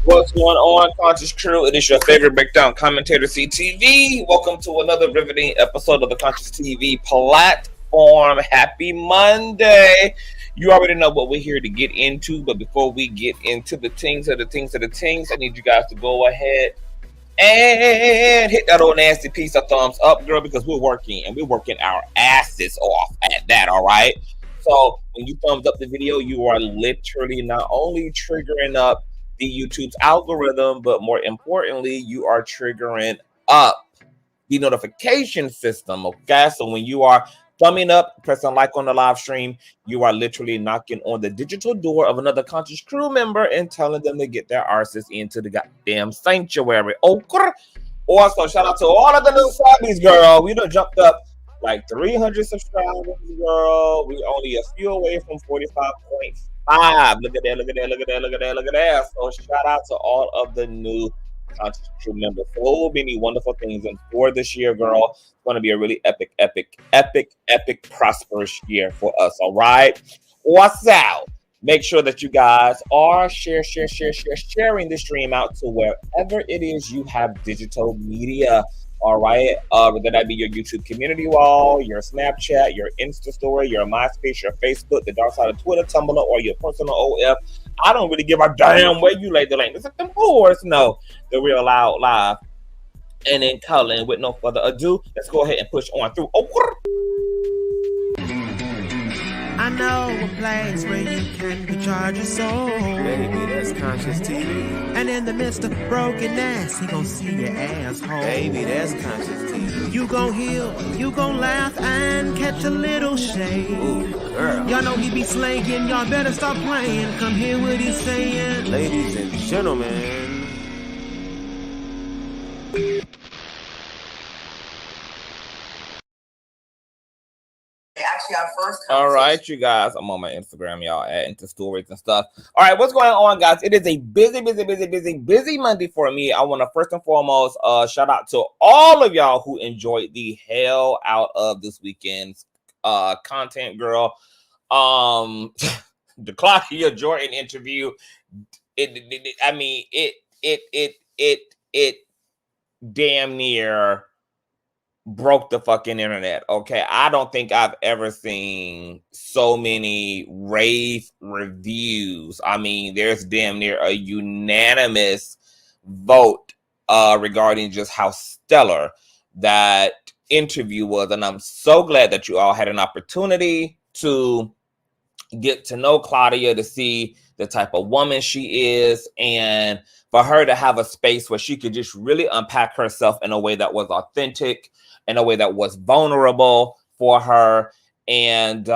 What's going on, Conscious Crew? It is your favorite breakdown commentator, CTV. Welcome to another riveting episode of the Consciouztv platform. Happy Monday. You already know what we're here to get into, but before we get into the things, I need you guys to go ahead and hit that old nasty piece of thumbs up, girl, because we're working, and we're working our asses off at that, all right? So when you thumbs up the video, you are literally not only triggering up the YouTube's algorithm, but more importantly, you are triggering up the notification system, okay? So when you are thumbing up, pressing like on the live stream, you are literally knocking on the digital door of another Conscious Crew member and telling them to get their arses into the goddamn sanctuary. Okay? Also, shout out to all of the new subbies, girl. We done jumped up like 300 subscribers, girl. We only a few away from 45.5. Look at that, look at that, look at that, look at that, look at that. So shout out to all of the new Conscious Crew members. So many wonderful things in store this year, girl. It's going to be a really epic, prosperous year for us, all right? What's out? Make sure that you guys are sharing the stream out to wherever it is you have digital media. All right, whether that be your YouTube community wall, your Snapchat, your Insta story, your MySpace, your Facebook, the dark side of Twitter, Tumblr, or your personal OF. I don't really give a damn where you lay the link. It's like them whores. No, the Real Loud Live. And then Cullen, with no further ado, let's go ahead and push on through. I know a place where you can recharge your soul. Baby, that's Consciouztv. And in the midst of brokenness, he gon' see your asshole. Baby, that's Consciouztv. You gon' heal, you gon' laugh and catch a little shade. Ooh, girl. Y'all know he be slaying, y'all better stop playing. Come hear what he's saying. Ladies and gentlemen. Actually, our first all right, you guys. I'm on my Instagram, y'all, adding to stories and stuff. All right, what's going on, guys? It is a busy Monday for me. I want to first and foremost shout out to all of y'all who enjoyed the hell out of this weekend's content, girl. The Claudia Jordan interview. It damn near broke the fucking internet. Okay, I don't think I've ever seen so many rave reviews. I mean, there's damn near a unanimous vote regarding just how stellar that interview was, and I'm so glad that you all had an opportunity to get to know Claudia, to see the type of woman she is, and for her to have a space where she could just really unpack herself in a way that was authentic, in a way that was vulnerable for her. And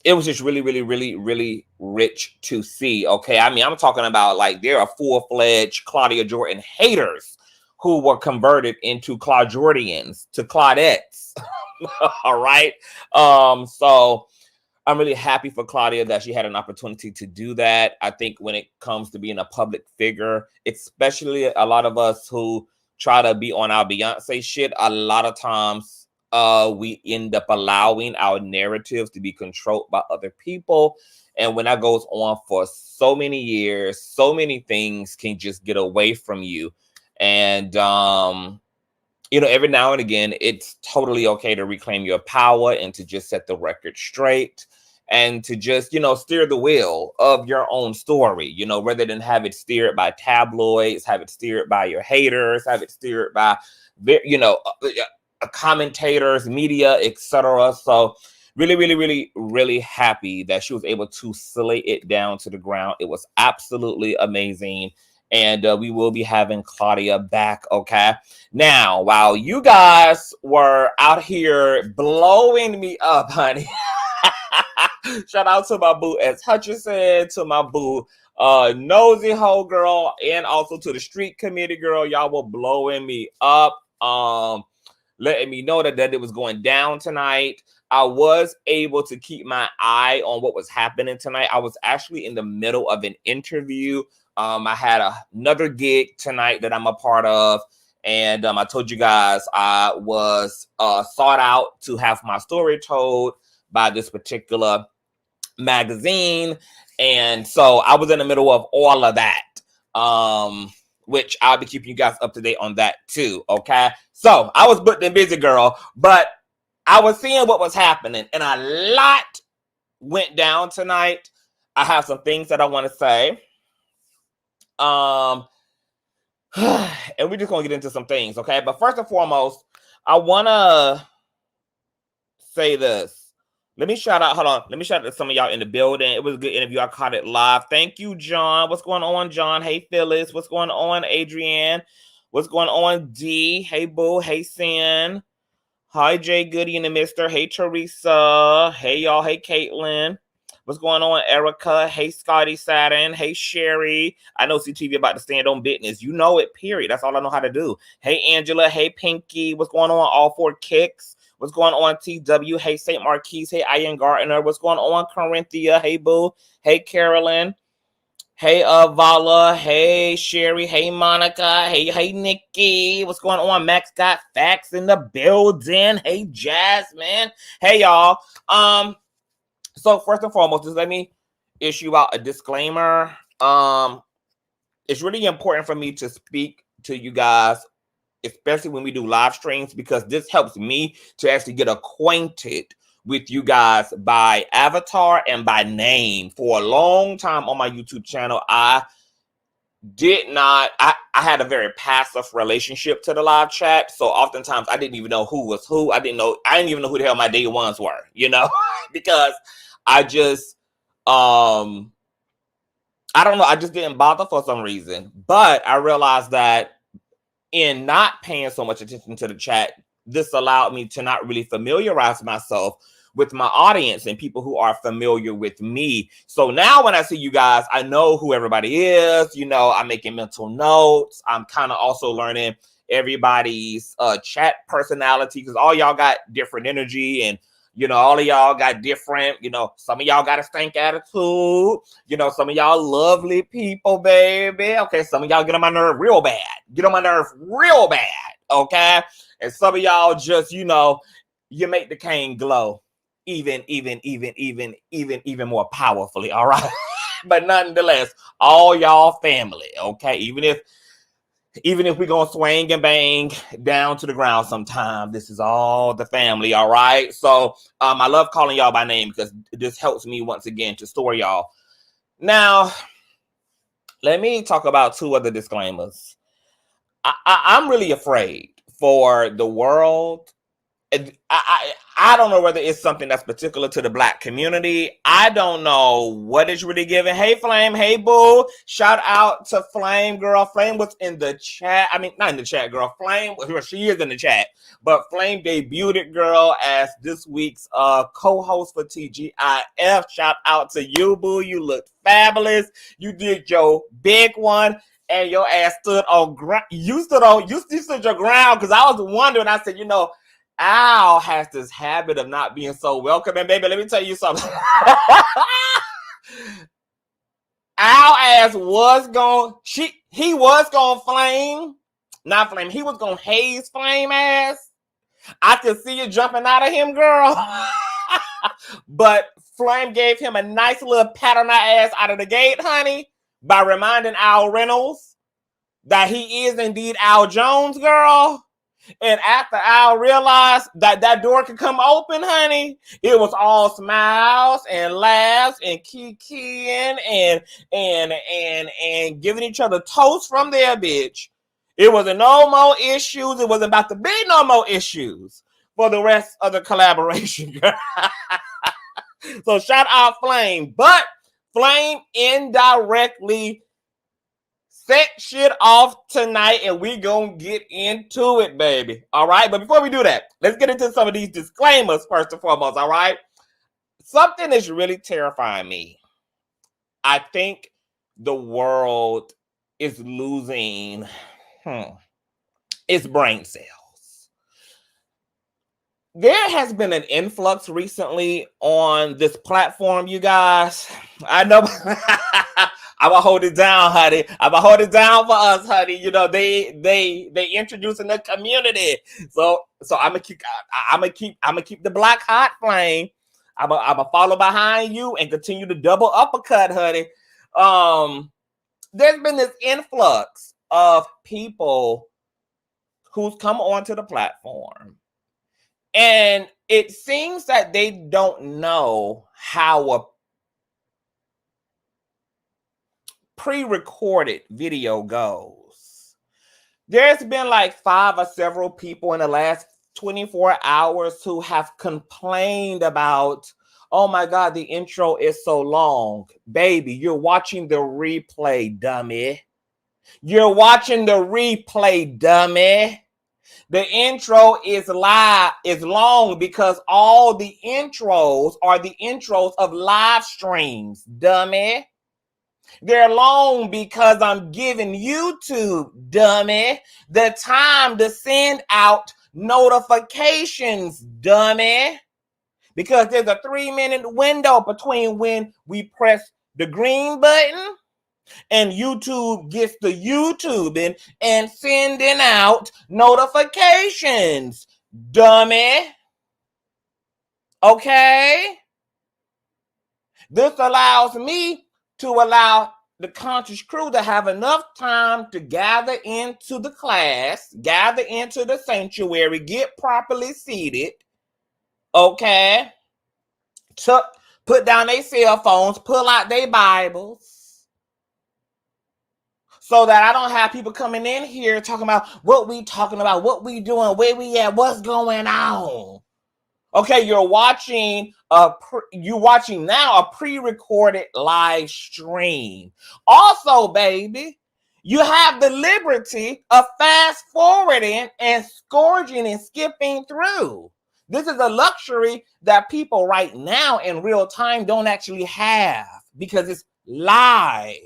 it was just really, really, really, really rich to see. Okay. I mean, I'm talking about like there are full-fledged Claudia Jordan haters who were converted into Claudjordians, to Claudettes. All right. So I'm really happy for Claudia that she had an opportunity to do that. I think when it comes to being a public figure, especially a lot of us who try to be on our Beyonce shit, a lot of times we end up allowing our narratives to be controlled by other people. And when that goes on for so many years, so many things can just get away from you. And you know, every now and again, it's totally okay to reclaim your power and to just set the record straight and to just, you know, steer the wheel of your own story, you know, rather than have it steered by tabloids, have it steered by your haters, have it steered by, you know, commentators, media, etc. So really, really, really, really happy that she was able to slay it down to the ground. It was absolutely amazing. And we will be having Claudia back, okay? Now, while you guys were out here blowing me up, honey, shout out to my boo S. Hutchinson, to my boo Nosy Ho girl, and also to the Street Committee girl. Y'all were blowing me up, letting me know that it was going down tonight. I was able to keep my eye on what was happening tonight. I was actually in the middle of an interview. I had another gig tonight that I'm a part of. And I told you guys I was sought out to have my story told by this particular magazine. And so I was in the middle of all of that, which I'll be keeping you guys up to date on that too, okay? So I was booked and busy, girl, but I was seeing what was happening, and a lot went down tonight. I have some things that I want to say. And we're just gonna get into some things, okay? But first and foremost, I wanna say this. Let me shout out, hold on. Let me shout out to some of y'all in the building. It was a good interview. I caught it live. Thank you, John. What's going on, John? Hey, Phyllis. What's going on, Adrienne? What's going on, D? Hey, Boo. Hey, Sin. Hi, Jay Goody and the Mister. Hey, Teresa. Hey, y'all. Hey, Caitlin. What's going on, Erica? Hey, Scotty Saturn. Hey, Sherry. I know CTV about to stand on business. You know it, period. That's all I know how to do. Hey, Angela. Hey, Pinky. What's going on, All Four Kicks? What's going on, TW? Hey, St. Marquise. Hey, Ian Gardner. What's going on, Corinthia? Hey, Boo. Hey, Carolyn. Hey, Vala. Hey, Sherry. Hey, Monica. Hey, Nikki. What's going on? Max got facts in the building. Hey, Jasmine. Hey, y'all. So first and foremost, just let me issue out a disclaimer. It's really important for me to speak to you guys, especially when we do live streams, because this helps me to actually get acquainted with you guys by avatar and by name. For a long time on my YouTube channel, I had a very passive relationship to the live chat. So oftentimes I didn't even know who was who. I didn't even know who the hell my day ones were, you know, because I just, I don't know. I just didn't bother for some reason. But I realized that in not paying so much attention to the chat, this allowed me to not really familiarize myself with my audience and people who are familiar with me. So now when I see you guys, I know who everybody is. You know, I'm making mental notes. I'm kind of also learning everybody's chat personality, because all y'all got different energy, and you know, all of y'all got different, you know, some of y'all got a stank attitude. You know, some of y'all lovely people, baby. Okay, some of y'all get on my nerve real bad. Okay? And some of y'all just, you know, you make the cane glow even more powerfully, all right? But nonetheless, all y'all family, okay? Even if we're going to swing and bang down to the ground sometime, this is all the family, all right? So I love calling y'all by name because this helps me once again to store y'all. Now, let me talk about two other disclaimers. I'm really afraid for the world. I don't know whether it's something that's particular to the Black community. I don't know what is really given. Hey, Flame. Hey, Boo. Shout out to Flame, girl. Flame was in the chat. I mean, not in the chat, girl. Flame, she is in the chat. But Flame debuted it, girl, as this week's co-host for TGIF. Shout out to you, Boo. You look fabulous. You did your big one. And your ass stood on ground. You stood your ground, because I was wondering. I said, Al has this habit of not being so welcoming. Baby, let me tell you something. Al ass was he was gonna flame. Not flame. He was gonna haze Flame ass. I could see you jumping out of him, girl. But Flame gave him a nice little pat on that ass out of the gate, honey, by reminding Al Reynolds that he is indeed Al Jones, girl. And after Al realized that door could come open, honey, it was all smiles and laughs and kikiing and giving each other toast from there, bitch. It wasn't no more issues. It wasn't about to be no more issues for the rest of the collaboration, girl. So shout out Flame. But Flame indirectly set shit off tonight, and we gonna get into it, baby. All right? But before we do that, let's get into some of these disclaimers first and foremost, all right? Something is really terrifying me. I think the world is losing its brain cells. There has been an influx recently on this platform, you guys. I know I'm gonna hold it down, honey. I'm gonna hold it down for us, honey. They introducing the community. So I'm gonna keep the black hot flame. I'm gonna follow behind you and continue to double uppercut, honey. There's been this influx of people who's come onto the platform. And it seems that they don't know how a pre-recorded video goes. There's been like 5 or several people in the last 24 hours who have complained about, oh my God, the intro is so long. Baby, you're watching the replay, dummy. You're watching the replay, dummy. The intro is long because all the intros are the intros of live streams, dummy. They're long because I'm giving YouTube, dummy, the time to send out notifications, dummy. Because there's a 3-minute window between when we press the green button and YouTube gets to YouTubing and sending out notifications, dummy. Okay? This allows me to allow the conscious crew to have enough time to gather into the class, gather into the sanctuary, get properly seated, okay? Put down their cell phones, pull out their Bibles, so that I don't have people coming in here talking about what we talking about, what we doing, where we at, what's going on. Okay, you're watching now a pre-recorded live stream. Also, baby, you have the liberty of fast forwarding and scourging and skipping through. This is a luxury that people right now in real time don't actually have because it's live.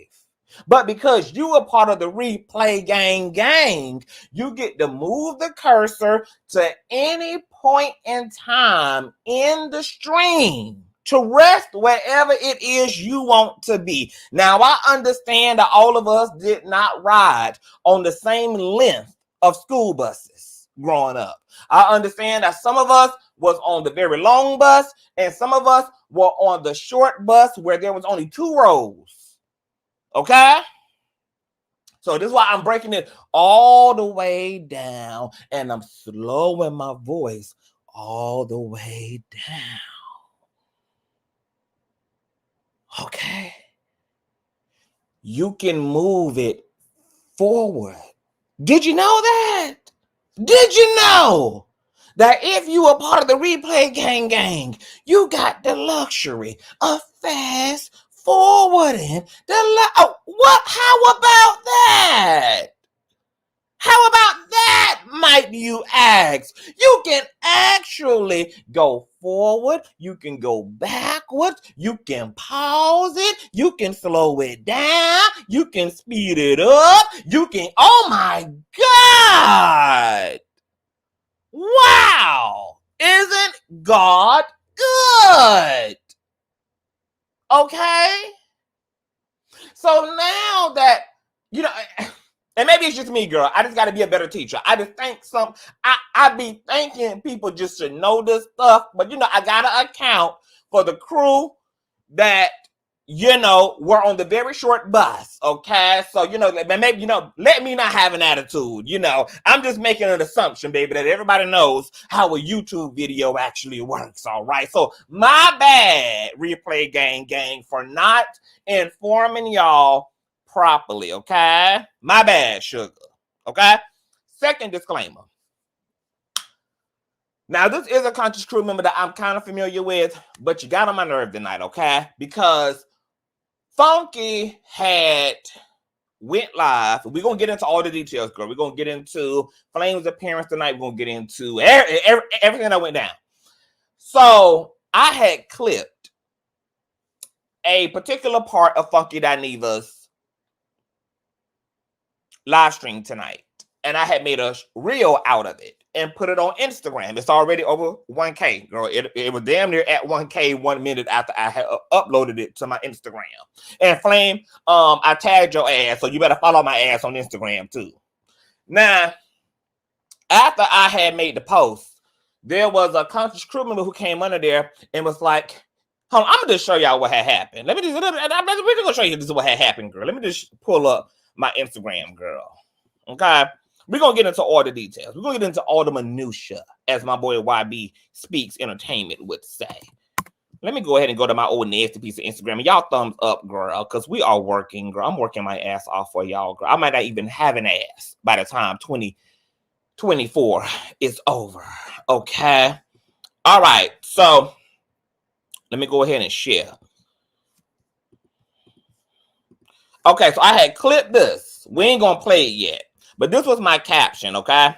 But because you are part of the replay gang, you get to move the cursor to any point in time in the stream to rest wherever it is you want to be. Now, I understand that all of us did not ride on the same length of school buses growing up. I understand that some of us was on the very long bus and some of us were on the short bus where there was only 2 rows. Okay? So this is why I'm breaking it all the way down and I'm slowing my voice all the way down. Okay? You can move it forward. Did you know that? Did you know that if you are part of the replay gang, you got the luxury of fast forwarding what? How about that? How about that, might you ask? You can actually go forward, you can go backwards, you can pause it, you can slow it down, you can speed it up, you can, oh my God! Wow! Isn't God good? Okay? So now that, you know, and maybe it's just me, girl. I just got to be a better teacher. I just think I be thinking people just should know this stuff. But, you know, I got to account for the crew that, you know, were on the very short bus. Okay. So, you know, maybe, you know, let me not have an attitude. You know, I'm just making an assumption, baby, that everybody knows how a YouTube video actually works. All right. So my bad, replay gang, for not informing y'all properly, okay? My bad, sugar, okay? Second disclaimer. Now, this is a conscious crew member that I'm kind of familiar with, but you got on my nerve tonight, okay? Because Funky had went live. We're going to get into all the details, girl. We're going to get into Flame's appearance tonight. We're going to get into everything that went down. So, I had clipped a particular part of Funky Dineva's live stream tonight, and I had made a reel out of it and put it on Instagram. It's already over 1K, girl. It was damn near at 1K 1 minute after I had uploaded it to my Instagram. And Flame, I tagged your ass, so you better follow my ass on Instagram too. Now, after I had made the post, there was a conscious crew member who came under there and was like, hold on, I'm gonna just show y'all what had happened. We're just gonna show you this is what had happened, girl. Let me just pull up my Instagram, girl. Okay? We're going to get into all the details. We're going to get into all the minutia, as my boy YB Speaks Entertainment would say. Let me go ahead and go to my old nasty piece of Instagram. And y'all thumbs up, girl, because we are working, girl. I'm working my ass off for y'all, girl. I might not even have an ass by the time 2024 is over. Okay? All right. So, let me go ahead and share. Okay, so I had clipped this. We ain't gonna play it yet, but this was my caption, okay?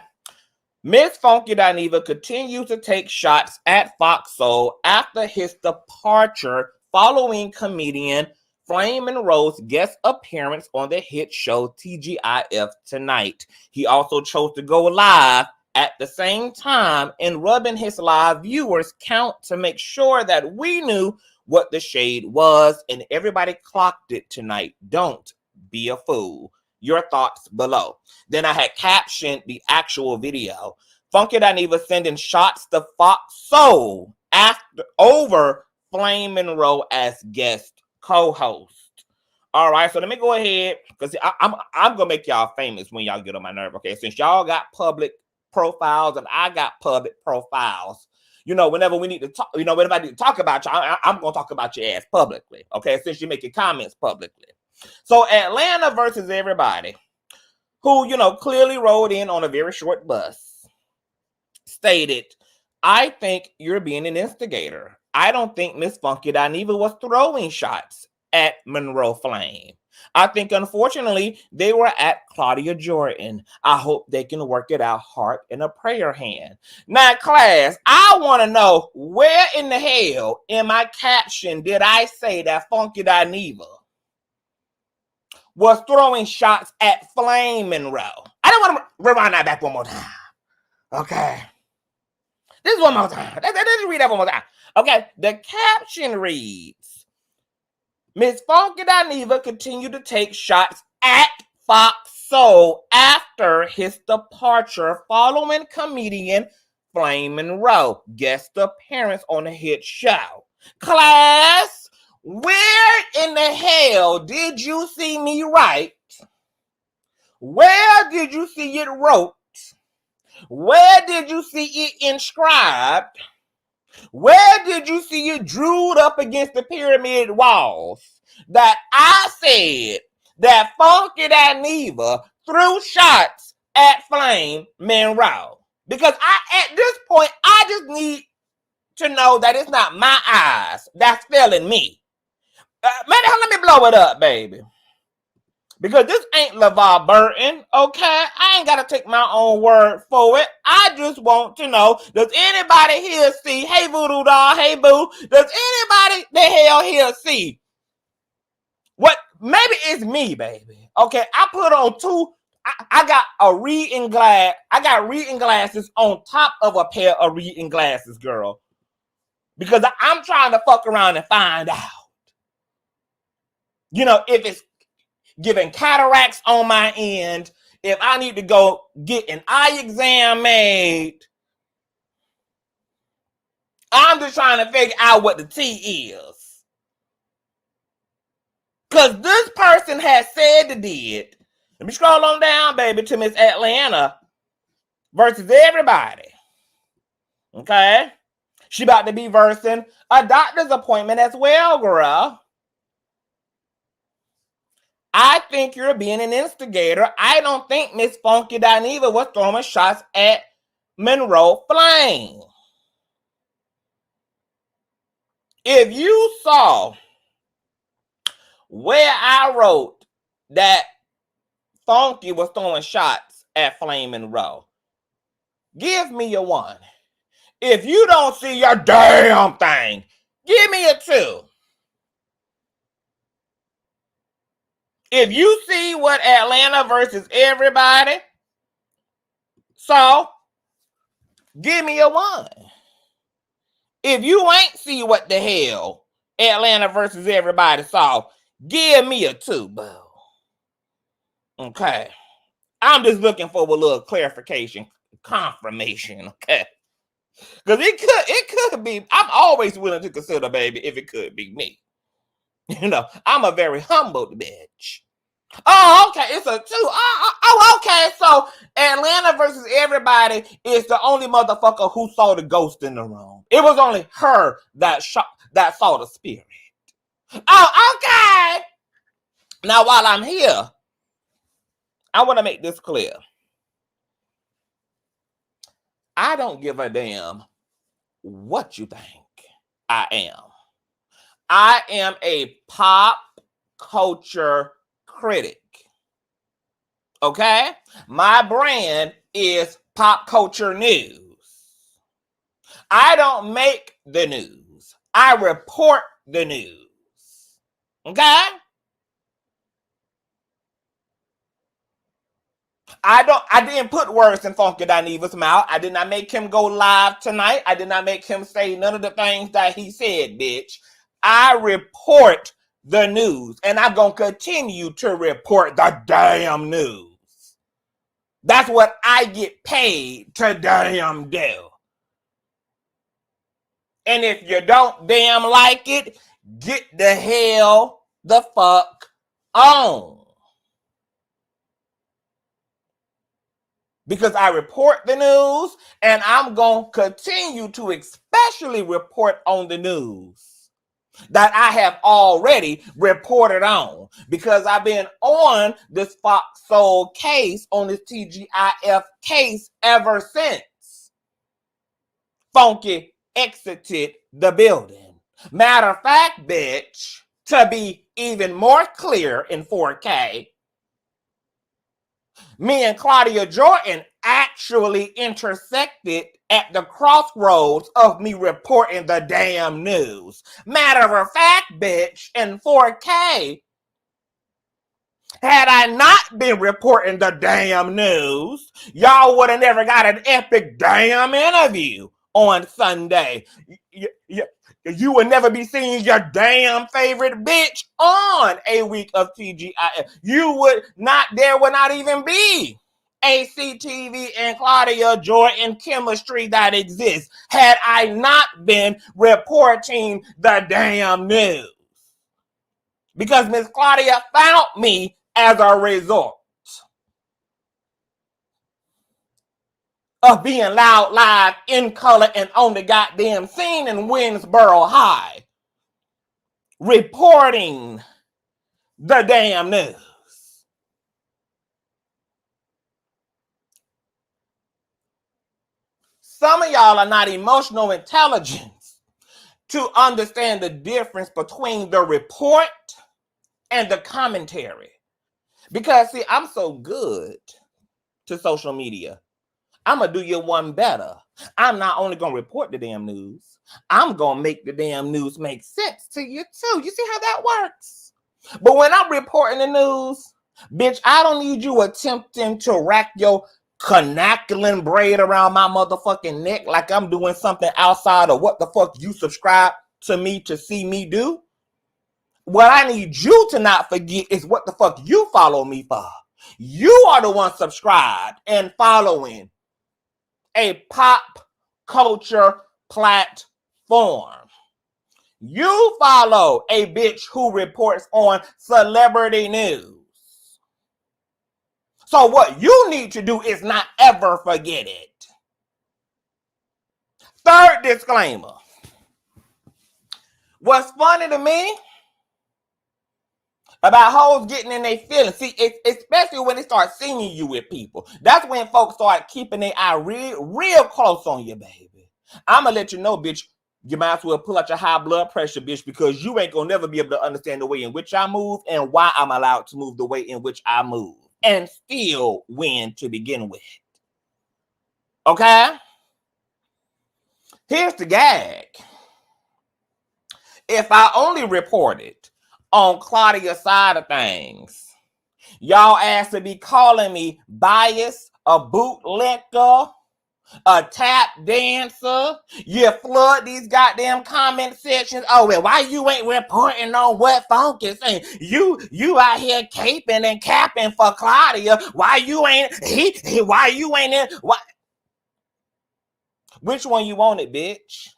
Miss Funky Dineva continues to take shots at Fox Soul after his departure following comedian Flame Monroe's guest appearance on the hit show TGIF Tonight. He also chose to go live at the same time and rubbing his live viewers count to make sure that we knew what the shade was, and everybody clocked it tonight. Don't be a fool. Your thoughts below. Then I had captioned the actual video. Funky Dineva sending shots to Fox Soul over Flame Monroe as guest co-host. All right, so let me go ahead, because I'm gonna make y'all famous when y'all get on my nerve. Okay, since y'all got public profiles and I got public profiles. You know, whenever we need to talk, you know, whenever I need to talk about you, I'm going to talk about your ass publicly, okay, since you're making comments publicly. So Atlanta versus everybody, who, you know, clearly rode in on a very short bus, stated, I think you're being an instigator. I don't think Miss Funky Dineva was throwing shots at Monroe Flame. I think, unfortunately, they were at Claudia Jordan. I hope they can work it out, heart and a prayer hand. Now, class, I want to know, where in the hell in my caption did I say that Funky Dineva was throwing shots at Flame Monroe? I don't want to rewind that back one more time. Okay. This is one more time. Let's read that one more time. Okay. The caption reads, Miss Funky Dineva continued to take shots at Fox Soul after his departure following comedian Flame Monroe guest appearance on the hit show. Class, where in the hell did you see me write? Where did you see it wrote? Where did you see it inscribed? Where did you see it drewed up against the pyramid walls that I said that Funky Dineva threw shots at Flame Monroe? Because at this point, I just need to know that it's not my eyes that's failing me. Let me blow it up, baby. Because this ain't LeVar Burton, okay? I ain't got to take my own word for it. I just want to know, does anybody here see, hey, voodoo doll, hey, boo, does anybody the hell here see what, maybe it's me, baby, okay? I put on I got a reading glass, I got reading glasses on top of a pair of reading glasses, girl. Because I'm trying to fuck around and find out. You know, if it's giving cataracts on my end, if I need to go get an eye exam made. I'm just trying to figure out what the tea is. Because this person has said to did. Let me scroll on down, baby, to Miss Atlanta versus everybody. Okay? She about to be versing a doctor's appointment as well, girl. I think you're being an instigator. I don't think Miss Funky Dineva was throwing shots at Monroe Flame. If you saw where I wrote that Funky was throwing shots at Flame Monroe, give me a 1. If you don't see your damn thing, give me a 2. If you see what Atlanta versus everybody saw, give me a 1. If you ain't see what the hell Atlanta versus everybody saw, give me a 2, boo. Okay. I'm just looking for a little clarification, confirmation, okay? Because it could be, I'm always willing to consider, baby, if it could be me. You know, I'm a very humble bitch. Oh, okay, it's a 2. Oh, okay, so Atlanta versus everybody is the only motherfucker who saw the ghost in the room. It was only her that saw the spirit. Oh, okay. Now, while I'm here, I want to make this clear. I don't give a damn what you think I am. I am a pop culture critic. Okay? My brand is pop culture news. I don't make the news. I report the news. Okay? I didn't put words in Funky Dineva's mouth. I did not make him go live tonight. I did not make him say none of the things that he said, bitch. I report the news, and I'm going to continue to report the damn news. That's what I get paid to damn do. And if you don't damn like it, get the hell the fuck on. Because I report the news, and I'm going to continue to especially report on the news that I have already reported on. Because I've been on this Fox Soul case, on this TGIF case ever since Funky exited the building. Matter of fact, bitch, to be even more clear in 4K, me and Claudia Jordan actually intersected at the crossroads of me reporting the damn news. Matter of fact, bitch, in 4K, had I not been reporting the damn news, y'all would have never got an epic damn interview on Sunday. You would never be seeing your damn favorite bitch on a week of TGIF. There would not even be ACTV and Claudia Jordan chemistry that exists had I not been reporting the damn news. Because Miss Claudia found me as a result of being loud, live, in color, and on the goddamn scene in Winsboro High, reporting the damn news. Some of y'all are not emotional intelligence to understand the difference between the report and the commentary. Because, see, I'm so good to social media. I'm going to do you one better. I'm not only going to report the damn news, I'm going to make the damn news make sense to you, too. You see how that works? But when I'm reporting the news, bitch, I don't need you attempting to rack your canackling braid around my motherfucking neck like I'm doing something outside of what the fuck you subscribe to me to see me do. What I need you to not forget is what the fuck you follow me for. You are the one subscribed and following a pop culture platform. You follow a bitch who reports on celebrity news. So what you need to do is not ever forget it. Third disclaimer. What's funny to me about hoes getting in their feelings, see, especially when they start seeing you with people, that's when folks start keeping their eye real close on you, baby. I'm gonna let you know, bitch, you might as well pull out your high blood pressure, bitch, because you ain't gonna never be able to understand the way in which I move and why I'm allowed to move the way in which I move and still win to begin with. Okay? Here's the gag. If I only reported on Claudia's side of things, y'all ass to be calling me biased, a bootlicker, a tap dancer. You flood these goddamn comment sections. Oh, well, why you ain't reporting on what Funky saying? You out here caping and capping for Claudia. Why you ain't why you ain't in? Why? Which one you want it, bitch?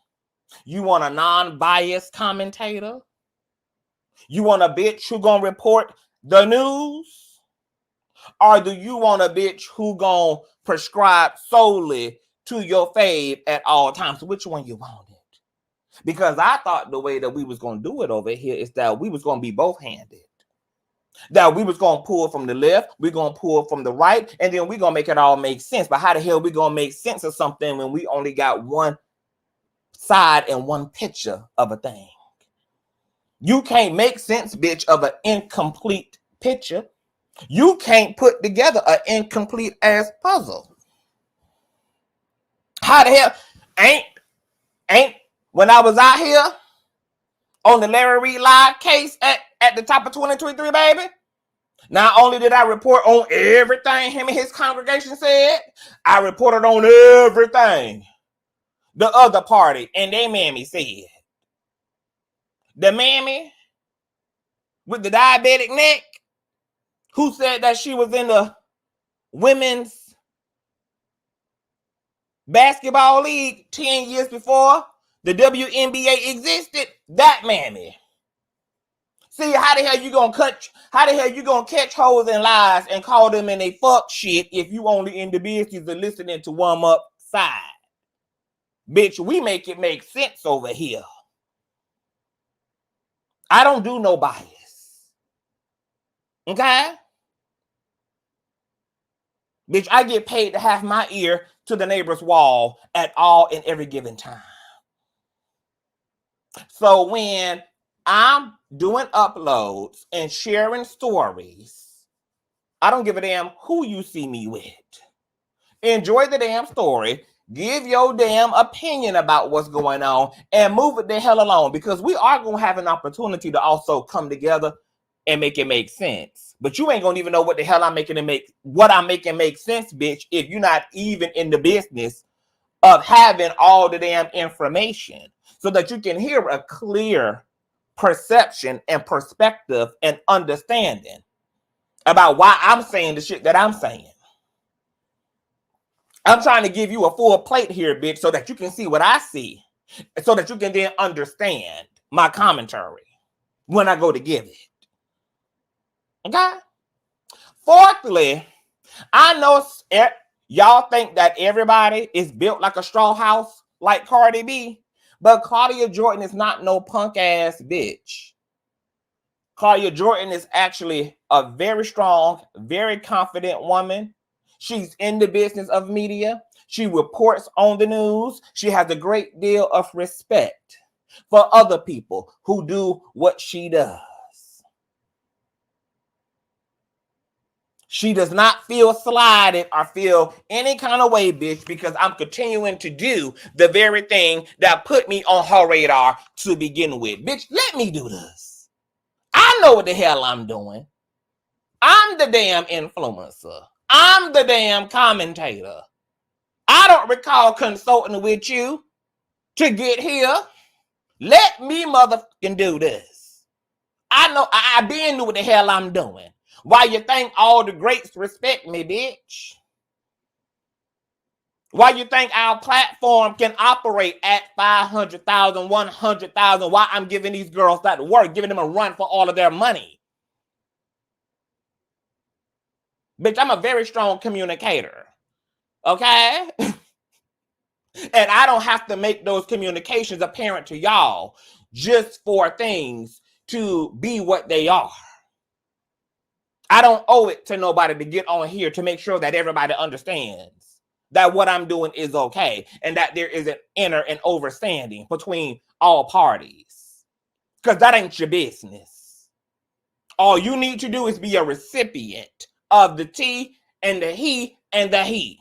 You want a non-biased commentator? You want a bitch who gonna report the news? Or do you want a bitch who gonna prescribe solely to your fave at all times? Which one you want it? Because I thought the way that we was gonna do it over here is that we was gonna be both-handed. That we was gonna pull from the left, we're gonna pull from the right, and then we're gonna make it all make sense. But how the hell we gonna make sense of something when we only got one side and one picture of a thing? You can't make sense, bitch, of an incomplete picture. You can't put together an incomplete ass puzzle. How the hell ain't when I was out here on the Larry Reid Live case at the top of 2023, baby? Not only did I report on everything him and his congregation said, I reported on everything the other party and they mammy said. The mammy with the diabetic neck who said that she was in the women's basketball league 10 years before the WNBA existed, that mammy. See, how the hell you gonna catch hoes and lies and call them in a fuck shit if you only in the business of listening to one up side? Bitch, we make it make sense over here. I don't do no bias. Okay? Bitch, I get paid to have my ear to the neighbor's wall at all and every given time. So when I'm doing uploads and sharing stories, I don't give a damn who you see me with. Enjoy the damn story. Give your damn opinion about what's going on and move it the hell along, because we are going to have an opportunity to also come together and make it make sense. But you ain't going to even know what the hell I'm making make sense, bitch, if you're not even in the business of having all the damn information so that you can hear a clear perception and perspective and understanding about why I'm saying the shit that I'm saying. I'm trying to give you a full plate here, bitch, so that you can see what I see, so that you can then understand my commentary when I go to give it. Okay? Fourthly, I know y'all think that everybody is built like a straw house like Cardi B, but Claudia Jordan is not no punk ass bitch. Claudia Jordan is actually a very strong, very confident woman. She's in the business of media. She reports on the news. She has a great deal of respect for other people who do what she does. She does not feel slighted or feel any kind of way, bitch, because I'm continuing to do the very thing that put me on her radar to begin with. Bitch, let me do this. I know what the hell I'm doing. I'm the damn influencer. I'm the damn commentator. I don't recall consulting with you to get here. Let me motherfucking do this. I know I been knew what the hell I'm doing. Why you think all the greats respect me, bitch? Why you think our platform can operate at 500,000, 100,000? Why I'm giving these girls that work, giving them a run for all of their money? Bitch, I'm a very strong communicator. Okay? And I don't have to make those communications apparent to y'all just for things to be what they are. I don't owe it to nobody to get on here to make sure that everybody understands that what I'm doing is okay and that there is an inner and understanding between all parties. Because that ain't your business. All you need to do is be a recipient of the tea and the he and the he.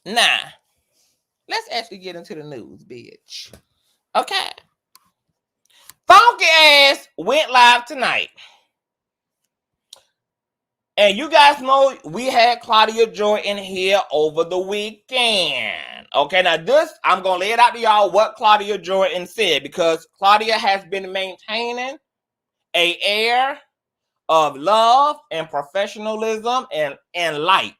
Now, let's actually get into the news, bitch. Okay. Funky ass went live tonight. And you guys know we had Claudia Jordan here over the weekend. Okay, now this, I'm going to lay it out to y'all what Claudia Jordan said, because Claudia has been maintaining an air of love and professionalism and light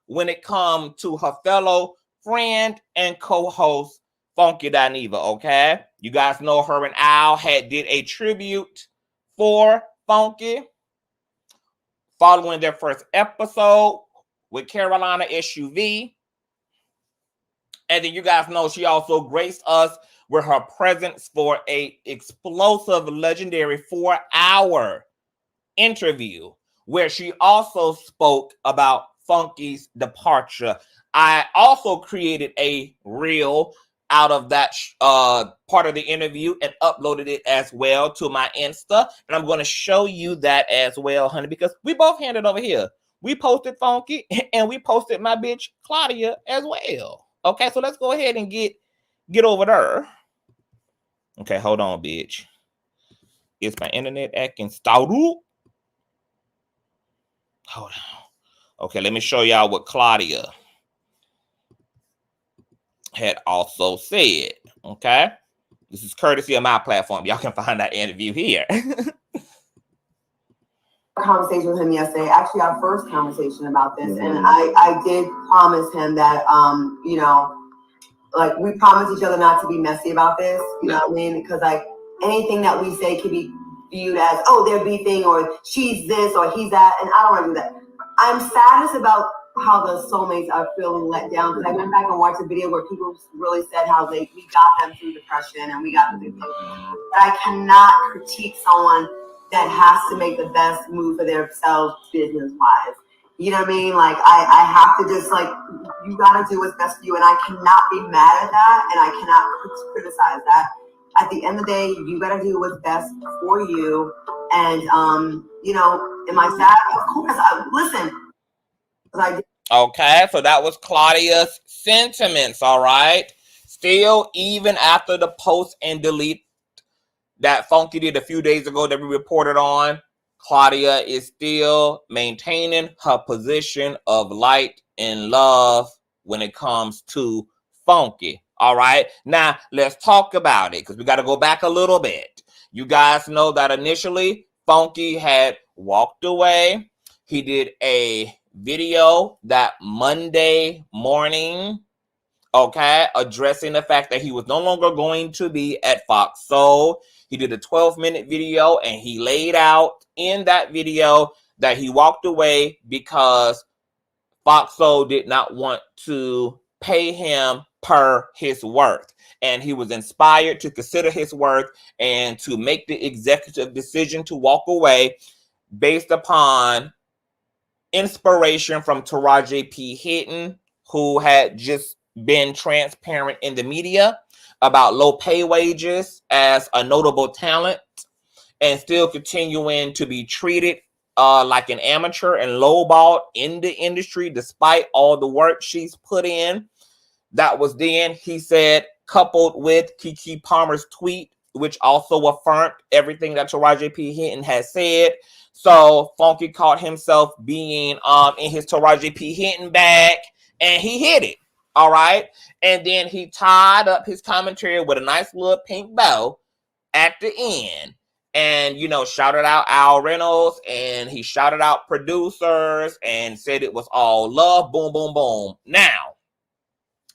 when it comes to her fellow friend and co-host Funky Dineva, okay? You guys know her and Al did a tribute for Funky following their first episode with Carolina SUV. And then you guys know she also graced us with her presence for a explosive, legendary 4-hour interview where she also spoke about Funky's departure. I also created a reel out of that part of the interview and uploaded it as well to my Insta. And I'm going to show you that as well, honey, because we both handed over here. We posted Funky and we posted my bitch Claudia as well. Okay, so let's go ahead and get over there. Okay, hold on, bitch. Is my internet acting stouty? Hold on. Okay, let me show y'all what Claudia had also said. Okay, this is courtesy of my platform. Y'all can find that interview here. Conversation with him yesterday, actually our first conversation about this, and I did promise him that you know, like we promised each other not to be messy about this, you know what I mean, because like anything that we say could be viewed as, oh, they're beefing or she's this or he's that, and I don't want to do that. I'm saddest about how the soulmates are feeling let down, because I went back and watched a video where people really said how we got them through depression and we got them through things. But I cannot critique someone that has to make the best move for themselves business-wise. You know what I mean? Like, I have to just, like, you got to do what's best for you, and I cannot be mad at that, and I cannot criticize that. At the end of the day, you got to do what's best for you, and, you know, am I sad? Of course. Listen. Okay, so that was Claudia's sentiments, all right? Still, even after the post and delete that Funky did a few days ago that we reported on, Claudia is still maintaining her position of light and love when it comes to Funky. All right, now let's talk about it because we got to go back a little bit. You guys know that initially Funky had walked away. He did a video that Monday morning, okay, addressing the fact that he was no longer going to be at Fox Soul. He did a 12-minute video and he laid out in that video that he walked away because Fox Soul did not want to pay him per his worth. And he was inspired to consider his worth and to make the executive decision to walk away based upon inspiration from Taraji P. Henson, who had just been transparent in the media about low pay wages as a notable talent and still continuing to be treated like an amateur and lowballed in the industry despite all the work she's put in. That was then, he said, coupled with Keke Palmer's tweet, which also affirmed everything that Taraji P. Henson has said. So Funky caught himself being in his Taraji P. Henson bag, and he hit it. All right. And then he tied up his commentary with a nice little pink bow at the end. And, you know, shouted out Al Reynolds, and he shouted out producers and said it was all love. Boom, boom, boom. Now,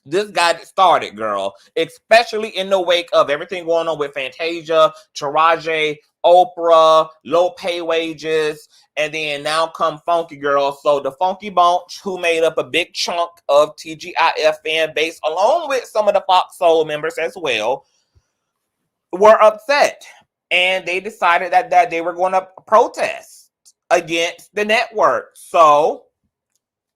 this got it started, girl, especially in the wake of everything going on with Fantasia, Taraji, Oprah, low pay wages, and then now come Funky Girl. So the Funky Bunch, who made up a big chunk of TGIF fan base, along with some of the Fox Soul members as well, were upset. And they decided that they were going to protest against the network. So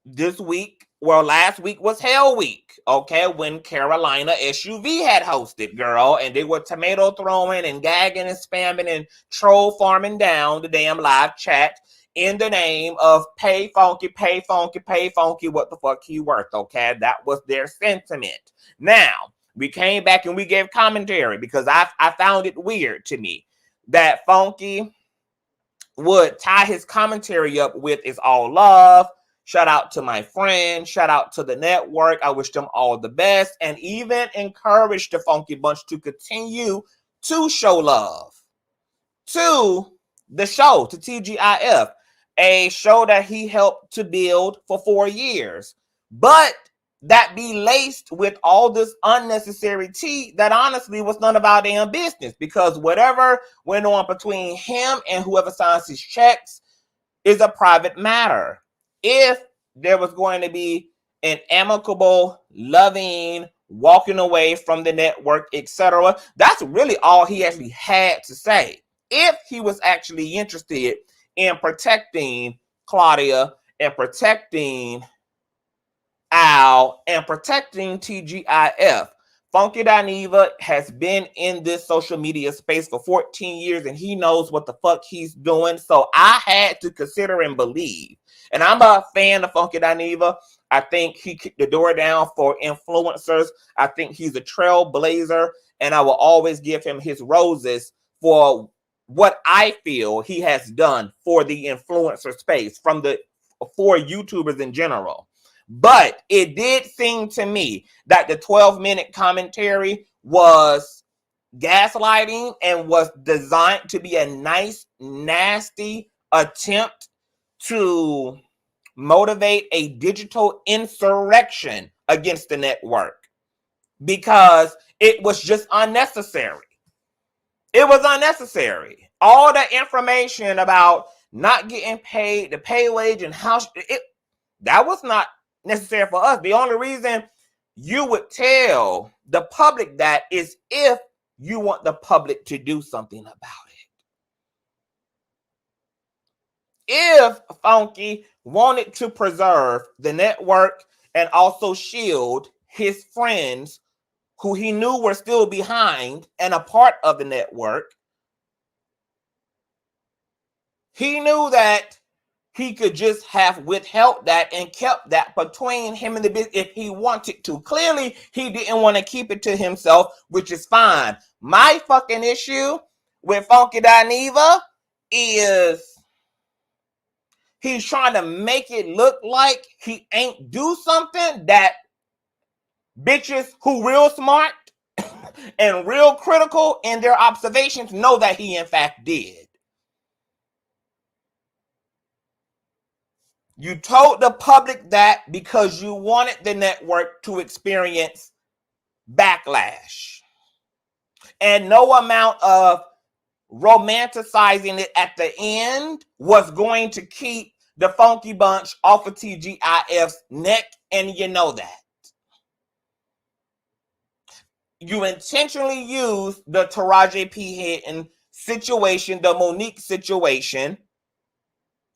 this week, well, last week was Hell Week, okay, when Carolina SUV had hosted, girl, and they were tomato throwing and gagging and spamming and troll farming down the damn live chat in the name of pay Funky, pay Funky, pay Funky, what the fuck he worth, okay? That was their sentiment. Now, we came back and we gave commentary because I found it weird to me that Funky would tie his commentary up with "It's all love. Shout out to my friend. Shout out to the network. I wish them all the best." And even encourage the Funky Bunch to continue to show love to the show, to TGIF, a show that he helped to build for 4 years. But that be laced with all this unnecessary tea that honestly was none of our damn business, because whatever went on between him and whoever signs his checks is a private matter. If there was going to be an amicable, loving, walking away from the network, etc., that's really all he actually had to say. If he was actually interested in protecting Claudia and protecting Al and protecting TGIF. Funky Dineva has been in this social media space for 14 years and he knows what the fuck he's doing. So I had to consider and believe. And I'm a fan of Funky Dineva. I think he kicked the door down for influencers. I think he's a trailblazer, and I will always give him his roses for what I feel he has done for the influencer space, for YouTubers in general. But it did seem to me that the 12-minute commentary was gaslighting and was designed to be a nice, nasty attempt to motivate a digital insurrection against the network, because it was just unnecessary. It was unnecessary. All that information about not getting paid, the pay wage, and how that was not necessary for us. The only reason you would tell the public that is if you want the public to do something about it. If Funky wanted to preserve the network and also shield his friends who he knew were still behind and a part of the network, he knew that he could just have withheld that and kept that between him and the business if he wanted to. Clearly, he didn't want to keep it to himself, which is fine. My fucking issue with Funky Dineva is he's trying to make it look like he ain't do something that bitches who real smart and real critical in their observations know that he in fact did. You told the public that because you wanted the network to experience backlash. And no amount of romanticizing it at the end was going to keep the Funky Bunch off of TGIF's neck, and you know that. You intentionally used the Taraji P. Henson situation, the Monique situation,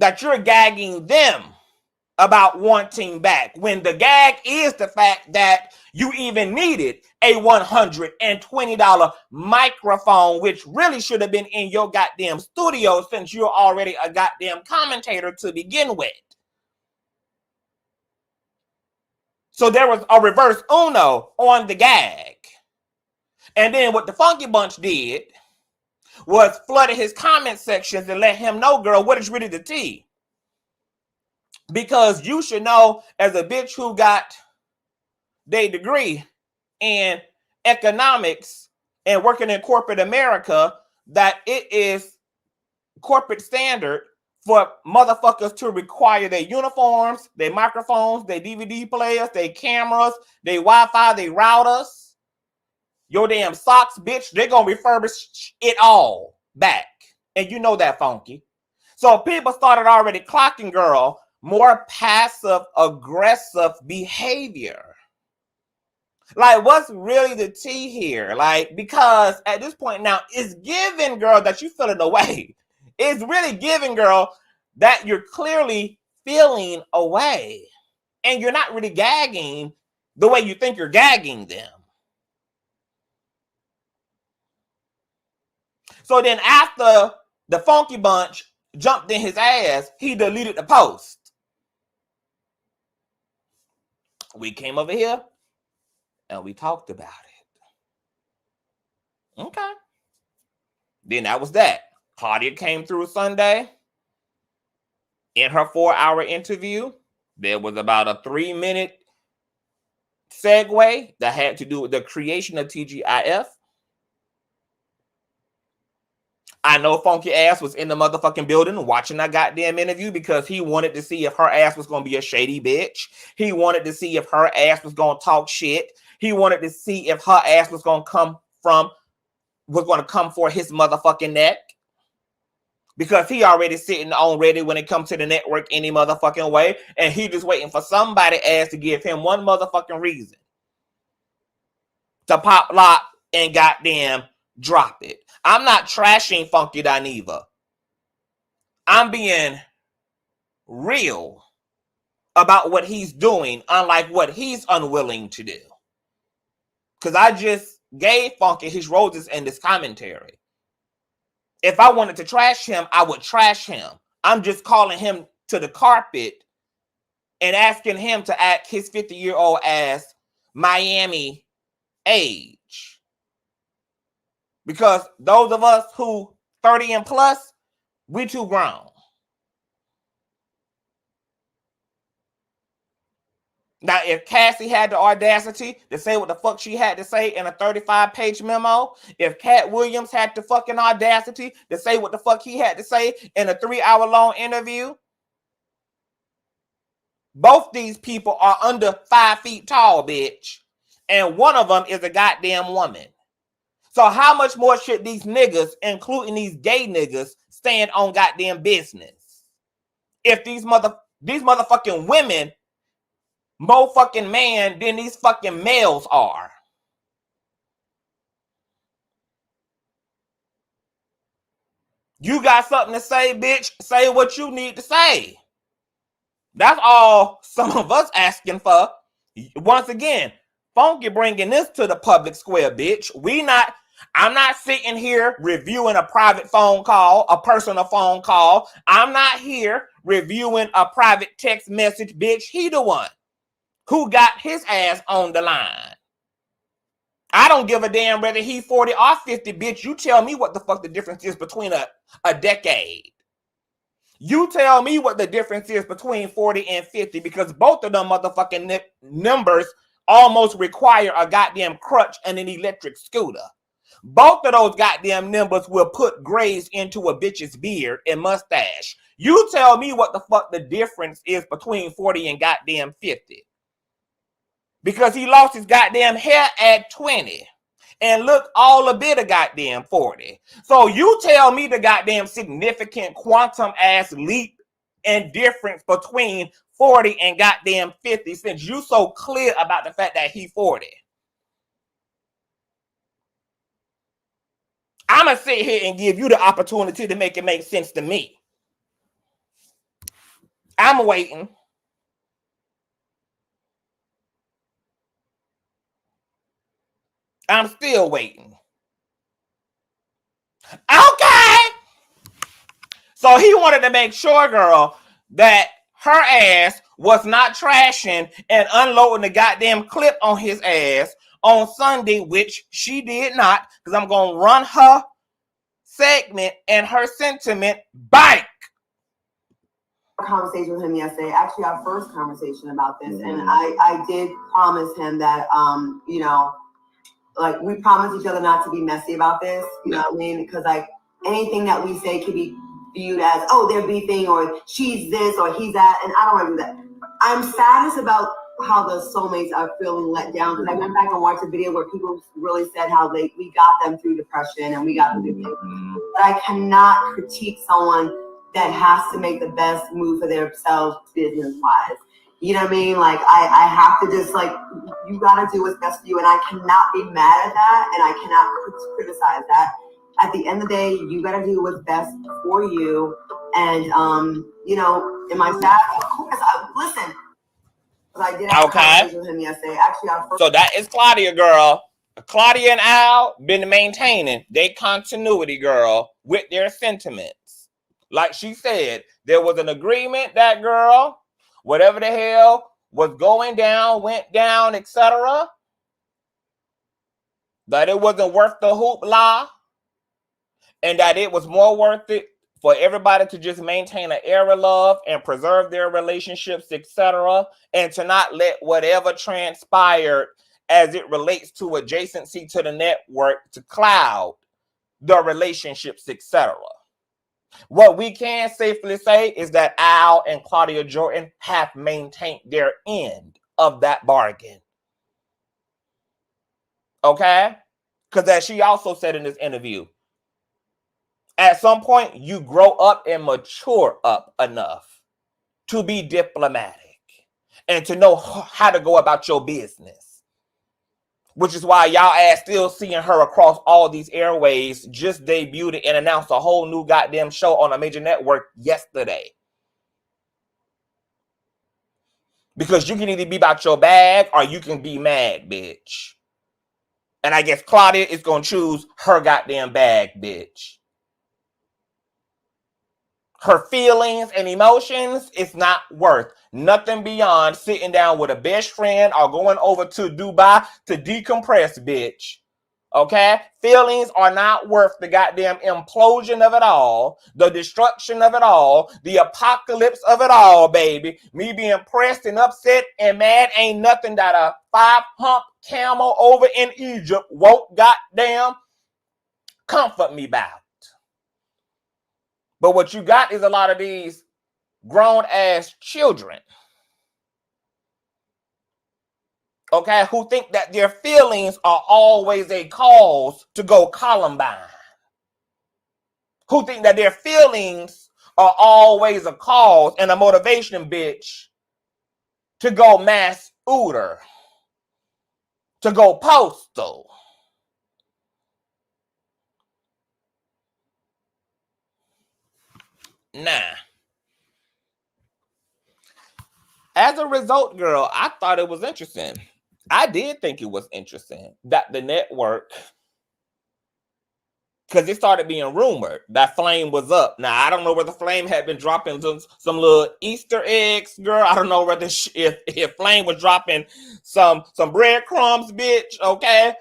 that you're gagging them about wanting back, when the gag is the fact that you even needed a $120 microphone, which really should have been in your goddamn studio since you're already a goddamn commentator to begin with. So there was a reverse Uno on the gag. And then what the Funky Bunch did was flooded his comment sections and let him know, girl, what is really the tea? Because you should know, as a bitch who got their degree in economics and working in corporate America, that it is corporate standard for motherfuckers to require their uniforms, their microphones, their DVD players, their cameras, their Wi-Fi, their routers, your damn socks, bitch. They're gonna refurbish it all back. And you know that, Funky. So people started already clocking, girl, more passive aggressive behavior. Like, what's really the tea here? Like, because at this point now, it's giving, girl, that you feeling away. It's really giving, girl, that you're clearly feeling away. And you're not really gagging the way you think you're gagging them. So then after the Funky Bunch jumped in his ass, he deleted the post. We came over here and we talked about it. Okay. Then that was that. Claudia came through Sunday. In her 4-hour interview, there was about a 3-minute segue that had to do with the creation of TGIF. I know Funky Ass was in the motherfucking building watching that goddamn interview because he wanted to see if her ass was going to be a shady bitch. He wanted to see if her ass was going to talk shit. He wanted to see if her ass was going to come for his motherfucking neck. Because he already sitting on ready when it comes to the network any motherfucking way. And he just waiting for somebody ass to give him one motherfucking reason to pop lock and goddamn drop it. I'm not trashing Funky Dineva. I'm being real about what he's doing, unlike what he's unwilling to do. Because I just gave Funky his roses in this commentary. If I wanted to trash him, I would trash him. I'm just calling him to the carpet and asking him to act his 50-year-old ass Miami age. Because those of us who 30 and plus, we too grown. Now, if Cassie had the audacity to say what the fuck she had to say in a 35-page memo, if Cat Williams had the fucking audacity to say what the fuck he had to say in a 3-hour-long interview, both these people are under 5 feet tall, bitch. And one of them is a goddamn woman. So how much more should these niggas, including these gay niggas, stand on goddamn business? If these motherfucking women more fucking man than these fucking males are. You got something to say, bitch? Say what you need to say. That's all some of us asking for. Once again, Funky bringing this to the public square, bitch. I'm not sitting here reviewing a private phone call, a personal phone call. I'm not here reviewing a private text message, bitch. He the one who got his ass on the line. I don't give a damn whether he 40 or 50, bitch. You tell me what the fuck the difference is between a decade. You tell me what the difference is between 40 and 50, because both of them motherfucking numbers almost require a goddamn crutch and an electric scooter. Both of those goddamn numbers will put grays into a bitch's beard and mustache. You tell me what the fuck the difference is between 40 and goddamn 50. Because he lost his goddamn hair at 20 and looked all a bit of goddamn 40. So you tell me the goddamn significant quantum ass leap and difference between 40 and goddamn 50, since you so clear about the fact that he 40. I'm going to sit here and give you the opportunity to make it make sense to me. I'm waiting. I'm still waiting. Okay. So he wanted to make sure, girl, that her ass was not trashing and unloading the goddamn clip on his ass on Sunday, which she did not, because I'm going to run her segment and her sentiment back. Conversation with him yesterday, actually our first conversation about this, and I did promise him that you know, like we promised each other not to be messy about this, you know what I mean, because like anything that we say could be viewed as, oh, they're beefing, or she's this or he's that, and I don't want to do that. I'm saddest about how the soulmates are feeling let down, because I went back and watched a video where people really said how we got them through depression and we got them through things. But I cannot critique someone that has to make the best move for themselves business-wise. You know what I mean? Like, I have to just, like, you got to do what's best for you, and I cannot be mad at that, and I cannot criticize that. At the end of the day, you got to do what's best for you, and, you know, in my sad, of course, listen, I did have a conversation with him yesterday. Actually, so that is Claudia, girl. Claudia and Al been maintaining their continuity, girl, with their sentiments. Like she said, there was an agreement that, girl, whatever the hell was going down, went down, etc. That it wasn't worth the hoopla, and that it was more worth it for everybody to just maintain an air of love and preserve their relationships, etc., and to not let whatever transpired as it relates to adjacency to the network to cloud the relationships, etc. What we can safely say is that Al and Claudia Jordan have maintained their end of that bargain. Okay? Because as she also said in this interview, at some point you grow up and mature up enough to be diplomatic and to know how to go about your business. Which is why y'all ass still seeing her across all these airways, just debuted and announced a whole new goddamn show on a major network yesterday. Because you can either be about your bag or you can be mad, bitch. And I guess Claudia is going to choose her goddamn bag, bitch. Her feelings and emotions, it's not worth nothing beyond sitting down with a best friend or going over to Dubai to decompress, bitch. Okay? Feelings are not worth the goddamn implosion of it all, the destruction of it all, the apocalypse of it all, baby. Me being pressed and upset and mad ain't nothing that a 5-hump camel over in Egypt won't goddamn comfort me about. But what you got is a lot of these grown-ass children, okay, who think that their feelings are always a cause to go Columbine. Who think that their feelings are always a cause and a motivation, bitch, to go mass Uter, to go postal. Nah. As a result, girl, I thought it was interesting. I did think it was interesting that the network, because it started being rumored that Flame was up. Now, I don't know whether Flame had been dropping some little Easter eggs, girl. I don't know whether if Flame was dropping some breadcrumbs, bitch, okay?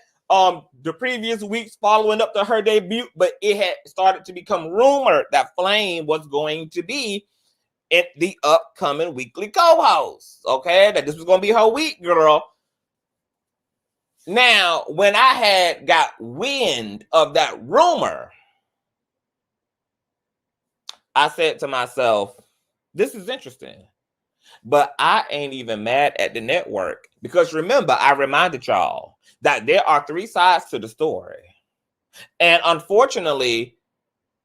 The previous weeks following up to her debut, but it had started to become rumored that Flame was going to be in the upcoming weekly co-host, okay? That this was going to be her week, girl. Now, when I had got wind of that rumor, I said to myself, this is interesting. But I ain't even mad at the network. Because remember, I reminded y'all that there are 3 sides to the story. And unfortunately,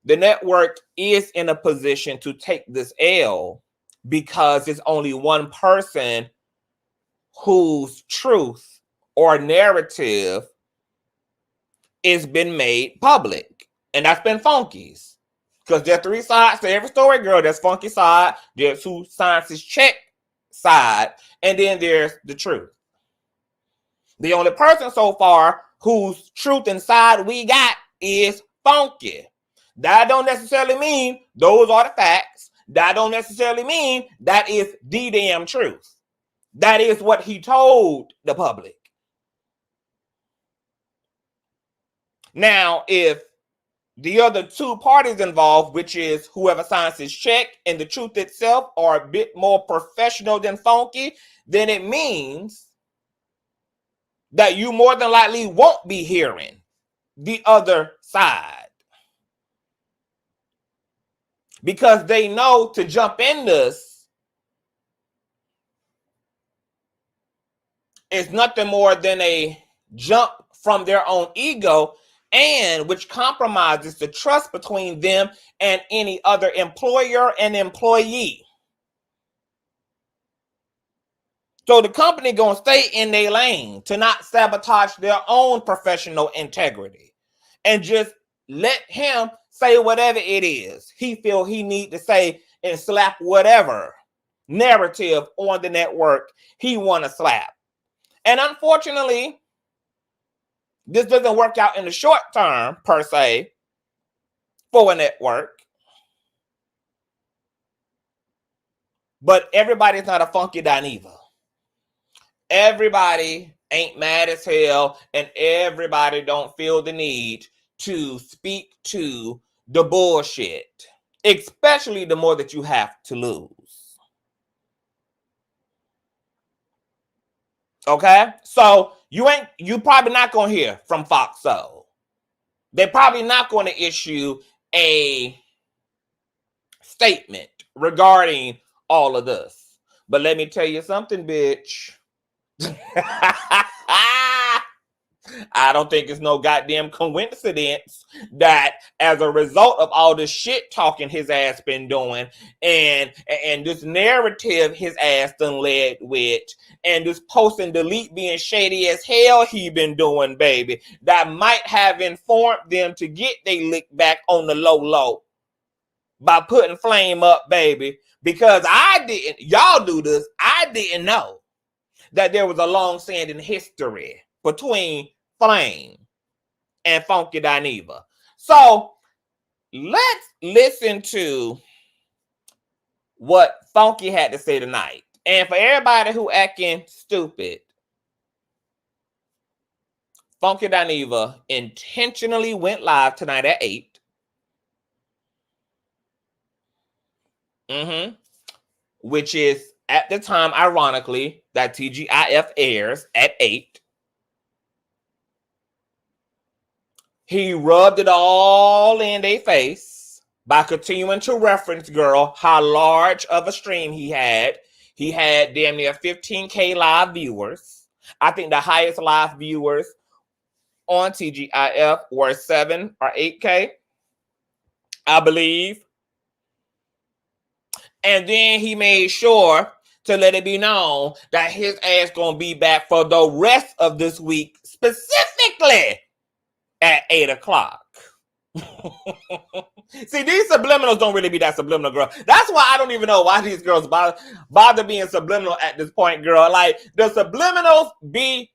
the network is in a position to take this L because it's only one person whose truth or narrative is been made public. And that's been Funky's. Because there are three sides to every story, girl. There's Funky side, there's who science check side, and then there's the truth. The only person so far whose truth inside we got is Funky. That don't necessarily mean those are the facts. That don't necessarily mean that is the damn truth. That is what he told the public. Now, if the other two parties involved, which is whoever signs his check and the truth itself, are a bit more professional than Funky, then it means that you more than likely won't be hearing the other side. Because they know to jump in this is nothing more than a jump from their own ego, and which compromises the trust between them and any other employer and employee. So the company gonna stay in their lane to not sabotage their own professional integrity and just let him say whatever it is he feel he need to say and slap whatever narrative on the network he want to slap. And unfortunately, this doesn't work out in the short term, per se, for a network. But everybody's not a Funky Dineva. Everybody ain't mad as hell, and everybody don't feel the need to speak to the bullshit, especially the more that you have to lose. Okay? So you probably not gonna hear from Fox Soul. They're probably not going to issue a statement regarding all of this. But let me tell you something, bitch. I don't think it's no goddamn coincidence that as a result of all this shit talking his ass been doing and this narrative his ass done led with and this post and delete being shady as hell he been doing, baby, that might have informed them to get they lick back on the low by putting Flame up, baby, because y'all do this, I didn't know that there was a long-standing history between Flame and Funky Dineva. So let's listen to what Funky had to say tonight. And for everybody who acting stupid, Funky Dineva intentionally went live tonight at 8. Which is at the time, ironically, that TGIF airs at 8. He rubbed it all in their face by continuing to reference, girl, how large of a stream he had. He had damn near 15K live viewers. I think the highest live viewers on TGIF were 7 or 8K, I believe. And then he made sure to let it be known that his ass gonna be back for the rest of this week, specifically at 8 o'clock. See, these subliminals don't really be that subliminal, girl. That's why I don't even know why these girls bother being subliminal at this point, girl. Like, the subliminals be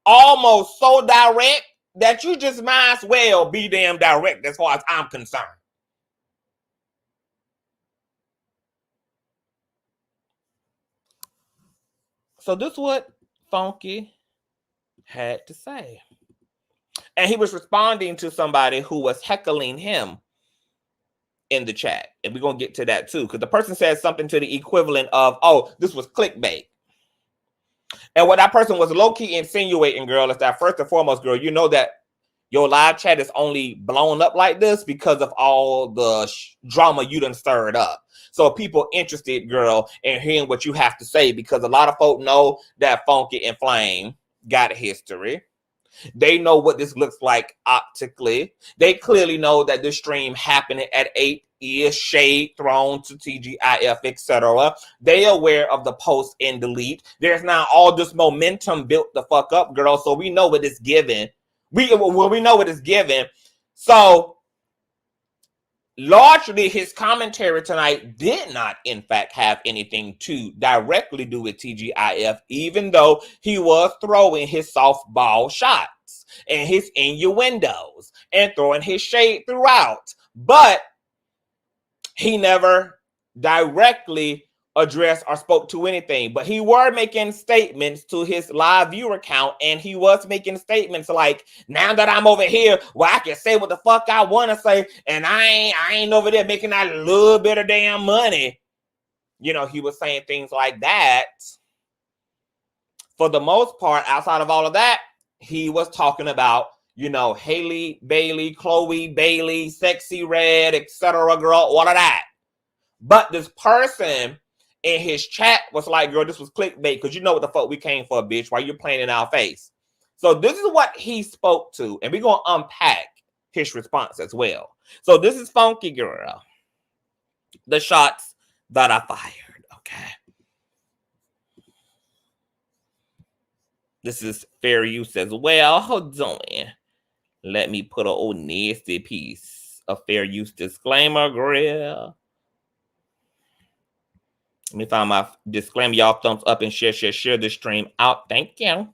almost so direct that you just might as well be damn direct as far as I'm concerned. So this is what Funky had to say. And he was responding to somebody who was heckling him in the chat. And we're going to get to that too. Because the person said something to the equivalent of, oh, this was clickbait. And what that person was low-key insinuating, girl, is that first and foremost, girl, you know that your live chat is only blown up like this because of all the drama you done stirred up. So people interested, girl, in hearing what you have to say, because a lot of folk know that Funky and Flame got a history. They know what this looks like optically. They clearly know that this stream happening at 8 is shade thrown to TGIF, etc. They aware of the post and delete. There's now all this momentum built the fuck up, girl. So we know what it's given. We know what it's given. So largely his commentary tonight did not, in fact, have anything to directly do with TGIF, even though he was throwing his softball shots and his innuendos and throwing his shade throughout. But he never directly addressed or spoke to anything. But he were making statements to his live viewer count, and he was making statements like, now that I'm over here, well, I can say what the fuck I want to say, and I ain't over there making that little bit of damn money. You know, he was saying things like that. For the most part, outside of all of that, he was talking about, you know, Haley Bailey, Chloe Bailey, Sexy Red, etc. girl, all of that. But this person in his chat was like, girl, this was clickbait, because you know what the fuck we came for, bitch, while you're playing in our face. So this is what he spoke to, and we're going to unpack his response as well. So this is Funky Girl. The shots that I fired, okay? This is fair use as well. Hold on. Let me put an old nasty piece of fair use disclaimer, Gworl. Let me find my disclaimer. Y'all thumbs up and share the stream out. Thank you.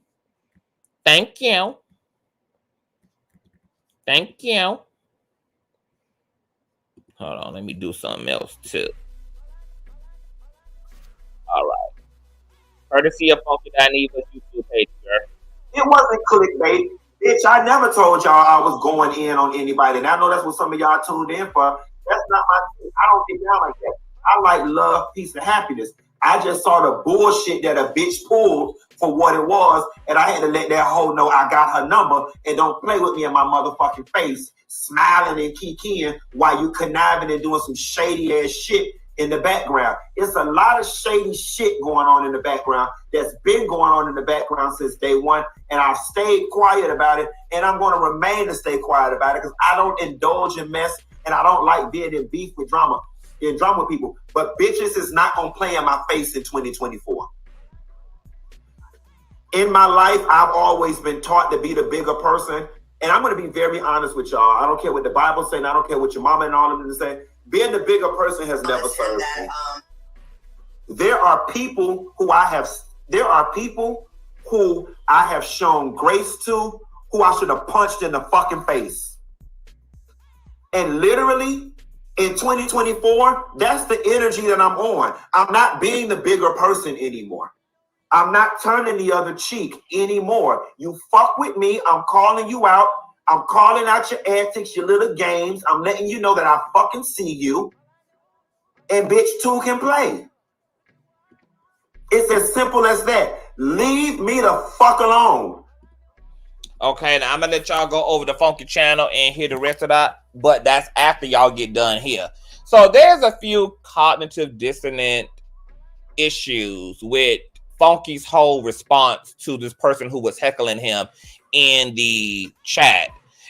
Thank you. Thank you. Hold on. Let me do something else too. All right. Courtesy of Funky Dineva YouTube page, girl. It wasn't clickbait. Bitch, I never told y'all I was going in on anybody. And I know that's what some of y'all tuned in for. That's not my thing. I don't get down like that. I like love, peace, and happiness. I just saw the bullshit that a bitch pulled for what it was, and I had to let that hoe know I got her number, and don't play with me in my motherfucking face, smiling and kikiing while you conniving and doing some shady ass shit in the background. It's a lot of shady shit going on in the background that's been going on in the background since day one, and I've stayed quiet about it, and I'm going to remain to stay quiet about it because I don't indulge in mess, and I don't like being in beef with drama people. But bitches is not going to play in my face in 2024. In my life, I've always been taught to be the bigger person, and I'm going to be very honest with y'all. I don't care what the Bible says, and I don't care what your mama and all of them say. Being the bigger person has never served me. There are people who I have shown grace to, who I should have punched in the fucking face. And literally, in 2024, that's the energy that I'm on. I'm not being the bigger person anymore. I'm not turning the other cheek anymore. You fuck with me, I'm calling you out. I'm calling out your antics, your little games. I'm letting you know that I fucking see you. And bitch, two can play. It's as simple as that. Leave me the fuck alone. Okay, now I'm going to let y'all go over the Funky channel and hear the rest of that. But that's after y'all get done here. So there's a few cognitive dissonant issues with Funky's whole response to this person who was heckling him in the chat.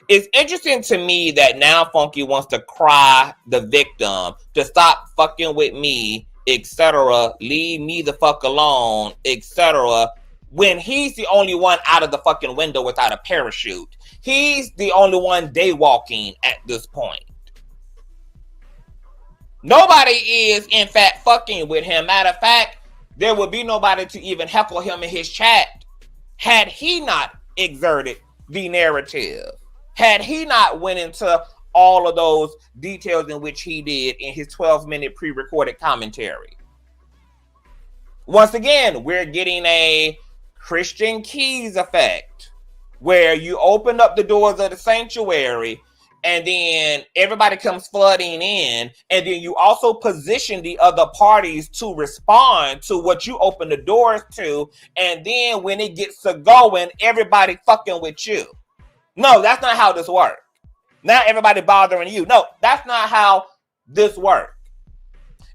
It's interesting to me that now Funky wants to cry the victim to stop fucking with me, etc. Leave me the fuck alone, etc. When he's the only one out of the fucking window without a parachute. He's the only one daywalking at this point. Nobody is, in fact, fucking with him. Matter of fact, there would be nobody to even heckle him in his chat had he not exerted the narrative. Had he not went into all of those details in which he did in his 12-minute pre-recorded commentary. Once again, we're getting a Christian Keys effect where you open up the doors of the sanctuary and then everybody comes flooding in, and then you also position the other parties to respond to what you open the doors to, and then when it gets to going, everybody fucking with you. No, that's not how this works. Not everybody bothering you. No, that's not how this works.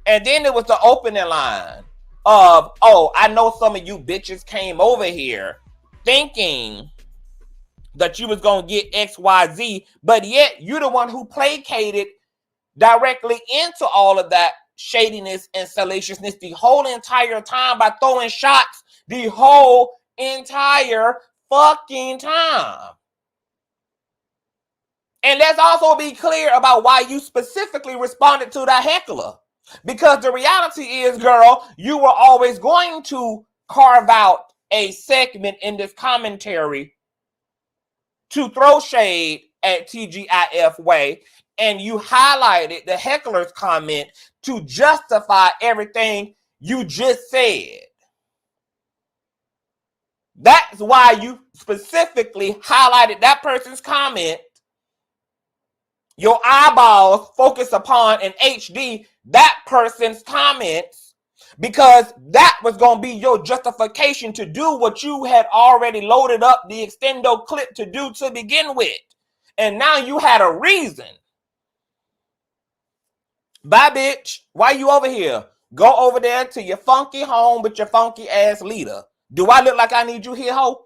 And then there was the opening line of, oh, I know some of you bitches came over here thinking that you was going to get XYZ, but yet you're the one who placated directly into all of that shadiness and salaciousness the whole entire time by throwing shots the whole entire fucking time. And let's also be clear about why you specifically responded to that heckler. Because the reality is, girl, you were always going to carve out a segment in this commentary to throw shade at TGIF way, and you highlighted the heckler's comment to justify everything you just said. That's why you specifically highlighted that person's comment. Your eyeballs focus upon in HD that person's comments, because that was going to be your justification to do what you had already loaded up the extendo clip to do to begin with. And now you had a reason. Bye, bitch. Why you over here? Go over there to your funky home with your funky ass leader. Do I look like I need you here, ho?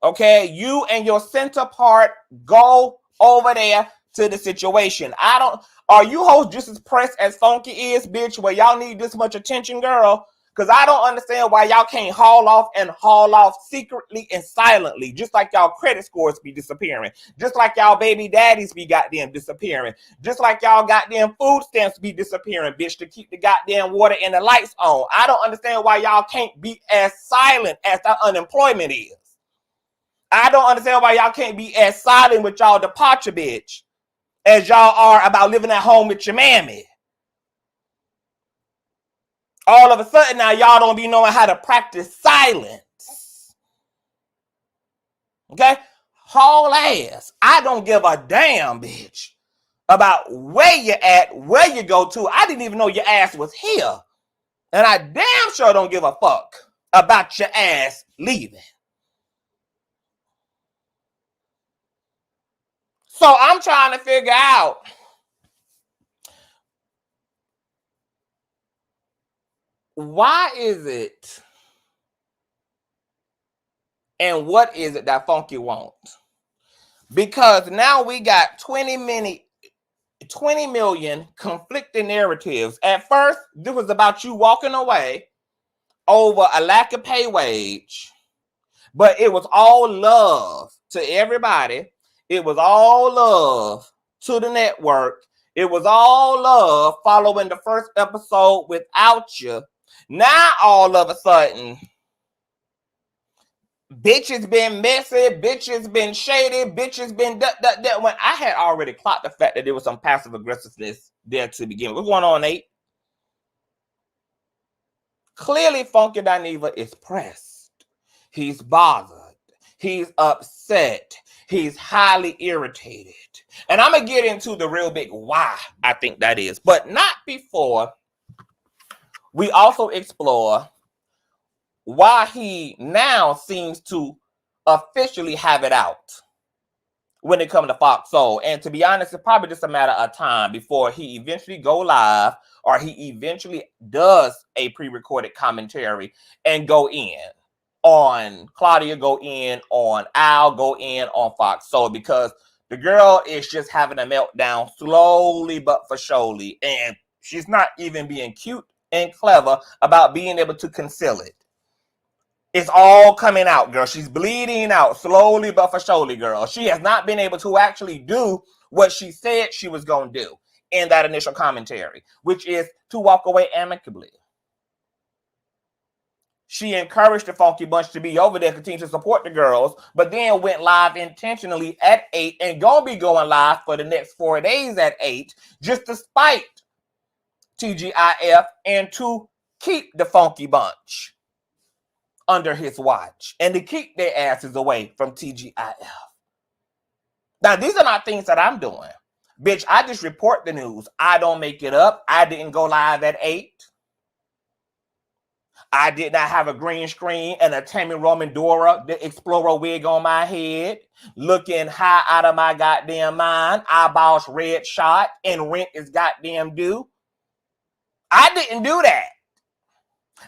Okay, you and your center part, go over there to the situation. Are you hoes just as pressed as Funky is, bitch, where y'all need this much attention, girl? Because I don't understand why y'all can't haul off secretly and silently, just like y'all credit scores be disappearing, just like y'all baby daddies be goddamn disappearing, just like y'all goddamn food stamps be disappearing, bitch, to keep the goddamn water and the lights on. I don't understand why y'all can't be as silent as that unemployment is. I don't understand why y'all can't be as silent with y'all departure, bitch, as y'all are about living at home with your mammy. All of a sudden now y'all don't be knowing how to practice silence. Okay? Haul ass. I don't give a damn, bitch, about where you at, where you go to. I didn't even know your ass was here. And I damn sure don't give a fuck about your ass leaving. So I'm trying to figure out why is it and what is it that Funky wants? Because now we got 20 million conflicting narratives. At first, this was about you walking away over a lack of pay wage, but it was all love to everybody. It was all love to the network. It was all love following the first episode without you. Now, all of a sudden, bitches been messy, bitches been shady, bitches been that. When I had already clocked the fact that there was some passive aggressiveness there to begin with. What's going on, Nate? Clearly, Funky Dineva is pressed. He's bothered. He's upset. He's highly irritated. And I'm going to get into the real big why I think that is, but not before we also explore why he now seems to officially have it out when it comes to Fox Soul. And to be honest, it's probably just a matter of time before he eventually go live or he eventually does a pre-recorded commentary and go in on Claudia, go in on Al, go in on Fox Soul, because the girl is just having a meltdown slowly but for surely. And she's not even being cute and clever about being able to conceal it. It's all coming out, girl. She's bleeding out slowly but for surely, girl. She has not been able to actually do what she said she was going to do in that initial commentary, which is to walk away amicably. She encouraged the Funky Bunch to be over there, continue to support the girls, but then went live intentionally at 8 and gonna be going live for the next 4 days at 8, just to spite TGIF and to keep the Funky Bunch under his watch and to keep their asses away from TGIF. Now, these are not things that I'm doing. Bitch, I just report the news. I don't make it up. I didn't go live at 8. I did not have a green screen and a Tammy Roman Dora, the Explorer wig on my head, looking high out of my goddamn mind, eyeballs red shot, and rent is goddamn due. I didn't do that.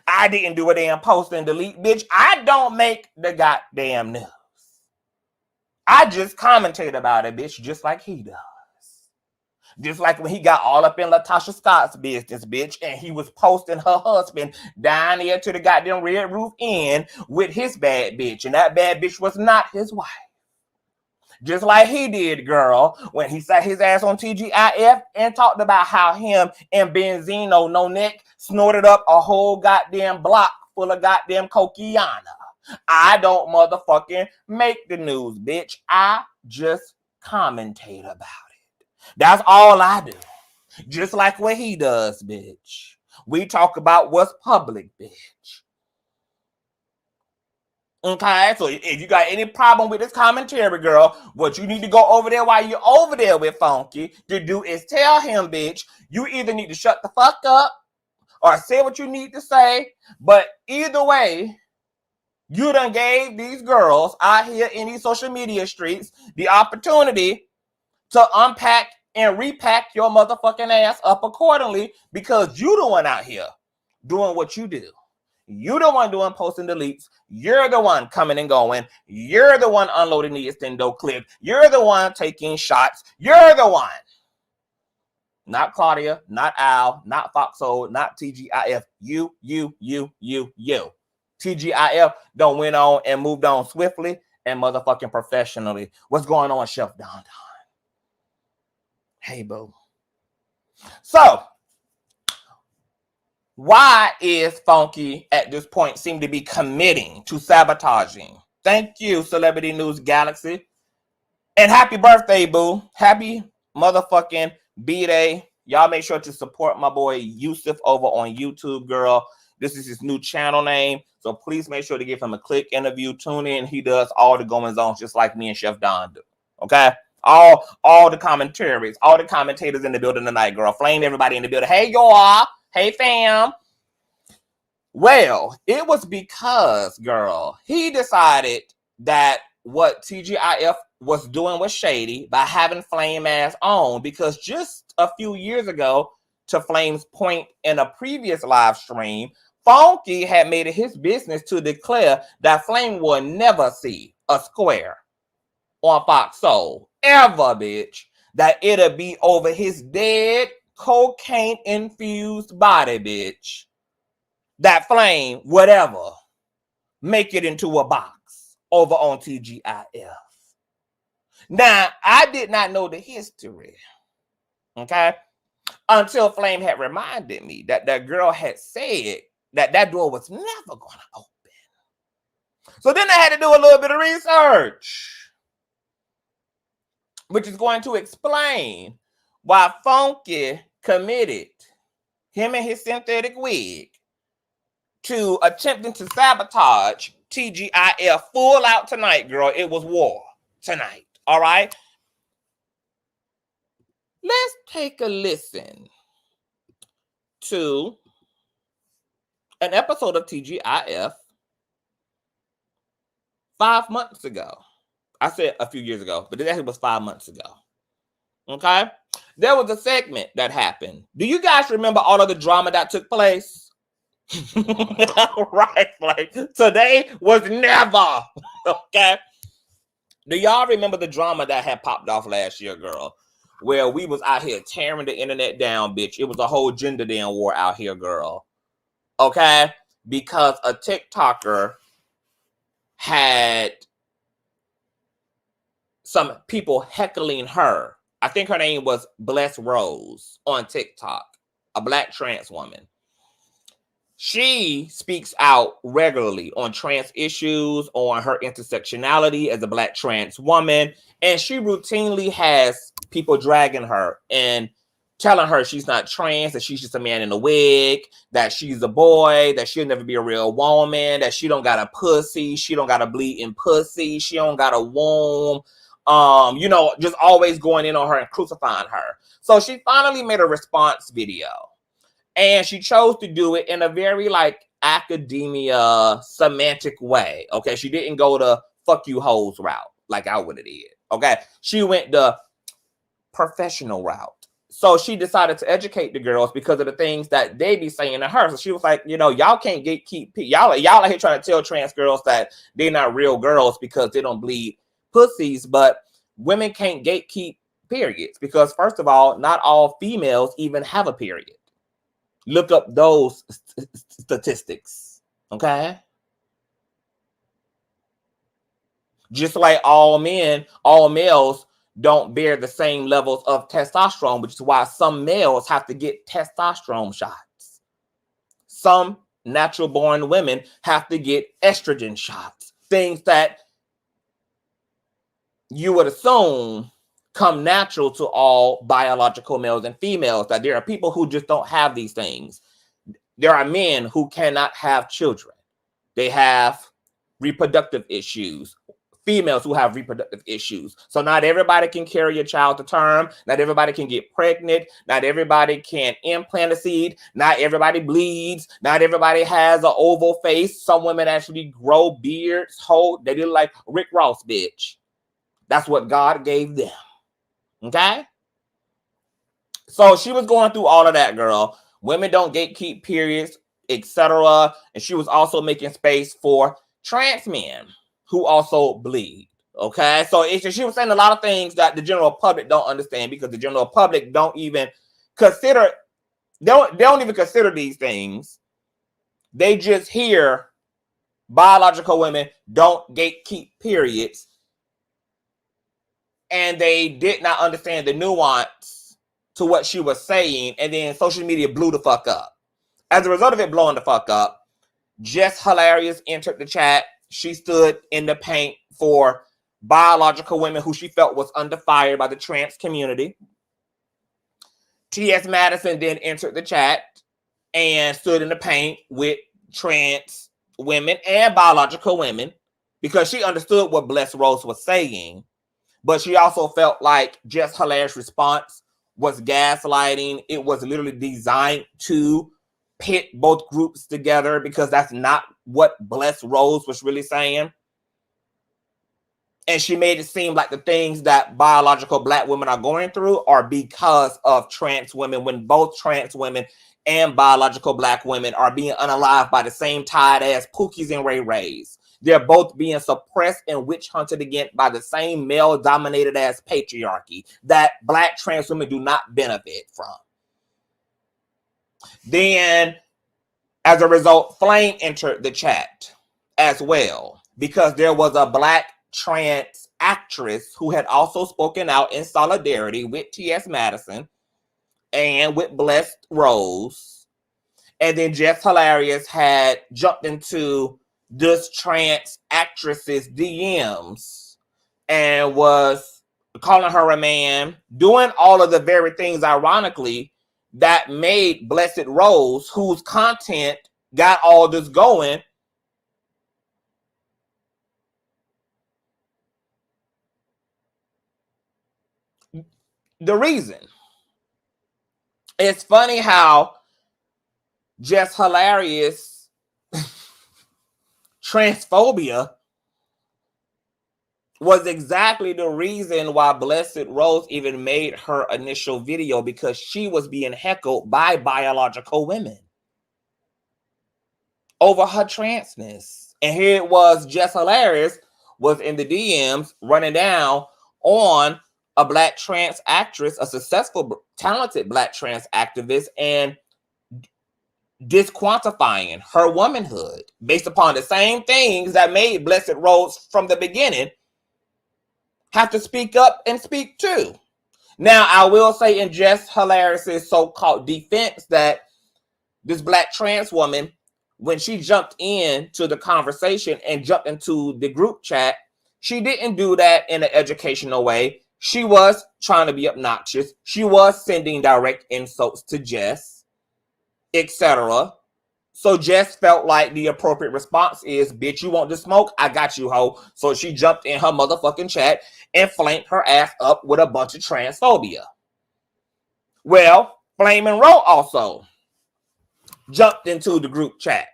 I didn't do a damn post and delete, bitch. I don't make the goddamn news. I just commentate about it, bitch, just like he does. Just like when he got all up in Latasha Scott's business, bitch, and he was posting her husband down there to the goddamn Red Roof Inn with his bad bitch, and that bad bitch was not his wife. Just like he did, girl, when he sat his ass on TGIF and talked about how him and Benzino, no neck, snorted up a whole goddamn block full of goddamn cocaine. I don't motherfucking make the news, bitch. I just commentate about it. That's all I do. Just like what he does, bitch. We talk about what's public, bitch. Okay, so if you got any problem with this commentary, girl, what you need to go over there while you're over there with Funky to do is tell him, bitch, you either need to shut the fuck up or say what you need to say. But either way, you done gave these girls out here in these social media streets the opportunity to unpack and repack your motherfucking ass up accordingly, because you the one out here doing what you do. You the one doing posts and deletes. You're the one coming and going. You're the one unloading the extendo clip. You're the one taking shots. You're the one. Not Claudia, not Al, not Foxhole, not TGIF. You. TGIF done went on and moved on swiftly and motherfucking professionally. What's going on, Chef Don? Hey, boo. So, why is Funky at this point seem to be committing to sabotaging? Thank you, Celebrity News Galaxy. And happy birthday, boo. Happy motherfucking B-Day. Y'all make sure to support my boy Yusuf over on YouTube, girl. This is his new channel name. So please make sure to give him a click interview. Tune in. He does all the goings-on just like me and Chef Don do. Okay? All the commentaries, all the commentators in the building tonight, girl. Flame everybody in the building. Hey, y'all. Hey, fam. Well, it was because, girl, he decided that what TGIF was doing was shady by having Flame ass on, because just a few years ago, to Flame's point in a previous live stream, Funky had made it his business to declare that Flame will never see a square on Fox Soul. Ever, bitch. That it'll be over his dead, cocaine-infused body, bitch. That Flame, whatever, make it into a box over on TGIF. Now, I did not know the history, okay, until Flame had reminded me that that girl had said that that door was never going to open. So then I had to do a little bit of research, which is going to explain why Funky committed, him and his synthetic wig, to attempting to sabotage TGIF full out tonight, girl. It was war tonight, all right? Let's take a listen to an episode of TGIF 5 months ago. I said a few years ago, but it actually was 5 months ago. Okay? There was a segment that happened. Do you guys remember all of the drama that took place? Right, like today was never. Okay? Do y'all remember the drama that had popped off last year, girl? Where we was out here tearing the internet down, bitch. It was a whole gender damn war out here, girl. Okay? Because a TikToker had some people heckling her. I think her name was Bless Rose on TikTok, a black trans woman. She speaks out regularly on trans issues, on her intersectionality as a black trans woman, and she routinely has people dragging her and telling her she's not trans, that she's just a man in a wig, that she's a boy, that she'll never be a real woman, that she don't got a pussy, she don't got a bleeding pussy, she don't got a womb. You know, just always going in on her and crucifying her. So she finally made a response video. And she chose to do it in a very, like, academia semantic way. Okay, she didn't go the fuck you hoes route like I would have did. Okay, she went the professional route. So she decided to educate the girls because of the things that they be saying to her. So she was like, you know, y'all can't gatekeep. Y'all out here trying to tell trans girls that they're not real girls because they don't bleed pussies, but women can't gatekeep periods because, first of all, not all females even have a period. Look up those statistics, okay? Just like all males don't bear the same levels of testosterone, which is why some males have to get testosterone shots. Some natural born women have to get estrogen shots. Things that you would assume come natural to all biological males and females, that there are people who just don't have these things. There are men who cannot have children. They have reproductive issues. Females who have reproductive issues. So not everybody can carry a child to term. Not everybody can get pregnant. Not everybody can implant a seed. Not everybody bleeds. Not everybody has an oval face. Some women actually grow beards. They look like Rick Ross, bitch. That's what God gave them. Okay? So she was going through all of that, girl. Women don't gatekeep periods, etc. And she was also making space for trans men who also bleed. Okay? So she was saying a lot of things that the general public don't understand, because the general public don't even consider, they don't even consider these things. They just hear biological women don't gatekeep periods, and they did not understand the nuance to what she was saying, and then social media blew the fuck up. As a result of it blowing the fuck up, Just Hilarious entered the chat. She stood in the paint for biological women who she felt was under fire by the trans community. T.S. Madison then entered the chat and stood in the paint with trans women and biological women, because she understood what Blessed Rose was saying. But she also felt like Just Hilarious' response was gaslighting. It was literally designed to pit both groups together, because that's not what Blessed Rose was really saying. And she made it seem like the things that biological Black women are going through are because of trans women, when both trans women and biological Black women are being unalived by the same tired ass Pookies and Ray Rays. They're both being suppressed and witch hunted again by the same male-dominated ass patriarchy that Black trans women do not benefit from. Then, as a result, Flame entered the chat as well, because there was a Black trans actress who had also spoken out in solidarity with T.S. Madison and with Blessed Rose. And then Just Hilarious had jumped into this trans actress's DMs and was calling her a man, doing all of the very things, ironically, that made Blessed Rose, whose content got all this going, the reason. It's funny how Just Hilarious transphobia was exactly the reason why Blessed Rose even made her initial video, because she was being heckled by biological women over her transness. And here it was, Just Hilarious was in the DMs running down on a Black trans actress, a successful, talented Black trans activist, and disquantifying her womanhood based upon the same things that made Blessed Rose from the beginning have to speak up and speak too. Now, I will say in Just Hilarious's so-called defense that this Black trans woman, when she jumped into the conversation and jumped into the group chat, she didn't do that in an educational way. She was trying to be obnoxious. She was sending direct insults to Jess, etc. So Jess felt like the appropriate response is, bitch, you want to smoke? I got you, ho. So she jumped in her motherfucking chat and flamed her ass up with a bunch of transphobia. Well, Flame Monroe also jumped into the group chat,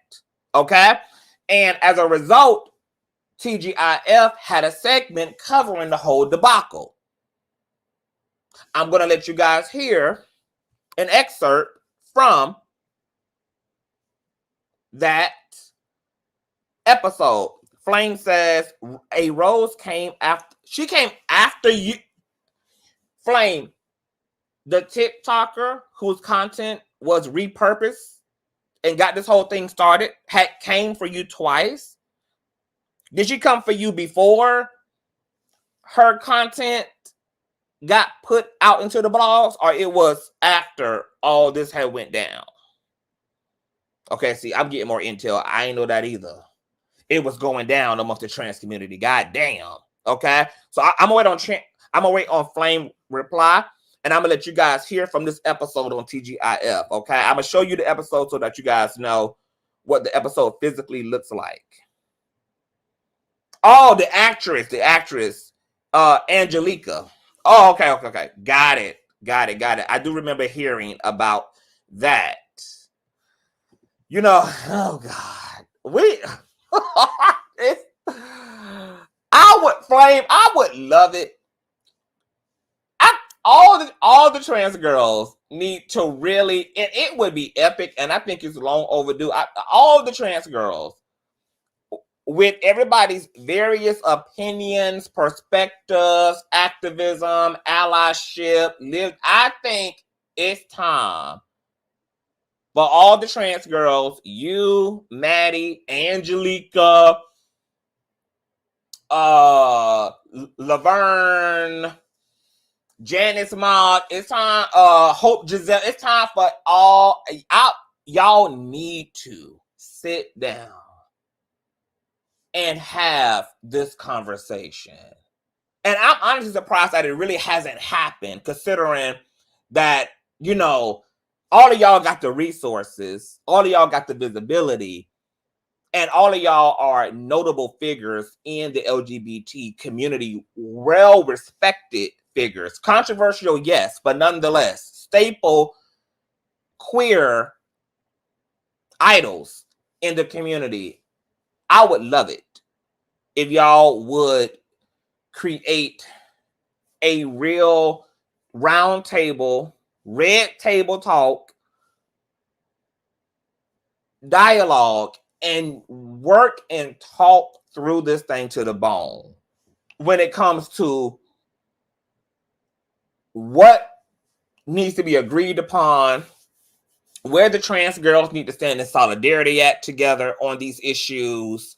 okay? And as a result, TGIF had a segment covering the whole debacle. I'm going to let you guys hear an excerpt from that episode. Flame says, a rose came after, she came after you. Flame, the TikToker whose content was repurposed and got this whole thing started, came for you twice. Did she come for you before her content got put out into the blogs, or it was after all this had went down? Okay, see, I'm getting more intel. I ain't know that either. It was going down amongst the trans community. God damn. Okay, so I'm gonna wait on I'm gonna wait on Flame reply, and I'm gonna let you guys hear from this episode on TGIF. Okay, I'm gonna show you the episode so that you guys know what the episode physically looks like. Oh, the actress, Angelica. Oh, okay. Got it. I do remember hearing about that. You know, oh God, I would love it. All the trans girls need to really, and it would be epic, and I think it's long overdue. All the trans girls, with everybody's various opinions, perspectives, activism, allyship, I think it's time for all the trans girls, you, Maddie, Angelica, Laverne, Janice Maud, it's time, Hope Giselle, it's time for y'all need to sit down and have this conversation. And I'm honestly surprised that it really hasn't happened, considering that, you know, all of y'all got the resources, all of y'all got the visibility, and all of y'all are notable figures in the LGBT community, well-respected figures. Controversial, yes, but nonetheless, staple queer idols in the community. I would love it if y'all would create a real round table, red table talk, dialogue, and work and talk through this thing to the bone when it comes to what needs to be agreed upon, where the trans girls need to stand in solidarity at together on these issues,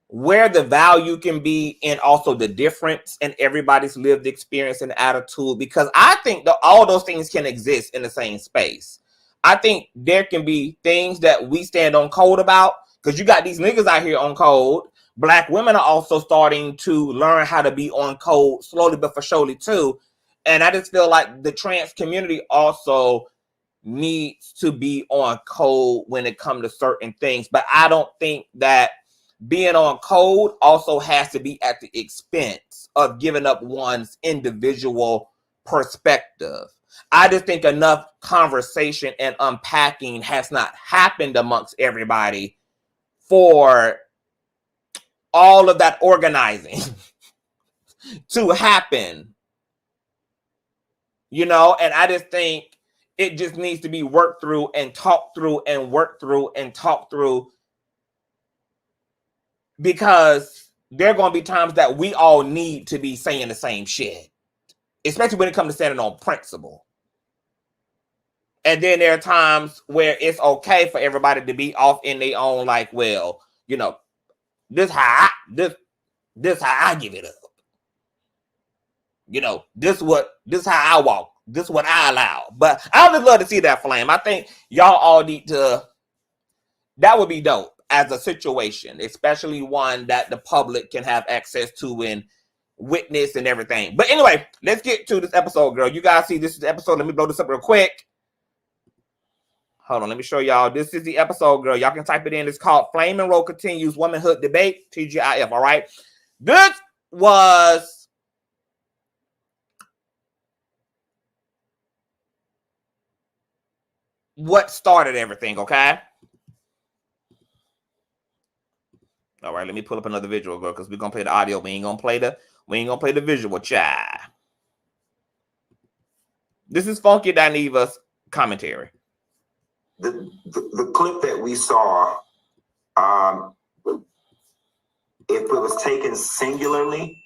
where the value can be, and also the difference in everybody's lived experience and attitude, because I think that all those things can exist in the same space. I think there can be things that we stand on code about, because you got these niggas out here on code. Black women are also starting to learn how to be on code slowly but for surely too. And I just feel like the trans community also needs to be on code when it comes to certain things. But I don't think that being on code also has to be at the expense of giving up one's individual perspective. I just think enough conversation and unpacking has not happened amongst everybody for all of that organizing to happen. You know, and I just think it just needs to be worked through and talked through and worked through and talked through, because there are going to be times that we all need to be saying the same shit, especially when it comes to standing on principle. And then there are times where it's okay for everybody to be off in their own, like, well, you know, this how I give it up. You know, this how I walk. This what I allow. But I would love to see that, Flame. I think y'all all need to. That would be dope as a situation, especially one that the public can have access to and witness and everything. But anyway, let's get to this episode, girl. You guys see this is the episode. Let me blow this up real quick. Hold on, let me show y'all. This is the episode, girl. Y'all can type it in. It's called Flame Monroe Continues Womanhood Debate, TGIF, all right? This was what started everything, okay? All right, let me pull up another visual, girl, because we're gonna play the audio. We ain't gonna play the visual, child. This is Funky Dineva's commentary. The clip that we saw, if it was taken singularly,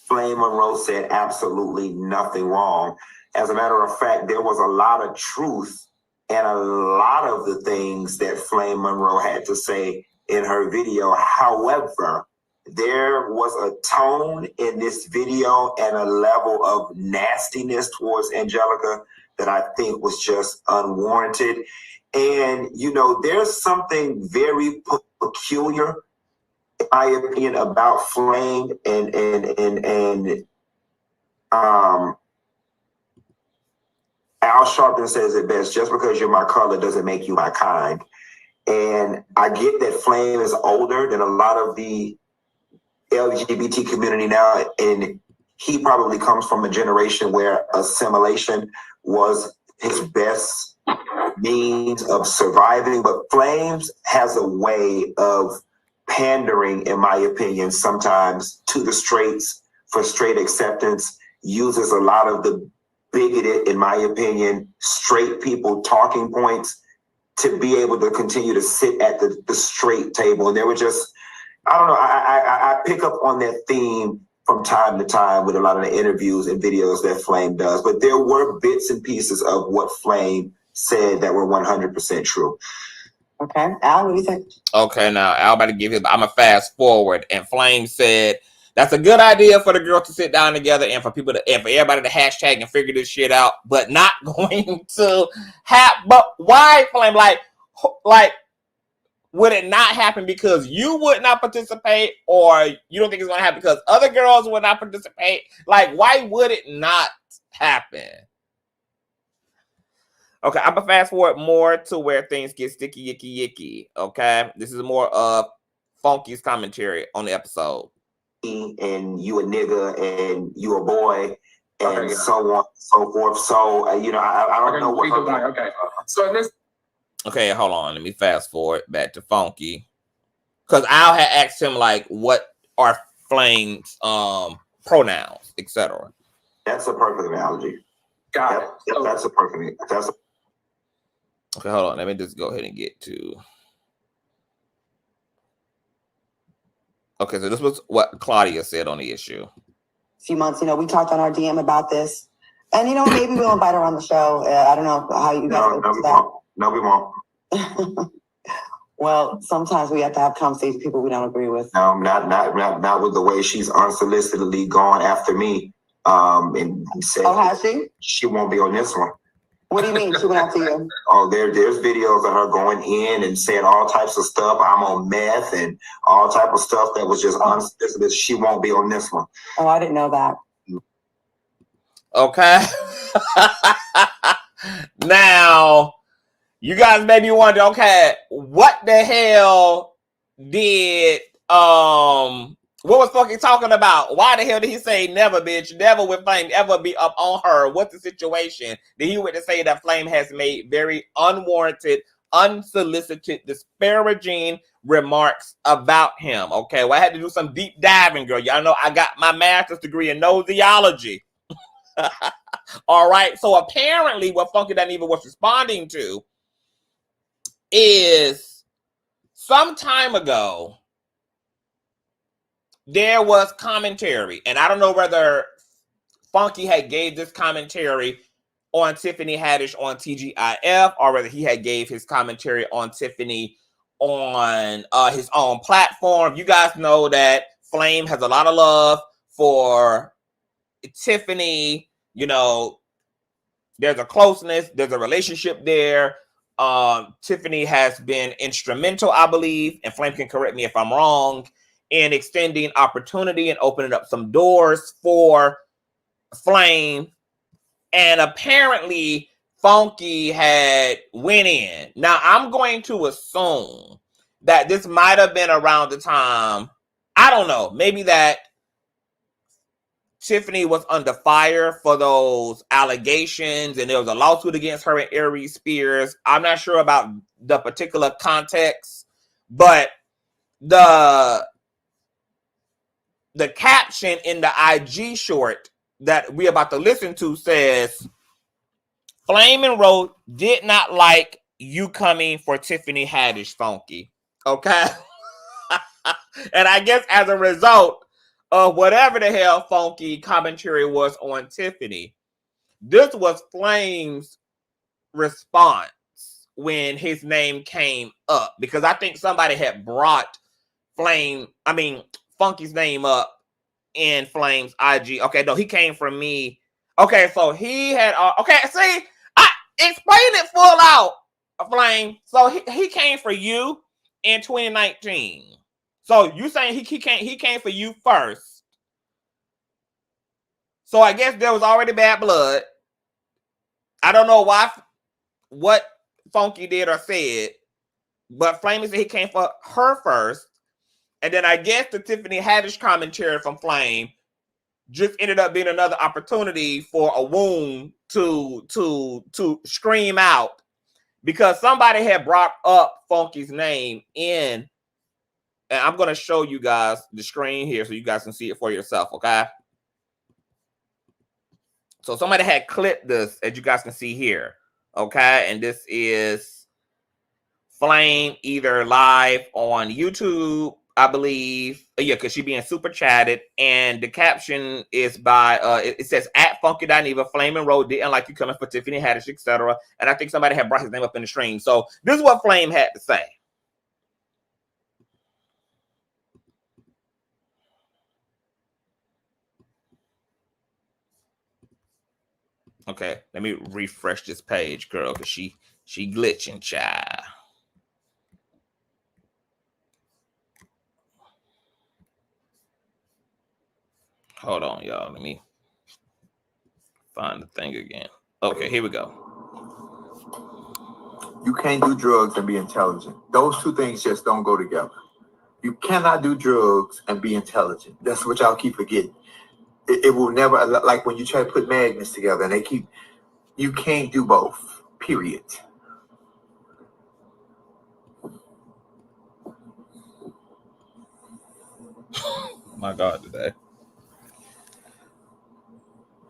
Flame Monroe said absolutely nothing wrong. As a matter of fact, there was a lot of truth and a lot of the things that Flame Monroe had to say in her video. However, there was a tone in this video and a level of nastiness towards Angelica that I think was just unwarranted. And, you know, there's something very peculiar, in my opinion, about Flame and Al Sharpton says it best, just because you're my color doesn't make you my kind. And I get that Flame is older than a lot of the LGBT community now, and he probably comes from a generation where assimilation was his best means of surviving. But Flames has a way of pandering, in my opinion, sometimes to the straights for straight acceptance, uses a lot of the bigoted, in my opinion, straight people talking points to be able to continue to sit at the straight table. And they were just, I don't know, I pick up on that theme from time to time with a lot of the interviews and videos that Flame does. But there were bits and pieces of what Flame said that were 100% true. Okay, Al, what do you think? Okay, now Al about to give his, I'm a fast forward, and Flame said that's a good idea for the girls to sit down together and for people to, and for everybody to hashtag and figure this shit out, but not going to happen. But why, Flame? Like, would it not happen because you would not participate, or you don't think it's going to happen because other girls would not participate? Like, why would it not happen? Okay, I'm going to fast forward more to where things get sticky, yicky. Okay, this is more of Funky's commentary on the episode. And you a nigga and you a boy and so on and so forth. So, you know, I don't know what. Okay, so in this. Okay, hold on. Let me fast forward back to Funky. Because Al had asked him, like, what are Flame's pronouns, etc. That's a perfect analogy. Got it. That's a perfect. Okay, hold on. Let me just go ahead and get to. Okay, so this was what Claudia said on the issue. A few months, you know, we talked on our DM about this. And, you know, maybe we'll invite her on the show. I don't know how you guys feel about that. No, we won't. Well, sometimes we have to have conversations with people we don't agree with. No, not with the way she's unsolicitedly gone after me. And said, oh, has she? She won't be on this one. What do you mean she went after you? Oh, there's videos of her going in and saying all types of stuff. I'm on meth and all type of stuff that was just unsolicited. She won't be on this one. Oh, I didn't know that. Okay. Now, you guys maybe wonder, okay, what the hell did what was Funky talking about? Why the hell did he say never, bitch? Never would Flame ever be up on her. What's the situation? Did he want to say that Flame has made very unwarranted, unsolicited, disparaging remarks about him? Okay, well, I had to do some deep diving, girl. Y'all know I got my master's degree in nosology. All right, so apparently what Funky Dineva was responding to is some time ago, there was commentary, and I don't know whether Funky had gave this commentary on Tiffany Haddish on TGIF, or whether he had gave his commentary on Tiffany on his own platform. You guys know that Flame has a lot of love for Tiffany. You know, there's a closeness, there's a relationship there. Tiffany has been instrumental, I believe, and Flame can correct me if I'm wrong, in extending opportunity and opening up some doors for Flame. And apparently Funky had went in. Now, I'm going to assume that this might have been around the time, I don't know, maybe that Tiffany was under fire for those allegations and there was a lawsuit against her and Aries Spears. I'm not sure about the particular context, but the caption in the IG short that we're about to listen to says, Flame and Monroe did not like you coming for Tiffany Haddish, Funky. Okay? And I guess as a result of whatever the hell Funky commentary was on Tiffany, this was Flame's response when his name came up. Because I think somebody had brought Funky's name up in Flame's IG. Okay, no, he came from me. Okay, so he had okay, see, I explained it full out, Flame. So he came for you in 2019. So you saying he came for you first. So I guess there was already bad blood. I don't know what Funky did or said, but Flame said he came for her first. And then I guess the Tiffany Haddish commentary from Flame just ended up being another opportunity for a wound to scream out, because somebody had brought up Funky's name in, and I'm going to show you guys the screen here so you guys can see it for yourself, okay? So somebody had clipped this, as you guys can see here, okay? And this is Flame either live on YouTube, I believe. Yeah, because she being super chatted. And the caption is by, it says, at Funky Dineva, Flame and Monroe didn't like you coming for Tiffany Haddish, etc. And I think somebody had brought his name up in the stream. So this is what Flame had to say. Okay, let me refresh this page, girl, because she glitching, child. Hold on, y'all. Let me find the thing again. Okay, here we go. You can't do drugs and be intelligent. Those two things just don't go together. You cannot do drugs and be intelligent. That's what y'all keep forgetting. It will never, like when you try to put magnets together and they keep, you can't do both, period. My God, today.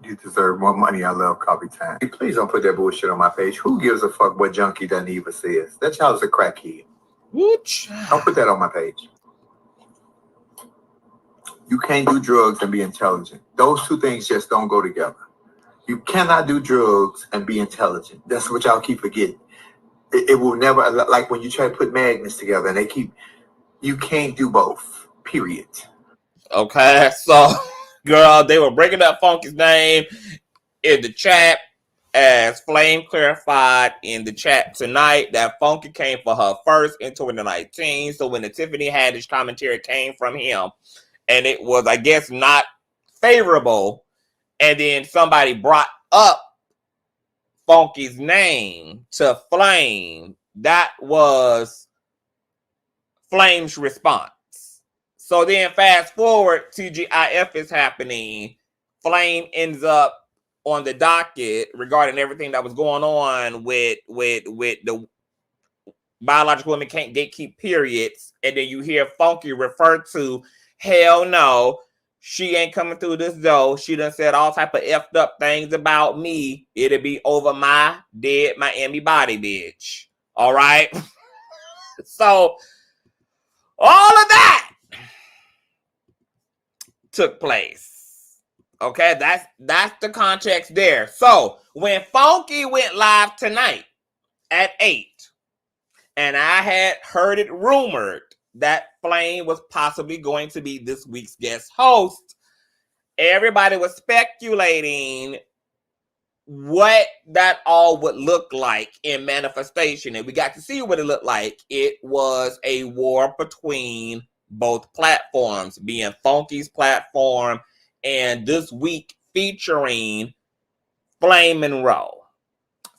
You deserve more money. I love coffee time. Hey, please don't put that bullshit on my page. Who gives a fuck what Junkie Dineva says? That child's a crackhead. Don't put that on my page. You can't do drugs and be intelligent. Those two things just don't go together. You cannot do drugs and be intelligent. That's what y'all keep forgetting. It will never, like when you try to put magnets together and they keep, you can't do both, period. Okay, so, girl, they were breaking up Funky's name in the chat, as Flame clarified in the chat tonight that Funky came for her first in 2019. So when the Tiffany Haddish commentary came from him, and it was, I guess, not favorable, and then somebody brought up Funky's name to Flame, that was Flame's response. So then fast forward, TGIF is happening. Flame ends up on the docket regarding everything that was going on with the biological women can't gatekeep periods. And then you hear Funky refer to, hell no, she ain't coming through this door. She done said all type of effed up things about me. It'll be over my dead Miami body, bitch. All right? So all of that took place. Okay, that's the context there. So when Funky went live tonight at 8, and I had heard it rumored that Flame was possibly going to be this week's guest host, everybody was speculating what that all would look like in manifestation. And we got to see what it looked like. It was a war between both platforms, being Funky's platform and this week featuring Flame Monroe.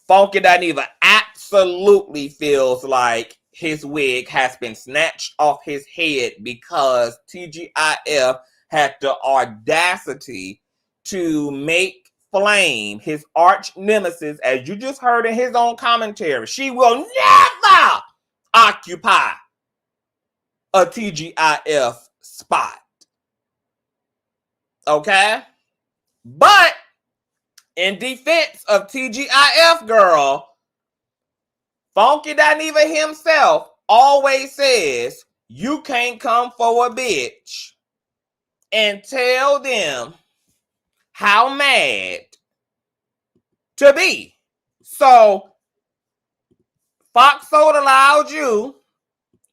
Funky Dineva absolutely feels like his wig has been snatched off his head because TGIF had the audacity to make Flame his arch nemesis, as you just heard in his own commentary. She will never occupy a TGIF spot. Okay? But in defense of TGIF, girl, Funky Dineva himself always says, you can't come for a bitch and tell them how mad to be. So Fox Soda allowed you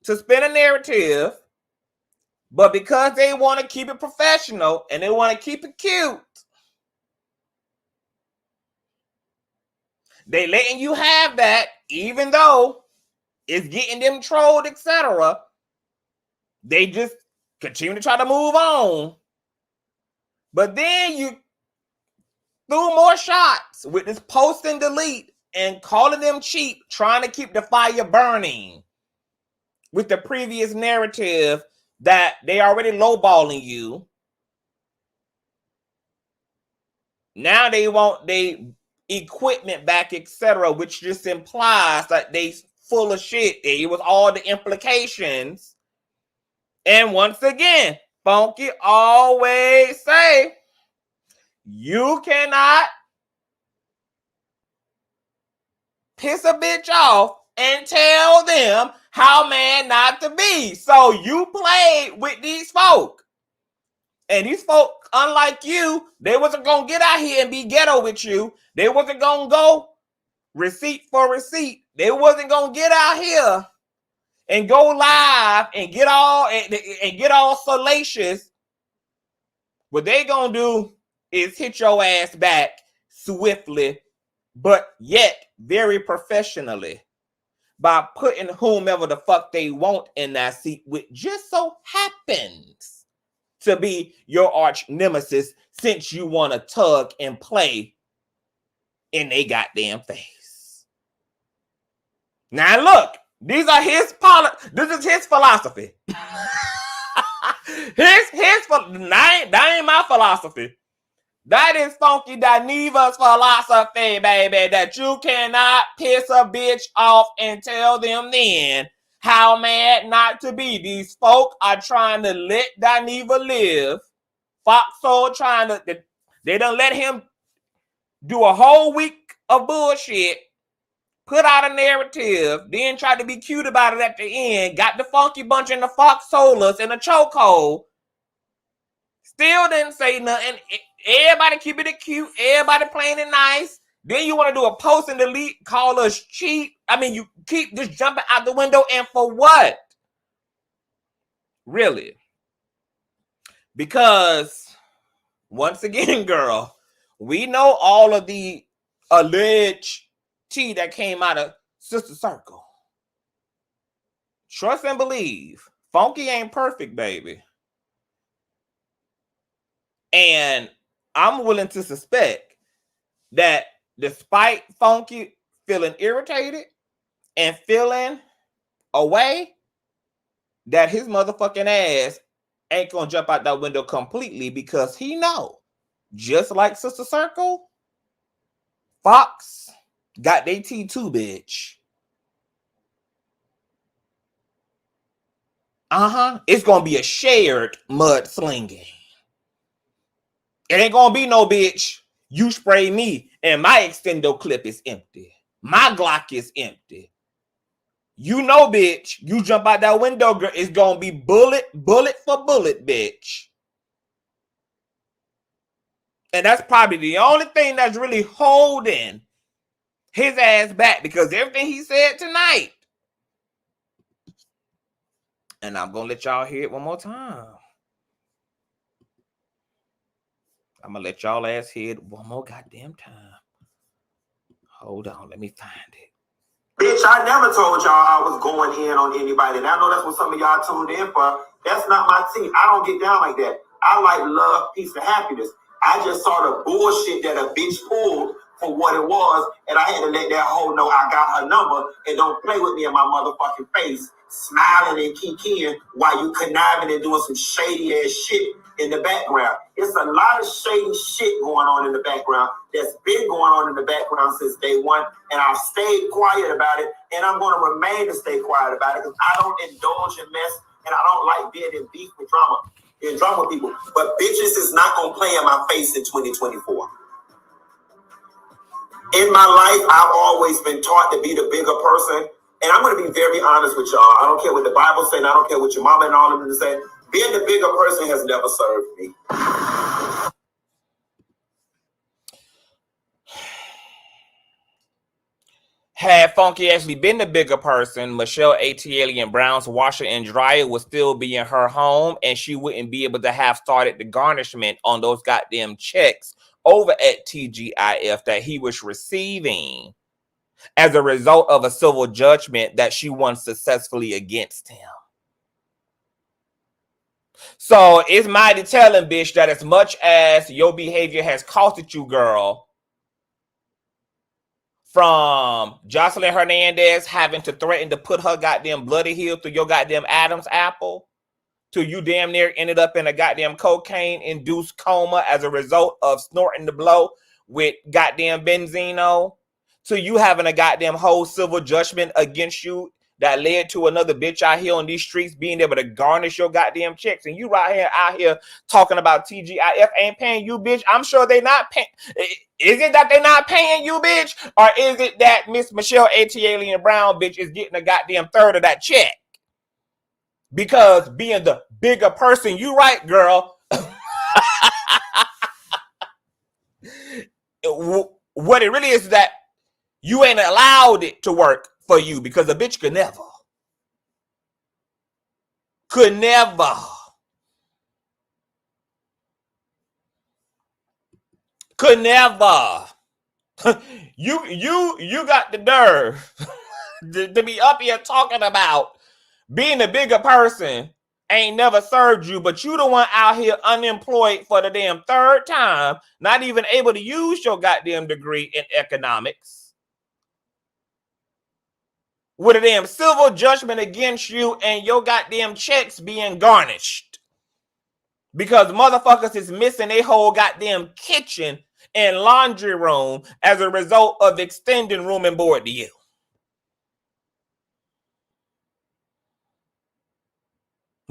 to spin a narrative But because they want to keep it professional and they want to keep it cute, they letting you have that, even though it's getting them trolled, etc. They just continue to try to move on. But then you threw more shots with this post and delete and calling them cheap, trying to keep the fire burning with the previous narrative that they already lowballing you. Now they want their equipment back, etc., which just implies that they full of shit. It was all the implications. And once again, Funky always say, you cannot piss a bitch off and tell them how mad not to be. So you played with these folk. And these folk, unlike you, they wasn't going to get out here and be ghetto with you. They wasn't going to go receipt for receipt. They wasn't going to get out here and go live and get all salacious. What they going to do is hit your ass back swiftly, but yet very professionally, by putting whomever the fuck they want in that seat, which just so happens to be your arch nemesis, since you want to tug and play in they goddamn face. Now look, this is his philosophy. That ain't my philosophy. That is Funky Dineva's philosophy, baby, that you cannot piss a bitch off and tell them then how mad not to be. These folk are trying to let Dineva live. Foxhole they done let him do a whole week of bullshit, put out a narrative, then tried to be cute about it at the end, got the Funky Bunch and the Foxholes in a chokehold, still didn't say nothing. Everybody keeping it cute, everybody playing it nice. Then you want to do a post and delete, call us cheap. I mean, you keep just jumping out the window, and for what? Really? Because, once again, girl, we know all of the alleged tea that came out of Sister Circle. Trust and believe. Funky ain't perfect, baby. And I'm willing to suspect that despite Funky feeling irritated and feeling away, that his motherfucking ass ain't gonna jump out that window completely, because he know, just like Sister Circle, Fox got their tea too, bitch. It's gonna be a shared mudslinging. It ain't gonna be no bitch, you spray me and my extendo clip is empty. My Glock is empty. You know, bitch, you jump out that window, girl, it's gonna be bullet for bullet, bitch. And that's probably the only thing that's really holding his ass back, because everything he said tonight, and I'm gonna let y'all hear it one more time. I'm gonna let y'all ass hear it one more goddamn time. Hold on, let me find it. Bitch, I never told y'all I was going in on anybody. And I know that's what some of y'all tuned in for. That's not my team. I don't get down like that. I like love, peace, and happiness. I just saw the bullshit that a bitch pulled for what it was, and I had to let that hoe know I got her number, and don't play with me in my motherfucking face, smiling and kikiing while you conniving and doing some shady ass shit in the background. It's a lot of shady shit going on in the background that's been going on in the background since day one, and I've stayed quiet about it, and I'm going to remain to stay quiet about it, because I don't indulge in mess, and I don't like being in beef with drama people. But bitches is not going to play in my face in 2024. In my life, I've always been taught to be the bigger person. And I'm going to be very honest with y'all. I don't care what the Bible says, and I don't care what your mama and all of them say. Being the bigger person has never served me. Had Funky actually been the bigger person, Michelle A.T. Brown's washer and dryer would still be in her home, and she wouldn't be able to have started the garnishment on those goddamn checks over at TGIF that he was receiving as a result of a civil judgment that she won successfully against him. So it's mighty telling, bitch, that as much as your behavior has costed you, girl, from Jocelyn Hernandez having to threaten to put her goddamn bloody heel through your goddamn Adam's apple, to you damn near ended up in a goddamn cocaine-induced coma as a result of snorting the blow with goddamn Benzino, to you having a goddamn whole civil judgment against you that led to another bitch out here on these streets being able to garnish your goddamn checks, and you right here out here talking about TGIF ain't paying you, bitch. I'm sure they not paying. Is it that they not paying you, bitch? Or is it that Miss Michelle A.T. Brown, bitch, is getting a goddamn third of that check? Because being the bigger person, you right, girl. What it really is that you ain't allowed it to work for you because a bitch could never. You got the nerve to be up here talking about being a bigger person ain't never served you, but you the one out here unemployed for the damn third time, not even able to use your goddamn degree in economics, with a damn civil judgment against you and your goddamn checks being garnished because motherfuckers is missing a whole goddamn kitchen and laundry room as a result of extending room and board to you.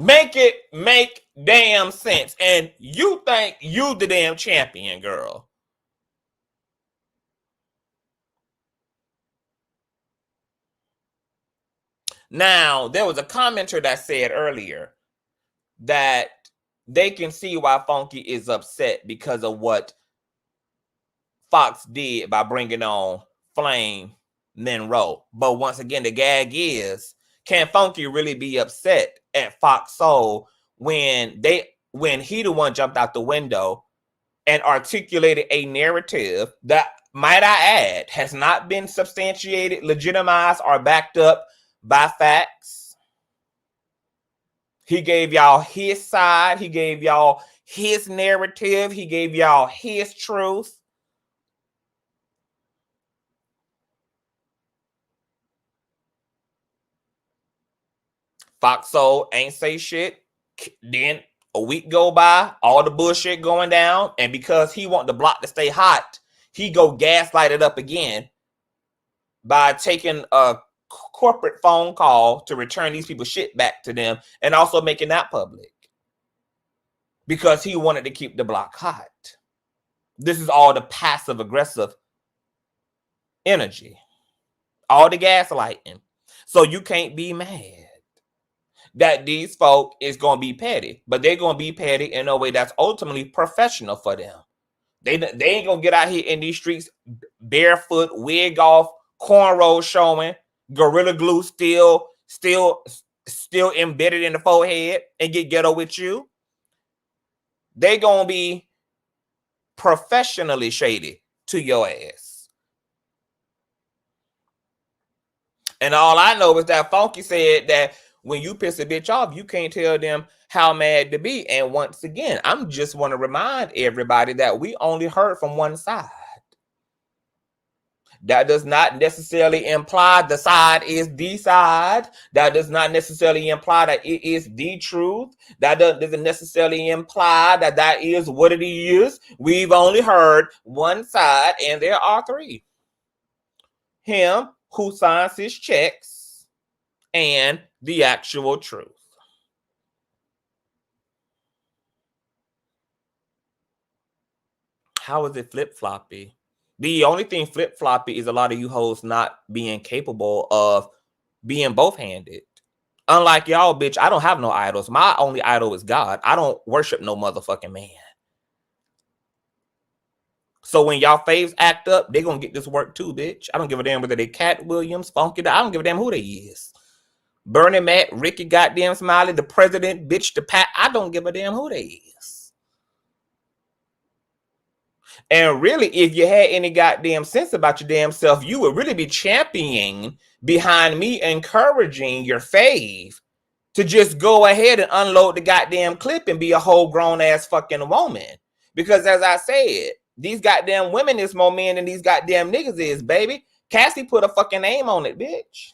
Make it make damn sense. And you think you the damn champion, girl. Now, there was a commenter that said earlier that they can see why Funky is upset because of what Fox did by bringing on Flame Monroe. But once again, the gag is, can Funky really be upset at Fox Soul when he the one jumped out the window and articulated a narrative that, might I add, has not been substantiated, legitimized, or backed up by facts? He gave y'all his side. He gave y'all his narrative. He gave y'all his truth. Fox Soul ain't say shit. Then a week go by, all the bullshit going down, and because he want the block to stay hot, he go gaslight it up again by taking a corporate phone call to return these people shit back to them and also making that public because he wanted to keep the block hot. This is all the passive aggressive energy, all the gaslighting. So you can't be mad that these folk is going to be petty, but they're going to be petty in a way that's ultimately professional for them. They ain't going to get out here in these streets barefoot, wig off, cornrows showing, Gorilla Glue still embedded in the forehead and get ghetto with you. They going to be professionally shady to your ass. And all I know is that Funky said that when you piss a bitch off, you can't tell them how mad to be. And once again, I'm just want to remind everybody that we only heard from one side. That does not necessarily imply the side is the side. That does not necessarily imply that it is the truth. That doesn't necessarily imply that that is what it is. We've only heard one side, and there are three. Him, who signs his checks, and the actual truth. How is it flip-floppy? The only thing flip-floppy is a lot of you hoes not being capable of being both-handed. Unlike y'all, bitch, I don't have no idols. My only idol is God. I don't worship no motherfucking man. So when y'all faves act up, they gonna get this work too, bitch. I don't give a damn whether they Cat Williams, Funky. I don't give a damn who they is. Bernie Mac, Ricky goddamn Smiley, the president, bitch, the Pat. I don't give a damn who they is. And really, if you had any goddamn sense about your damn self, you would really be championing behind me, encouraging your fave to just go ahead and unload the goddamn clip and be a whole grown ass fucking woman. Because as I said, these goddamn women is more men than these goddamn niggas is, baby. Cassie put a fucking name on it, bitch.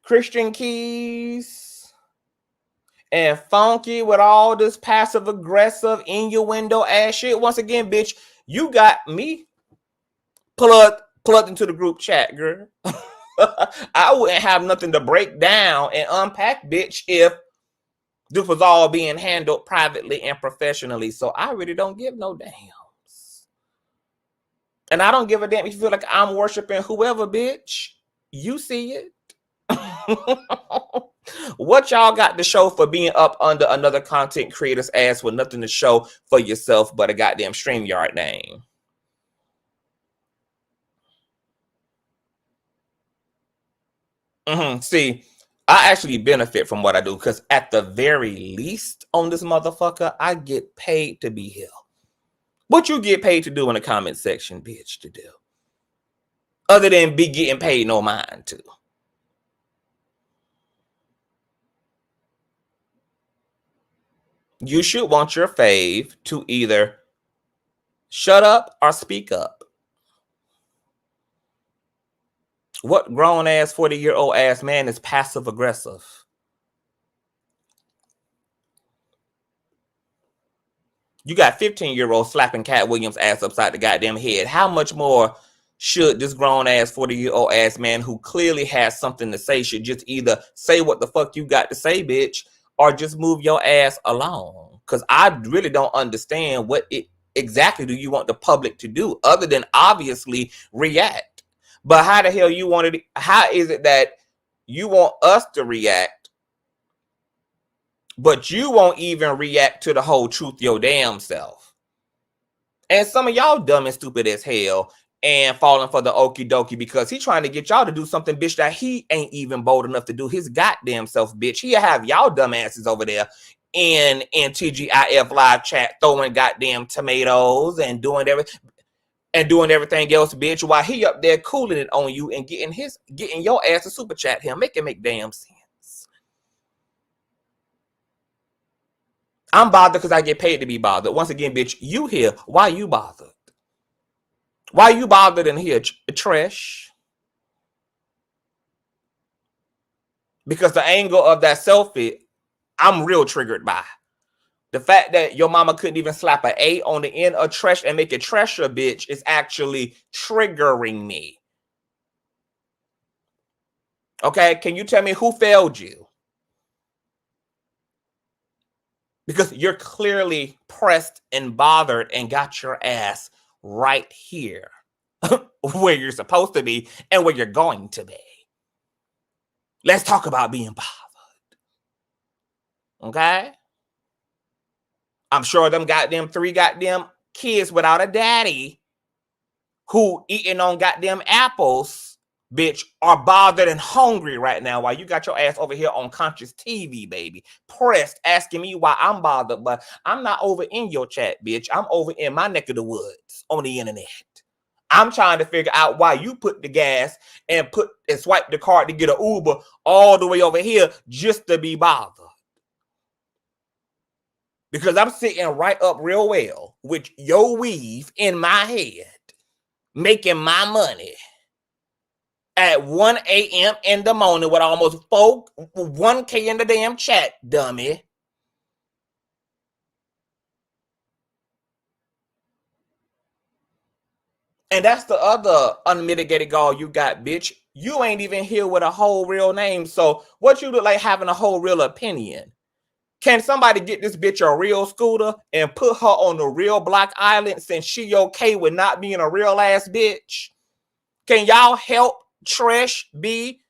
Christian Keys and Funky with all this passive aggressive innuendo ass shit. Once again, bitch, you got me plugged into the group chat, girl. I wouldn't have nothing to break down and unpack, bitch, if this was all being handled privately and professionally. So I really don't give no damns. And I don't give a damn if you feel like I'm worshiping whoever, bitch. You see it. What y'all got to show for being up under another content creator's ass with nothing to show for yourself but a goddamn StreamYard name? See, I actually benefit from what I do because at the very least on this motherfucker, I get paid to be here. What you get paid to do in the comment section, bitch, to do? Other than be getting paid no mind to. You should want your fave to either shut up or speak up. What grown ass 40-year-old ass man is passive aggressive? You got 15-year-old slapping Cat Williams ass upside the goddamn head. How much more should this grown ass 40-year-old ass man who clearly has something to say should just either say what the fuck you got to say, bitch, or just move your ass along? Because I really don't understand what exactly do you want the public to do other than obviously react. But how the hell you want it? How is it that you want us to react, but you won't even react to the whole truth your damn self? And some of y'all dumb and stupid as hell and falling for the okie dokie because he trying to get y'all to do something, bitch, that he ain't even bold enough to do his goddamn self, bitch. He'll have y'all dumb asses over there in TGIF live chat throwing goddamn tomatoes and doing everything. And doing everything else, bitch, while he up there cooling it on you and getting your ass to super chat him. Make it make damn sense. I'm bothered because I get paid to be bothered. Once again, bitch, you here. Why you bothered? Why you bothered in here, trash? Because the angle of that selfie, I'm real triggered by. The fact that your mama couldn't even slap an A on the end of trash and make it trasher, bitch, is actually triggering me. Okay, can you tell me who failed you? Because you're clearly pressed and bothered and got your ass right here where you're supposed to be and where you're going to be. Let's talk about being bothered. Okay? I'm sure them goddamn 3 goddamn kids without a daddy who eating on goddamn apples, bitch, are bothered and hungry right now while you got your ass over here on Consciouztv, baby. Pressed, asking me why I'm bothered, but I'm not over in your chat, bitch. I'm over in my neck of the woods on the internet. I'm trying to figure out why you put the gas and swipe the card to get an Uber all the way over here just to be bothered. Because I'm sitting right up real well with your weave in my head, making my money at 1 a.m. in the morning with almost 1K in the damn chat, dummy. And that's the other unmitigated gall you got, bitch. You ain't even here with a whole real name. So what you look like having a whole real opinion? Can somebody get this bitch a real scooter and put her on the real Block Island since she okay with not being a real ass bitch? Can y'all help Trish be?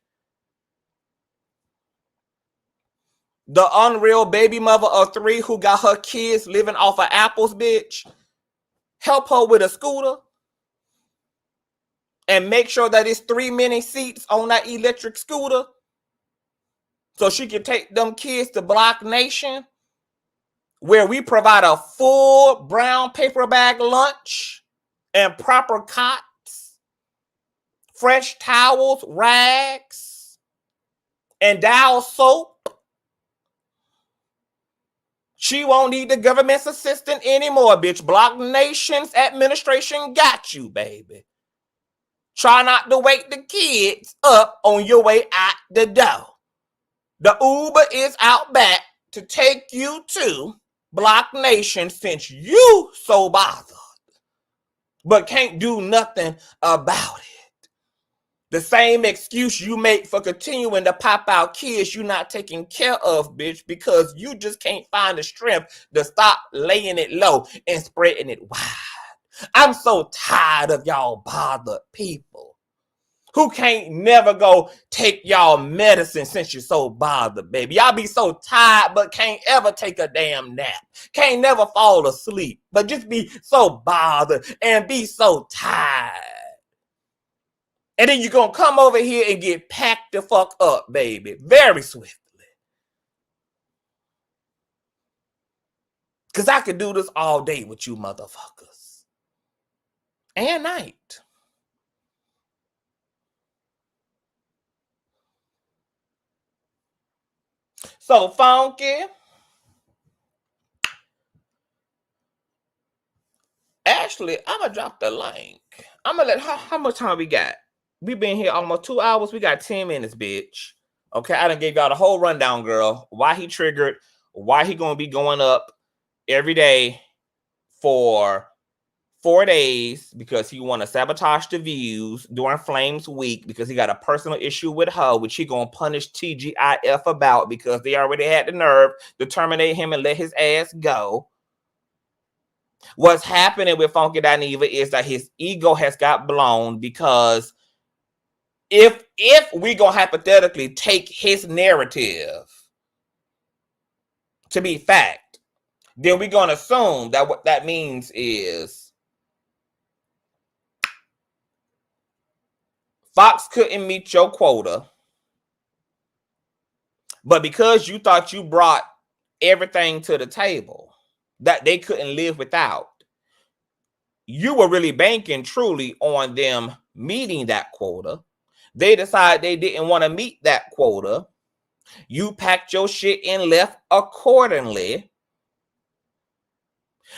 the unreal baby mother of 3 who got her kids living off of apples, bitch, help her with a scooter and make sure that it's 3 mini seats on that electric scooter so she can take them kids to Block Nation, where we provide a full brown paper bag lunch and proper cots, fresh towels, rags, and Dial soap. She won't need the government's assistance anymore, bitch. Block Nation's administration got you, baby. Try not to wake the kids up on your way out the door. The Uber is out back to take you to Block Nation since you so bothered, but can't do nothing about it. The same excuse you make for continuing to pop out kids you not taking care of, bitch, because you just can't find the strength to stop laying it low and spreading it wide. I'm so tired of y'all bothered people who can't never go take y'all medicine since you're so bothered, baby. Y'all be so tired but can't ever take a damn nap. Can't never fall asleep, but just be so bothered and be so tired. And then you're going to come over here and get packed the fuck up, baby, very swiftly. Because I could do this all day with you motherfuckers. And night. So, Funky. Actually, I'm going to drop the link. I'm going to let, how much time we got? We've been here almost 2 hours. We got 10 minutes, bitch. Okay, I done gave y'all the whole rundown, girl. Why he triggered, why he going to be going up every day for 4 days because he want to sabotage the views during Flames Week because he got a personal issue with her, which he going to punish TGIF about because they already had the nerve to terminate him and let his ass go. What's happening with Funky Dineva is that his ego has got blown because if we gonna hypothetically take his narrative to be fact, then we're gonna assume that what that means is Fox couldn't meet your quota, but because you thought you brought everything to the table that they couldn't live without, you were really banking truly on them meeting that quota. They decided they didn't want to meet that quota. You packed your shit and left accordingly.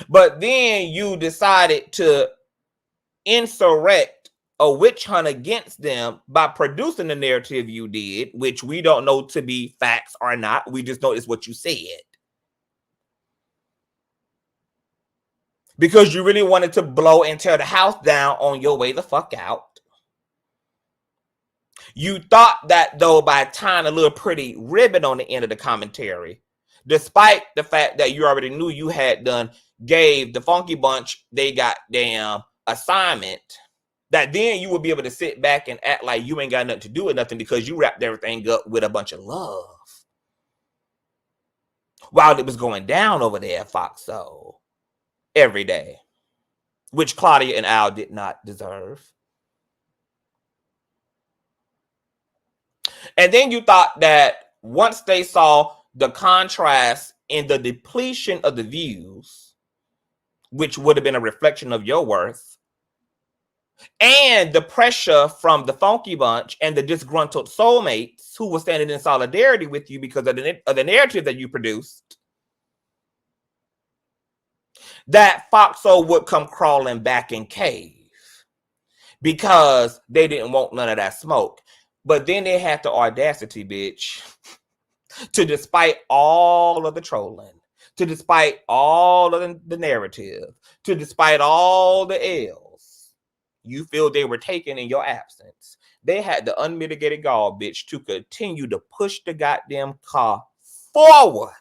But then you decided to insurrect a witch hunt against them by producing the narrative you did, which we don't know to be facts or not. We just know it's what you said. Because you really wanted to blow and tear the house down on your way the fuck out. You thought that, though, by tying a little pretty ribbon on the end of the commentary, despite the fact that you already knew you had done, gave the Funky Bunch they got damn assignment, that then you would be able to sit back and act like you ain't got nothing to do with nothing because you wrapped everything up with a bunch of love. While it was going down over there at Fox Soul every day, which Claudia and Al did not deserve. And then you thought that once they saw the contrast in the depletion of the views, which would have been a reflection of your worth, and the pressure from the Funky Bunch and the disgruntled soulmates who were standing in solidarity with you because of the narrative that you produced, that Foxo would come crawling back in cave because they didn't want none of that smoke. But then they had the audacity, bitch, to despite all of the trolling, to despite all of the narrative, to despite all the L's you feel they were taking in your absence, they had the unmitigated gall, bitch, to continue to push the goddamn car forward.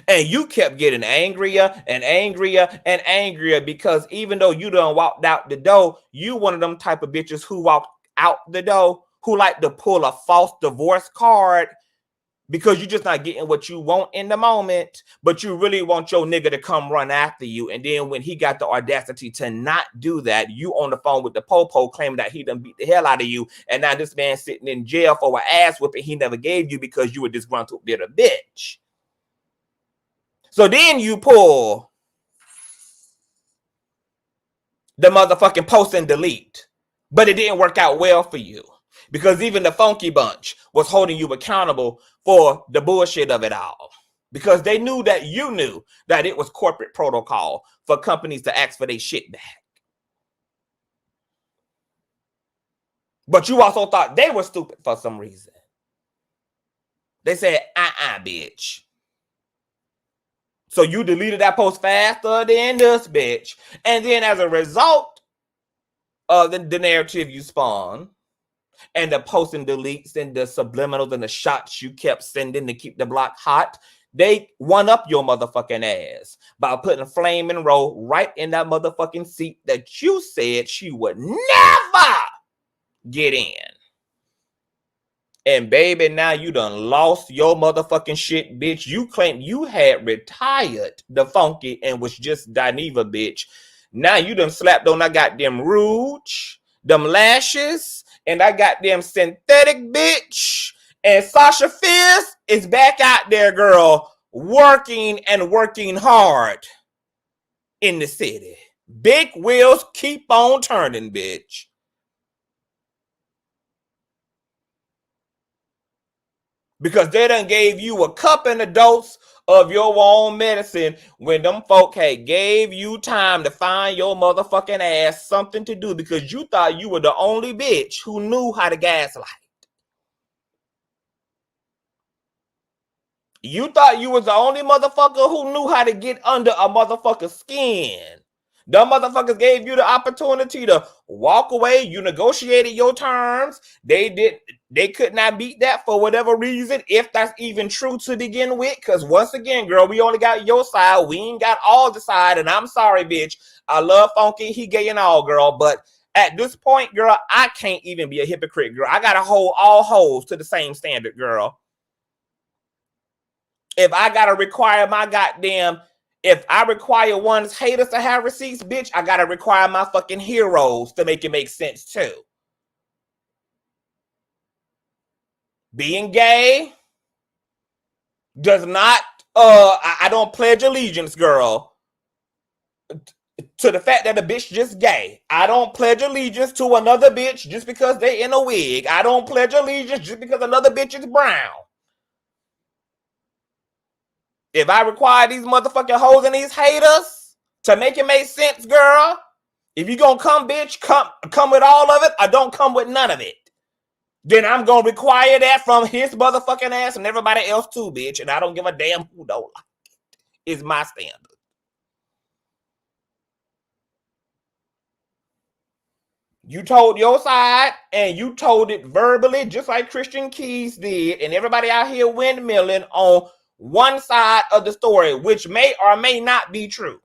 And you kept getting angrier and angrier and angrier because even though you done walked out the door, you one of them type of bitches who walked out the door who like to pull a false divorce card because you're just not getting what you want in the moment, but you really want your nigga to come run after you. And then when he got the audacity to not do that, you on the phone with the popo claiming that he done beat the hell out of you. And now this man sitting in jail for an ass whooping he never gave you because you were disgruntled bitter bitch. So then you pull the motherfucking post and delete. But it didn't work out well for you because even the Funky Bunch was holding you accountable for the bullshit of it all because they knew that you knew that it was corporate protocol for companies to ask for their shit back. But you also thought they were stupid for some reason. They said, bitch. So you deleted that post faster than this bitch. And then as a result of the narrative you spawned, and the post and deletes and the subliminals and the shots you kept sending to keep the block hot, they one up your motherfucking ass by putting Flame and Roll right in that motherfucking seat that you said she would never get in. And baby, now you done lost your motherfucking shit, bitch. You claimed you had retired the Funky and was just Dineva, bitch. Now you done slapped on that goddamn rouge, them lashes, and I got them synthetic bitch. And Sasha Fierce is back out there, girl, working and working hard in the city. Big wheels keep on turning, bitch. Because they done gave you a cup and a dose of your own medicine when them folk had gave you time to find your motherfucking ass something to do because you thought you were the only bitch who knew how to gaslight. You thought you was the only motherfucker who knew how to get under a motherfucker's skin. Them motherfuckers gave you the opportunity to walk away. You negotiated your terms. They could not beat that for whatever reason, if that's even true to begin with. Because once again, girl, we only got your side. We ain't got all the side. And I'm sorry, bitch. I love Funky. He gay and all, girl. But at this point, girl, I can't even be a hypocrite, girl. I got to hold all hoes to the same standard, girl. If I got to require my goddamn... If I require one's haters to have receipts, bitch, I gotta require my fucking heroes to make it make sense too. Being gay does not, I don't pledge allegiance, girl, to the fact that a bitch just gay. I don't pledge allegiance to another bitch just because they in a wig. I don't pledge allegiance just because another bitch is brown. If I require these motherfucking hoes and these haters to make it make sense, girl, if you gonna come, bitch, come with all of it or don't come with none of it. Then I'm gonna require that from his motherfucking ass and everybody else too, bitch. And I don't give a damn who don't like it. It's my standard. You told your side and you told it verbally, just like Christian Keys did, and everybody out here windmilling on one side of the story, which may or may not be true.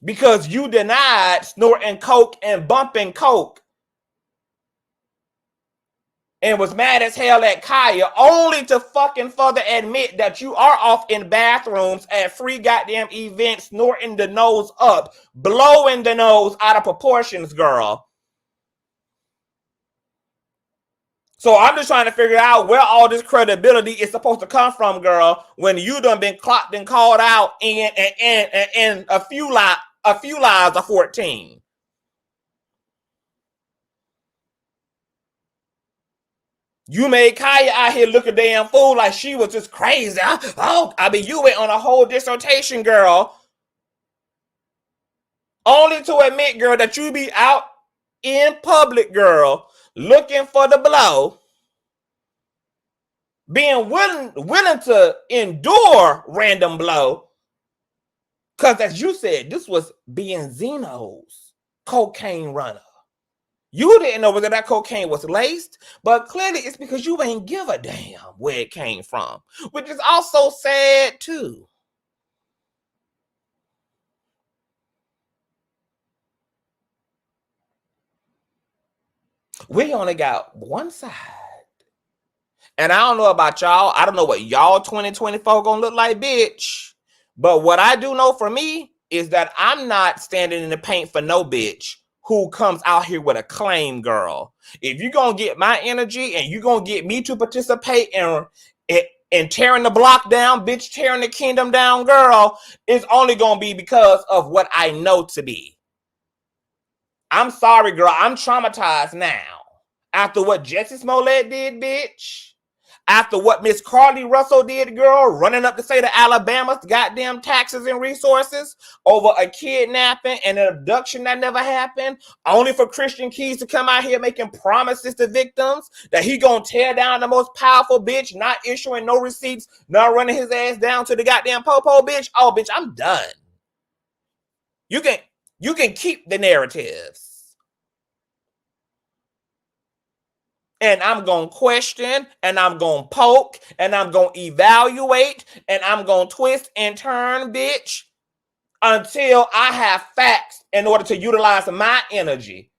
Because you denied snorting coke and bumping coke and was mad as hell at Kaya, only to fucking further admit that you are off in bathrooms at free goddamn events, snorting the nose up, blowing the nose out of proportions, girl. So I'm just trying to figure out where all this credibility is supposed to come from, girl, when you done been clocked and called out in a few lives of 14. You made Kaya out here look a damn fool like she was just crazy. You went on a whole dissertation, girl. Only to admit, girl, that you be out in public, girl, looking for the blow. Being willing to endure random blow. Because as you said, this was Benzino's cocaine runner. You didn't know whether that cocaine was laced, but clearly it's because you ain't give a damn where it came from, which is also sad too. We only got one side And I don't know about y'all. I don't know what y'all 2024 gonna look like, bitch. But what I do know for me is that I'm not standing in the paint for no bitch who comes out here with a claim, girl. If you're gonna get my energy and you're gonna get me to participate in tearing the block down, bitch, tearing the kingdom down, girl, it's only gonna be because of what I know to be. I'm sorry, girl. I'm traumatized now. After what Jesse Smollett did, bitch. After what Miss Carly Russell did, girl, running up the state of Alabama's goddamn taxes and resources over a kidnapping and an abduction that never happened, only for Christian Keys to come out here making promises to victims that he gonna tear down the most powerful bitch, not issuing no receipts, not running his ass down to the goddamn popo, bitch. Oh, bitch, I'm done. You can keep the narratives. And I'm going to question, and I'm going to poke, and I'm going to evaluate, and I'm going to twist and turn, bitch, until I have facts in order to utilize my energy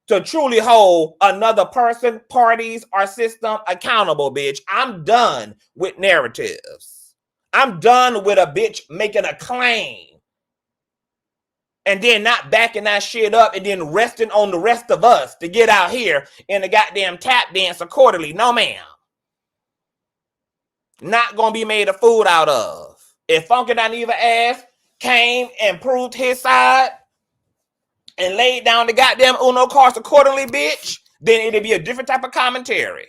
to truly hold another person, parties, or system accountable, bitch. I'm done with narratives. I'm done with a bitch making a claim and then not backing that shit up and then resting on the rest of us to get out here in the goddamn tap dance accordingly. No, ma'am. Not gonna be made a fool out of. If Funky Dineva ass came and proved his side and laid down the goddamn Uno cards accordingly, bitch, then it'd be a different type of commentary.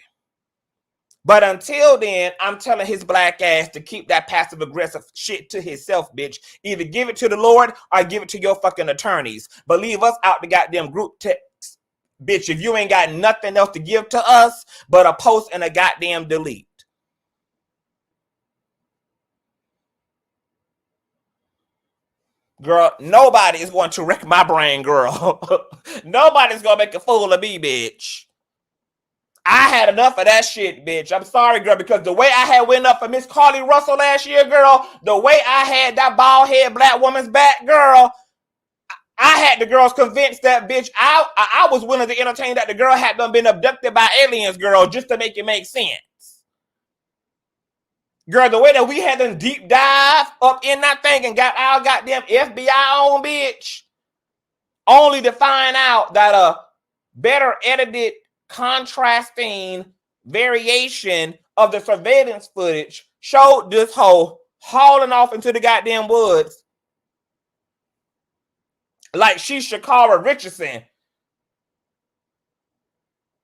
But until then, I'm telling his black ass to keep that passive aggressive shit to himself, bitch. Either give it to the Lord or give it to your fucking attorneys. But leave us out the goddamn group text, bitch. If you ain't got nothing else to give to us but a post and a goddamn delete. Girl, nobody is going to wreck my brain, girl. Nobody's going to make a fool of me, bitch. I had enough of that shit, bitch. I'm sorry, girl, because the way I had went up for Miss Carly Russell last year, girl, the way I had that bald head black woman's back, girl, I had the girls convinced that, bitch, I was willing to entertain that the girl had done been abducted by aliens, girl, just to make it make sense. Girl, the way that we had them deep dive up in that thing and got our goddamn FBI on, bitch, only to find out that a better edited contrasting variation of the surveillance footage showed this hoe hauling off into the goddamn woods like she's Shakara Richardson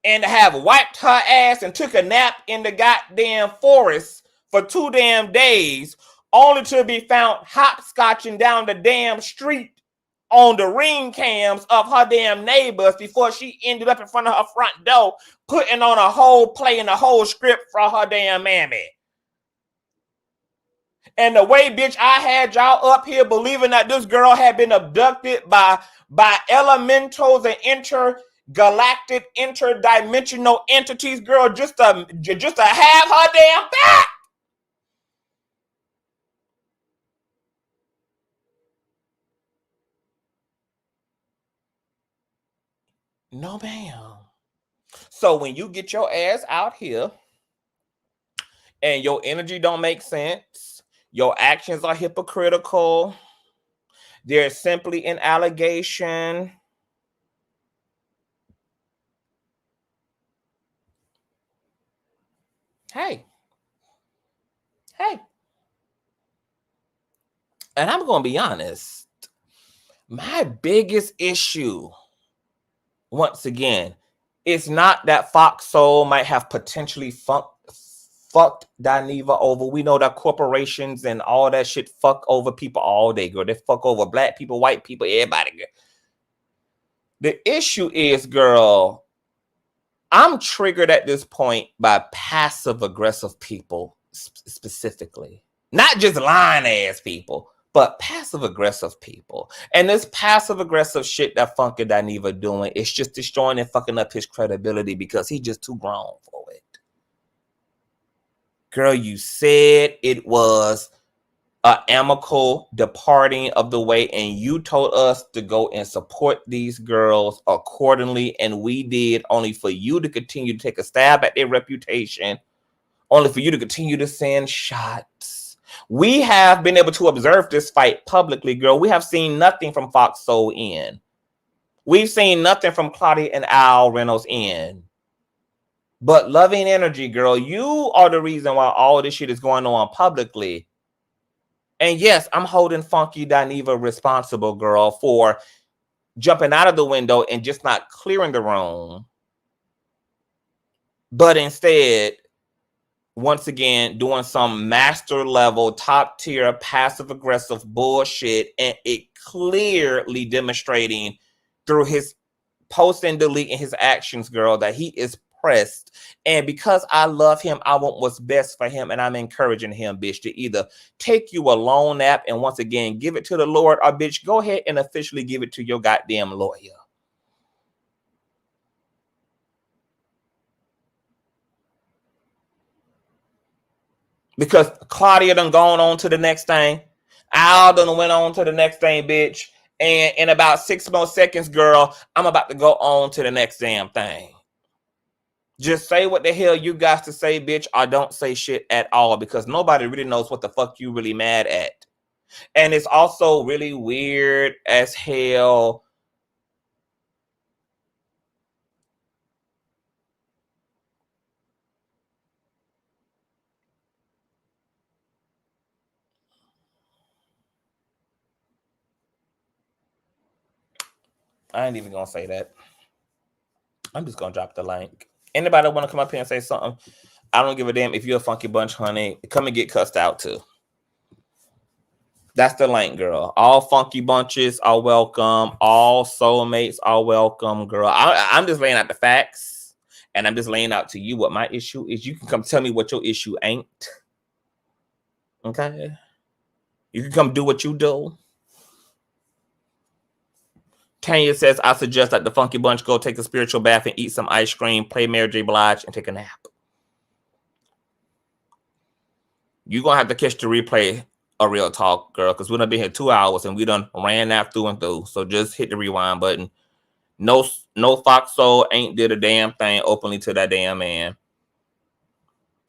and have wiped her ass and took a nap in the goddamn forest for 2 damn days, only to be found hopscotching down the damn street on the ring cams of her damn neighbors before she ended up in front of her front door, putting on a whole play and a whole script for her damn mammy. And the way, bitch, I had y'all up here believing that this girl had been abducted by elementals and intergalactic, interdimensional entities, girl, just to have her damn back. No, ma'am. So when you get your ass out here and your energy don't make sense, your actions are hypocritical, there's simply an allegation, hey, and I'm going to be honest, my biggest issue, once again, it's not that Fox Soul might have potentially fucked Dineva over. We know that corporations and all that shit fuck over people all day, girl. They fuck over black people, white people, everybody, girl. The issue is, girl, I'm triggered at this point by passive-aggressive people specifically. Not just lying-ass people, but passive-aggressive people. And this passive-aggressive shit that Funky Dineva doing is just destroying and fucking up his credibility because he's just too grown for it. Girl, you said it was an amicable departing of the way, and you told us to go and support these girls accordingly, and we did, only for you to continue to take a stab at their reputation only for you to continue to send shots. We have been able to observe this fight publicly, girl. We have seen nothing from Fox Soul in. We've seen nothing from Claudia and Al Reynolds in. But loving energy, girl, you are the reason why all this shit is going on publicly. And yes, I'm holding Funky Dineva responsible, girl, for jumping out of the window and just not clearing the room. But instead, once again, doing some master level, top tier, passive aggressive bullshit, and it clearly demonstrating through his post and delete and his actions, girl, that he is pressed. And because I love him, I want what's best for him, and I'm encouraging him, bitch, to either take you a long nap and once again give it to the Lord, or bitch, go ahead and officially give it to your goddamn lawyer. Because Claudia done gone on to the next thing. Al done went on to the next thing, bitch. And in about 6 more seconds, girl, I'm about to go on to the next damn thing. Just say what the hell you got to say, bitch, or don't say shit at all, because nobody really knows what the fuck you really mad at. And it's also really weird as hell. I ain't even gonna say that. I'm just gonna drop the link. Anybody want to come up here and say something? I don't give a damn if you're a funky bunch, honey. Come and get cussed out too. That's the link, girl. All funky bunches are welcome. All soulmates are welcome, girl. I'm just laying out the facts, and I'm just laying out to you what my issue is. You can come tell me what your issue ain't. Okay? You can come do what you do. Tanya says, I suggest that the funky bunch go take a spiritual bath and eat some ice cream, play Mary J. Blige, and take a nap. You're going to have to catch the replay of Real Talk, girl, because we done been here 2 hours and we done ran that through and through. So just hit the rewind button. No Fox Soul ain't did a damn thing openly to that damn man.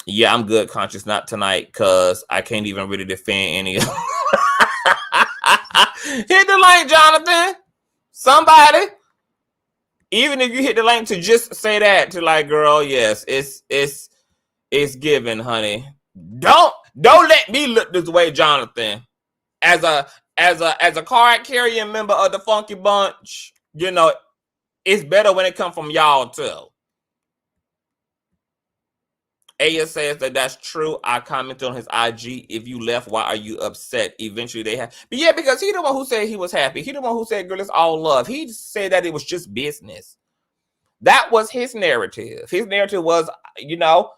Yeah, I'm good, Conscious, not tonight, because I can't even really defend any of Hit the link, Jonathan. Somebody. Even if you hit the link to just say that to like, girl, yes, it's given, honey. Don't let me look this way, Jonathan. As a card carrying member of the Funky Bunch, you know, it's better when it comes from y'all too. Aya says that's true. I commented on his IG. If you left, why are you upset? Eventually they have. But yeah, because he the one who said he was happy. He the one who said, girl, it's all love. He said that it was just business. That was his narrative. His narrative was, you know,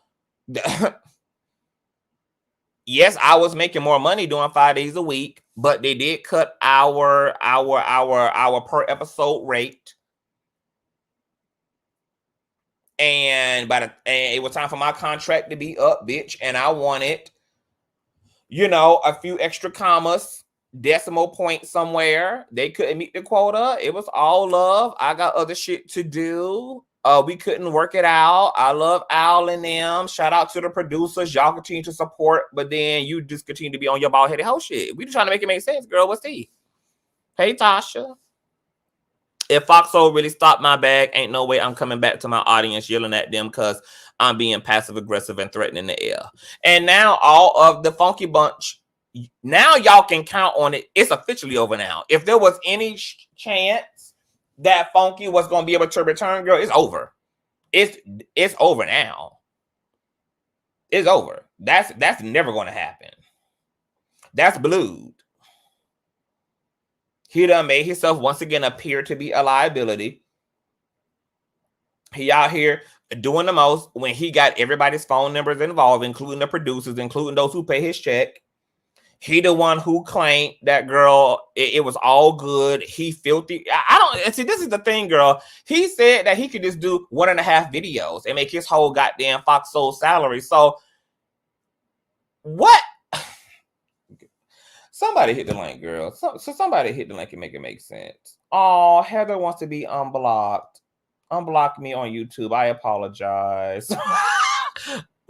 yes, I was making more money doing 5 days a week, but they did cut our per episode rate. And it was time for my contract to be up, bitch. And I wanted, you know, a few extra commas, decimal point somewhere. They couldn't meet the quota. It was all love. I got other shit to do. We couldn't work it out. I love Al and them. Shout out to the producers. Y'all continue to support, but then you just continue to be on your bald-headed hoe shit. We just trying to make it make sense, girl. What's the? Hey, Tasha. If Fox Soul really stopped my bag, ain't no way I'm coming back to my audience yelling at them because I'm being passive aggressive and threatening the air. And now all of the Funky Bunch, now y'all can count on it. It's officially over now. If there was any chance that Funky was going to be able to return, girl, it's over. It's over now. It's over. That's never going to happen. That's blued. He done made himself once again appear to be a liability. He out here doing the most when he got everybody's phone numbers involved, including the producers, including those who pay his check. He the one who claimed that, girl, it was all good. He filthy. I don't see. This is the thing, girl. He said that he could just do 1.5 videos and make his whole goddamn Fox Soul salary. So what? Somebody hit the link, girl. So somebody hit the link and make it make sense. Oh, Heather wants to be unblocked. Unblock me on YouTube. I apologize.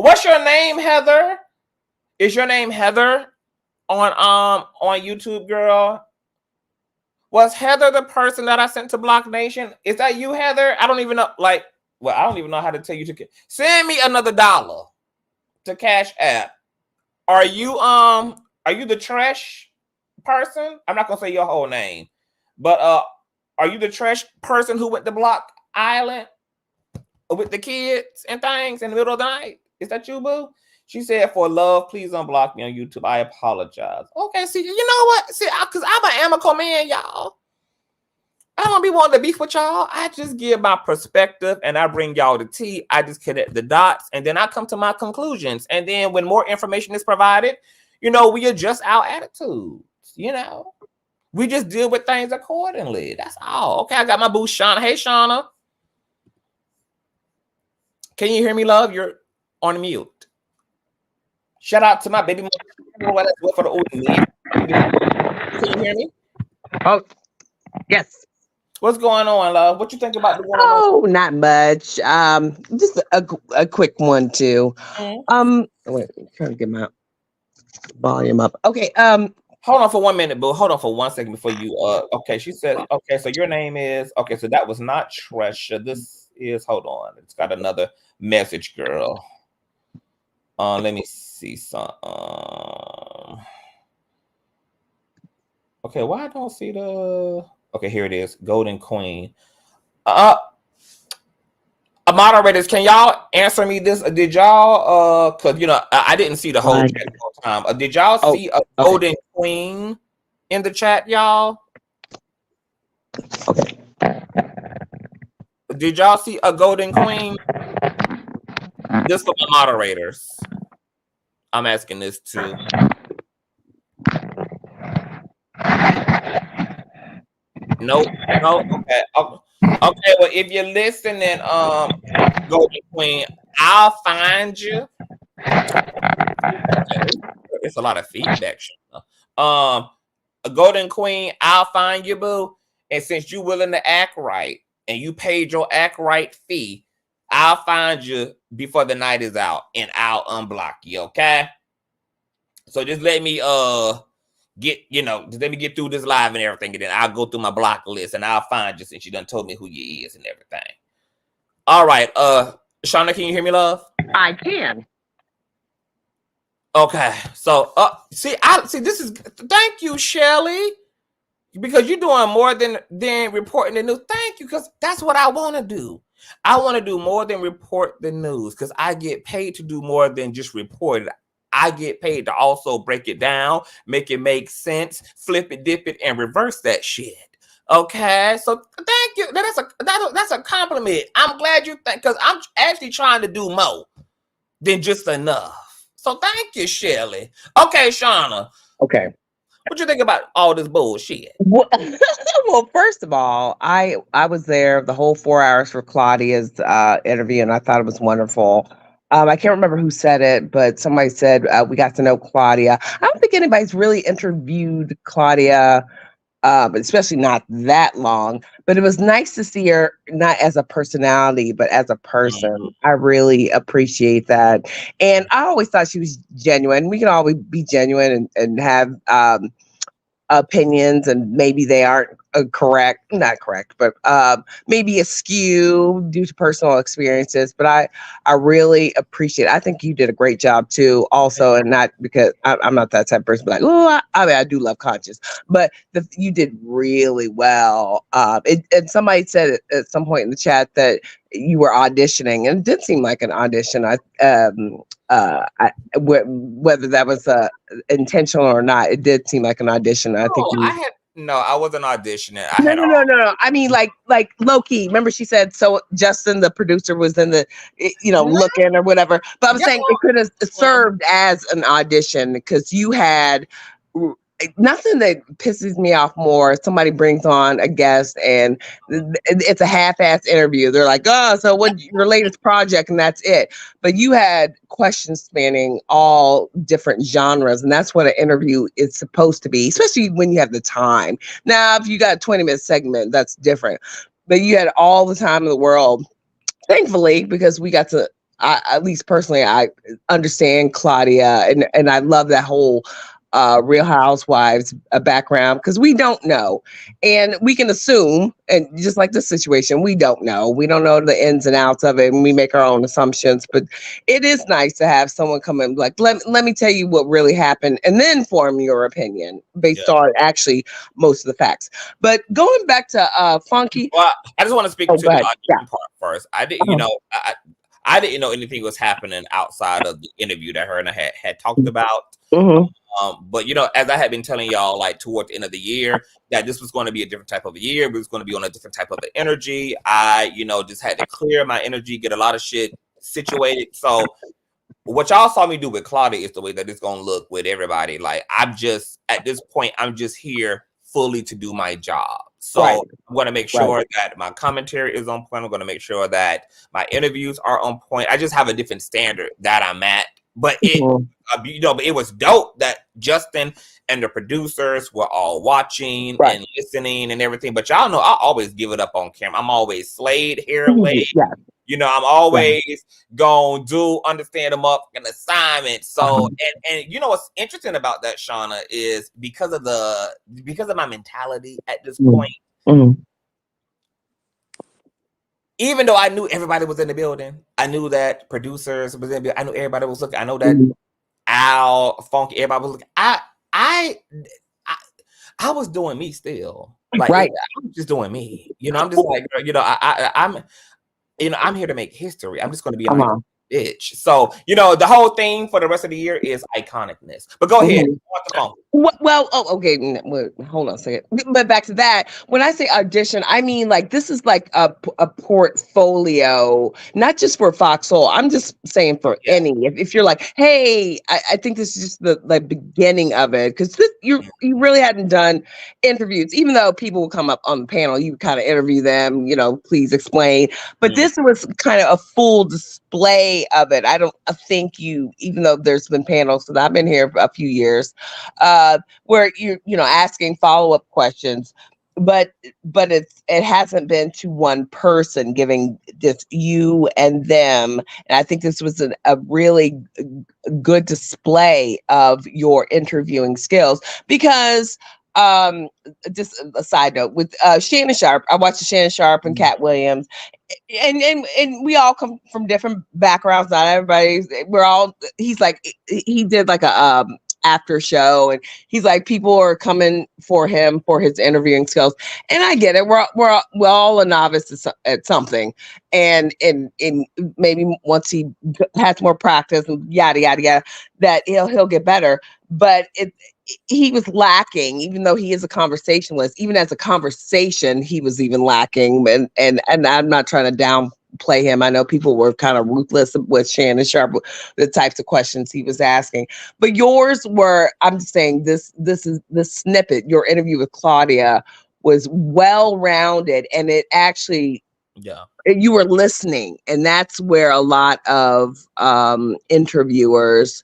What's your name, Heather? Is your name Heather on YouTube, girl? Was Heather the person that I sent to Block Nation? Is that you, Heather? I don't even know. Like, well, I don't even know how to tell you to send me another $1 to Cash App. Are you the trash person? I'm not gonna say your whole name, but are you the trash person who went to Block Island with the kids and things in the middle of the night? Is that you, boo? She said, for love, please unblock me on YouTube. I apologize. Okay, see, you know what? See, because I'm an amicable man, y'all. I don't be wanting to beef with y'all. I just give my perspective and I bring y'all the tea. I just connect the dots and then I come to my conclusions. And then when more information is provided, you know, we adjust our attitudes, you know. We just deal with things accordingly. That's all. Okay, I got my boo, Shauna. Hey, Shauna. Can you hear me, love? You're on mute. Shout out to my baby mom for the old man. Can you hear me? Oh, yes. What's going on, love? What you think about the one? Oh, not much. Just a quick one too. Wait, I'm trying to get my volume up. Okay. Hold on for 1 minute, boo. Hold on for 1 second before you. Okay. She said. Okay, so your name is. Okay, so that was not Tresha. This is. Hold on. It's got another message, girl. Let me see some. Okay, why I don't see the? Okay, here it is. Golden Queen. Moderators, can y'all answer me this? Did y'all? Cause you know I didn't see the whole chat the whole time. Did y'all see a Golden Queen in the chat, y'all? Okay. Did y'all see a Golden Queen? Just for the moderators. I'm asking this too. Nope. No. Okay. Okay. Well, if you're listening, Golden Queen, I'll find you. It's a lot of feedback. A Golden Queen, I'll find you, boo. And since you're willing to act right and you paid your act right fee, I'll find you before the night is out and I'll unblock you, okay? So just let me just let me get through this live and everything, and then I'll go through my block list and I'll find you since you done told me who you is and everything. All right, Shauna, can you hear me, love? I can. Okay, so this is thank you, Shelly, because you're doing more than reporting the news. Thank you, because that's what I want to do. I want to do more than report the news because I get paid to do more than just report it. I get paid to also break it down, make it make sense, flip it, dip it, and reverse that shit. Okay, so thank you. That's a compliment. I'm glad you think, because I'm actually trying to do more than just enough. So thank you, Shelly. Okay, Shauna. Okay. What you think about all this bullshit? Well, first of all, I was there the whole 4 hours for Claudia's interview, and I thought it was wonderful. I can't remember who said it, but somebody said we got to know Claudia. I don't think anybody's really interviewed Claudia, especially not that long. But it was nice to see her not as a personality, but as a person. I really appreciate that. And I always thought she was genuine. We can always be genuine and have opinions, and maybe they aren't not correct, but maybe askew due to personal experiences. But I really appreciate it. I think you did a great job too, also, and not because I'm not that type of person, but like, oh, I do love Conscious, but you did really well. And somebody said at some point in the chat that you were auditioning, and it did seem like an audition. Whether that was intentional or not, it did seem like an audition. I think I wasn't auditioning. No. I mean, like low key. Remember, she said so. Justin, the producer, was in the, looking or whatever. But I'm saying it could have served as an audition because you had. Nothing that pisses me off more. Somebody brings on a guest and it's a half-ass interview. They're like, "Oh, so what your latest project?" And that's it. But you had questions spanning all different genres, and that's what an interview is supposed to be, especially when you have the time. Now, if you got a 20-minute segment, that's different. But you had all the time in the world, thankfully, because we got to at least personally, I understand Claudia, and I love that whole Real Housewives background, because we don't know, and we can assume, and just like this situation, we don't know the ins and outs of it, and we make our own assumptions. But it is nice to have someone come in like, let me tell you what really happened, and then form your opinion based on actually most of the facts. But going back to Funky, well, I just want to speak to the audition yeah. part first. I didn't, you know, I didn't know anything was happening outside of the interview that her and I had talked about. But you know, as I had been telling y'all, like towards the end of the year, that this was going to be a different type of a year. It was going to be on a different type of energy. I, you know, just had to clear my energy, get a lot of shit situated. So what y'all saw me do with Claudia is the way that it's going to look with everybody. Like, I'm just, at this point, I'm just here fully to do my job. So I'm going to make sure that my commentary is on point. I'm going to make sure that my interviews are on point. I just have a different standard that I'm at. But it, you know, but it was dope that Justin and the producers were all watching and listening and everything. But y'all know I always give it up on camera. I'm always slayed, hair laid. You know, I'm always gonna do understand them up an assignment. So and you know what's interesting about that, Shauna, is because of my mentality at this point. Even though I knew everybody was in the building, I knew that producers was in the building, I knew everybody was looking, I know that Al, Funky, everybody was looking. I was doing me still. Like I was just doing me. You know, I'm just like, you know, I'm here to make history. I'm just gonna be on bitch. So, you know, the whole thing for the rest of the year is iconicness. But go ahead. Well, okay. Hold on a second. But back to that, when I say audition, I mean like this is like a portfolio, not just for Fox Soul. I'm just saying for any. If you're like, hey, I think this is just the beginning of it, because you really hadn't done interviews, even though people will come up on the panel, you kind of interview them. You know, please explain. But this was kind of a full display of it. I think even though there's been panels, because I've been here for a few years, where you're asking follow-up questions, but it hasn't been to one person, giving just you and them. And I think this was a really good display of your interviewing skills, because just a side note with Shannon Sharpe, I watched Shannon Sharpe and Cat Williams, and we all come from different backgrounds. Not everybody, he's like, he did like a after show, and he's like, people are coming for him for his interviewing skills, and I get it. We're all a novice at something, and maybe once he has more practice and yada yada yada, that he'll get better. But he was lacking, even though he is a conversationalist. Even as a conversation, he was even lacking. And I'm not trying to downplay him. I know people were kind of ruthless with Shannon Sharpe, the types of questions he was asking. But yours were, I'm just saying, this is the snippet. Your interview with Claudia was well-rounded, and it actually, you were listening, and that's where a lot of interviewers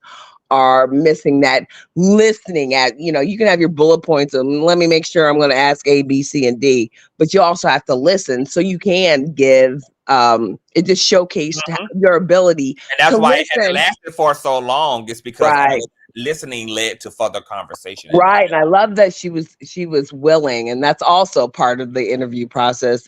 are missing, that listening. At, you can have your bullet points and let me make sure I'm going to ask A, B, C, and D, but you also have to listen so you can give. It just showcased your ability, and that's why listen. It had lasted for so long. It's because listening led to further conversation. Right, and I love that she was willing, and that's also part of the interview process.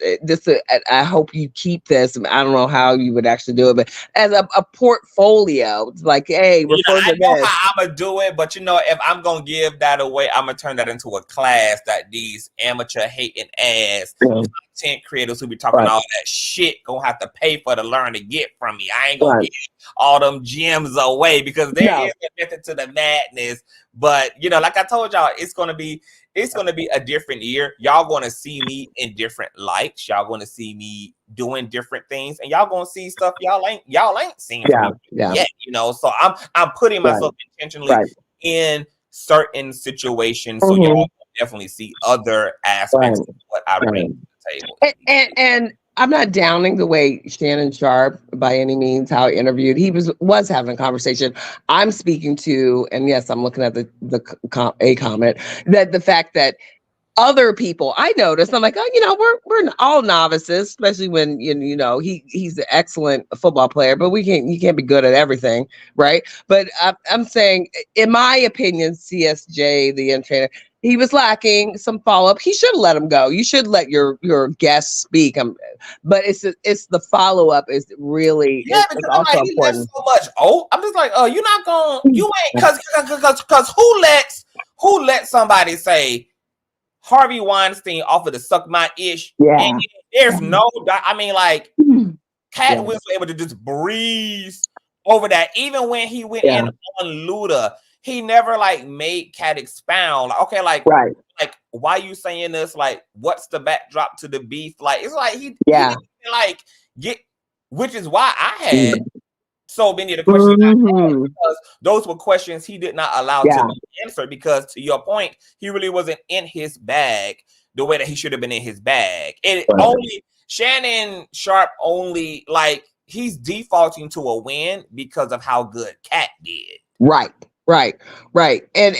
I hope you keep this. I don't know how you would actually do it, but as a portfolio, it's like, hey, refer to I know how I'm gonna do it, but if I'm gonna give that away, I'm gonna turn that into a class that these amateur hating ass content creators who be talking all that shit gonna have to pay for to learn to get from me. I ain't gonna give all them gems away, because there is a method to the madness. But like I told y'all, it's gonna be a different year. Y'all gonna see me in different lights. Y'all gonna see me doing different things, and y'all gonna see stuff y'all ain't seen from me yet. So I'm putting myself intentionally in certain situations, so y'all definitely see other aspects of what I bring to the table. And I'm not downing the way Shannon Sharpe by any means, how he interviewed. He was having a conversation. I'm speaking to, and yes, I'm looking at the comment, that the fact that other people I noticed, I'm like, oh, you know, we're all novices, especially when you know he's an excellent football player, but you can't be good at everything, right? But I'm saying, in my opinion, CSJ, the end trainer, he was lacking some follow-up. He should have let him go. You should let your guests speak. But it's the follow-up is really Yeah, because I'm also like, he left important. so much. Oh, I'm just like, oh, you're not gonna, you ain't, because who lets somebody say Harvey Weinstein offered to suck my ish? Yeah. And there's no, I mean, like, Cat was able to just breeze over that. Even when he went in on Luda, he never like made Cat expound. Like, okay, like, like, why you saying this? Like, what's the backdrop to the beef? Like, it's like he didn't like get, which is why I had so many of the questions I had, because those were questions he did not allow to be answered, because to your point, he really wasn't in his bag the way that he should have been in his bag. And only Shannon Sharp only, like, he's defaulting to a win because of how good Cat did. Right. And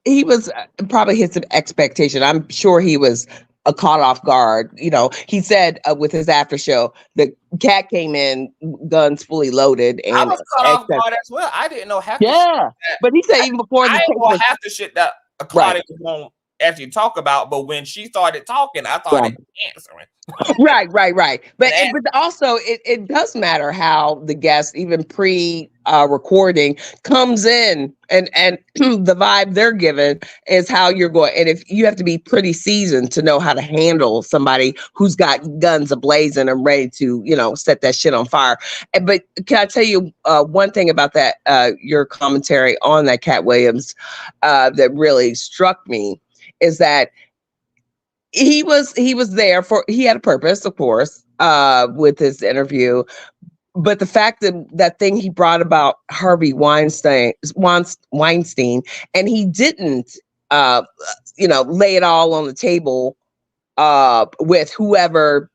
he was probably his expectation. I'm sure he was caught off guard. You know, he said with his after show, the Cat came in guns fully loaded, and I was caught off guard as well. I didn't know half the shit but he said even before I didn't know half the shit that Claudia was going to actually talk about, but when she started talking, I started answering. Right. But also it does matter how the guest, even pre recording, comes in, and the vibe they're given is how you're going. And if you have to be pretty seasoned to know how to handle somebody who's got guns ablazing and ready to, you know, set that shit on fire. But can I tell you one thing about that, your commentary on that Cat Williams that really struck me is that he was there for, he had a purpose, of course, with this interview, but the fact that that thing he brought about Harvey Weinstein, and he didn't, you know, lay it all on the table with whoever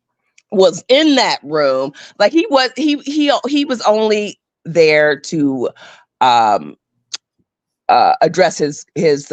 was in that room. Like he was only there to address his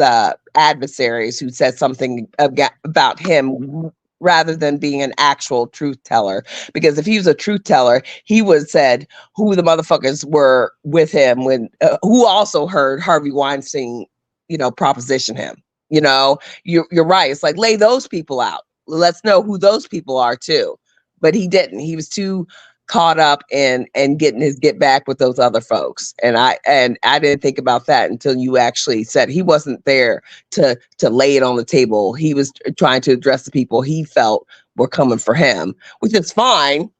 adversaries who said something about him, rather than being an actual truth teller. Because if he was a truth teller, he would have said who the motherfuckers were with him, when who also heard Harvey Weinstein, you know, proposition him. You know, you're right. It's like, lay those people out. Let's know who those people are too. But he didn't. He was too caught up in getting his get back with those other folks. And I didn't think about that until you actually said he wasn't there to lay it on the table. He was trying to address the people he felt were coming for him, which is fine.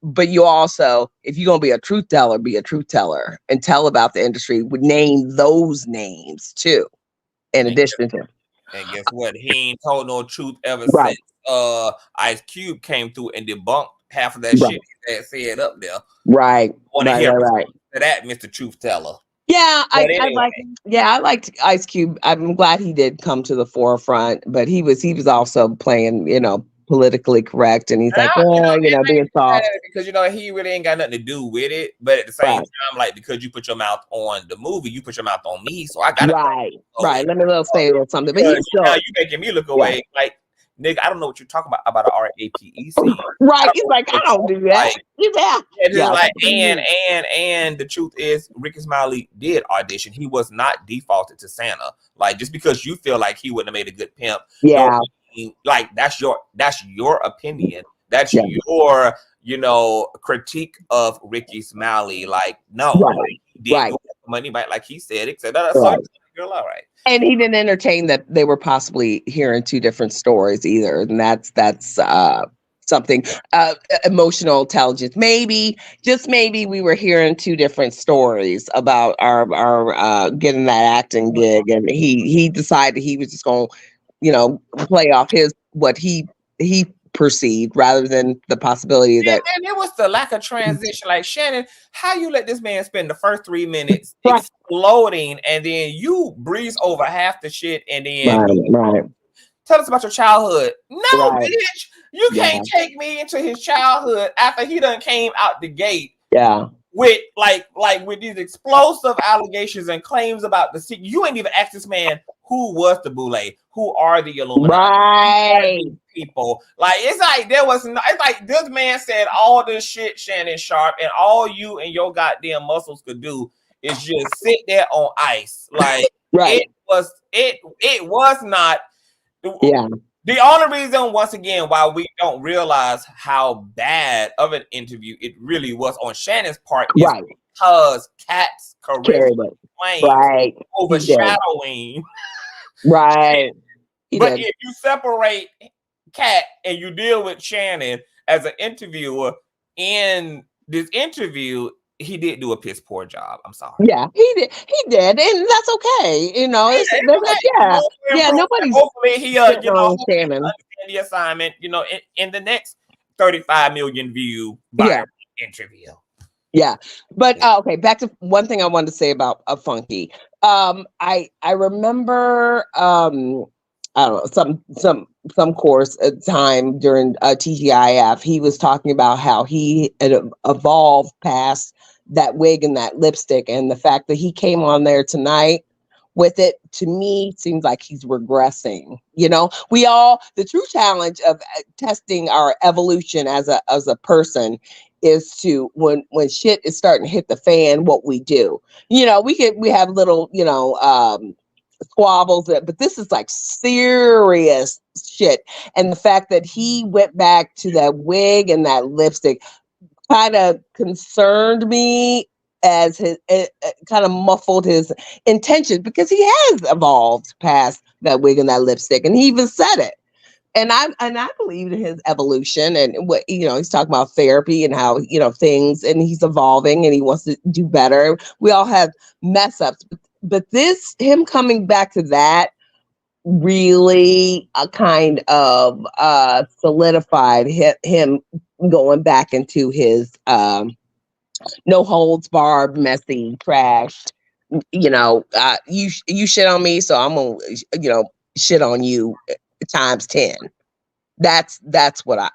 But you also, if you're going to be a truth teller, be a truth teller and tell about the industry, would name those names too, in addition to. And guess what? He ain't told no truth ever since Ice Cube came through and debunked half of that shit that said up there. Right. That Mr. Truth Teller. Yeah, I liked Ice Cube. I'm glad he did come to the forefront, but he was also playing, you know, politically correct, and he's like, you know, being soft, because you know he really ain't got nothing to do with it. But at the same time, like, because you put your mouth on the movie, you put your mouth on me, so I got right. Let me say a little something. But now you making me look away, like. Nigga, I don't know what you're talking about an RAPE scene. Right. He's like, I don't do that. Like, and the truth is, Ricky Smiley did audition. He was not defaulted to Santa. Like, just because you feel like he wouldn't have made a good pimp. Yeah. Like, that's your opinion. That's your, you know, critique of Ricky Smiley. Like, no. Right. Money back, like he said, except that's girl, all right. And he didn't entertain that they were possibly hearing two different stories either. And that's something, emotional intelligence. Maybe, just maybe, we were hearing two different stories about our getting that acting gig. And he decided he was just going to, you know, play off what he perceived, rather than the possibility that. And it was the lack of transition. Like, Shannon, how you let this man spend the first 3 minutes exploding, and then you breeze over half the shit, and then tell us about your childhood. No, bitch, you can't take me into his childhood after he done came out the gate. Yeah. with with these explosive allegations and claims about the secret. You ain't even asked this man who was the Boule, who are the Illuminati, Right. people. Like it's like there was no, it's like this man said all this shit, Shannon Sharp, and all you and your goddamn muscles could do is just sit there on ice. Like Right. it was not. Yeah. The only reason, once again, why we don't realize how bad of an interview it really was on Shannon's part is Right. because Kat's charisma claims Right. overshadowing. Right. But if you separate Kat and you deal with Shannon as an interviewer in this interview, he did do a piss poor job. I'm sorry. Yeah, he did, and that's okay. You know, nobody's hopefully he on Shannon. understand the assignment. You know, in the next 35 million view interview. Yeah, but okay. Back to one thing I wanted to say about Funky. I remember I don't know some course at time during TGIF. He was talking about how he had evolved past that wig and that lipstick, and the fact that he came on there tonight with it, to me seems like he's regressing. You know, the true challenge of testing our evolution as a person is to when shit is starting to hit the fan, what we do. You know, we have little, squabbles, but this is like serious shit. And the fact that he went back to that wig and that lipstick kind of concerned me, as his kind of muffled his intention, because he has evolved past that wig and that lipstick, and he even said it. And I believe in his evolution, and what he's talking about therapy and how things, and he's evolving and he wants to do better. We all have mess ups, but him coming back to that really kind of solidified him going back into his no holds barred, messy trash. You shit on me, so I'm gonna shit on you times 10. That's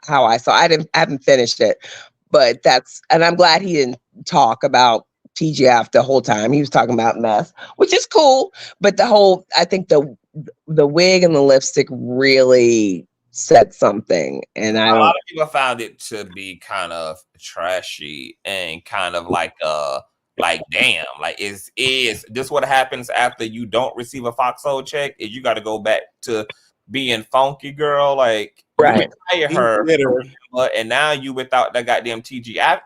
how I saw. I haven't finished it, but and I'm glad he didn't talk about TGF the whole time. He was talking about meth, which is cool, but I think the wig and the lipstick really said something, and a lot of people found it to be kind of trashy and kind of like damn, like is this what happens after you don't receive a Foxhole check? Is you got to go back to being funky girl, like right? You retire her, and now you without that goddamn TGF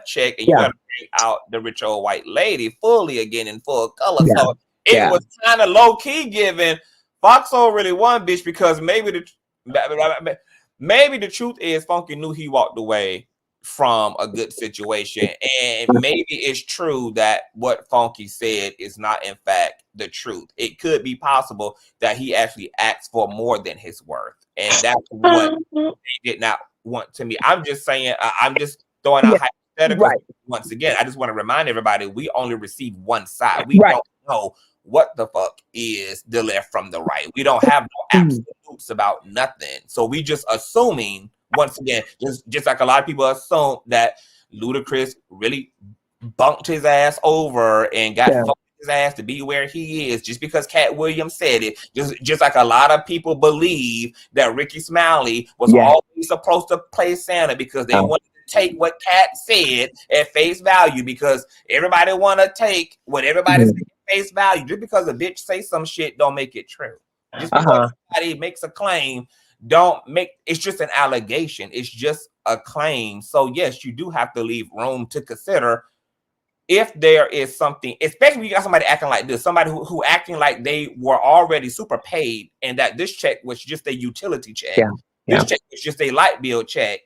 check, and you got to bring out the rich old white lady fully again in full color. Yeah. So it was kind of low key giving Foxhole really won, bitch, because maybe the truth is Funky knew he walked away from a good situation, and maybe it's true that what Funky said is not in fact the truth. It could be possible that he actually asked for more than his worth, and that's what they did not want to me. I'm just saying, I'm just throwing out hypotheticals. Right. Once again, I just want to remind everybody, we only receive one side. We don't know what the fuck is the left from the right. We don't have no absolutes about nothing. So we just assuming, once again, just like a lot of people assume that Ludacris really bunked his ass over and got fucked his ass to be where he is, just because Cat Williams said it. Just like a lot of people believe that Ricky Smiley was always supposed to play Santa because they wanted to take what Cat said at face value, because everybody want to take what everybody's face value. Just because a bitch say some shit don't make it true. Just because somebody makes a claim it's just an allegation. It's just a claim. So yes, you do have to leave room to consider if there is something, especially when you got somebody acting like this, somebody who acting like they were already super paid and that this check was just a utility check. This check was just a light bill check,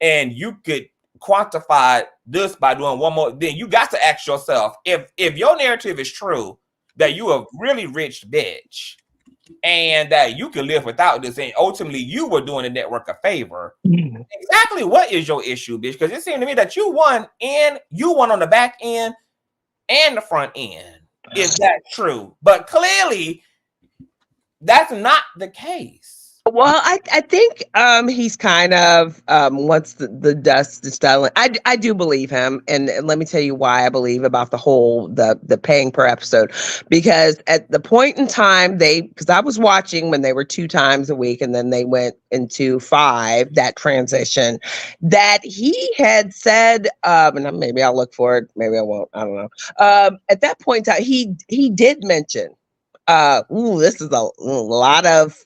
and you could quantify this by doing one more. Then you got to ask yourself, if your narrative is true, that you a really rich bitch and that you can live without this, and ultimately you were doing the network a favor. Exactly what is your issue, bitch? Because it seemed to me that you won on the back end and the front end. Is that true? But clearly that's not the case. Well, I think he's kind of once the dust is settling. I do believe him, and let me tell you why I believe about the paying per episode, because at the point in time because I was watching when they were 2 times a week and then they went into 5, that transition, that he had said, and maybe I'll look for it, maybe I won't, I don't know. At that point in time, he did mention, this is a lot of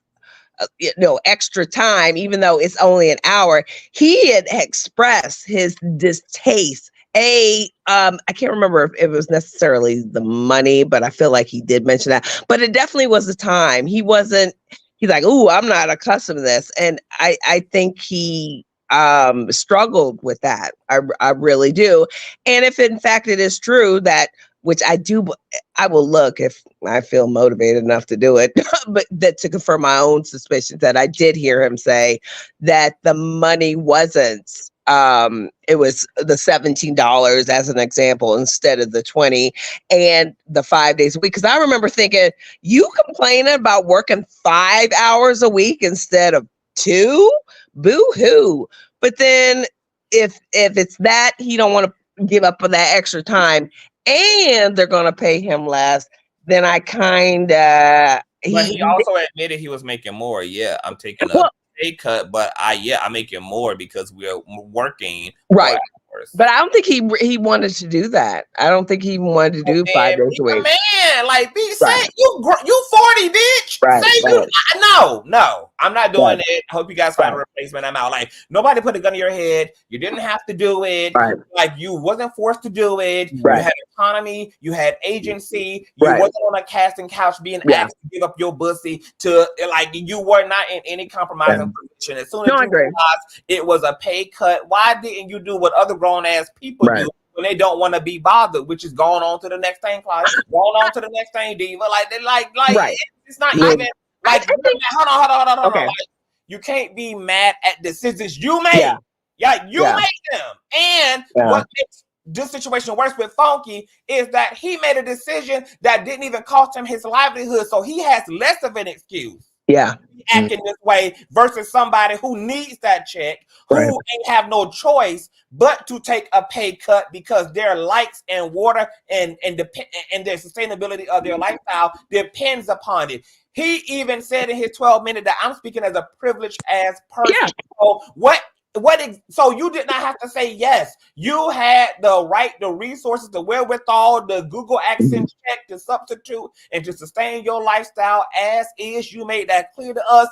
extra time, even though it's only an hour. He had expressed his distaste. I can't remember if it was necessarily the money, but I feel like he did mention that. But it definitely was the time. He's like, "Ooh, I'm not accustomed to this," and I think he struggled with that. I really do. And if in fact it is true that, which I do, I will look if I feel motivated enough to do it, but that to confirm my own suspicions, that I did hear him say that the money wasn't, it was the $17 as an example instead of the 20, and the 5 days a week. Because I remember thinking, you complaining about working 5 hours a week instead of 2? Boo-hoo. But then if it's that he don't want to give up for that extra time, and they're going to pay him less, then I kind of... But he also admitted he was making more. Yeah, I'm taking a pay cut, but I'm making more because we're working. Right. But I don't think he wanted to do that. I don't think he wanted to do 5 days a week. Man, like, say you 40, bitch. Right. Say you no. I'm not doing it. I hope you guys find a replacement. I'm out. Like, nobody put a gun in your head. You didn't have to do it. Right. Like, you wasn't forced to do it. Right. You had autonomy. You had agency. You wasn't on a casting couch being asked to give up your pussy to, like, you were not in any compromising position. As soon as you realized it was a pay cut, why didn't you do what other grown ass people do when they don't want to be bothered, which is going on to the next thing, Claudia, going on to the next thing, Diva. Like they like it's not even like hold on. Okay. Like, you can't be mad at decisions you made. You made them. And what makes this situation worse with Funky is that he made a decision that didn't even cost him his livelihood, so he has less of an excuse. Acting this way versus somebody who needs that check, who ain't have no choice but to take a pay cut because their lights and water and their sustainability of their lifestyle depends upon it. He even said in his 12-minute that I'm speaking as a privileged ass person. So you did not have to say yes. You had the right, the resources, the wherewithal, the Google AdSense check to substitute and to sustain your lifestyle as is. You made that clear to us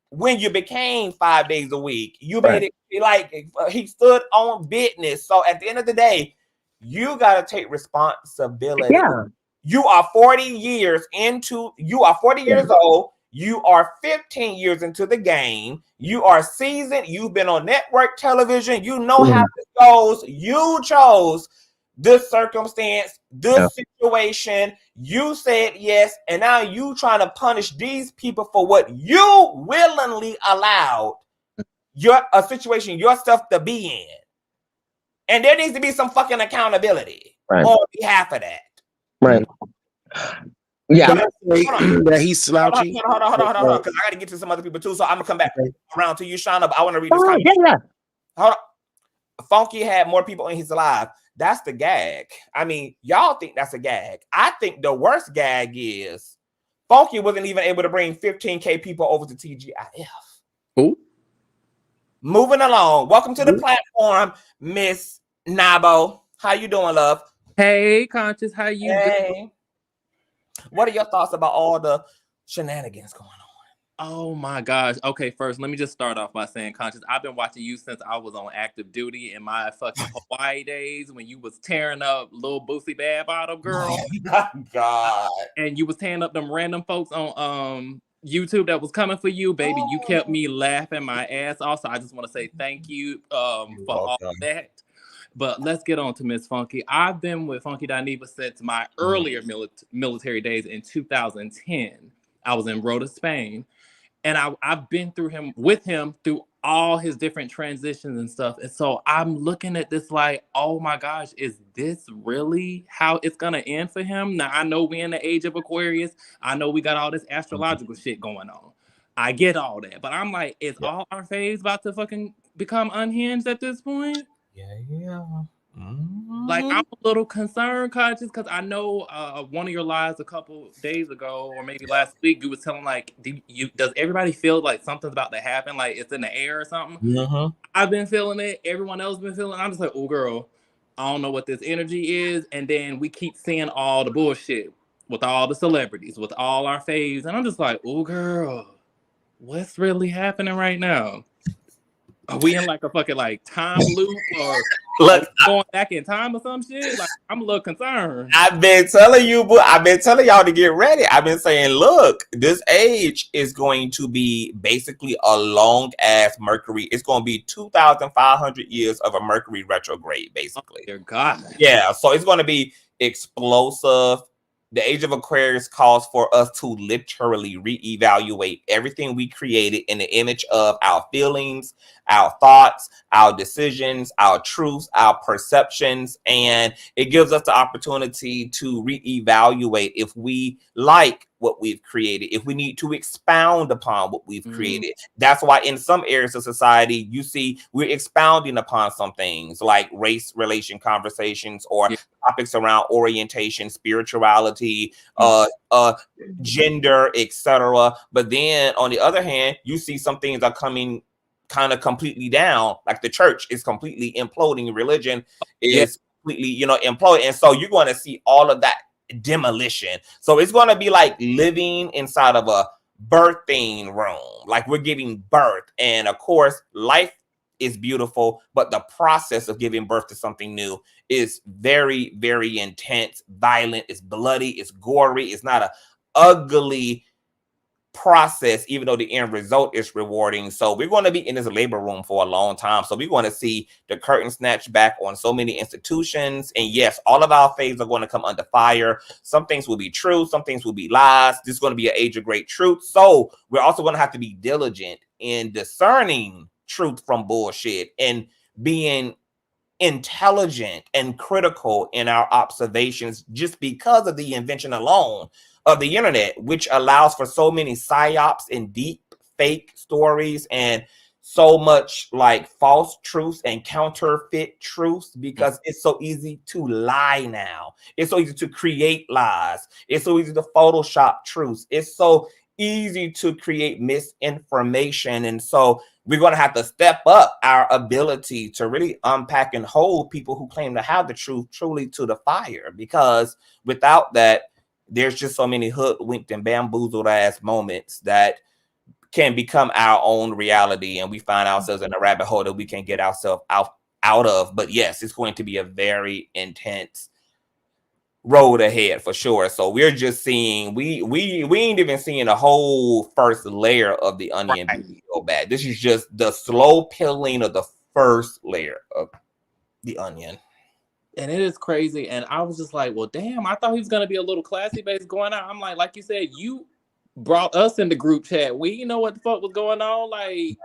when you became 5 days a week. You made it like he stood on business. So at the end of the day, you got to take responsibility. You are 40 years old. You are 15 years into the game. You are seasoned. You've been on network television. You know how it goes. You chose this circumstance, this situation. You said yes. And now you trying to punish these people for what you willingly allowed a situation yourself to be in. And there needs to be some fucking accountability on behalf of that. Right. That he's slouchy. Hold on, because I got to get to some other people too. So I'm gonna come back around to you, Shauna. But I want to read this comment. Hold on. Funky had more people in his live. That's the gag. I mean, y'all think that's a gag. I think the worst gag is Funky wasn't even able to bring 15K people over to TGIF. Who? Moving along. Welcome to the platform, Miss Nabo. How you doing, love? Hey, Conscious. How you doing? What are your thoughts about all the shenanigans going on? Oh my gosh. Okay, first, let me just start off by saying, Conscious, I've been watching you since I was on active duty in my fucking Hawaii days when you was tearing up little Boosie Bad Bottom Girl. Oh God. And you was tearing up them random folks on YouTube that was coming for you, baby. You kept me laughing my ass off. So I just want to say thank you for all of that. But let's get on to Miss Funky. I've been with Funky Dineva since my earlier military days in 2010. I was in Rota, Spain. And I've been with him through all his different transitions and stuff. And so I'm looking at this like, oh my gosh, is this really how it's going to end for him? Now, I know we're in the age of Aquarius. I know we got all this astrological shit going on. I get all that, but I'm like, is all our faves about to fucking become unhinged at this point? Yeah. Like, I'm a little concerned, Conscious, because I know one of your lives a couple days ago, or maybe last week, you was telling like, does everybody feel like something's about to happen, like it's in the air or something? I've been feeling it. Everyone else been feeling it. I'm just like, oh girl, I don't know what this energy is. And then we keep seeing all the bullshit with all the celebrities, with all our faves, and I'm just like, oh girl, what's really happening right now? Are we in like a fucking like time loop, or look, going back in time or some shit? Like, I'm a little concerned. I've been telling you, but I've been telling y'all to get ready. I've been saying, look, this age is going to be basically a long ass Mercury. It's going to be 2,500 years of a Mercury retrograde, basically. Oh, dear God. Yeah, so it's going to be explosive. The age of Aquarius calls for us to literally reevaluate everything we created in the image of our feelings, our thoughts, our decisions, our truths, our perceptions. And it gives us the opportunity to reevaluate if we like what we've created, if we need to expound upon what we've created. That's why in some areas of society, you see we're expounding upon some things like race relation conversations or topics around orientation, spirituality, gender, etc. But then on the other hand, you see some things are coming kind of completely down, like the church is completely imploding, religion is completely, imploding. And so you're going to see all of that demolition. So it's going to be like living inside of a birthing room, like we're giving birth. And of course, life is beautiful, but the process of giving birth to something new is very, very intense, violent, it's bloody, it's gory, it's not a ugly process, even though the end result is rewarding. So we're going to be in this labor room for a long time. So we're going to see the curtain snatched back on so many institutions. And yes, all of our faiths are going to come under fire. Some things will be true, some things will be lies. This is going to be an age of great truth. So we're also going to have to be diligent in discerning truth from bullshit and being intelligent and critical in our observations, just because of the invention alone of the internet, which allows for so many psyops and deep fake stories and so much like false truths and counterfeit truths, because it's so easy to lie now. It's so easy to create lies. It's so easy to Photoshop truths. It's so easy to create misinformation. And so we're going to have to step up our ability to really unpack and hold people who claim to have the truth truly to the fire, because without that, there's just so many hoodwinked and bamboozled ass moments that can become our own reality, and we find ourselves in a rabbit hole that we can't get ourselves out of. But yes, it's going to be a very intense road ahead for sure. So we're just seeing, we ain't even seeing a whole first layer of the onion be so bad. This is just the slow peeling of the first layer of the onion. And it is crazy. And I was just like, well, damn, I thought he was going to be a little classy based going out. I'm like you said, you brought us in the group chat. We didn't know what the fuck was going on. Like,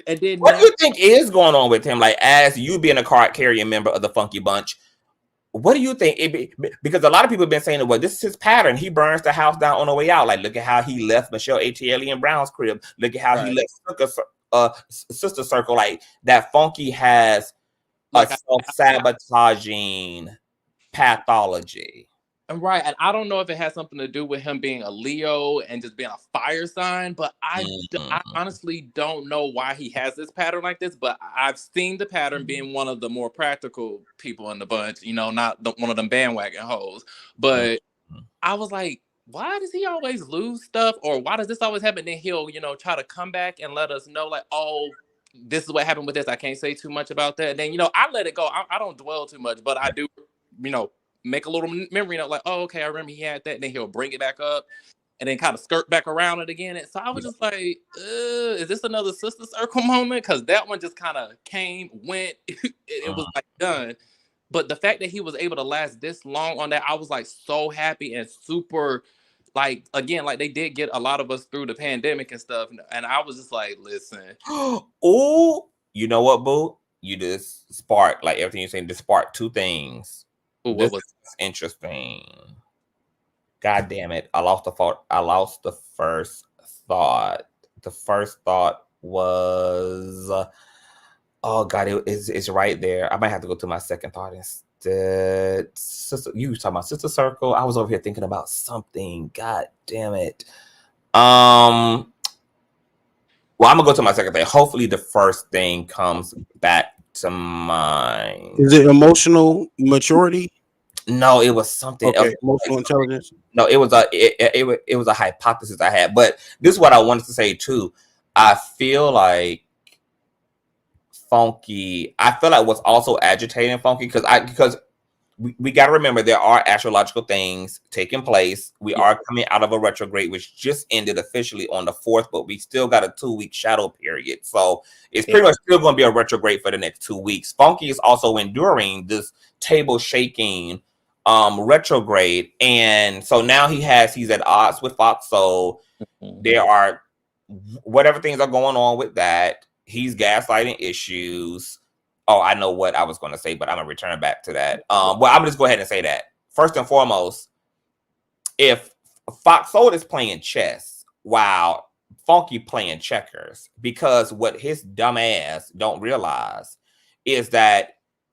and then what do you think is going on with him? Like, as you being a card carrying member of the Funky Bunch, what do you think? Because a lot of people have been saying, well, this is his pattern. He burns the house down on the way out. Like, look at how he left Michelle A.T.L.E. and Brown's crib. Look at how he left Sister Circle. Like, that Funky has a self-sabotaging pathology. Right. And I don't know if it has something to do with him being a Leo and just being a fire sign, but I honestly don't know why he has this pattern like this, but I've seen the pattern being one of the more practical people in the bunch, not one of them bandwagon hoes. But I was like, why does he always lose stuff? Or why does this always happen? Then he'll, try to come back and let us know, like, oh, this is what happened with this. I can't say too much about that. And then, I let it go. I don't dwell too much, but I do, make a little memory note, like, oh, okay, I remember he had that. And then he'll bring it back up and then kind of skirt back around it again. And so I was just like, is this another Sister Circle moment? Because that one just kind of came, went, it was like done. But the fact that he was able to last this long on that, I was like so happy and super, like, again, like they did get a lot of us through the pandemic and stuff. And I was just like, listen. Oh, you know what, boo? You just sparked, like everything you're saying, just sparked two things. Ooh, what was interesting? God damn it! I lost the first thought. The first thought was, oh God, it's right there. I might have to go to my second thought instead. Sister, you were talking about Sister Circle. I was over here thinking about something. God damn it. Well, I'm gonna go to my second thing. Hopefully, the first thing comes back to mind. Is it emotional maturity? No, it was something else. Emotional intelligence. No, it was a hypothesis I had. But this is what I wanted to say too. I feel like Funky. I feel like what's also agitating Funky because we got to remember there are astrological things taking place. We are coming out of a retrograde, which just ended officially on the 4th, but we still got a 2-week shadow period. So it's pretty much still going to be a retrograde for the next 2 weeks. Funky is also enduring this table shaking retrograde. And so now he's at odds with Fox. So there are whatever things are going on with that. He's gaslighting issues. Oh, I know what I was going to say, but I'm going to return back to that. Well, I'm going to just go ahead and say that. First and foremost, if Fox Soul is playing chess while Funky playing checkers, because what his dumb ass don't realize is that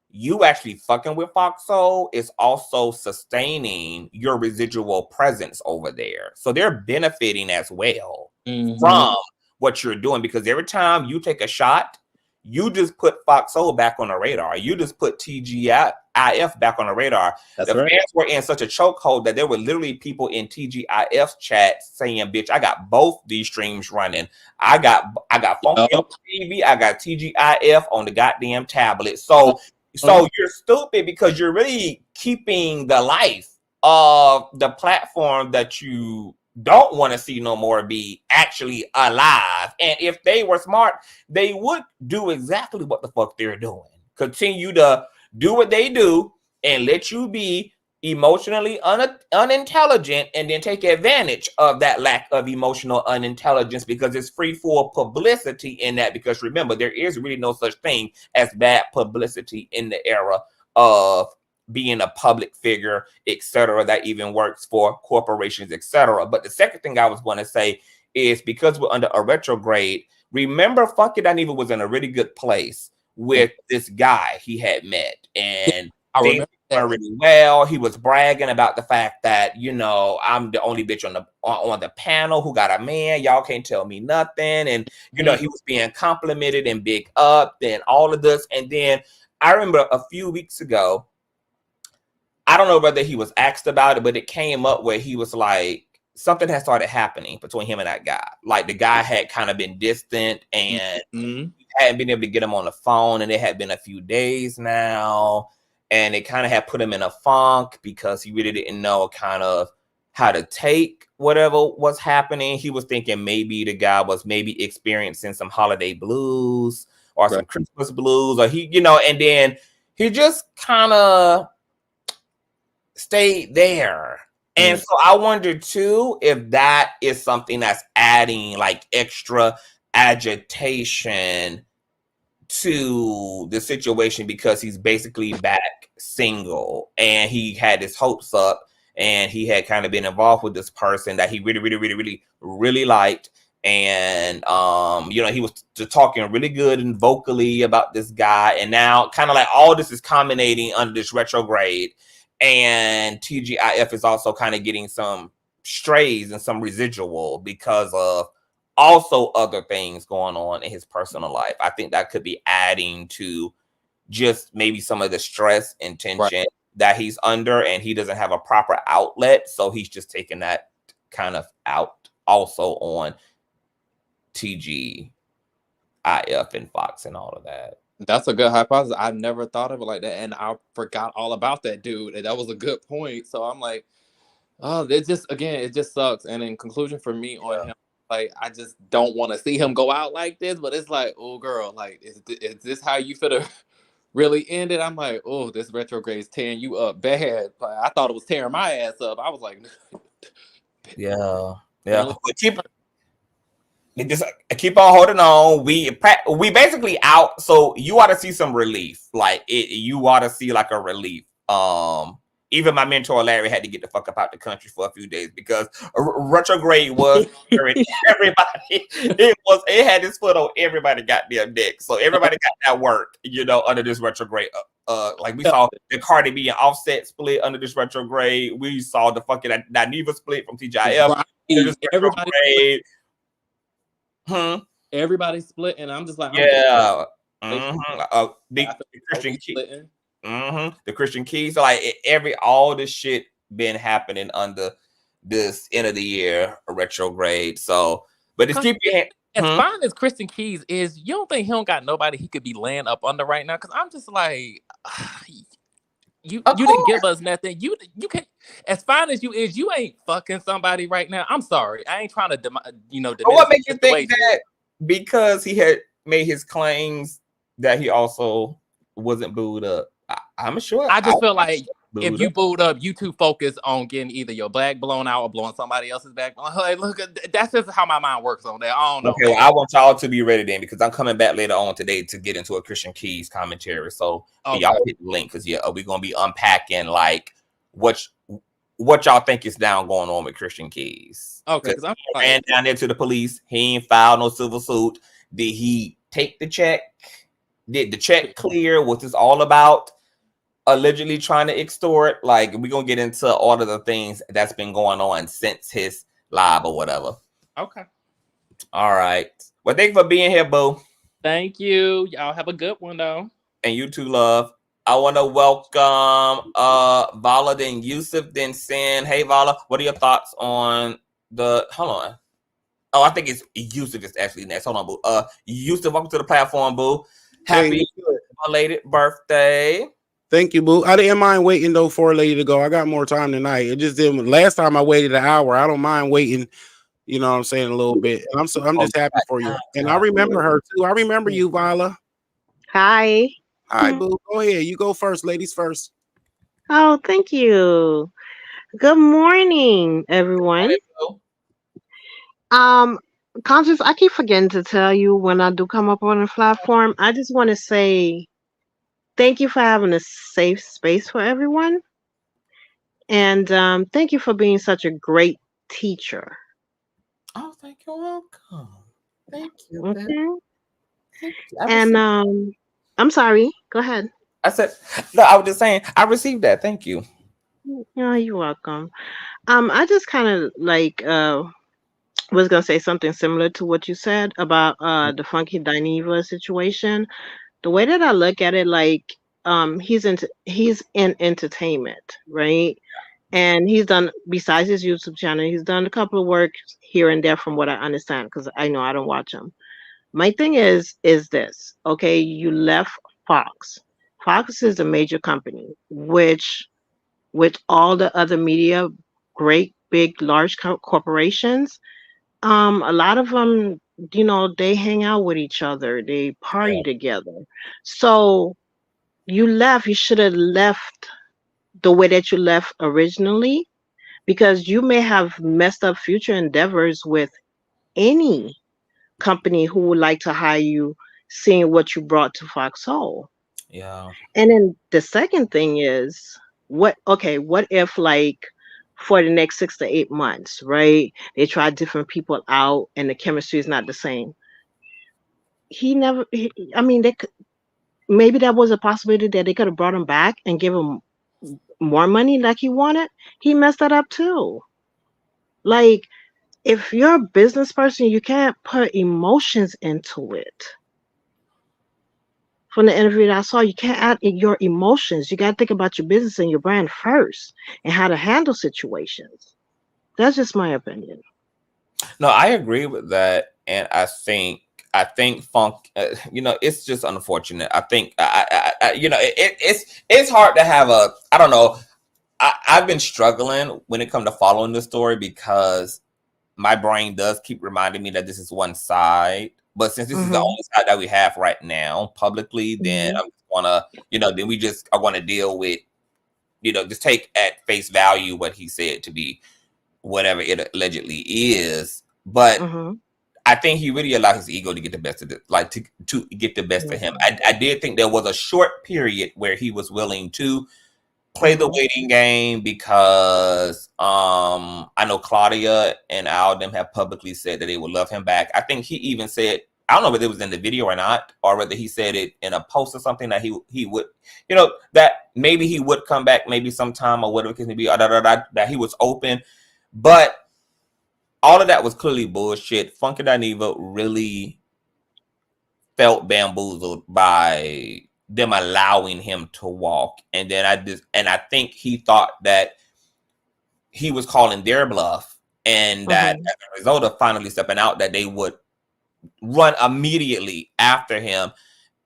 you actually fucking with Fox Soul is also sustaining your residual presence over there. So they're benefiting as well from what you're doing, because every time you take a shot, you just put Fox Soul back on the radar. You just put TGIF back on the radar. The fans were in such a chokehold that there were literally people in TGIF's chat saying, bitch, I got both these streams running. I got Funky on TV. I got TGIF on the goddamn tablet. So you're stupid because you're really keeping the life of the platform that you don't want to see no more be actually alive. And if they were smart, they would do exactly what the fuck they're doing. Continue to do what they do and let you be emotionally unintelligent, and then take advantage of that lack of emotional unintelligence, because it's free for publicity in that. Because remember, there is really no such thing as bad publicity in the era of being a public figure, etc. That even works for corporations, etc. But the second thing I was going to say is, because we're under a retrograde, remember Funky Dineva was in a really good place with this guy he had met, and things went really well. He was bragging about the fact that, you know, I'm the only bitch on the panel who got a man. Y'all can't tell me nothing. And you know, he was being complimented and big up and all of this. And then I remember a few weeks ago, I don't know whether he was asked about it, but it came up where he was like, something had started happening between him and that guy. Like, the guy had kind of been distant and hadn't been able to get him on the phone, and it had been a few days now, and it kind of had put him in a funk because he really didn't know kind of how to take whatever was happening. He was thinking maybe the guy was maybe experiencing some holiday blues or some Christmas blues, or he, you know, and then he just kind of stayed there. And so I wonder too if that is something that's adding like extra agitation to the situation, because he's basically back single and he had his hopes up, and he had kind of been involved with this person that he really liked. And you know, he was talking really good and vocally about this guy, and now kind of like all this is culminating under this retrograde. And TGIF is also kind of getting some strays and some residual because of also other things going on in his personal life. I think that could be adding to just maybe some of the stress and tension that he's under, and he doesn't have a proper outlet. So he's just taking that kind of out also on TGIF and Fox and all of that. That's a good hypothesis. I never thought of it like that, and I forgot all about that dude. And that was a good point. So I'm like, oh, it just sucks. And in conclusion for me on him, like, I just don't want to see him go out like this. But it's like, oh, girl, like, is this how you finna really end it? I'm like, oh, this retrograde is tearing you up bad. Like, I thought it was tearing my ass up. I was like, yeah. Just keep on holding on. We basically out, so you ought to see some relief. Like, you ought to see like a relief even my mentor Larry had to get the fuck up out the country for a few days because retrograde was everybody. It had its foot on everybody goddamn neck. So everybody got that work, under this retrograde. Like we saw the Cardi B and Offset split under this retrograde. We saw the fucking Dineva split from TGIF. Right. Everybody split, and I'm just like, the Christian Keys. The Christian Keys. So like all this shit been happening under this end of the year retrograde. So, but it's keep your hand. As fine as Christian Keys is, you don't think he don't got nobody he could be laying up under right now? Because I'm just like, you didn't give us nothing. You can, as fine as you is, you ain't fucking somebody right now. I'm sorry, I ain't trying to what makes you think that? Because he had made his claims that he also wasn't booed up. I'm sure. I just feel like if you booed up, you too focused on getting either your back blown out or blowing somebody else's back. Like, look, that's just how my mind works on that. I don't know. Okay, well, I want y'all to be ready then because I'm coming back later on today to get into a Christian Keys commentary. So y'all hit the link because we're gonna be unpacking like what y'all think is down going on with Christian Keys. Okay, because I'm ran down there to the police. He ain't filed no civil suit. Did he take the check? Did the check clear? What's this all about? Allegedly trying to extort. Like we're gonna get into all of the things that's been going on since his live or whatever. Okay. All right. Well, thank you for being here, boo. Thank you. Y'all have a good one though. And you too, love. I want to welcome Vala, then Yusuf, then Sin. Hey Vala, what are your thoughts on the hold on? Oh, I think it's Yusuf is actually next. Hold on, boo. Yusuf, welcome to the platform, boo. Happy belated birthday. Thank you, boo. I didn't mind waiting though for a lady to go. I got more time tonight. It just didn't. Last time I waited an hour. I don't mind waiting. You know what I'm saying, a little bit. And I'm just happy for you. And I remember her too. I remember you, Vala. Hi. Hi, boo. Go ahead. You go first, ladies first. Oh, thank you. Good morning, everyone. Conscious, I keep forgetting to tell you when I do come up on the platform. I just want to say thank you for having a safe space for everyone. And thank you for being such a great teacher. Oh, thank you. Welcome. Thank you. Okay. Thank you. And I'm sorry. Go ahead. I said, no, I was just saying, I received that. Thank you. Oh, you're welcome. I just kind of like was gonna say something similar to what you said about the Funky Dineva situation. The way that I look at it, like he's in entertainment, right? And he's done, besides his YouTube channel, he's done a couple of works here and there from what I understand, because I know I don't watch him. My thing is this, okay? You left Fox. Fox is a major company, which with all the other media, great, big, large corporations, a lot of them, they hang out with each other. They party together. So you should have left the way that you left originally, because you may have messed up future endeavors with any company who would like to hire you, seeing what you brought to Foxhole. Yeah. And then the second thing is, what if like for the next 6 to 8 months, right? They try different people out and the chemistry is not the same. Maybe that was a possibility that they could have brought him back and give him more money like he wanted. He messed that up too. Like, if you're a business person, you can't put emotions into it. From the interview that I saw, you can't add your emotions. You got to think about your business and your brand first and how to handle situations. That's just my opinion. No, I agree with that. And I think Funk, it's just unfortunate. I think, it's hard to have I don't know. I've been struggling when it comes to following this story because my brain does keep reminding me that this is one side. But since this is the only side that we have right now publicly, then I'm just gonna, then we just are going to deal with, just take at face value what he said to be whatever it allegedly is. But I think he really allowed his ego to get the best of it, like to get the best of him. I did think there was a short period where he was willing to play the waiting game because I know Claudia and Alden have publicly said that they would love him back. I think he even said, I don't know whether it was in the video or not, or whether he said it in a post or something, that he would, you know, that maybe he would come back maybe sometime or whatever it may be, that he was open. But all of that was clearly bullshit. Funky Dineva really felt bamboozled by them allowing him to walk. And then I think he thought that he was calling their bluff, and that as a result of finally stepping out, that they would run immediately after him.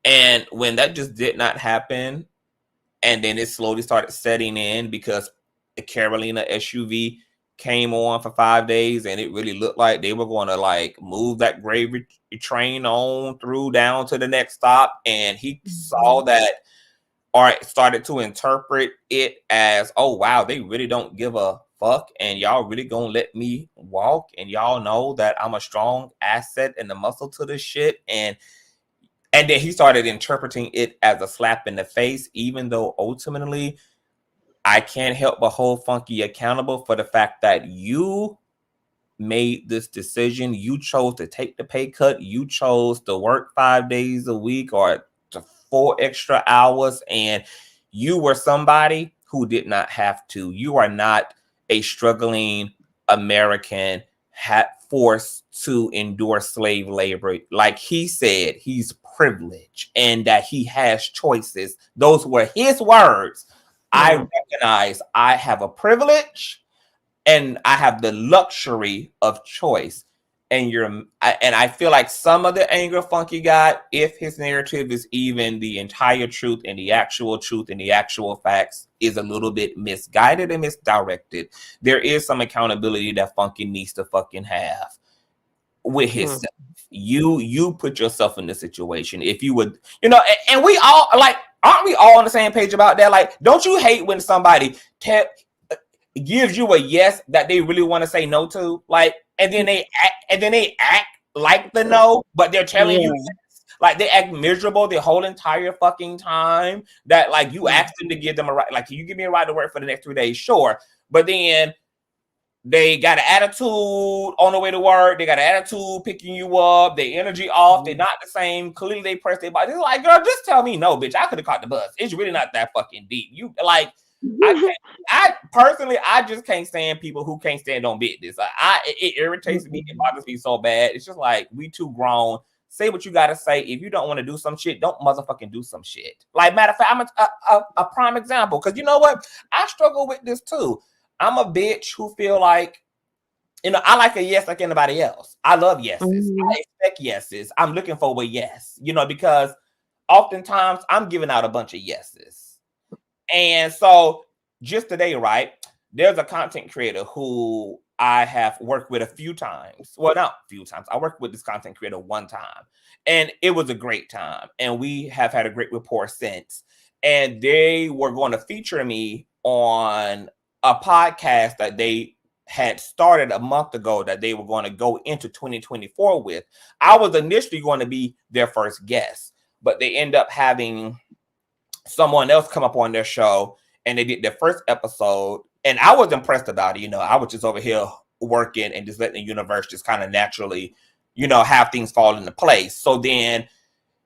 And when that just did not happen, and then it slowly started setting in because the Carolina SUV came on for 5 days, and it really looked like they were going to like move that gravy train on through down to the next stop. And he saw that, or started to interpret it as, oh wow, they really don't give a fuck, and y'all really gonna let me walk, and y'all know that I'm a strong asset and the muscle to this shit. And then he started interpreting it as a slap in the face, even though ultimately I can't help but hold Funky accountable for the fact that you made this decision. You chose to take the pay cut. You chose to work 5 days a week or to 4 extra hours. And you were somebody who did not have to. You are not a struggling American forced to endure slave labor. Like he said, he's privileged and that he has choices. Those were his words. I recognize I have a privilege and I have the luxury of choice. And I feel like some of the anger Funky got, if his narrative is even the entire truth and the actual facts, is a little bit misguided and misdirected. There is some accountability that Funky needs to fucking have with himself. You put yourself in the situation. If you would, you know, and we all like, aren't we all on the same page about that? Like, don't you hate when somebody gives you a yes that they really want to say no to, like, and then they act like the no, but they're telling you yes. Like they act miserable the whole entire fucking time. That like you asked them to give them a right, like, can you give me a right to work for the next 3 days? Sure, but then they got an attitude on the way to work. They got an attitude picking you up. Their energy off. They're not the same. Clearly, they press their body. They're like, girl, just tell me no, bitch. I could have caught the bus. It's really not that fucking deep. You like. I personally just can't stand people who can't stand on business. It irritates me. It bothers me so bad. It's just like, we too grown. Say what you gotta say. If you don't want to do some shit, don't motherfucking do some shit. Like, matter of fact, I'm a prime example, because you know what? I struggle with this too. I'm a bitch who feel like, you know, I like a yes like anybody else. I love yeses. I expect yeses. I'm looking for a yes, you know, because oftentimes I'm giving out a bunch of yeses. And so just today, right, there's a content creator who I have worked with a few times. Well, not a few times. I worked with this content creator one time, and it was a great time. And we have had a great rapport since. And they were going to feature me on a podcast that they had started a month ago that they were going to go into 2024 with. I was initially going to be their first guest, but they end up having someone else come up on their show, and they did their first episode, and I was impressed about it. You know, I was just over here working and just letting the universe just kind of naturally, you know, have things fall into place. So then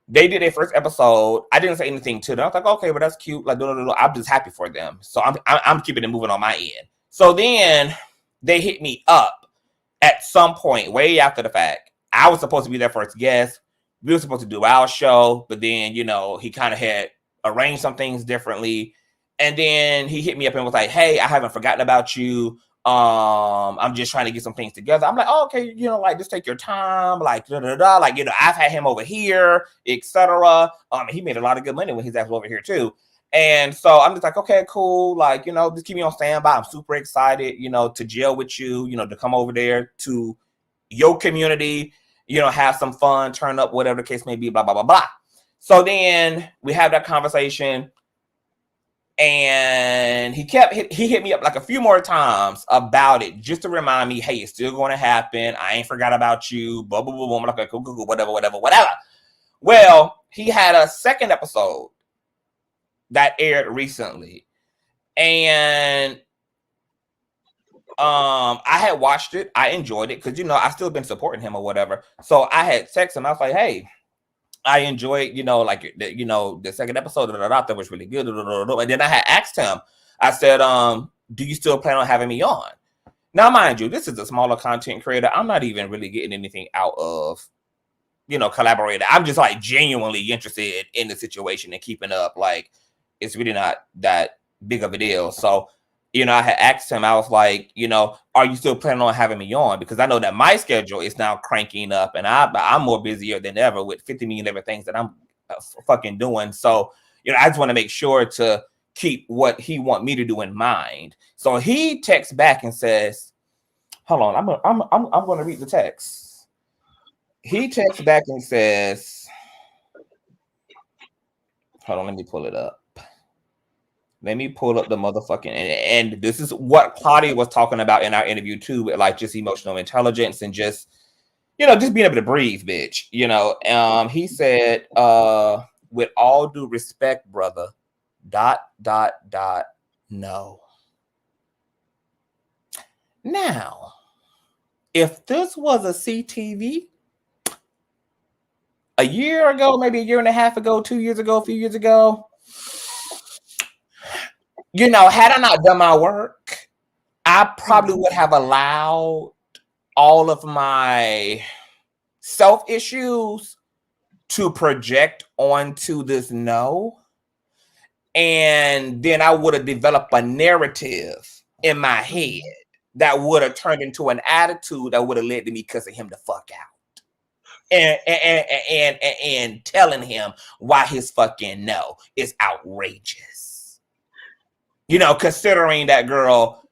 they did their first episode. I didn't say anything to them. I was like, okay, well, that's cute. Like, no. I'm just happy for them. So I'm keeping it moving on my end. So then they hit me up at some point, way after the fact. I was supposed to be their first guest. We were supposed to do our show, but then, you know, he kind of had arranged some things differently. And then he hit me up and was like, hey, I haven't forgotten about you. I'm just trying to get some things together. I'm like, oh, okay, you know, like, just take your time, like, like, you know, I've had him over here, etc. He made a lot of good money when he's actually over here too. And so I'm just like, okay, cool, like, you know, just keep me on standby. I'm super excited, you know, to gel with you, you know, to come over there to your community, you know, have some fun, turn up, whatever the case may be, blah, blah, blah, blah. So then we have that conversation, and he hit me up like a few more times about it, just to remind me, hey, it's still going to happen. I ain't forgot about you. Blah, blah, blah, blah. I'm like, cool, whatever. Well, he had a second episode that aired recently, And I had watched it. I enjoyed it because, you know, I still been supporting him or whatever. So I had texted him. I was like, hey, I enjoyed, you know, like, you know, the second episode that was really good. And then I had asked him, I said, do you still plan on having me on? Now, mind you, this is a smaller content creator. I'm not even really getting anything out of, you know, collaborator. I'm just like genuinely interested in the situation and keeping up. Like, it's really not that big of a deal. So, you know, I had asked him, I was like, you know, are you still planning on having me on? Because I know that my schedule is now cranking up and I'm more busier than ever with 50 million different things that I'm fucking doing. So, you know, I just want to make sure to keep what he want me to do in mind. So he texts back and says, hold on, I'm going to read the text. He texts back and says, hold on, let me pull it up. Let me pull up the motherfucking, and this is what Claudia was talking about in our interview too, with like just emotional intelligence and just, you know, just being able to breathe, bitch. You know, he said, with all due respect, brother, ... no. Now, if this was a CTV a year ago, maybe a year and a half ago, 2 years ago, a few years ago, you know, had I not done my work, I probably would have allowed all of my self issues to project onto this no. And then I would have developed a narrative in my head that would have turned into an attitude that would have led to me cussing him the fuck out. And telling him why his fucking no is outrageous. You know, considering that, girl,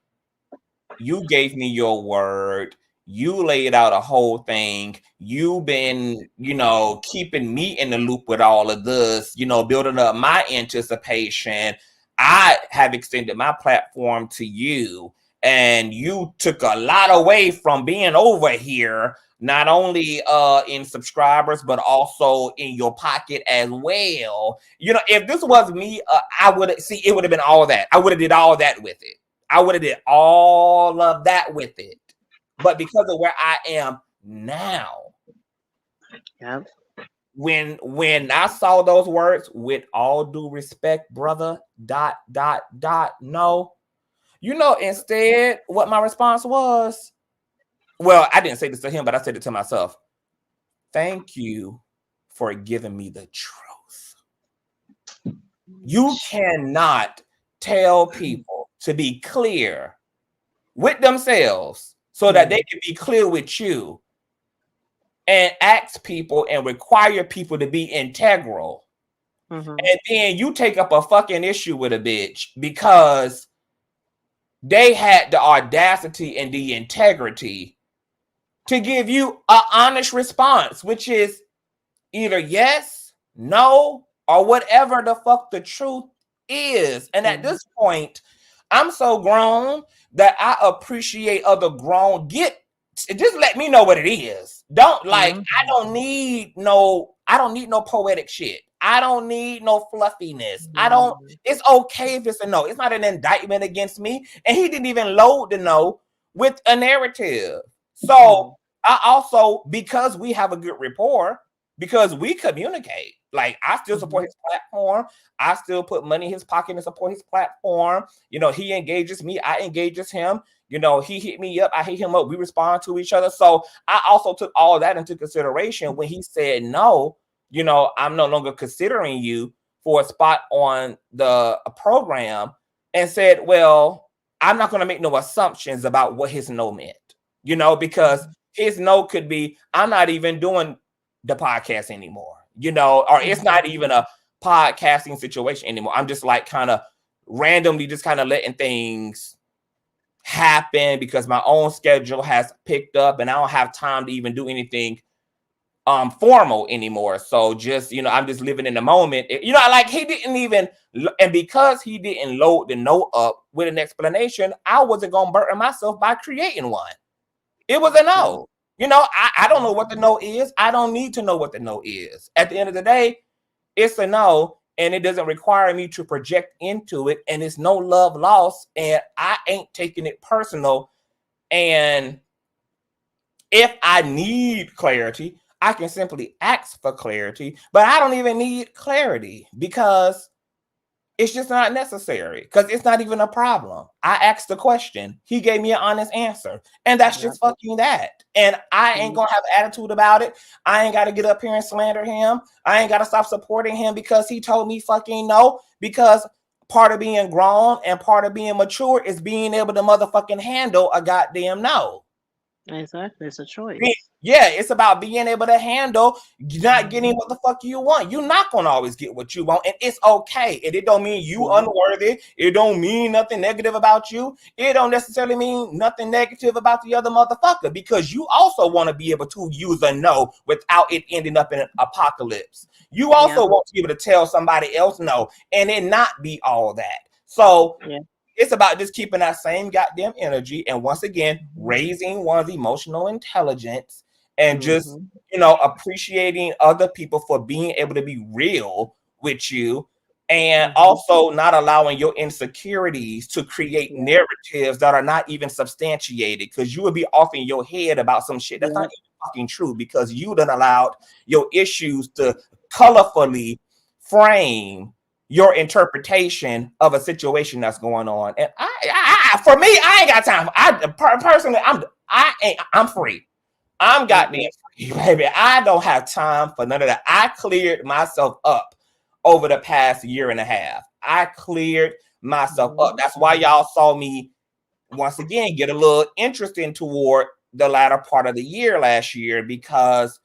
you gave me your word. You laid out a whole thing. You've been, you know, keeping me in the loop with all of this, you know, building up my anticipation. I have extended my platform to you, and you took a lot away from being over here, not only in subscribers, but also in your pocket as well. You know, if this was me, I would see it would have been all that. I would have did all that with it. I would have did all of that with it. But because of where I am now, yep. When I saw those words, with all due respect, brother, ... no. You know, instead, what my response was, well, I didn't say this to him, but I said it to myself. Thank you for giving me the truth. You cannot tell people to be clear with themselves so that they can be clear with you, and ask people and require people to be integral. And then you take up a fucking issue with a bitch because they had the audacity and the integrity to give you an honest response, which is either yes, no, or whatever the fuck the truth is. And at this point, I'm so grown that I appreciate other grown. Just let me know what it is. Don't like, I don't need no poetic shit. I don't need no fluffiness. It's okay if it's a no. It's not an indictment against me. And he didn't even load the no with a narrative. So I also, because we have a good rapport, because we communicate, like I still support his platform. I still put money in his pocket to support his platform. You know, he engages me. I engages him. You know, he hit me up. I hit him up. We respond to each other. So I also took all of that into consideration when he said, no, you know, I'm no longer considering you for a spot on the program, and said, well, I'm not going to make no assumptions about what his no meant, you know, because his no could be, I'm not even doing the podcast anymore, you know, or it's not even a podcasting situation anymore. I'm just like kind of randomly just kind of letting things happen because my own schedule has picked up and I don't have time to even do anything formal anymore. So just, you know, I'm just living in the moment. You know, like he didn't even, and because he didn't load the note up with an explanation, I wasn't going to burden myself by creating one. It was a no. You know, I don't know what the no is. I don't need to know what the no is. At the end of the day, it's a no. and it doesn't require me to project into it, and it's no love lost, and I ain't taking it personal. And if I need clarity, I can simply ask for clarity, but I don't even need clarity because it's just not necessary, because it's not even a problem. I asked the question. He gave me an honest answer. And that's just fucking that. And I ain't going to have an attitude about it. I ain't got to get up here and slander him. I ain't got to stop supporting him because he told me fucking no. Because part of being grown and part of being mature is being able to motherfucking handle a goddamn no. Exactly. It's a choice. Yeah, it's about being able to handle not getting what the fuck you want. You're not gonna always get what you want, and it's okay. And it don't mean you unworthy. It don't mean nothing negative about you. It don't necessarily mean nothing negative about the other motherfucker, because you also want to be able to use a no without it ending up in an apocalypse. You also want to be able to tell somebody else no and it not be all that. So it's about just keeping that same goddamn energy, and once again, raising one's emotional intelligence, and just, you know, appreciating other people for being able to be real with you, and also not allowing your insecurities to create narratives that are not even substantiated, because you would be off in your head about some shit that's not even fucking true, because you done allowed your issues to colorfully frame your interpretation of a situation that's going on. And for me, I ain't got time. Personally, I'm free. I'm goddamn free, baby. I don't have time for none of that. I cleared myself up over the past year and a half. I cleared myself up. That's why y'all saw me once again get a little interesting toward the latter part of the year last year, because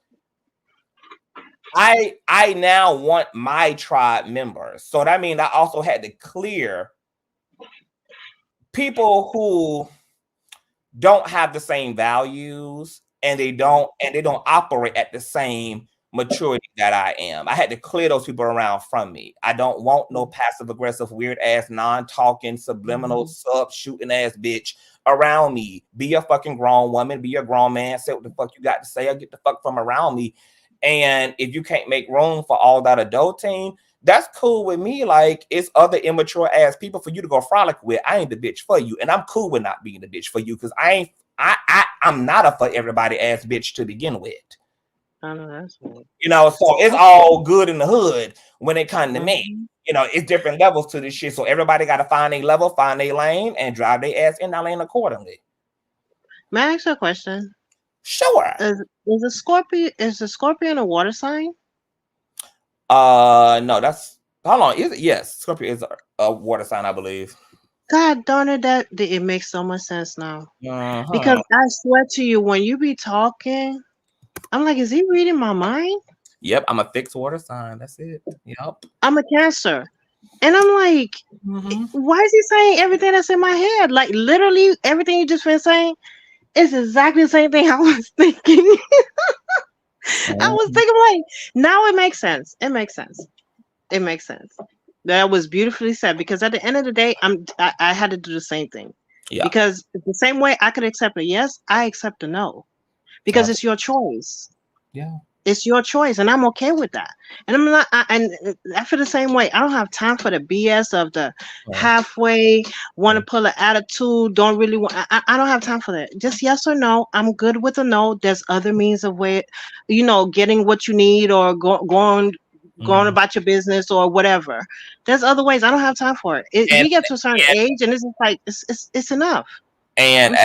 I now want my tribe members. So that means I also had to clear people who don't have the same values, and they don't operate at the same maturity that I am. I had to clear those people around from me. I don't want no passive aggressive, weird ass, non-talking, subliminal, sub shooting ass bitch around me. Be a fucking grown woman, be a grown man, say what the fuck you got to say, or get the fuck from around me. And if you can't make room for all that adulting, that's cool with me. Like, it's other immature ass people for you to go frolic with. I ain't the bitch for you, and I'm cool with not being the bitch for you, because I'm not a for everybody ass bitch to begin with. I know that's right. You know, so it's all good in the hood when it comes to me. You know, it's different levels to this shit. So everybody got to find a level, find a lane, and drive their ass in that lane accordingly. May I ask you a question? Sure. Is a Scorpion a water sign? No, that's how long is it? Yes, Scorpio is a water sign, I believe. God darn it, that it makes so much sense now. Because I swear to you, when you be talking, I'm like, is he reading my mind? Yep, I'm a fixed water sign. That's it. Yep. I'm a Cancer. And I'm like, why is he saying everything that's in my head? Like, literally everything you just been saying is exactly the same thing I was thinking. I was thinking, like, now it makes sense. It makes sense. It makes sense. That was beautifully said, because at the end of the day, I had to do the same thing. Yeah. Because the same way I could accept a yes, I accept a no. Because it's your choice. Yeah. It's your choice, and I'm okay with that. And I'm not, and I feel the same way. I don't have time for the BS of the halfway, want to pull an attitude, don't really want. I don't have time for that. Just yes or no. I'm good with a no. There's other means of way, getting what you need, or going about your business or whatever. There's other ways. I don't have time for it. We get to a certain age, and it's just like it's enough. And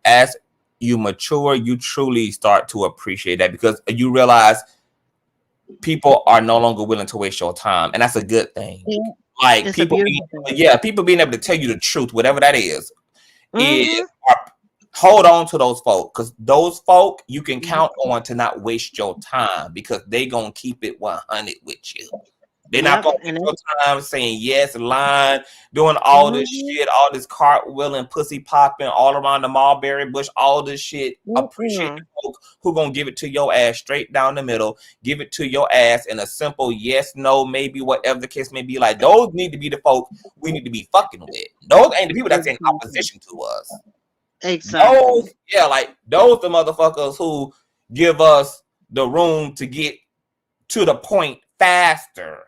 as you mature, you truly start to appreciate that, because you realize people are no longer willing to waste your time, and that's a good thing. Yeah. Like, people being able to tell you the truth, whatever that is hold on to those folk, because those folk you can count on to not waste your time, because they gonna keep it 100 with you. They're not gonna waste your time saying yes, lying, doing all this shit, all this cartwheeling, pussy popping all around the mulberry bush, all this shit. Appreciate the folk who gonna give it to your ass straight down the middle, give it to your ass in a simple yes, no, maybe, whatever the case may be. Like, those need to be the folk we need to be fucking with. Those ain't the people that's in opposition to us. Exactly. Those the motherfuckers who give us the room to get to the point faster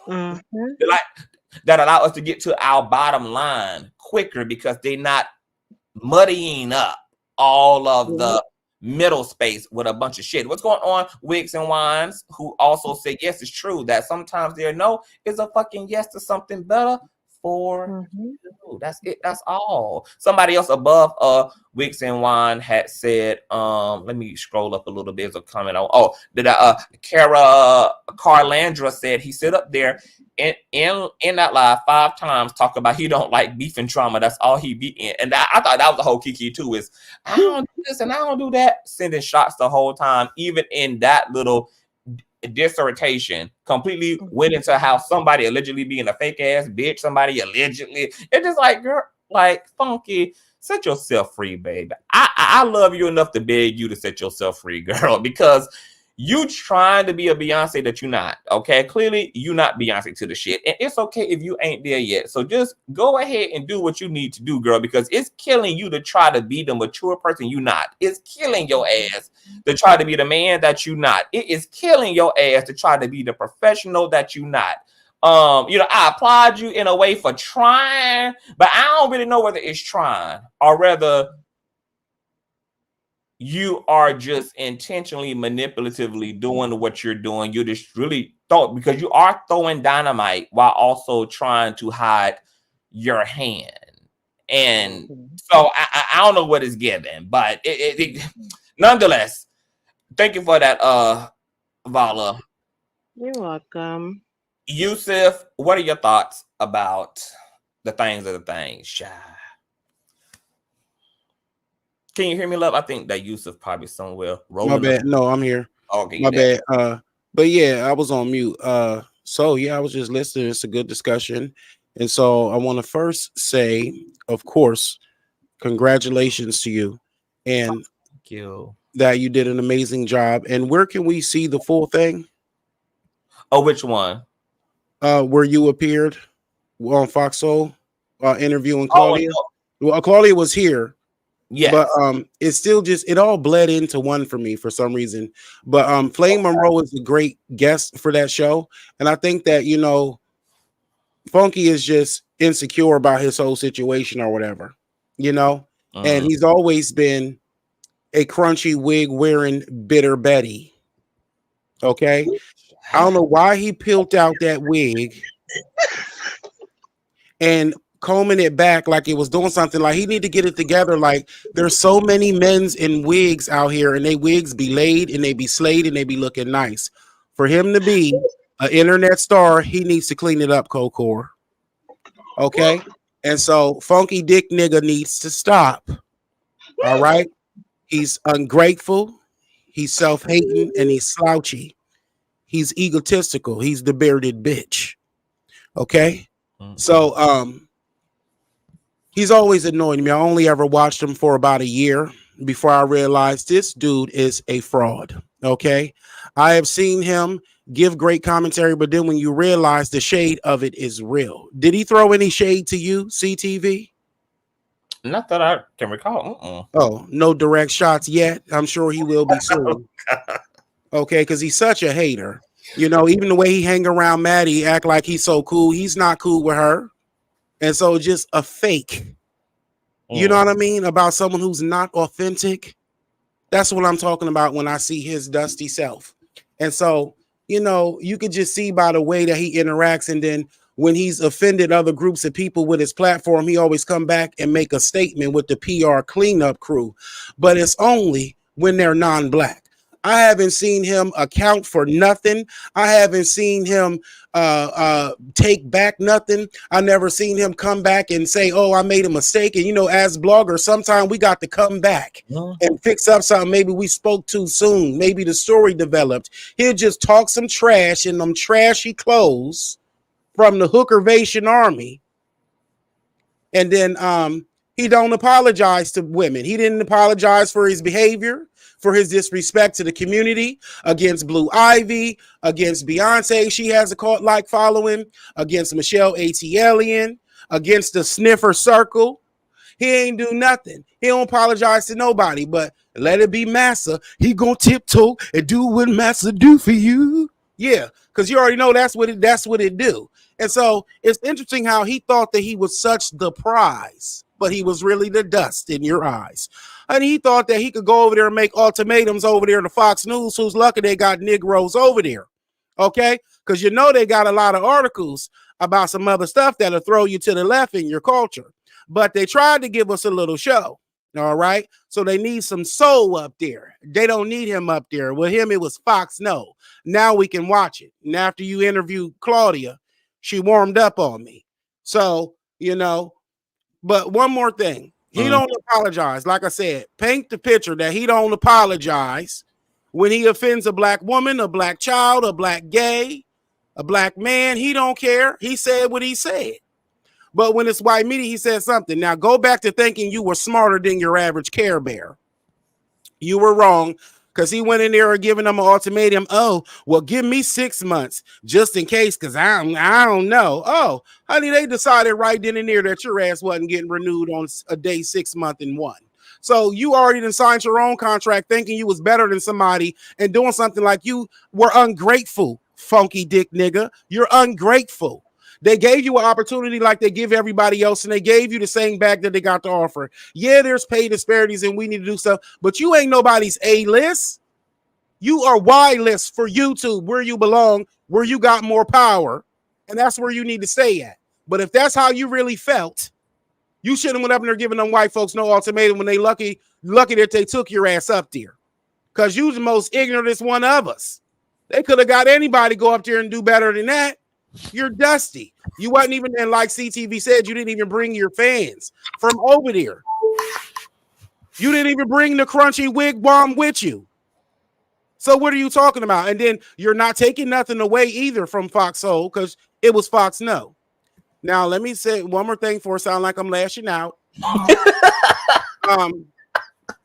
Like that allow us to get to our bottom line quicker because they're not muddying up all of the middle space with a bunch of shit. What's going on, Wigs and Wines, who also say yes, it's true that sometimes their no is a fucking yes to something better for you. That's it. That's all. Somebody else above Wigs and Wine had said, let me scroll up a little bit as a comment on Kara Carlandra said he sit up there in that live 5 times talk about he don't like beef and trauma. That's all he be in. And I thought that was the whole Kiki too, is I don't do this and I don't do that, sending shots the whole time. Even in that little dissertation completely went into how somebody allegedly being a fake ass bitch, somebody allegedly. It's just like, girl, like Funky, set yourself free, baby. I love you enough to beg you to set yourself free, girl, because you trying to be a Beyonce that you're not. Okay, clearly you not Beyonce to the shit, and it's okay if you ain't there yet. So just go ahead and do what you need to do, girl, because it's killing you to try to be the mature person you not. It's killing your ass to try to be the man that you not. It is killing your ass to try to be the professional that you not. I applaud you in a way for trying, but I don't really know whether it's trying or rather you are just intentionally manipulatively doing what you're doing. You just really thought because you are throwing dynamite while also trying to hide your hand. And so I don't know what it's given, but it nonetheless, thank you for that, Vala. You're welcome. Yusuf, what are your thoughts about the things of the things, Shy? Can you hear me, love? I think that Yusuf probably somewhere rolling. My bad. No, I'm here. Okay, my bad. But yeah, I was on mute. So yeah, I was just listening. It's a good discussion. And so I want to first say, of course, congratulations to you. And thank you. That you did an amazing job. And where can we see the full thing? Oh, which one? Where you appeared on Fox Soul, interviewing Claudia. Oh, no. Well, Claudia was here. Yeah, but it's still just it all bled into one for me for some reason. But Flame Monroe is a great guest for that show, and I think that Funky is just insecure about his whole situation or whatever, and he's always been a crunchy wig wearing bitter Betty. Okay, I don't know why he peeled out that wig and combing it back like it was doing something. Like he need to get it together. Like there's so many men's in wigs out here, and they wigs be laid and they be slayed and they be looking nice. For him to be an internet star, he needs to clean it up, Kokor. Okay, and so Funky Dick Nigga needs to stop. All right, he's ungrateful, he's self-hating, and he's slouchy. He's egotistical. He's the bearded bitch. Okay, so he's always annoyed me. I only ever watched him for about a year before I realized this dude is a fraud. Okay. I have seen him give great commentary, but then when you realize the shade of it is real. Did he throw any shade to you, CTV? Not that I can recall. Oh, no direct shots yet. I'm sure he will be soon. Okay, because he's such a hater. Even the way he hang around Maddie, act like he's so cool. He's not cool with her. And so just a fake, you know what I mean? About someone who's not authentic. That's what I'm talking about when I see his dusty self. And so, you could just see by the way that he interacts. And then when he's offended other groups of people with his platform, he always come back and make a statement with the PR cleanup crew. But it's only when they're non-black. I haven't seen him account for nothing. I haven't seen him take back nothing. I never seen him come back and say, oh, I made a mistake. And, as bloggers, sometimes we got to come back and fix up something. Maybe we spoke too soon. Maybe the story developed. He'll just talk some trash in them trashy clothes from the Hookervation army. And then he don't apologize to women. He didn't apologize for his behavior, for his disrespect to the community, against Blue Ivy, against Beyonce, she has a cult-like following, against Michelle ATLian, against the Sniffer Circle. He ain't do nothing. He don't apologize to nobody, but let it be Massa. He gonna tiptoe and do what Massa do for you. Yeah, because you already know that's what it do. And so it's interesting how he thought that he was such the prize, but he was really the dust in your eyes. And he thought that he could go over there and make ultimatums over there to Fox News, who's lucky they got Negroes over there. Okay? Because you know they got a lot of articles about some other stuff that'll throw you to the left in your culture. But they tried to give us a little show. All right. So they need some soul up there. They don't need him up there. With him, it was Fox. No. Now we can watch it. And after you interview Claudia, she warmed up on me. So, you know, but one more thing. He don't apologize. Like I said, paint the picture that he don't apologize when he offends a black woman, a black child, a black gay, a black man. He don't care. He said what he said. But when it's white media, he said something. Now go back to thinking you were smarter than your average Care Bear. You were wrong, because he went in there and giving them an ultimatum. Oh, well, give me 6 months just in case, because I don't know. Oh, honey, they decided right then and there that your ass wasn't getting renewed on a day 6 month and 1. So you already done signed your own contract thinking you was better than somebody and doing something like you were ungrateful, funky dick nigga. You're ungrateful. They gave you an opportunity like they give everybody else, and they gave you the same bag that they got to offer. Yeah, there's pay disparities, and we need to do stuff, but you ain't nobody's A-list. You are Y-list for YouTube, where you belong, where you got more power, and that's where you need to stay at. But if that's how you really felt, you shouldn't went up in there giving them white folks no ultimatum when they lucky that they took your ass up there, because you the most ignorantest one of us. They could have got anybody to go up there and do better than that. You're dusty. You wasn't even there, like CTV said, you didn't even bring your fans from over there. You didn't even bring the crunchy wig bomb with you. So what are you talking about? And then you're not taking nothing away either from Fox Soul, because it was Fox No. Now let me say one more thing for it sound like I'm lashing out.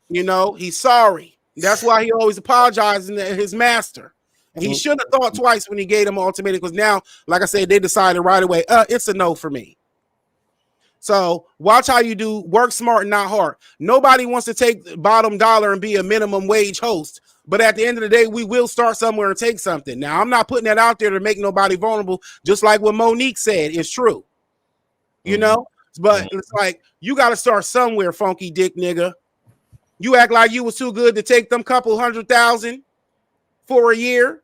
You know, he's sorry. That's why he always apologizing to his master. And he should have thought twice when he gave him an ultimatum, because now, like I said, they decided right away, it's a no for me. So watch how you do. Work smart and not hard. Nobody wants to take the bottom dollar and be a minimum wage host. But at the end of the day, we will start somewhere and take something. Now, I'm not putting that out there to make nobody vulnerable. Just like what Monique said, it's true. You know? But it's like, you got to start somewhere, funky dick nigga. You act like you was too good to take them couple 100,000 for a year.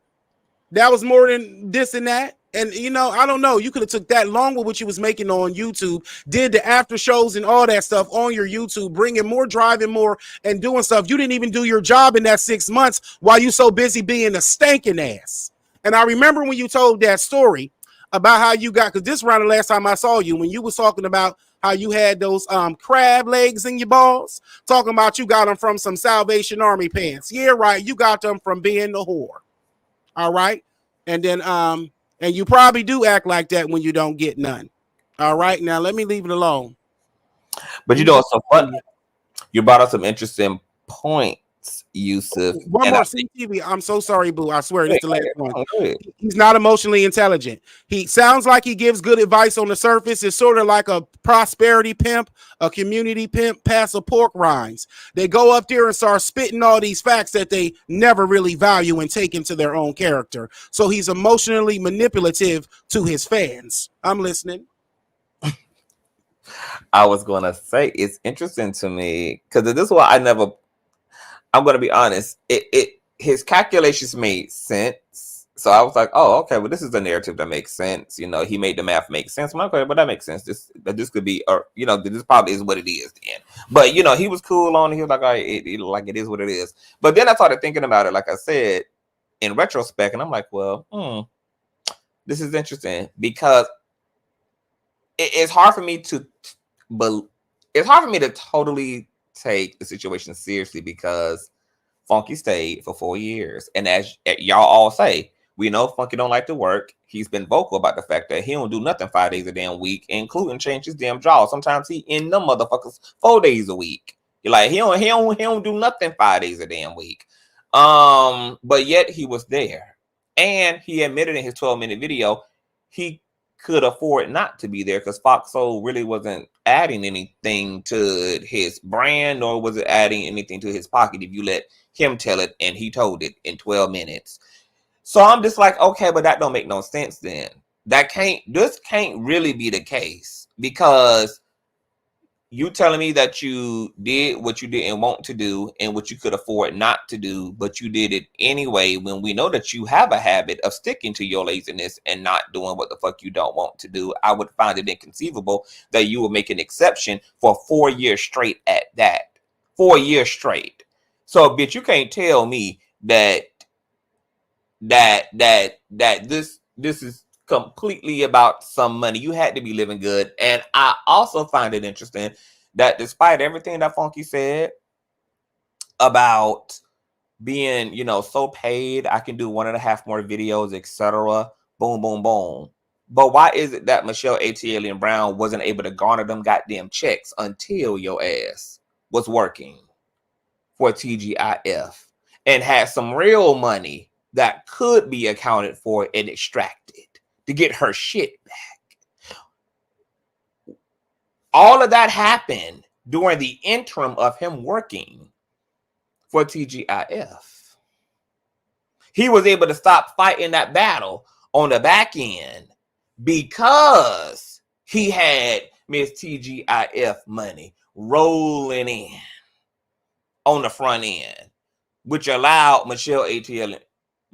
That was more than this and that. And, you know, I don't know. You could have took that long with what you was making on YouTube, did the after shows and all that stuff on your YouTube, bringing more, driving more, and doing stuff. You didn't even do your job in that 6 months while you so busy being a stinking ass. And I remember when you told that story about how you got, because this around the last time I saw you, when you was talking about how you had those crab legs in your balls, talking about you got them from some Salvation Army pants. Yeah, right. You got them from being the whore. All right. And then, and you probably do act like that when you don't get none. All right. Now let me leave it alone. But you know what's so funny? You brought up some interesting points, Yusuf. One more CTV. I'm so sorry, boo. I swear it's the last one. He's not emotionally intelligent. He sounds like he gives good advice on the surface. It's sort of like a prosperity pimp, a community pimp, pass a pork rinds. They go up there and start spitting all these facts that they never really value and take into their own character. So he's emotionally manipulative to his fans. I'm listening. I was going to say, it's interesting to me, because this is why I'm going to be honest. His calculations made sense. So I was like, oh, okay, well, this is a narrative that makes sense. You know, he made the math make sense. I'm like, okay, but that makes sense. This could be, or, you know, this probably is what it is then. But, you know, he was cool on it. He was like, all right, it is what it is. But then I started thinking about it, like I said, in retrospect, and I'm like, well, this is interesting, because it's hard for me to, but it's hard for me to totally take the situation seriously, because Funky stayed for 4 years, and as y'all all say, we know Funky don't like to work. He's been vocal about the fact that he don't do nothing 5 days a damn week, including change his damn job. Sometimes he in them motherfuckers 4 days a week. You're like, he don't do nothing 5 days a damn week. But yet he was there, and he admitted in his 12-minute video he could afford not to be there, because Fox Soul really wasn't adding anything to his brand, nor was it adding anything to his pocket if you let him tell it, and he told it in 12 minutes. So I'm just like, okay, but that don't make no sense then. This can't really be the case, because you telling me that you did what you didn't want to do and what you could afford not to do, but you did it anyway, when we know that you have a habit of sticking to your laziness and not doing what the fuck you don't want to do. I would find it inconceivable that you would make an exception for 4 years straight at that. 4 years straight. So, bitch, you can't tell me that this is completely about some money. You had to be living good. And I also find it interesting that despite everything that Funky said about being, you know, so paid, I can do 1.5 more videos, etc. Boom, boom, boom. But why is it that Michelle A.T. Brown wasn't able to garner them goddamn checks until your ass was working for TGIF and had some real money that could be accounted for and extracted to get her shit back? All of that happened during the interim of him working for TGIF. He was able to stop fighting that battle on the back end because he had Miss TGIF money rolling in on the front end, which allowed Michelle A.T.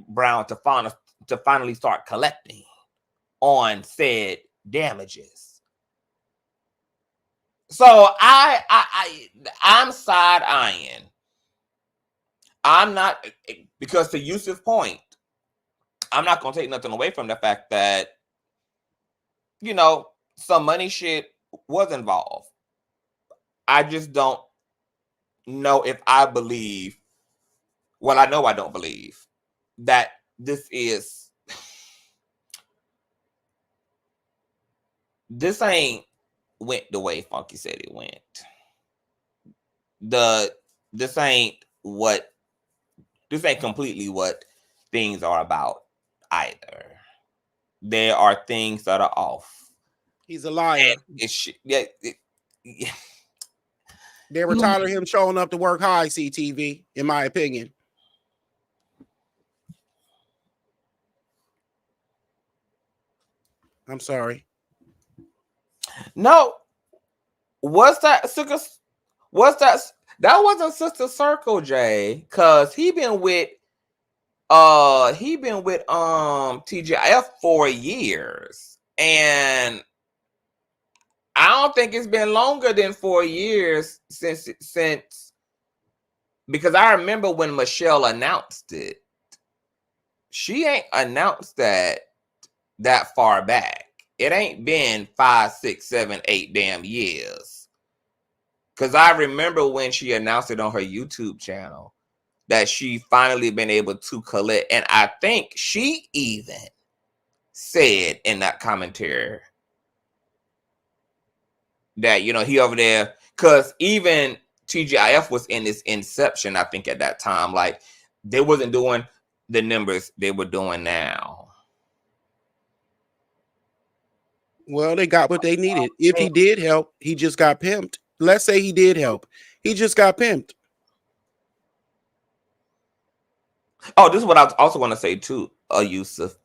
Brown to finally start collecting on said damages. So I'm side eyeing. I'm not, because to Yusuf's point, I'm not gonna take nothing away from the fact that, you know, some money shit was involved. I just don't know if I believe, well, I know I don't believe that this ain't went the way Funky said it went. This ain't completely what things are about either. There are things that are off. He's a liar. Yeah. They retire him showing up to work high, CTV, in my opinion. I'm sorry. No. What's that? That wasn't Sister Circle, Jay, because he been with TGIF for years. And I don't think it's been longer than 4 years since because I remember when Michelle announced it. She ain't announced that far back. It ain't been 5, 6, 7, 8 damn years. Because I remember when she announced it on her YouTube channel that she finally been able to collect. And I think she even said in that commentary that, you know, he over there, because even TGIF was in its inception, I think, at that time. Like, they wasn't doing the numbers they were doing now. Well, they got what they needed. If he did help, he just got pimped. Let's say he did help. He just got pimped. Oh, this is what I also want to say too, Yusuf.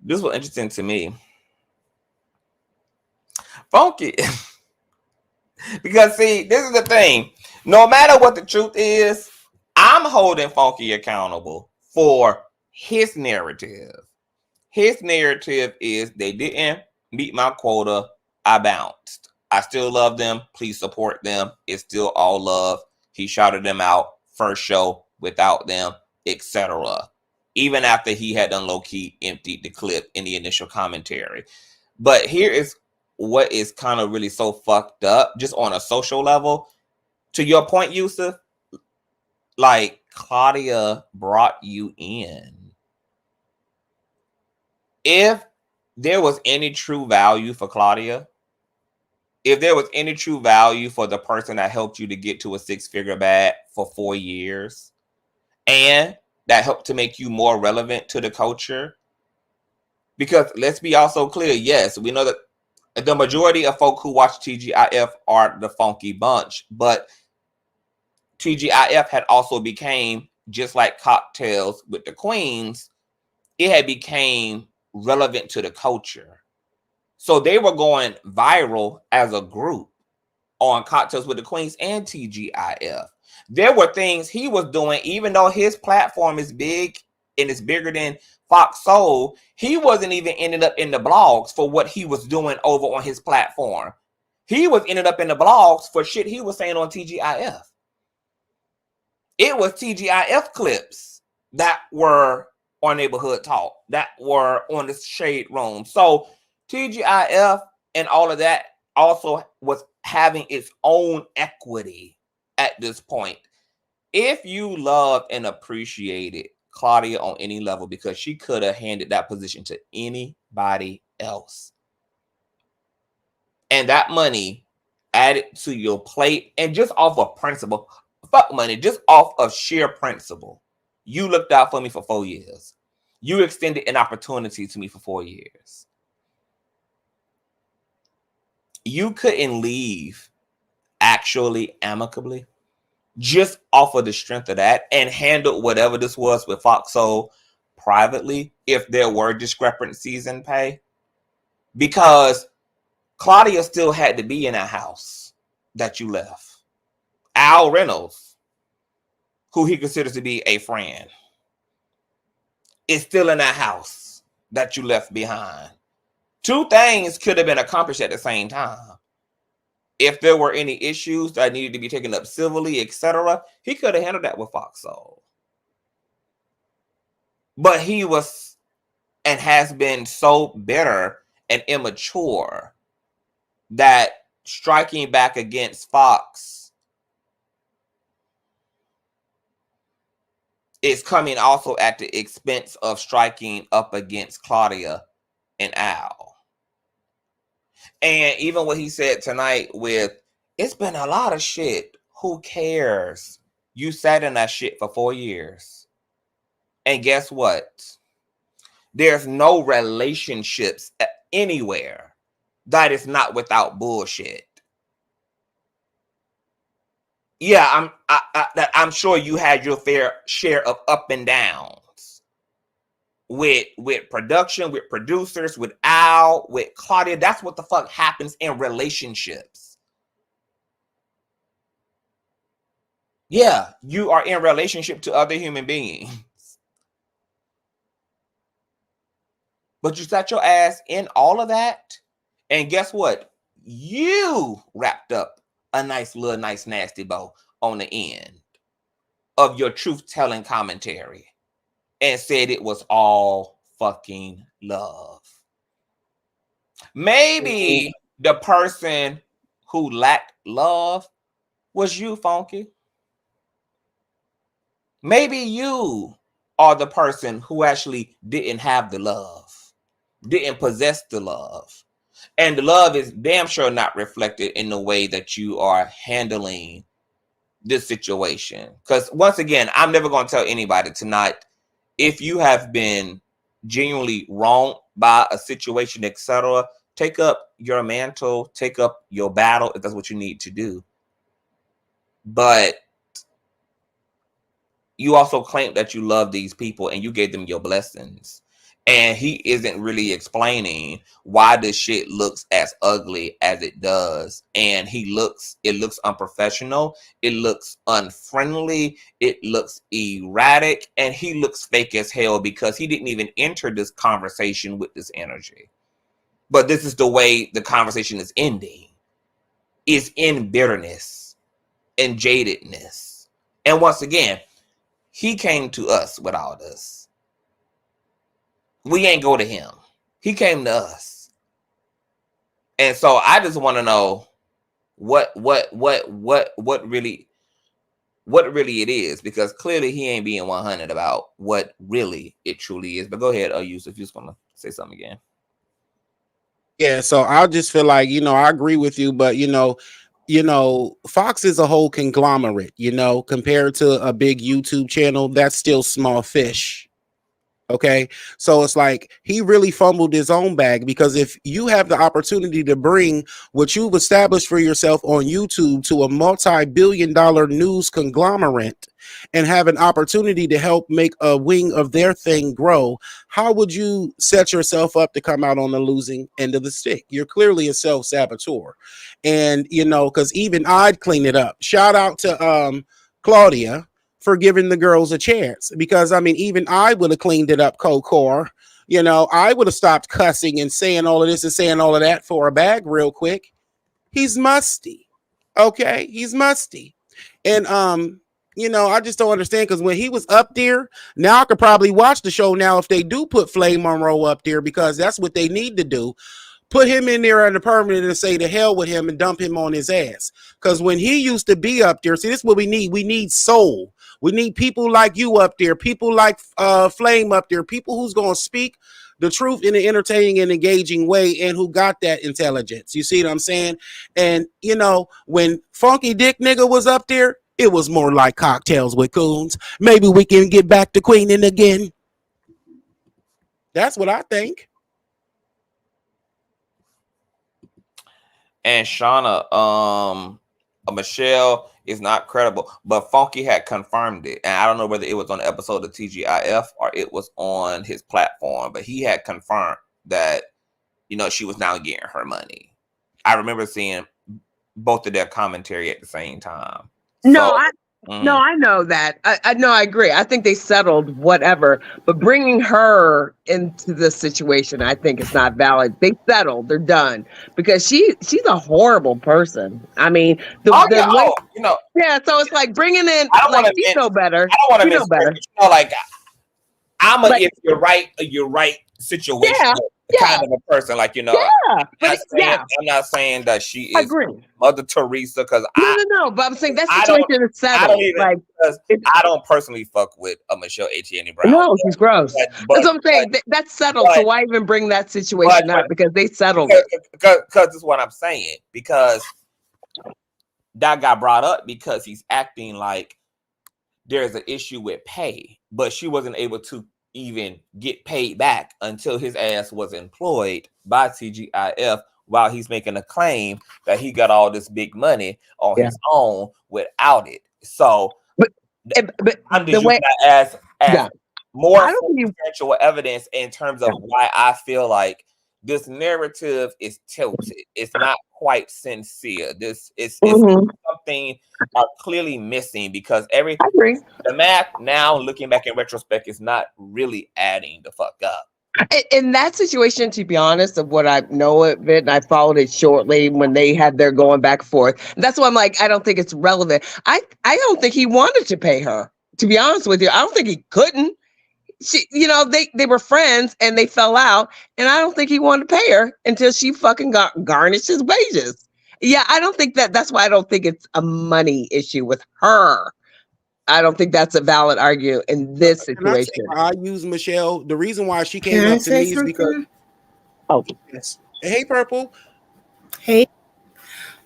This was interesting to me. Funky. Because see, this is the thing. No matter what the truth is, I'm holding Funky accountable for his narrative. His narrative is they didn't meet my quota. I bounced. I still love them. Please support them. It's still all love. He shouted them out first show without them, etc. Even after he had done low-key emptied the clip in the initial commentary. But here is what is kind of really so fucked up, just on a social level. To your point, Yusuf, like, Claudia brought you in. If there was any true value for Claudia, if there was any true value for the person that helped you to get to a 6-figure bag for 4 years, and that helped to make you more relevant to the culture, because let's be also clear, yes, we know that the majority of folk who watch TGIF are the Funky bunch, but TGIF had also became, just like Cocktails with the Queens, it had became relevant to the culture. So they were going viral as a group on Cocktails with the Queens and TGIF. There were things he was doing, even though his platform is big and it's bigger than Fox Soul, he wasn't even ending up in the blogs for what he was doing over on his platform. He was ended up in the blogs for shit he was saying on TGIF. It was TGIF clips that were on Neighborhood Talk, that were on the Shade Room. So TGIF and all of that also was having its own equity at this point. If you loved and appreciated Claudia on any level, because she could have handed that position to anybody else, and that money added to your plate, and just off of principle, fuck money, just off of sheer principle, you looked out for me for 4 years. You extended an opportunity to me for 4 years. You couldn't leave actually amicably just off of the strength of that and handle whatever this was with Fox Soul privately if there were discrepancies in pay, because Claudia still had to be in that house that you left. Al Reynolds, who he considers to be a friend, is still in that house that you left behind. Two things could have been accomplished at the same time. If there were any issues that needed to be taken up civilly, etc., he could have handled that with Fox Soul. But he was and has been so bitter and immature that striking back against Fox is coming also at the expense of striking up against Claudia and Al. And even what he said tonight with, it's been a lot of shit. Who cares? You sat in that shit for 4 years. And guess what? There's no relationships anywhere that is not without bullshit. Yeah, I'm sure you had your fair share of up and downs with production, with producers, with Al, with Claudia. That's what the fuck happens in relationships. Yeah, you are in relationship to other human beings. But you sat your ass in all of that, and guess what? You wrapped up a nice nasty bow on the end of your truth-telling commentary and said it was all fucking love. Maybe the person who lacked love was you, Funky. Maybe you are the person who actually didn't have the love, didn't possess the love. And the love is damn sure not reflected in the way that you are handling this situation. Because once again, I'm never going to tell anybody tonight, if you have been genuinely wronged by a situation, etc., take up your mantle, take up your battle if that's what you need to do. But you also claim that you love these people and you gave them your blessings. And he isn't really explaining why this shit looks as ugly as it does. And it looks unprofessional. It looks unfriendly. It looks erratic. And he looks fake as hell because he didn't even enter this conversation with this energy. But this is the way the conversation is ending. Is in bitterness and jadedness. And once again, he came to us with all this. We ain't go to him. He came to us. And so I just want to know what really it is, because clearly he ain't being 100 about what really it truly is. But go ahead, Yusuf, if you're just gonna say something again. Yeah, so I just feel like, I agree with you, but Fox is a whole conglomerate, compared to a big YouTube channel, that's still small fish. Okay. So it's like he really fumbled his own bag, because if you have the opportunity to bring what you've established for yourself on YouTube to a multi-billion-dollar news conglomerate and have an opportunity to help make a wing of their thing grow, how would you set yourself up to come out on the losing end of the stick? You're clearly a self-saboteur. And, you know, because even I'd clean it up. Shout out to Claudia for giving the girls a chance, because I mean, even I would have cleaned it up, Core. You know, I would have stopped cussing and saying all of this and saying all of that for a bag real quick. He's musty. Okay, he's musty. And you know, I just don't understand, because when he was up there, now I could probably watch the show now if they do put Flame Monroe up there, because that's what they need to do. Put him in there under permanent and say to hell with him and dump him on his ass. Because when he used to be up there, see, this is what we need. We need soul. We need people like you up there, people like Flame up there, people who's going to speak the truth in an entertaining and engaging way, and who got that intelligence. You see what I'm saying? And, you know, when Funky Dick Nigga was up there, it was more like Cocktails with Coons. Maybe we can get back to queening again. That's what I think. And Shauna, Michelle is not credible, but Funky had confirmed it. And I don't know whether it was on the episode of TGIF or it was on his platform, but he had confirmed that, you know, she was now getting her money. I remember seeing both of their commentary at the same time. No, I know that. I know, I agree. I think they settled whatever, but bringing her into this situation, I think it's not valid. They settled. They're done, because she's a horrible person. I mean, you know, yeah. So it's like bringing in, like, you know better. I don't want to miss, better. You know, like I'm a, like, if you're right situation. Yeah. Kind of a person, like, you know, I'm not saying that she is Mother Teresa, because no, but I'm saying that situation is settled. I don't personally fuck with Michelle Etienne Brown. No, she's gross. That's what I'm saying. That's settled. So why even bring that situation up? Because they settled it. Because this is what I'm saying. Because that got brought up because he's acting like there's an issue with pay, but she wasn't able to even get paid back until his ass was employed by TGIF, while he's making a claim that he got all this big money on his own without it. So I'm just using that as more substantial evidence in terms of why I feel like this narrative is tilted. It's not quite sincere. This is something clearly missing, because the math now, looking back in retrospect, is not really adding the fuck up. In that situation, to be honest, of what I know of it, and I followed it shortly when they had their going back and forth. That's why I'm like, I don't think it's relevant. I don't think he wanted to pay her. To be honest with you, I don't think he couldn't. She, you know, they were friends and they fell out, and I don't think he wanted to pay her until she fucking garnished his wages. Yeah, I don't think that's why I don't think it's a money issue with her. I don't think that's a valid argument in this situation. I use Michelle. The reason why she came up to me is because yes. Hey, Purple. Hey,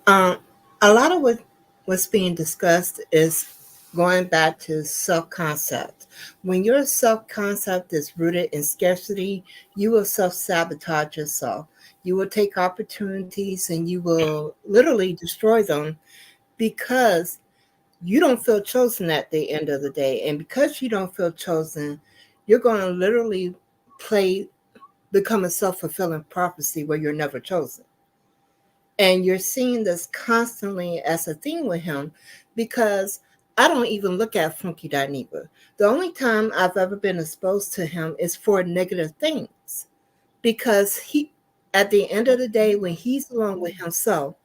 a lot of what's being discussed is going back to self-concept. When your self-concept is rooted in scarcity, you will self-sabotage yourself. You will take opportunities and you will literally destroy them, because you don't feel chosen at the end of the day. And because you don't feel chosen, you're going to literally become a self-fulfilling prophecy where you're never chosen. And you're seeing this constantly as a theme with him, because I don't even look at Funky Dineva. The only time I've ever been exposed to him is for negative things, because at the end of the day, when he's alone with himself,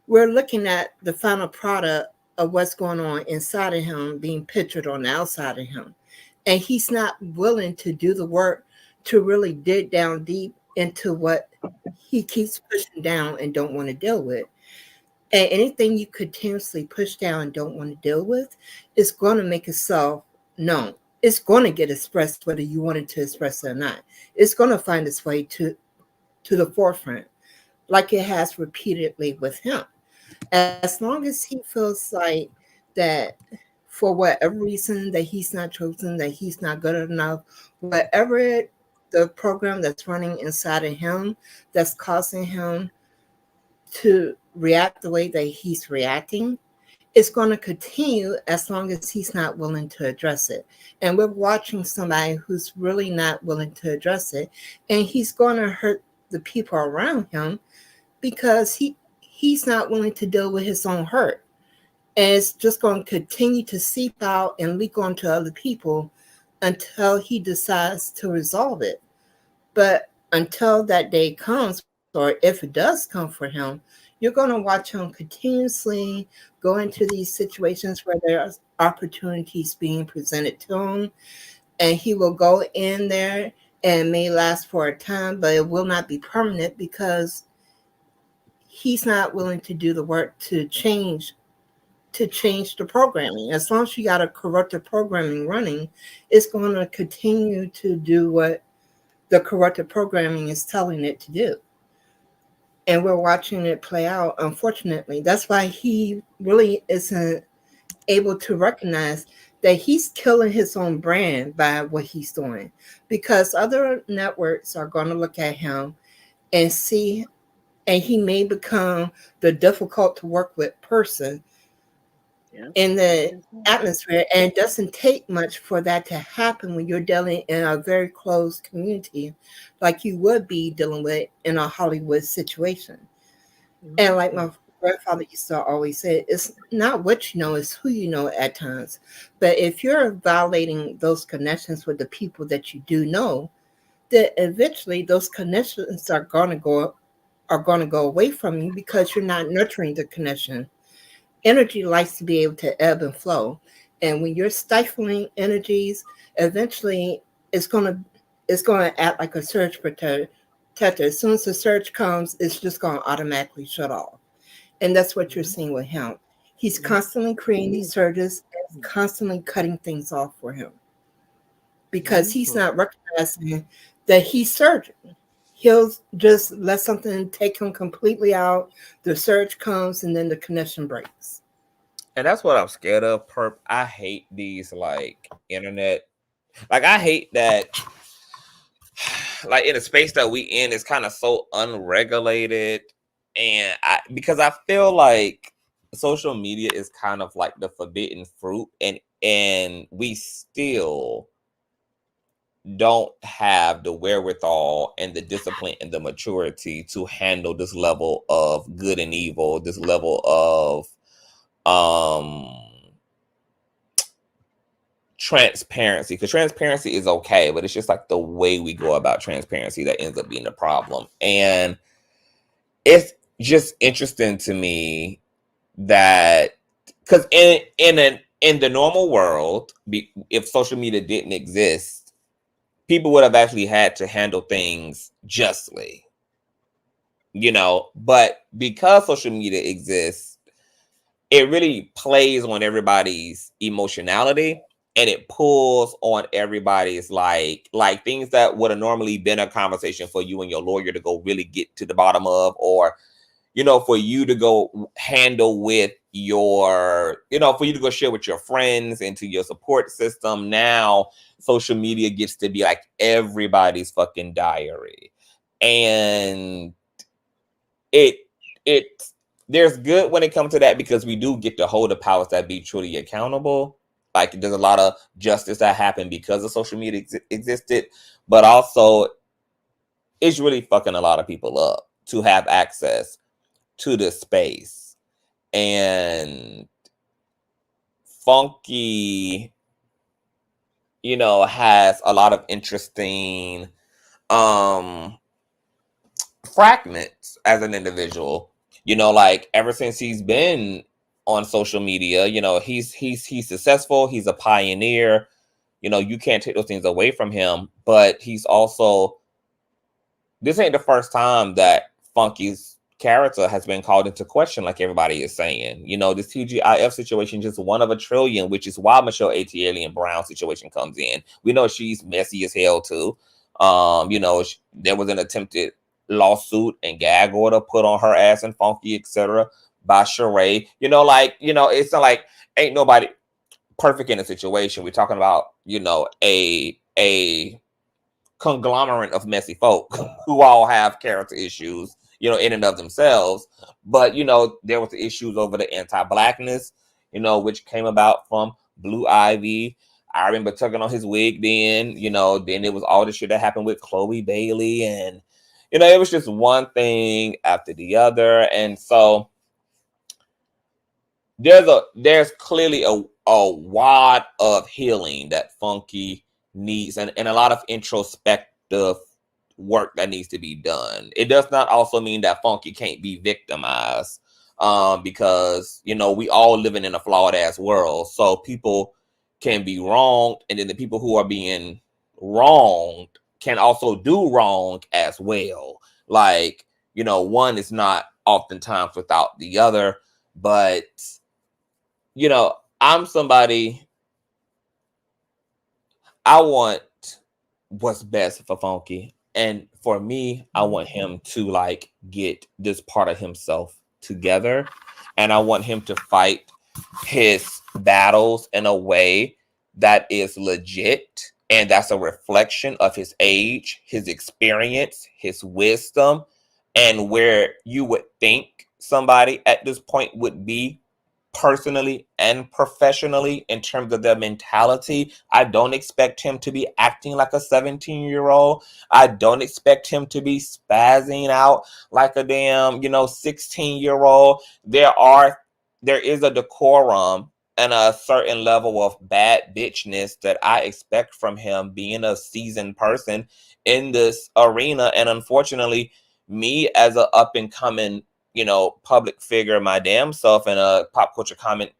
we're looking at the final product of what's going on inside of him being pictured on the outside of him. And he's not willing to do the work to really dig down deep into what he keeps pushing down and don't want to deal with. And anything you continuously push down and don't want to deal with is going to make itself known. It's going to get expressed whether you want it to express it or not. It's going to find its way to the forefront, like it has repeatedly with him. As long as he feels like that for whatever reason that he's not chosen, that he's not good enough, whatever the program that's running inside of him that's causing him to react the way that he's reacting, it's going to continue as long as he's not willing to address it. And we're watching somebody who's really not willing to address it, and he's going to hurt the people around him because he's not willing to deal with his own hurt. And it's just going to continue to seep out and leak onto other people until he decides to resolve it. But until that day comes, or if it does come for him, you're going to watch him continuously go into these situations where there's opportunities being presented to him, and he will go in there, and it may last for a time, but it will not be permanent because he's not willing to do the work to change the programming. As long as you got a corrupted programming running, it's going to continue to do what the corrupted programming is telling it to do. And we're watching it play out, unfortunately. That's why he really isn't able to recognize that he's killing his own brand by what he's doing, because other networks are going to look at him and see, and he may become the difficult to work with person in the atmosphere. And it doesn't take much for that to happen when you're dealing in a very closed community like you would be dealing with in a Hollywood situation. And like my grandfather used to always say, it's not what you know, it's who you know at times. But if you're violating those connections with the people that you do know, then eventually those connections are going to go away from you because you're not nurturing the connection. Energy likes to be able to ebb and flow. And when you're stifling energies, eventually it's going to act like a surge protector. As soon as the surge comes, it's just going to automatically shut off. And that's what you're seeing with him. He's constantly creating these surges and constantly cutting things off for him because he's not recognizing that he's surging. He'll just let something take him completely out. The surge comes and then the connection breaks. And that's what I'm scared of, Perp. I hate these like internet. Like I hate that like in the space that we in is kind of so unregulated. And because I feel like social media is kind of like the forbidden fruit, and we still don't have the wherewithal and the discipline and the maturity to handle this level of good and evil, this level of transparency. Because transparency is okay, but it's just like the way we go about transparency that ends up being the problem. And it's just interesting to me that because in the normal world, if social media didn't exist, people would have actually had to handle things justly, but because social media exists, it really plays on everybody's emotionality, and it pulls on everybody's like things that would have normally been a conversation for you and your lawyer to go really get to the bottom of, or for you to go handle with your, for you to go share with your friends and to your support system. Now social media gets to be like everybody's fucking diary. And there's good when it comes to that, because we do get to hold the powers that be truly accountable. Like there's a lot of justice that happened because of social media existed, but also it's really fucking a lot of people up to have access to this space. And Funky, has a lot of interesting fragments as an individual. Like ever since he's been on social media, he's successful, he's a pioneer. You can't take those things away from him, but he's also, this ain't the first time that Funky's character has been called into question, like everybody is saying. This TGIF situation just one of a trillion, which is why Michelle Alien Brown situation comes in. We know she's messy as hell too. There was an attempted lawsuit and gag order put on her ass and Funky, etc., by Sheree. It's not like ain't nobody perfect in a situation. We're talking about, you know, a conglomerate of messy folk who all have character issues, you know, in and of themselves. But, you know, there was the issues over the anti-blackness, you know, which came about from Blue Ivy. I remember tugging on his wig then, you know, then it was all the shit that happened with Chloe Bailey. And, you know, it was just one thing after the other. And so there's clearly a wad of healing that Funky needs, and a lot of introspective work that needs to be done. It does not also mean that Funky can't be victimized, because, you know, we all living in a flawed ass world. So people can be wronged, and then the people who are being wronged can also do wrong as well. Like, you know, one is not oftentimes without the other. But, you know, I'm somebody, I want what's best for Funky. And for me, I want him to like get this part of himself together. And I want him to fight his battles in a way that is legit. And that's a reflection of his age, his experience, his wisdom, and where you would think somebody at this point would be personally and professionally in terms of their mentality. I don't expect him to be acting like a 17-year-old. I don't expect him to be spazzing out like a damn, you know, 16-year-old. There is a decorum and a certain level of bad bitchness that I expect from him being a seasoned person in this arena. And unfortunately, me as a up and coming, you know, public figure, my damn self, and a pop culture comment,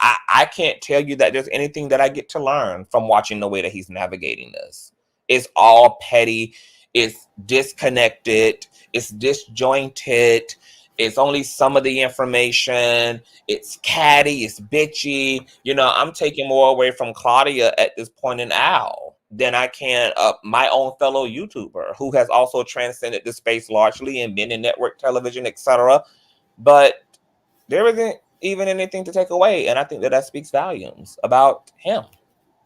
I can't tell you that there's anything that I get to learn from watching the way that he's navigating this. It's all petty. It's disconnected. It's disjointed. It's only some of the information. It's catty. It's bitchy. You know, I'm taking more away from Claudia at this point in Al than I can my own fellow YouTuber who has also transcended the space largely and been in network television, etc. But there isn't even anything to take away. And I think that speaks volumes about him,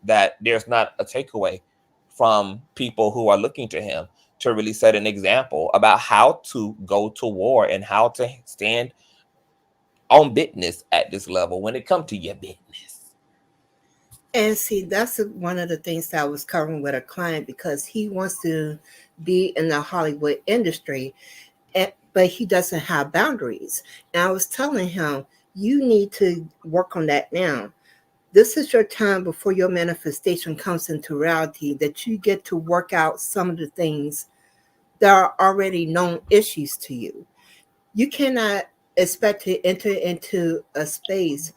that there's not a takeaway from people who are looking to him to really set an example about how to go to war and how to stand on business at this level when it comes to your business. And see, that's one of the things that I was covering with a client, because he wants to be in the Hollywood industry, but he doesn't have boundaries. And I was telling him, you need to work on that now. This is your time before your manifestation comes into reality, that you get to work out some of the things that are already known issues to you. You cannot expect to enter into a space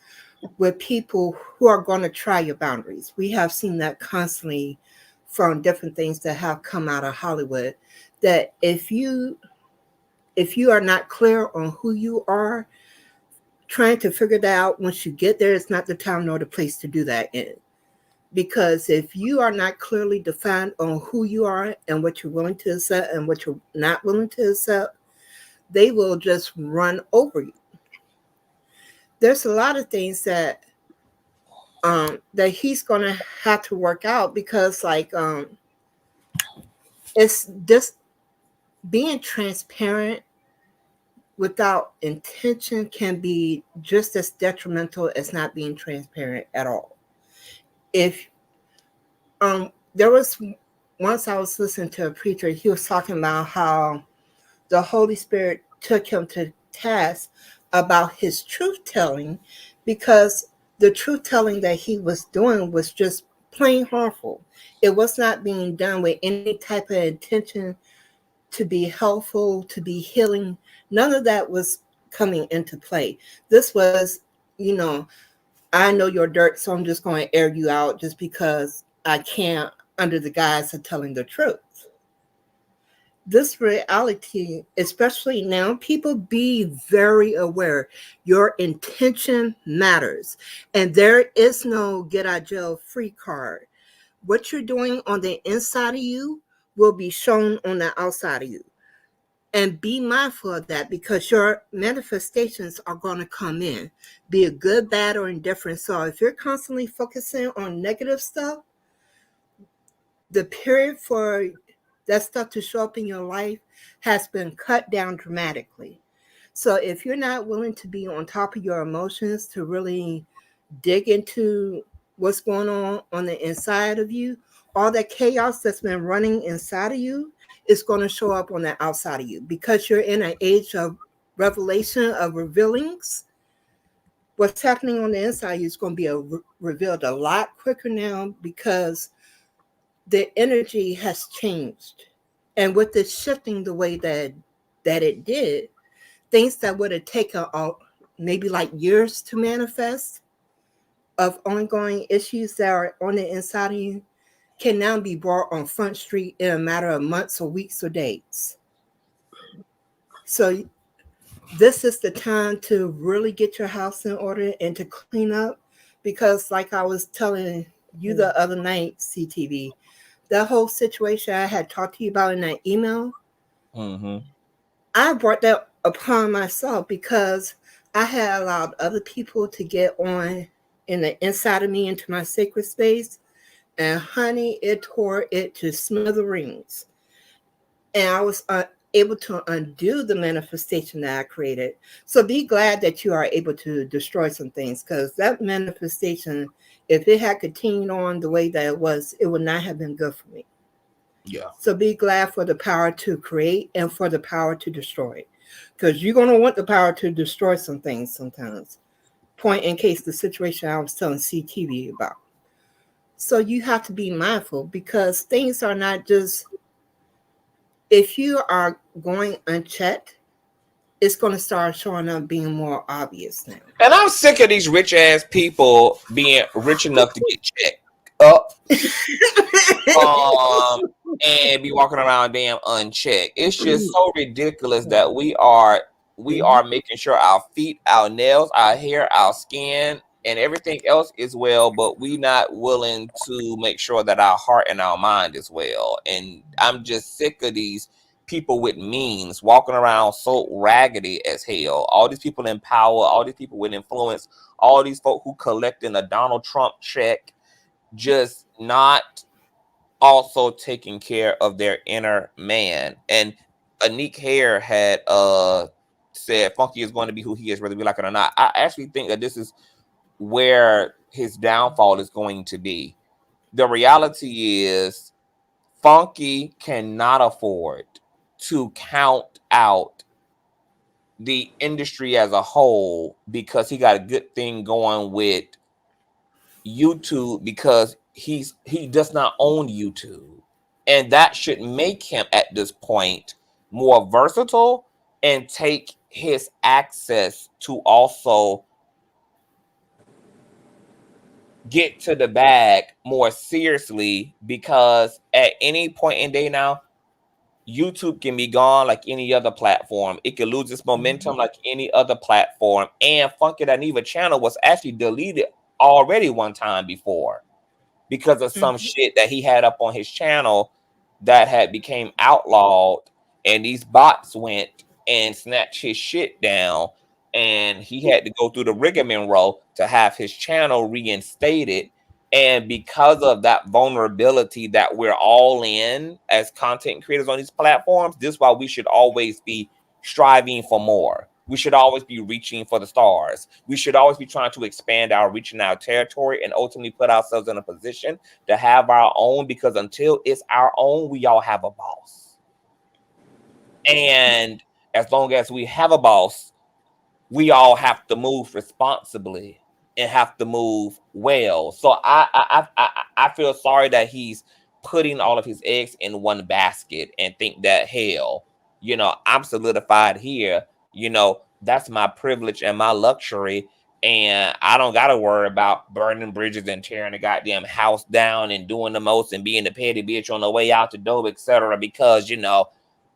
with people who are going to try your boundaries. We have seen that constantly from different things that have come out of Hollywood, that if you are not clear on who you are, trying to figure that out once you get there, it's not the time nor the place to do that in. Because if you are not clearly defined on who you are and what you're willing to accept and what you're not willing to accept, they will just run over you. There's a lot of things that he's going to have to work out, because like it's just being transparent without intention can be just as detrimental as not being transparent at all. If there was once I was listening to a preacher, he was talking about how the Holy Spirit took him to task about his truth telling, because the truth telling that he was doing was just plain harmful. It was not being done with any type of intention to be helpful, to be healing. None of that was coming into play. This was, you know, I know your dirt, so I'm just going to air you out just because I can't, under the guise of telling the truth. This reality, especially now, people be very aware. Your intention matters. And there is no get out jail free card. What you're doing on the inside of you will be shown on the outside of you. And be mindful of that, because your manifestations are going to come in, be it good, bad, or indifferent. So if you're constantly focusing on negative stuff, the period for that stuff to show up in your life has been cut down dramatically. So if you're not willing to be on top of your emotions, to really dig into what's going on the inside of you, all that chaos that's been running inside of you is going to show up on the outside of you, because you're in an age of revelation, of revealings. What's happening on the inside of you is going to be revealed a lot quicker now, because the energy has changed. And with this shifting the way that it did, things that would have taken maybe like years to manifest, of ongoing issues that are on the inside of you, can now be brought on Front Street in a matter of months or weeks or days. So this is the time to really get your house in order and to clean up, because like I was telling you the other night, CTV, that whole situation I had talked to you about in that email, I brought that upon myself because I had allowed other people to get on in the inside of me into my sacred space, and honey, it tore it to smithereens. And I was able to undo the manifestation that I created. So be glad that you are able to destroy some things, because that manifestation, if it had continued on the way that it was, it would not have been good for me. Yeah. So be glad for the power to create and for the power to destroy, because you're going to want the power to destroy some things sometimes. Point in case the situation I was telling CTV about. So you have to be mindful, because things are not just, if you are going unchecked, it's going to start showing up being more obvious now. And I'm sick of these rich ass people being rich enough to get checked up and be walking around damn unchecked. It's just so ridiculous that we are making sure our feet, our nails, our hair, our skin, and everything else is well, but we not willing to make sure that our heart and our mind is well. And I'm just sick of these people with means walking around so raggedy as hell. All these people in power, all these people with influence, all these folk who collecting a Donald Trump check, just not also taking care of their inner man. And Anik Hare had said Funky is going to be who he is, whether we like it or not. I actually think that this is where his downfall is going to be. The reality is Funky cannot afford to count out the industry as a whole, because he got a good thing going with YouTube, because he does not own YouTube, and that should make him at this point more versatile and take his access to also get to the bag more seriously, because at any point in day now, YouTube can be gone like any other platform. It could lose its momentum like any other platform. And Funky Dineva channel was actually deleted already one time before, because of some shit that he had up on his channel that had became outlawed, and these bots went and snatched his shit down, and he had to go through the rigmarole to have his channel reinstated. And because of that vulnerability that we're all in as content creators on these platforms, this is why we should always be striving for more. We should always be reaching for the stars. We should always be trying to expand our reach and our territory, and ultimately put ourselves in a position to have our own, because until it's our own, we all have a boss. And as long as we have a boss, we all have to move responsibly and have to move well. So I feel sorry that he's putting all of his eggs in one basket and think that, hell, I'm solidified here. That's my privilege and my luxury, and I don't got to worry about burning bridges and tearing the goddamn house down and doing the most and being the petty bitch on the way out the door, etc. Because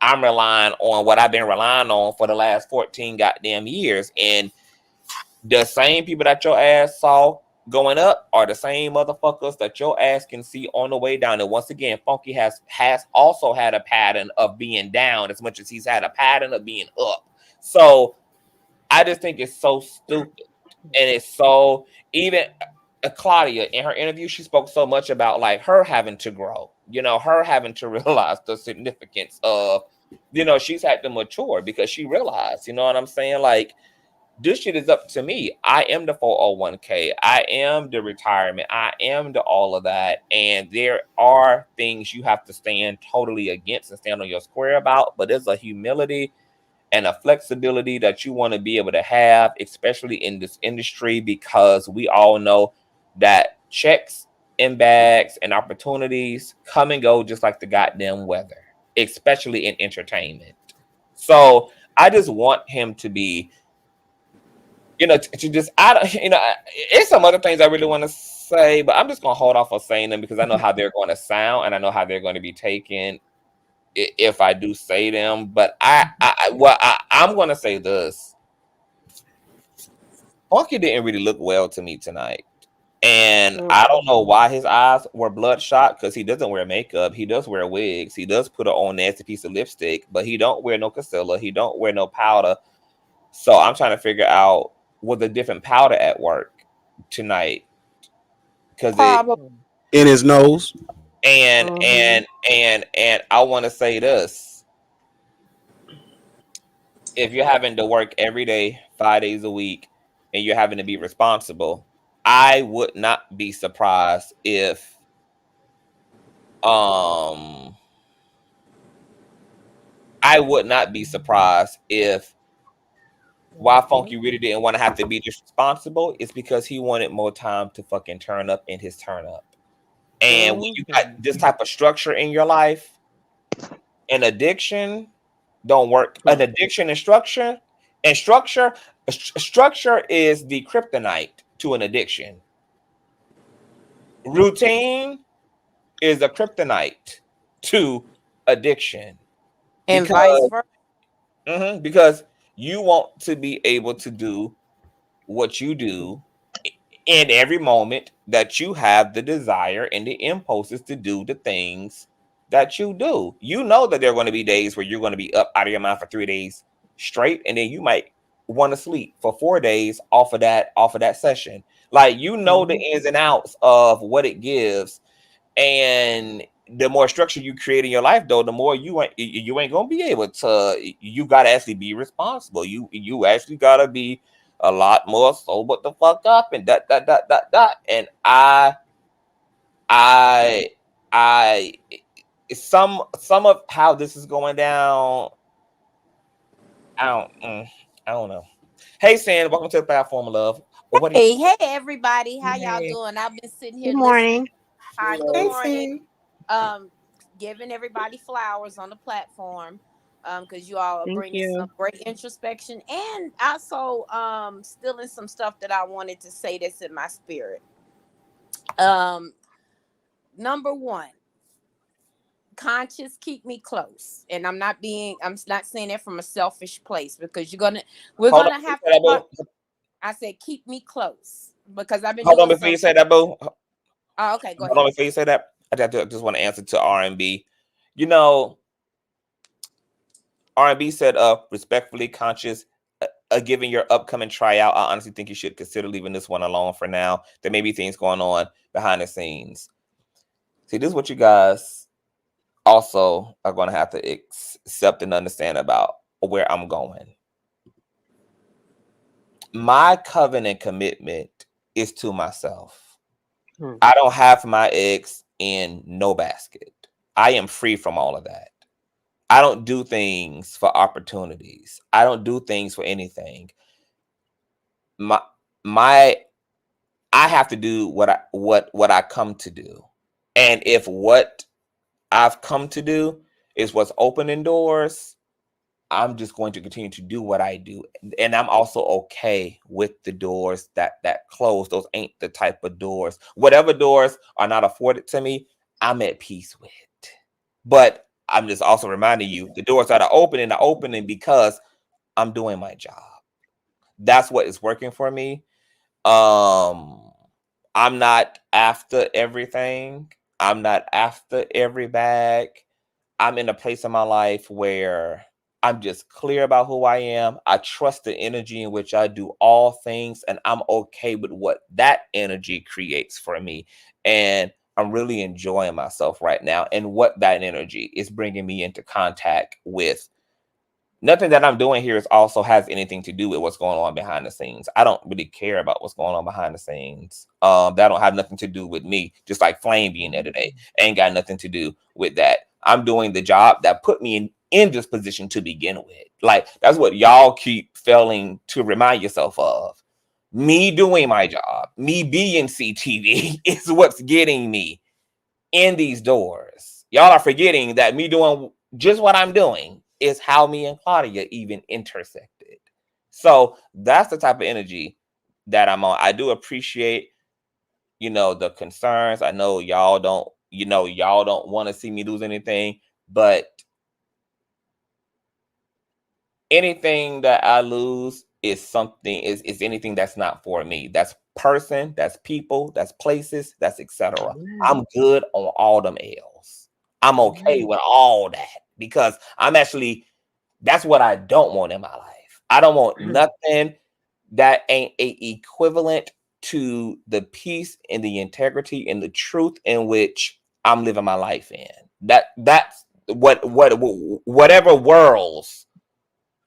I'm relying on what I've been relying on for the last 14 goddamn years. And the same people that your ass saw going up are the same motherfuckers that your ass can see on the way down. And once again, Funky has also had a pattern of being down as much as he's had a pattern of being up. So I just think it's so stupid. And it's so, even Claudia in her interview, she spoke so much about like her having to grow, you know, her having to realize the significance of, you know, she's had to mature because she realized, you know what I'm saying? Like, this shit is up to me. I am the 401k. I am the retirement. I am the all of that. And there are things you have to stand totally against and stand on your square about. But there's a humility and a flexibility that you want to be able to have, especially in this industry, because we all know that checks and bags and opportunities come and go just like the goddamn weather, especially in entertainment. So I just want him to be, you know, to just, I don't, you know, it's some other things I really want to say, but I'm just going to hold off on saying them because I know how they're going to sound and I know how they're going to be taken if I do say them. But I'm going to say this. Funky didn't really look well to me tonight. And I don't know why his eyes were bloodshot, because he doesn't wear makeup. He does wear wigs. He does put on a nasty piece of lipstick, but he don't wear no concealer. He don't wear no powder. So I'm trying to figure out, was a different powder at work tonight? Because in his nose. And I want to say this: if you're having to work every day, 5 days a week, and you're having to be responsible, I would not be surprised if I would not be surprised if why Funky really didn't want to have to be this responsible is because he wanted more time to fucking turn up in his turn up. And when you got this type of structure in your life, an addiction don't work. An addiction and structure structure is the kryptonite to an addiction. Routine is a kryptonite to addiction. And vice versa. Because you want to be able to do what you do in every moment that you have the desire and the impulses to do the things that you do. You know that there are going to be days where you're going to be up out of your mind for 3 days straight, and then you might want to sleep for 4 days off of that session. Like, you know, the ins and outs of what it gives. And the more structure you create in your life, though, the more you ain't gonna be able to. You gotta actually be responsible. You actually gotta be a lot more sober the fuck up and that. And some of how this is going down, I don't know. Hey, Sam, welcome to the platform, love. Hey, everybody, how y'all doing? I've been sitting here. Good morning. Hi, good morning. Giving everybody flowers on the platform, because you all are bringing some great introspection, and also stealing some stuff that I wanted to say that's in my spirit. Number one, conscious, keep me close, and I'm not saying that from a selfish place, because we're gonna have to. I said keep me close because I've been. Hold on before you say that, boo. Oh, okay, go ahead. Hold on before you say that. I just want to answer to R&B. You know, R&B said, respectfully, conscious, given your upcoming tryout, I honestly think you should consider leaving this one alone for now. There may be things going on behind the scenes. See, this is what you guys also are going to have to accept and understand about where I'm going. My covenant commitment is to myself. I don't have my eggs in no basket. I am free from all of that. I don't do things for opportunities. I don't do things for anything. I have to do what I come to do. And if what I've come to do is what's opening doors, I'm just going to continue to do what I do. And I'm also okay with the doors that close. Those ain't the type of doors. Whatever doors are not afforded to me, I'm at peace with. But I'm just also reminding you, the doors that are opening because I'm doing my job. That's what is working for me. I'm not after everything. I'm not after every bag. I'm in a place in my life where I'm just clear about who I am. I trust the energy in which I do all things, and I'm okay with what that energy creates for me. And I'm really enjoying myself right now and what that energy is bringing me into contact with. Nothing that I'm doing here is also has anything to do with what's going on behind the scenes. I don't really care about what's going on behind the scenes. That don't have nothing to do with me. Just like Flame being there today, ain't got nothing to do with that. I'm doing the job that put me in this position to begin with. Like, that's what y'all keep failing to remind yourself of. Me doing my job, me being CTV is what's getting me in these doors. Y'all are forgetting that me doing just what I'm doing is how me and Claudia even intersected. So that's the type of energy that I'm on. I do appreciate, the concerns. I know y'all don't want to see me lose anything, but anything that I lose is anything that's not for me. That's person, that's people, that's places, that's etc. I'm good on all them L's. I'm okay with all that because that's what I don't want in my life. I don't want nothing that ain't equivalent to the peace and the integrity and the truth in which I'm living my life in. That's whatever worlds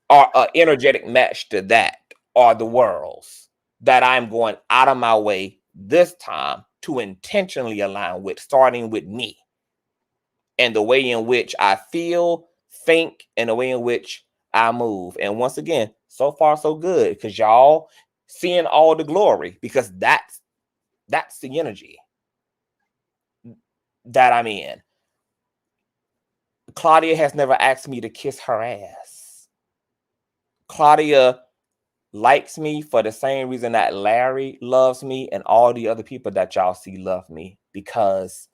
are an energetic match to that are the worlds that I'm going out of my way this time to intentionally align with, starting with me and the way in which I feel, think, and the way in which I move. And once again, so far so good, because y'all seeing all the glory, because that's the energy that I'm in. Claudia has never asked me to kiss her ass. Claudia likes me for the same reason that Larry loves me and all the other people that y'all see love me, because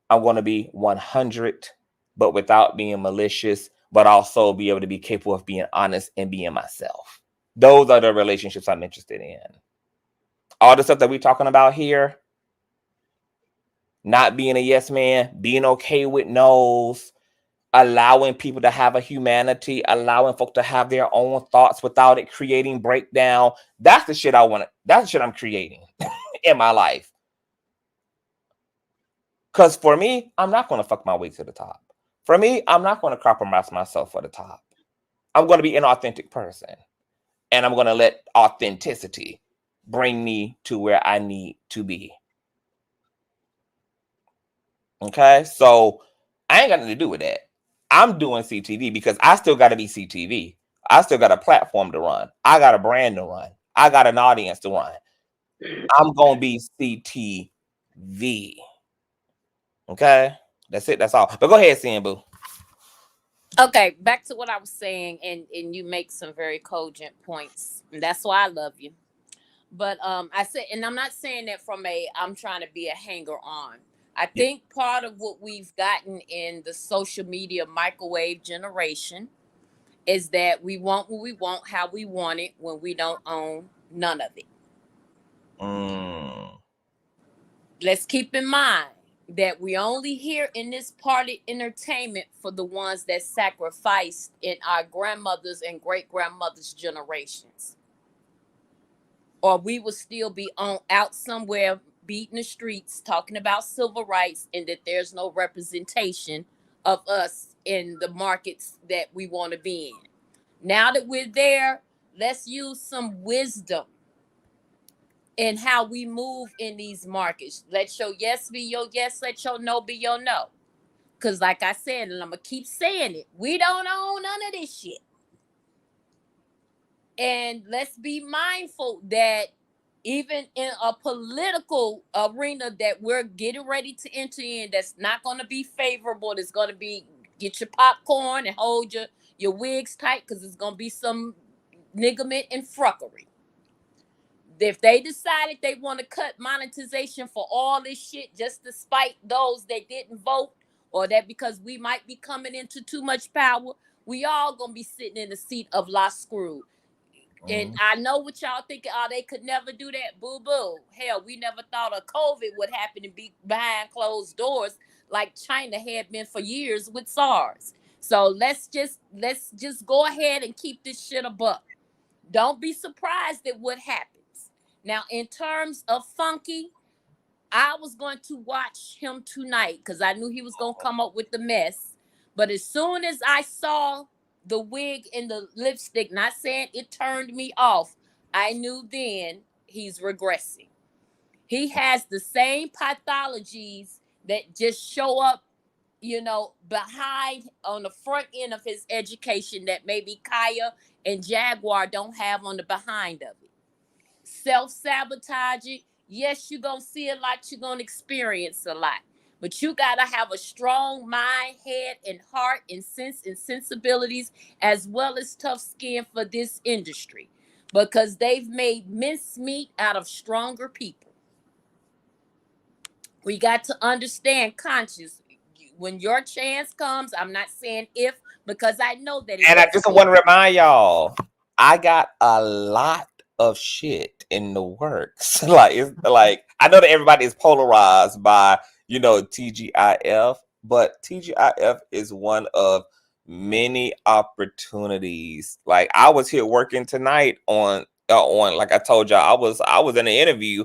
I want to be 100, but without being malicious, but also be able to be capable of being honest and being myself. Those are the relationships I'm interested in. All the stuff that we're talking about here, not being a yes man, being okay with no's, allowing people to have a humanity, allowing folk to have their own thoughts without it creating breakdown. That's the shit I want. That's the shit I'm creating in my life. Because for me, I'm not going to fuck my way to the top. For me, I'm not going to compromise myself for the top. I'm going to be an authentic person. And I'm going to let authenticity bring me to where I need to be. Okay? So I ain't got nothing to do with that. I'm doing CTV because I still got to be CTV. I still got a platform to run. I got a brand to run. I got an audience to run. I'm going to be CTV. Okay? That's it. That's all. But go ahead, Boo. Okay, back to what I was saying, and you make some very cogent points. And that's why I love you. But I said, and I'm not saying that from I'm trying to be a hanger on. I think part of what we've gotten in the social media microwave generation is that we want what we want, how we want it, when we don't own none of it. Let's keep in mind that we only here in this party entertainment for the ones that sacrificed in our grandmothers and great grandmothers' generations. Or we will still be out somewhere beating the streets talking about civil rights, and that there's no representation of us in the markets that we want to be in. Now that we're there, let's use some wisdom in how we move in these markets. Let your yes be your yes, let your no be your no. Because like I said, and I'm going to keep saying it, we don't own none of this shit. And let's be mindful that even in a political arena that we're getting ready to enter in, that's not going to be favorable. That's going to be, get your popcorn and hold your wigs tight, because it's going to be some niggerment and fruckery. If they decided they want to cut monetization for all this shit just to spite those that didn't vote, or that because we might be coming into too much power, we all going to be sitting in the seat of La Screw. And I know what y'all thinking, oh, they could never do that. Boo boo. Hell, we never thought a COVID would happen to be behind closed doors like China had been for years with SARS. So let's just go ahead and keep this shit a buck. Don't be surprised at what happens. Now, in terms of Funky, I was going to watch him tonight because I knew he was going to come up with the mess. But as soon as I saw the wig and the lipstick, not saying it turned me off, I knew then he's regressing. He has the same pathologies that just show up, you know, behind on the front end of his education that maybe Kaya and Jaguar don't have on the behind of it. Self-sabotage it. Yes, you're going to see a lot. You're going to experience a lot. But you got to have a strong mind, head, and heart, and sense and sensibilities, as well as tough skin for this industry. Because they've made mincemeat out of stronger people. We got to understand conscious. When your chance comes, I'm not saying if, because I know that. And I just want to remind y'all, I got a lot of shit in the works. It's like I know that everybody is polarized by, you know, TGIF, but TGIF is one of many opportunities. Like I was here working tonight on like I told y'all, I was in an interview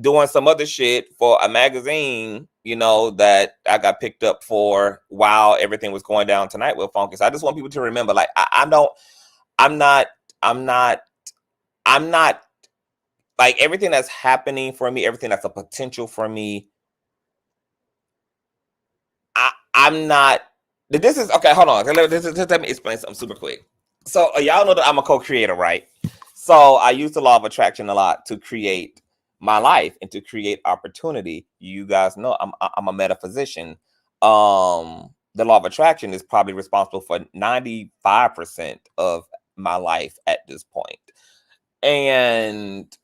doing some other shit for a magazine, you know, that I got picked up for while everything was going down tonight with Funky. So I just want people to remember, like, I'm not like everything that's happening for me, everything that's a potential for me. I'm not, this is, okay, hold on. Let me explain something super quick. So y'all know that I'm a co-creator, right? So I use the law of attraction a lot to create my life and to create opportunity. You guys know I'm a metaphysician. The law of attraction is probably responsible for 95% of my life at this point. And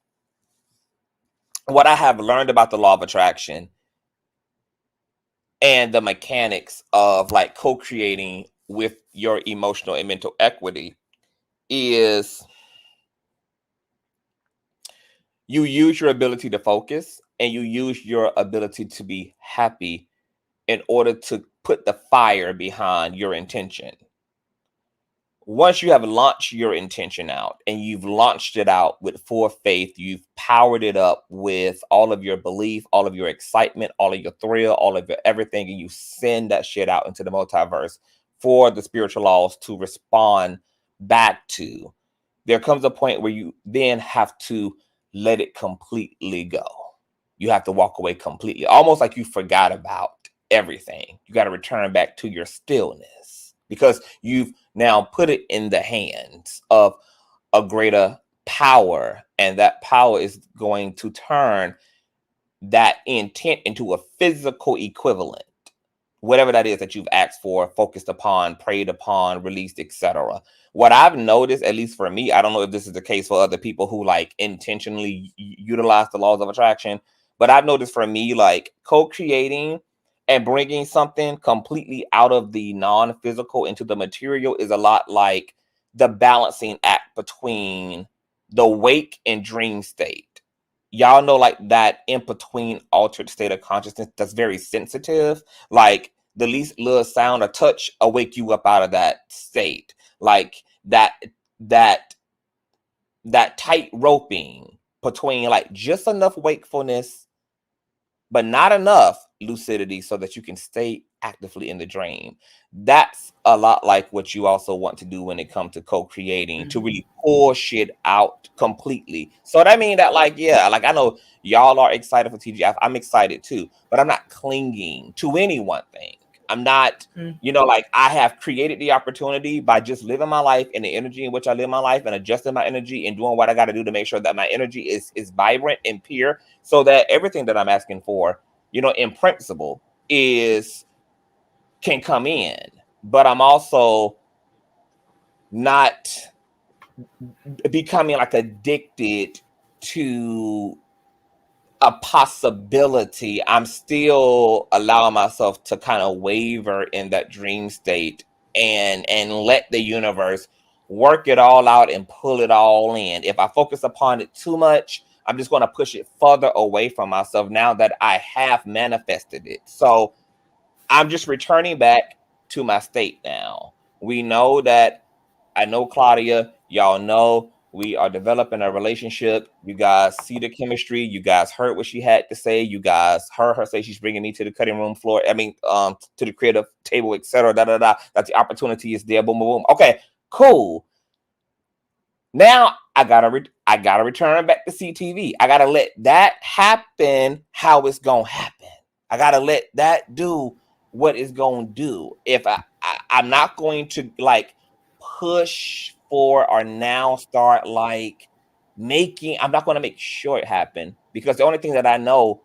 what I have learned about the law of attraction and the mechanics of like co-creating with your emotional and mental equity is you use your ability to focus and you use your ability to be happy in order to put the fire behind your intention. Once you have launched your intention out and you've launched it out with full faith, you've powered it up with all of your belief, all of your excitement, all of your thrill, all of your everything, and you send that shit out into the multiverse for the spiritual laws to respond back to. There comes a point where you then have to let it completely go. You have to walk away completely, almost like you forgot about everything. You got to return back to your stillness because you've now put it in the hands of a greater power, and that power is going to turn that intent into a physical equivalent, whatever that is that you've asked for, focused upon, prayed upon, released, etc. What I've noticed, at least for me, I don't know if this is the case for other people who like intentionally utilize the laws of attraction, but I've noticed for me, like co-creating and bringing something completely out of the non-physical into the material is a lot like the balancing act between the wake and dream state. Y'all know, like that in between altered state of consciousness that's very sensitive. Like the least little sound or touch will wake you up out of that state. Like that tight roping between like just enough wakefulness, but not enough lucidity so that you can stay actively in the dream. That's a lot like what you also want to do when it comes to co-creating, to really pull shit out completely. So that means that, like, yeah, like I know y'all are excited for TGF. I'm excited too, but I'm not clinging to any one thing. I'm not, you know, like I have created the opportunity by just living my life in the energy in which I live my life and adjusting my energy and doing what I got to do to make sure that my energy is vibrant and pure so that everything that I'm asking for, you know, in principle can come in. But I'm also not becoming like addicted to a possibility. I'm still allowing myself to kind of waver in that dream state and let the universe work it all out and pull it all in. If I focus upon it too much, I'm just going to push it further away from myself now that I have manifested it. So I'm just returning back to my state now. We know that, I know Claudia, y'all know we are developing a relationship. You guys see the chemistry. You guys heard what she had to say. You guys heard her say she's bringing me to the cutting room floor. I mean, to the creative table, etc. That the opportunity is there. Boom, boom, boom. Okay, cool. Now I gotta return back to CTV. I gotta let that happen how it's gonna happen. I gotta let that do what it's gonna do. If I'm not going to like push for or now start like I'm not gonna make sure it happen, because the only thing that I know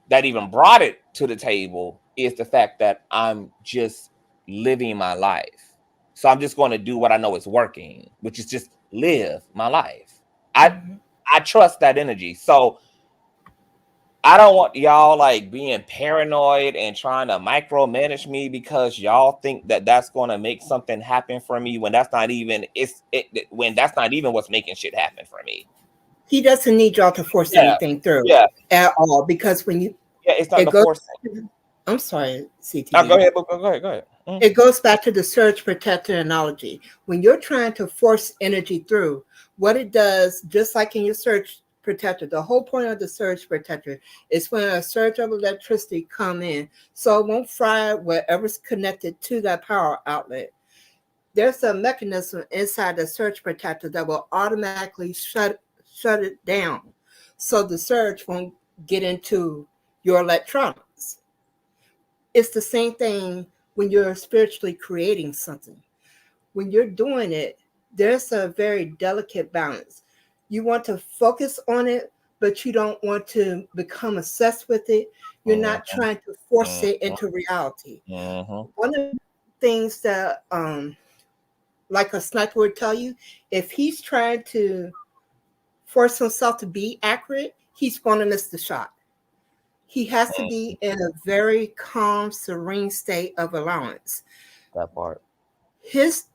that even brought it to the table is the fact that I'm just living my life. So I'm just going to do what I know is working, which is just live my life. I trust that energy. So I don't want y'all like being paranoid and trying to micromanage me because y'all think that that's going to make something happen for me when that's not even when that's not even what's making shit happen for me. He doesn't need y'all to force anything through at all, because when you it's not the forcing. I'm sorry, CTV. No, go ahead. It goes back to the surge protector analogy. When you're trying to force energy through, what it does, just like in your surge protector, the whole point of the surge protector is when a surge of electricity come in, so it won't fry whatever's connected to that power outlet. There's a mechanism inside the surge protector that will automatically shut it down, so the surge won't get into your electronics. It's the same thing when you're spiritually creating something. When you're doing it, there's a very delicate balance. You want to focus on it, but you don't want to become obsessed with it. You're not trying to force it into reality. One of the things that, like a sniper would tell you, if he's trying to force himself to be accurate, he's going to miss the shot. He has to be in a very calm, serene state of allowance. That part. His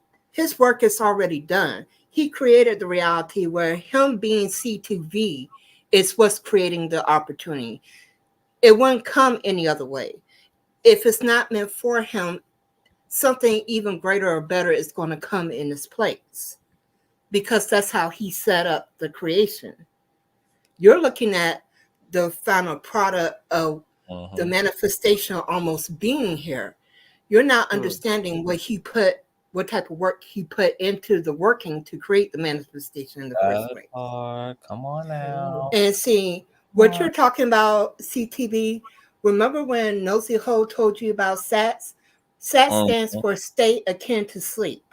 work is already done. He created the reality where him being C2V is what's creating the opportunity. It wouldn't come any other way. If it's not meant for him, something even greater or better is going to come in his place, because that's how he set up the creation. You're looking at the final product of the manifestation almost being here. You're not understanding what type of work he put into the working to create the manifestation in the first place. Come on now. And see, what you're talking about, CTV, remember when Nosy Ho told you about SATS? SATS stands for state akin to sleep.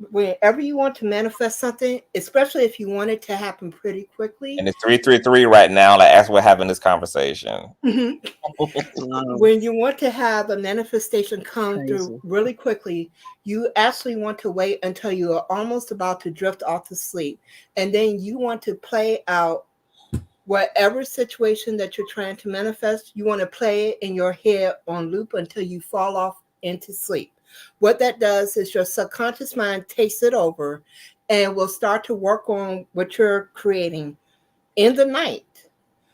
Whenever you want to manifest something, especially if you want it to happen pretty quickly. And it's 333 right now, like as we're having this conversation. When you want to have a manifestation come through really quickly, you actually want to wait until you are almost about to drift off to sleep. And then you want to play out whatever situation that you're trying to manifest. You want to play it in your head on loop until you fall off into sleep. What that does is your subconscious mind takes it over and will start to work on what you're creating in the night.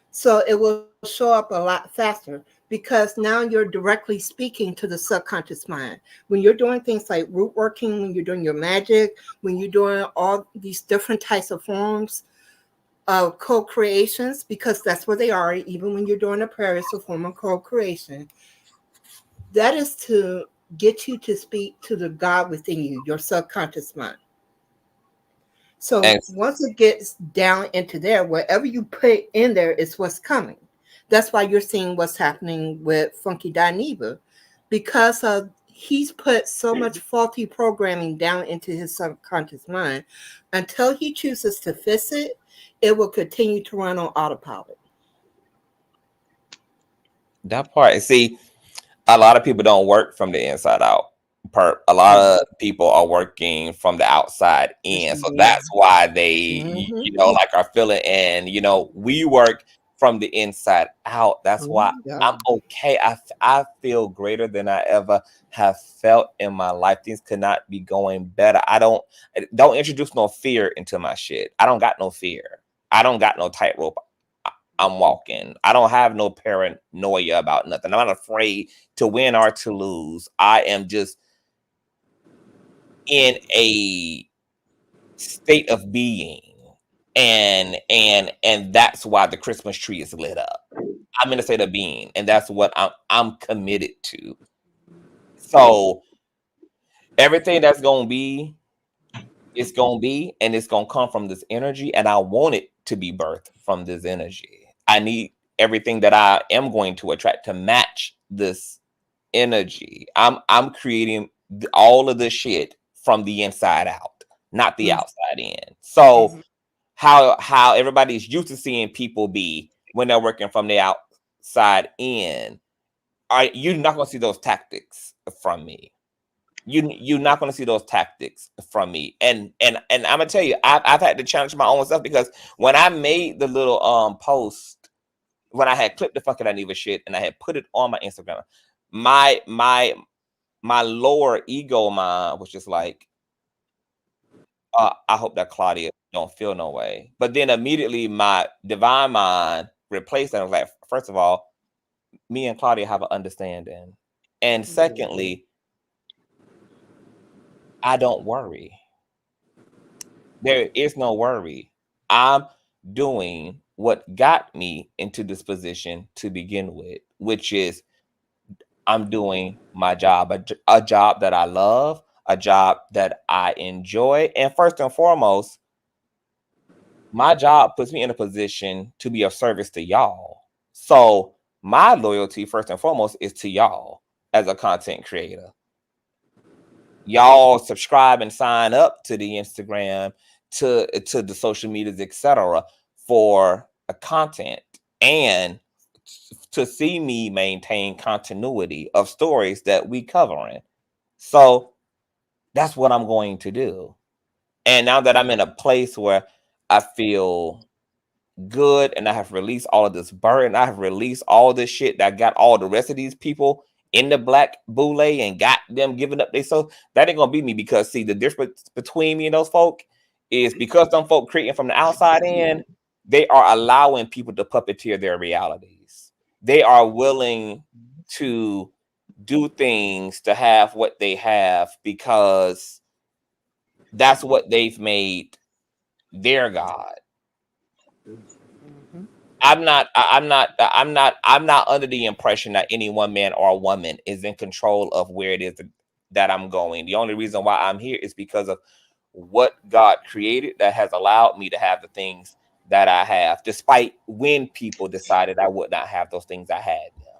So it will show up a lot faster, because now you're directly speaking to the subconscious mind. When you're doing things like root working, when you're doing your magic, when you're doing all these different types of forms of co-creations, because that's what they are, even when you're doing a prayer, it's a form of co-creation. That is to get you to speak to the God within you, your subconscious mind. So once it gets down into there, whatever you put in there is what's coming. That's why you're seeing what's happening with Funky Dineva, because he's put so much faulty programming down into his subconscious mind. Until he chooses to fix it, it will continue to run on autopilot. That part. See, a lot of people don't work from the inside out. A lot of people are working from the outside in. So that's why they, like are feeling. And, we work from the inside out. That's why I'm okay. I feel greater than I ever have felt in my life. Things could not be going better. Don't introduce no fear into my shit. I don't got no fear. I don't got no tightrope I'm walking. I don't have no paranoia about nothing. I'm not afraid to win or to lose. I am just in a state of being. And that's why the Christmas tree is lit up. I'm in a state of being, and that's what I'm committed to. So everything that's gonna be, it's gonna be, and it's gonna come from this energy, and I want it to be birthed from this energy. I need everything that I am going to attract to match this energy. I'm creating all of this shit from the inside out, not the outside in. So how everybody's used to seeing people be when they're working from the outside in, you're not going to see those tactics from me. You're not going to see those tactics from me. And I'm gonna tell you, I've had to challenge my own self, because when I made the little post, when I had clipped the Funky Dineva shit and I had put it on my Instagram, my lower ego mind was just like, I hope that Claudia don't feel no way. But then immediately my divine mind replaced that. I was like, first of all, me and Claudia have an understanding. And secondly, I don't worry. There is no worry. I'm doing what got me into this position to begin with, which is I'm doing my job, a job that I love, a job that I enjoy. And first and foremost, my job puts me in a position to be of service to y'all. So my loyalty, first and foremost, is to y'all as a content creator. Y'all subscribe and sign up to the Instagram, to the social medias, etc., for a content and to see me maintain continuity of stories that we covering. So that's what I'm going to do. And now that I'm in a place where I feel good and I have released all of this burden, I have released all this shit that got all the rest of these people in the black boule and got them giving up their soul, that ain't gonna be me. Because see, the difference between me and those folk is, because some folk creating from the outside in, they are allowing people to puppeteer their realities. They are willing to do things to have what they have because that's what they've made their God. I'm not under the impression that any one man or woman is in control of where it is that I'm going. The only reason why I'm here is because of what God created that has allowed me to have the things that I have, despite when people decided I would not have those things I had them.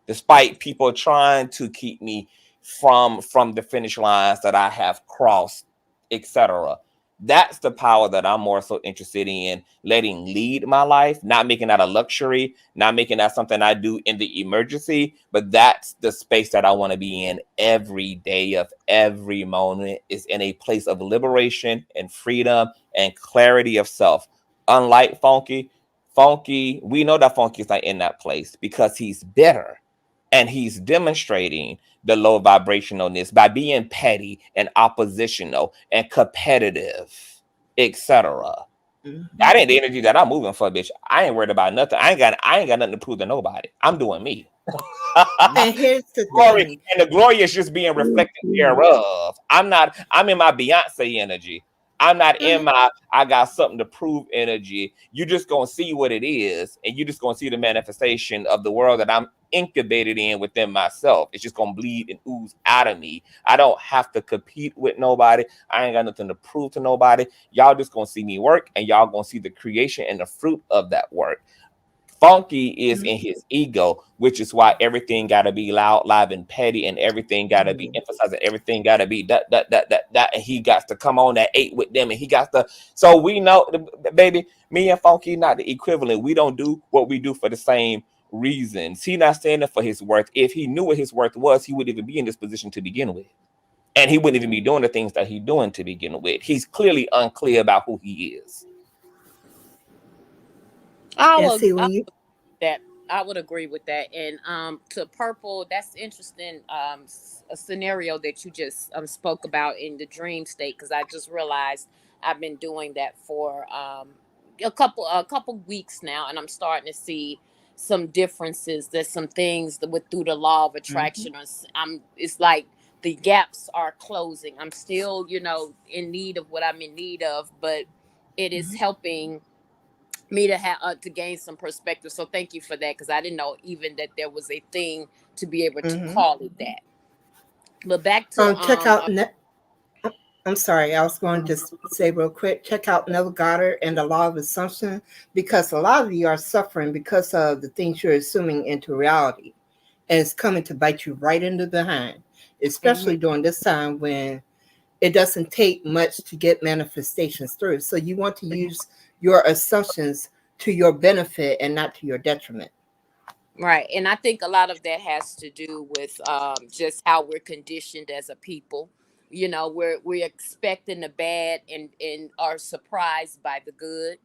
Despite people trying to keep me from the finish lines that I have crossed, etc. That's the power that I'm more so interested in letting lead my life, not making that a luxury, not making that something I do in the emergency, but that's the space that I want to be in every day of every moment, is in a place of liberation and freedom and clarity of self. Unlike Funky, we know that Funky is not in that place because he's bitter. And he's demonstrating the low vibrationalness by being petty and oppositional and competitive, etc. That ain't the energy that I'm moving for, bitch. I ain't worried about nothing. I ain't got nothing to prove to nobody. I'm doing me. And here's the glory, thing. and the glory is just being reflected thereof. I'm in my Beyonce energy. I'm not in my I got something to prove energy. You're just gonna see what it is, and you're just gonna see the manifestation of the world that I'm incubated in within myself. It's just gonna bleed and ooze out of me. I don't have to compete with nobody. I ain't got nothing to prove to nobody. Y'all just gonna see me work, and y'all gonna see the creation and the fruit of that work. Funky is in his ego, which is why everything got to be loud, live, and petty, and everything got to be emphasized, and everything got to be that, and he got to come on that 8 with them, and he got to. So we know, baby, me and Funky not the equivalent. We don't do what we do for the same reasons. He not standing for his worth. If he knew what his worth was, he wouldn't even be in this position to begin with, and he wouldn't even be doing the things that he's doing to begin with. He's clearly unclear about who he is. And see, when That I would agree with that. And to purple, that's interesting. A scenario that you just spoke about in the dream state, because I just realized I've been doing that for a couple weeks now, and I'm starting to see some differences. There's some things that with through the law of attraction, it's like the gaps are closing. I'm still, in need of what I'm in need of, but it is helping me to have to gain some perspective. So thank you for that, because I didn't know even that there was a thing to be able to call it that. But back to check out. I'm sorry, I was going to just say real quick. Check out Neville Goddard and the Law of Assumption, because a lot of you are suffering because of the things you're assuming into reality, and it's coming to bite you right in the behind, especially during this time when it doesn't take much to get manifestations through. So you want to use your assumptions to your benefit and not to your detriment. Right. And I think a lot of that has to do with just how we're conditioned as a people. We're expecting the bad and are surprised by the good.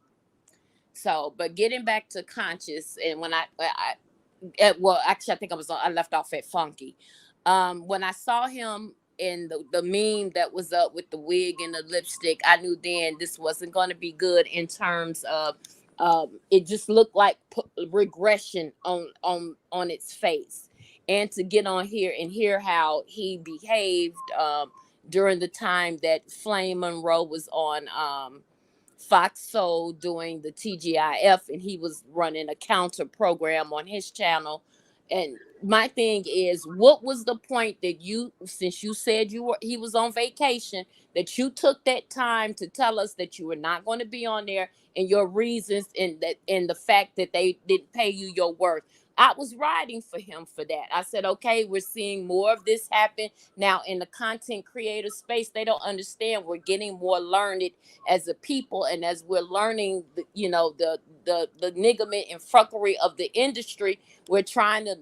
So, but getting back to conscious, and when actually, I think I left off at Funky. When I saw him in the meme that was up with the wig and the lipstick, I knew then this wasn't going to be good in terms of it just looked like regression on its face. And to get on here and hear how he behaved during the time that Flame Monroe was on Fox Soul doing the TGIF, and he was running a counter program on his channel. And my thing is, what was the point that since you said he was on vacation, that you took that time to tell us that you were not going to be on there, and your reasons, and the fact that they didn't pay you your worth? I was riding for him for that. I said, okay, we're seeing more of this happen now in the content creator space. They don't understand we're getting more learned as a people, and as we're learning, the ligament and fuckery of the industry, we're trying to,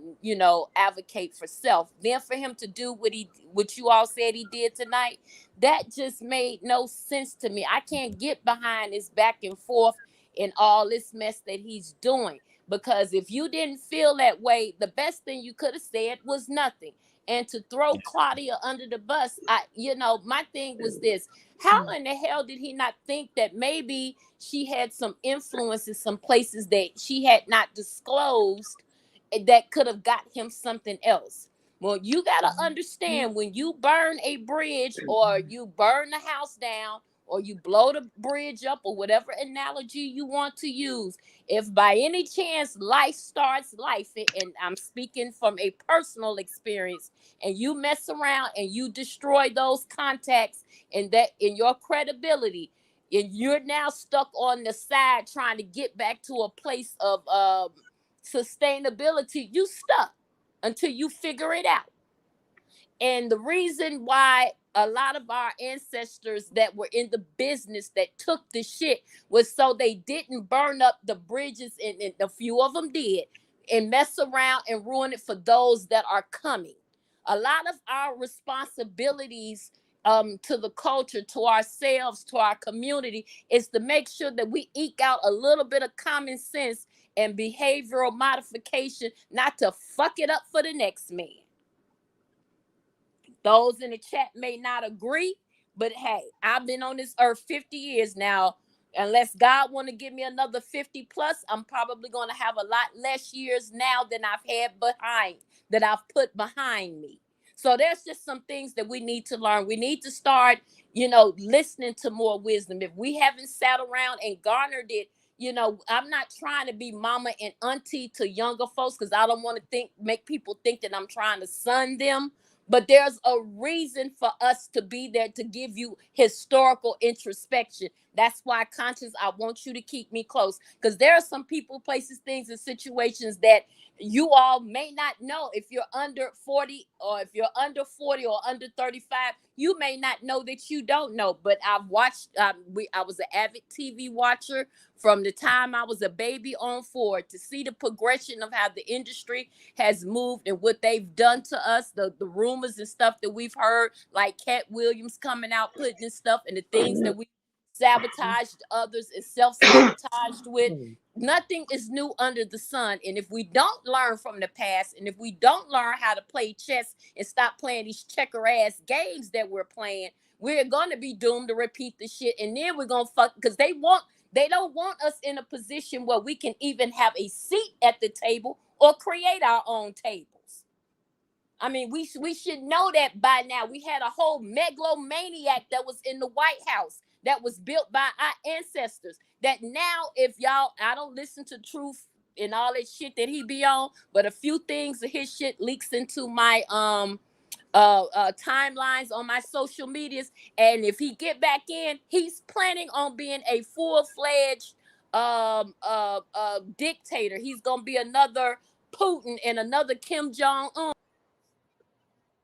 advocate for self. Then for him to do what you all said he did tonight, that just made no sense to me. I can't get behind this back and forth and all this mess that he's doing. Because if you didn't feel that way, the best thing you could have said was nothing. And to throw Claudia under the bus, my thing was this: how in the hell did he not think that maybe she had some influences, some places that she had not disclosed that could have got him something else? Well, you got to understand, when you burn a bridge, or you burn the house down, or you blow the bridge up, or whatever analogy you want to use, if by any chance life starts life, and I'm speaking from a personal experience, and you mess around and you destroy those contacts and that in your credibility, and you're now stuck on the side trying to get back to a place of sustainability, you stuck until you figure it out. And the reason why a lot of our ancestors that were in the business that took the shit was so they didn't burn up the bridges, and a few of them did, and mess around and ruin it for those that are coming. A lot of our responsibilities to the culture, to ourselves, to our community, is to make sure that we eke out a little bit of common sense and behavioral modification, not to fuck it up for the next man. Those in the chat may not agree, but hey, I've been on this earth 50 years now. Unless God want to give me another 50 plus, I'm probably going to have a lot less years now than I've put behind me. So there's just some things that we need to learn. We need to start, listening to more wisdom. If we haven't sat around and garnered it, I'm not trying to be mama and auntie to younger folks, because I don't want to make people think that I'm trying to son them. But there's a reason for us to be there, to give you historical introspection. That's why, Conscious, I want you to keep me close, because there are some people, places, things, and situations that you all may not know. If you're under 40, or if you're under 40 or under 35, you may not know that you don't know. But I've watched, I was an avid TV watcher from the time I was a baby on forward, to see the progression of how the industry has moved and what they've done to us, the rumors and stuff that we've heard, like Cat Williams coming out putting this stuff, and the things that we sabotaged others and self-sabotaged with. Nothing is new under the sun. And if we don't learn from the past, and if we don't learn how to play chess and stop playing these checker ass games that we're playing, we're gonna be doomed to repeat the shit. And then we're gonna fuck, because they don't want us in a position where we can even have a seat at the table or create our own tables. I mean, we should know that by now. We had a whole megalomaniac that was in the White House that was built by our ancestors. That now, if y'all, I don't listen to Truth and all that shit that he be on, but a few things of his shit leaks into my timelines on my social medias. And if he get back in, he's planning on being a full-fledged dictator. He's gonna be another Putin and another Kim Jong-un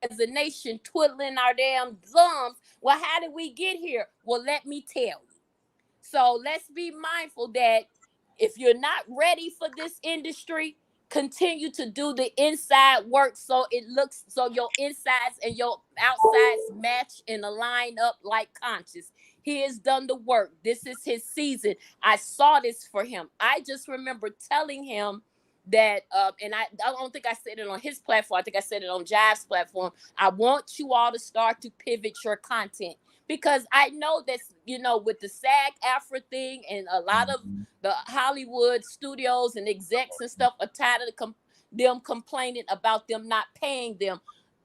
as a nation, twiddling our damn thumbs. Well, how did we get here? Well, let me tell you. So let's be mindful that if you're not ready for this industry, continue to do the inside work so your insides and your outsides match and align up like Conscious. He has done the work. This is his season. I saw this for him. I just remember telling him that, and I don't think I said it on his platform. I think I said it on Jive's platform. I want you all to start to pivot your content, because I know that, with the SAG-AFTRA thing and a lot of the Hollywood studios and execs and stuff are tired of them complaining about them not paying them.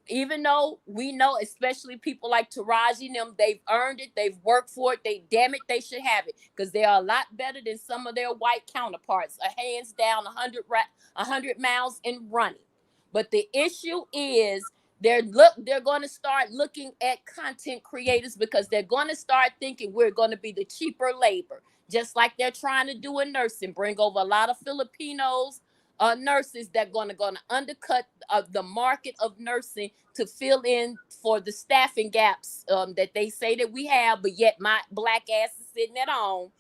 Even though we know, especially people like Taraji and them, they've earned it, they've worked for it, they should have it, because they are a lot better than some of their white counterparts, hands down, 100 miles and running. But the issue is they're going to start looking at content creators, because they're going to start thinking we're going to be the cheaper labor, just like they're trying to do in nursing, bring over a lot of Filipinos nurses that going to undercut the market of nursing to fill in for the staffing gaps that they say that we have, but yet my black ass is sitting at home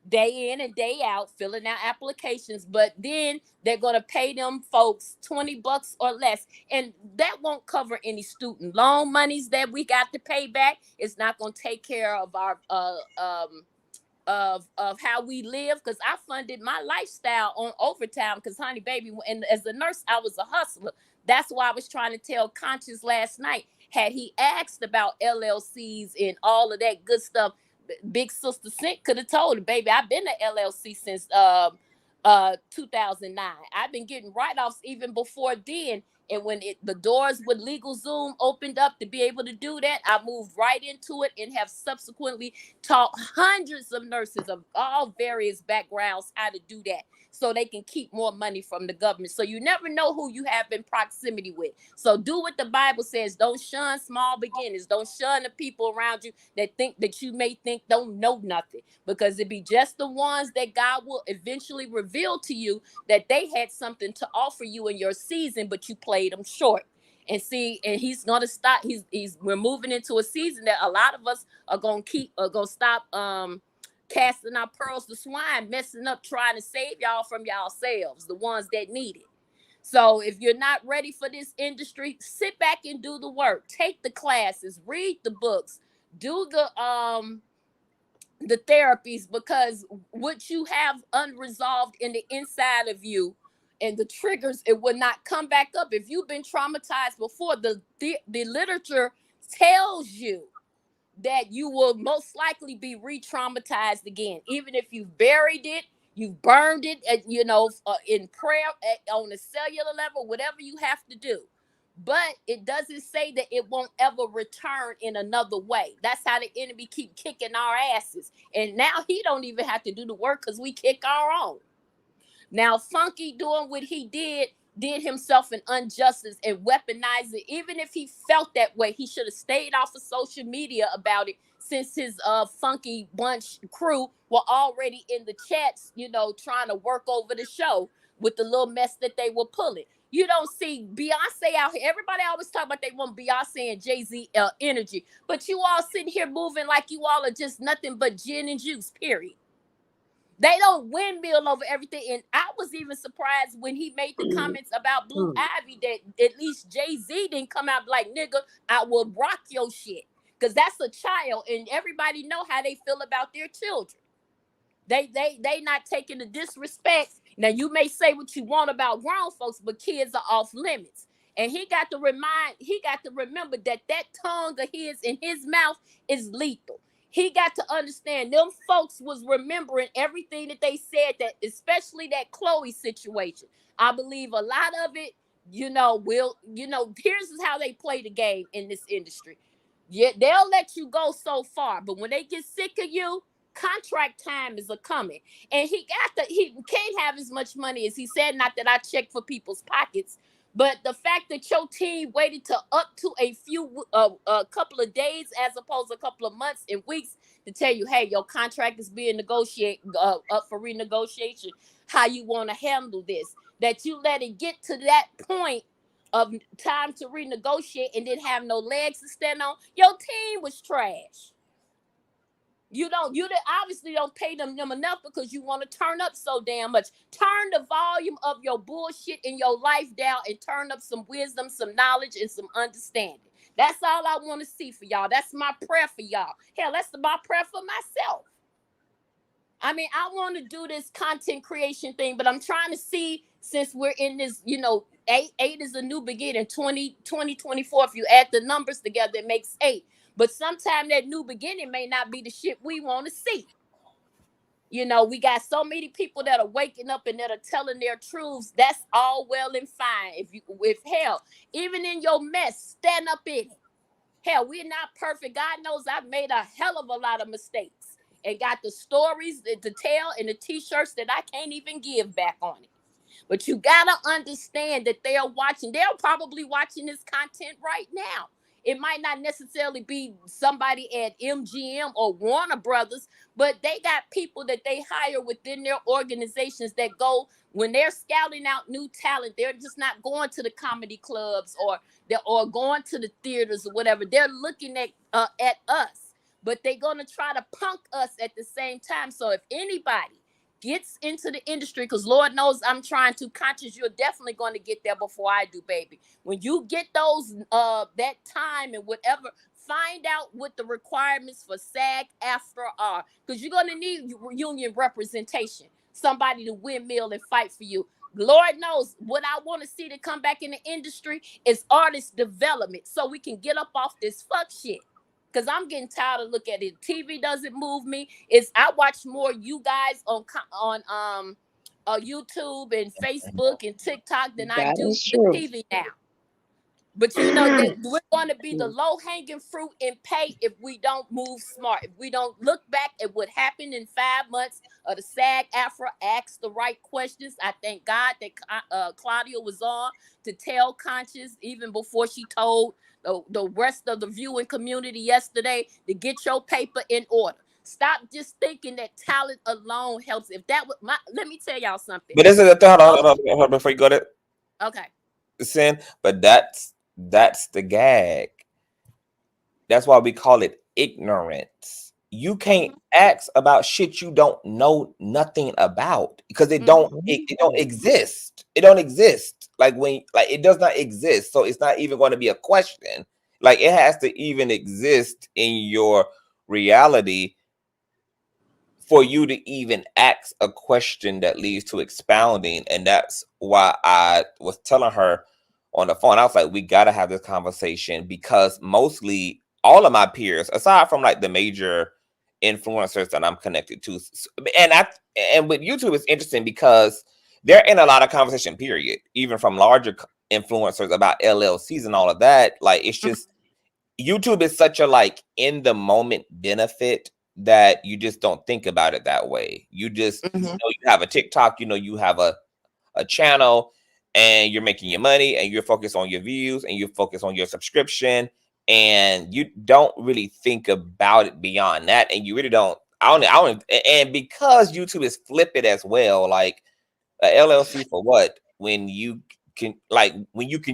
day in and day out filling out applications. But then they're going to pay them folks $20 or less, and that won't cover any student loan monies that we got to pay back. It's not going to take care of our of how we live, because I funded my lifestyle on overtime, because honey baby, and as a nurse I was a hustler. That's why I was trying to tell Conscious last night, had he asked about LLCs and all of that good stuff, Big Sister Sink could have told him, baby, I've been to LLC since 2009. I've been getting write-offs even before then. And when the doors with LegalZoom opened up to be able to do that, I moved right into it and have subsequently taught hundreds of nurses of all various backgrounds how to do that, so they can keep more money from the government. So you never know who you have in proximity with. So do what the Bible says. Don't shun small beginnings. Don't shun the people around you that think that you may think don't know nothing, because it be just the ones that God will eventually reveal to you that they had something to offer you in your season, but you played them short. And see, and he's gonna stop. We're moving into a season that a lot of us are gonna stop casting our pearls to swine, messing up, trying to save y'all from yourselves, the ones that need it. So if you're not ready for this industry, sit back and do the work. Take the classes, read the books, do the therapies, because what you have unresolved in the inside of you and the triggers, it will not come back up. If you've been traumatized before, the literature tells you that you will most likely be re-traumatized again. Even if you've buried it, you've burned it, in prayer, on a cellular level, whatever you have to do. But it doesn't say that it won't ever return in another way. That's how the enemy keep kicking our asses. And now he don't even have to do the work, because we kick our own. Now, Funky doing what he did himself an injustice and weaponized it. Even if he felt that way, he should have stayed off of social media about it, since his Funky Bunch crew were already in the chats, trying to work over the show with the little mess that they were pulling. You don't see Beyonce out here. Everybody always talk about they want Beyonce and Jay-Z energy, but you all sitting here moving like you all are just nothing but gin and juice, period. They don't windmill over everything. And I was even surprised when he made the comments about Blue Ivy, that at least Jay-Z didn't come out like, nigga, I will rock your shit. because that's a child, and everybody know how they feel about their children. They not taking the disrespect. Now you may say what you want about grown folks, but kids are off limits. And he got to remember that tongue of his in his mouth is lethal. He got to understand them folks was remembering everything that they said, that especially that Chloe situation. I believe a lot of it, here's how they play the game in this industry. Yeah, they'll let you go so far, but when they get sick of you, contract time is a coming. And he can't have as much money as he said. Not that I check for people's pockets, but the fact that your team waited to up to a couple of days as opposed to a couple of months and weeks to tell you, hey, your contract is being negotiated up for renegotiation. How you want to handle this? That you let it get to that point of time to renegotiate and didn't have no legs to stand on. Your team was trash. You obviously don't pay them enough because you want to turn up so damn much. Turn the volume of your bullshit in your life down and turn up some wisdom, some knowledge, and some understanding. That's all I want to see for y'all. That's my prayer for y'all. Hell, that's my prayer for myself. I mean, I want to do this content creation thing, but I'm trying to see, since we're in this, 8 is a new beginning. 2024, if you add the numbers together, it makes 8. But sometimes that new beginning may not be the shit we want to see. We got so many people that are waking up and that are telling their truths. That's all well and fine. If hell, even in your mess, stand up in it. Hell, we're not perfect. God knows I've made a hell of a lot of mistakes and got the stories to tell and the t-shirts that I can't even give back on it. But you got to understand that they are watching. They're probably watching this content right now. It might not necessarily be somebody at MGM or Warner Brothers, but they got people that they hire within their organizations that go, when they're scouting out new talent, they're just not going to the comedy clubs or going to the theaters or whatever. They're looking at us, but they're going to try to punk us at the same time. So if anybody gets into the industry, because Lord knows I'm trying to, Conscious, you're definitely going to get there before I do, baby. When you get those that time and whatever, find out what the requirements for SAG-AFTRA are, because you're going to need union representation, somebody to windmill and fight for you. Lord knows what I want to see to come back in the industry is artist development, so we can get up off this fuck shit. Because I'm getting tired of looking at it. TV doesn't move me. I watch more you guys on YouTube and Facebook and TikTok than I do the TV now. But that we're going to be the low-hanging fruit in pay if we don't move smart. If we don't look back at what happened in 5 months of the SAG-AFTRA, ask the right questions. I thank God that Claudia was on to tell Conscious even before she told the rest of the viewing community yesterday to get your paper in order. Stop just thinking that talent alone helps. If that would, let me tell y'all something. But this is the thing. Hold on, before you go there. Okay. Sin, but that's the gag. That's why we call it ignorance. You can't ask about shit you don't know nothing about, because it don't exist. It don't exist. Like it does not exist. So it's not even going to be a question. Like it has to even exist in your reality for you to even ask a question that leads to expounding. And that's why I was telling her on the phone, I was like, we got to have this conversation, because mostly all of my peers, aside from like the major influencers that I'm connected to, and with YouTube, it's interesting because they're in a lot of conversation, period, even from larger influencers about LLCs and all of that. Like, it's just, YouTube is such a like in the moment benefit that you just don't think about it that way. You just, you have a TikTok, you have a channel, and you're making your money, and you're focused on your views, and you focus on your subscription, and you don't really think about it beyond that. And you really don't, and because YouTube is flippant as well, like a LLC for what? When you can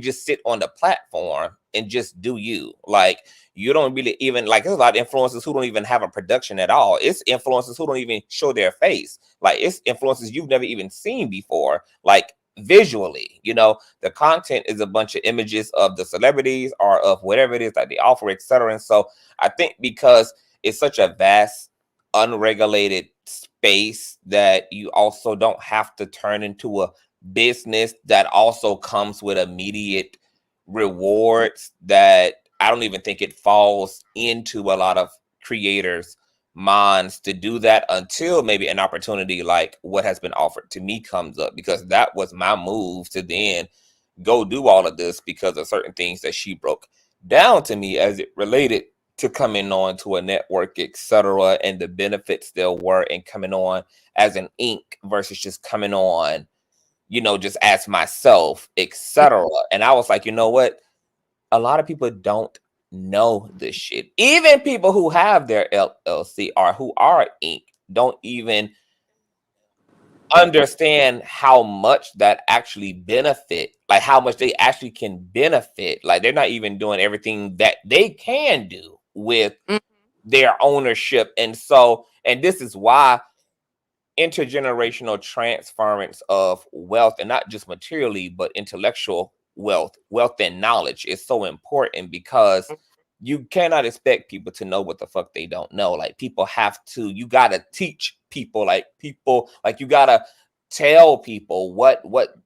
just sit on the platform and just do you. Like, you don't really even, like, there's a lot of influencers who don't even have a production at all. It's influencers who don't even show their face. Like, it's influencers you've never even seen before. Like, visually. You know, the content is a bunch of images of the celebrities or of whatever it is that they offer, etc. And so I think because it's such a vast, unregulated space that you also don't have to turn into a business that also comes with immediate rewards, that I don't even think it falls into a lot of creators' minds to do that until maybe an opportunity like what has been offered to me comes up, because that was my move to then go do all of this because of certain things that she broke down to me as it related to coming on to a network, etc., and the benefits there were in coming on as an ink versus just coming on, you know, just as myself, etc. And I was like, you know what? A lot of people don't know this shit. Even people who have their LLC or who are ink don't even understand how much that actually benefit, like how much they actually can benefit. Like they're not even doing everything that they can do with their ownership. And so, and this is why intergenerational transference of wealth, and not just materially, but intellectual wealth and knowledge is so important, because you cannot expect people to know what the fuck they don't know. Like people have to, you gotta teach people, like you gotta tell people what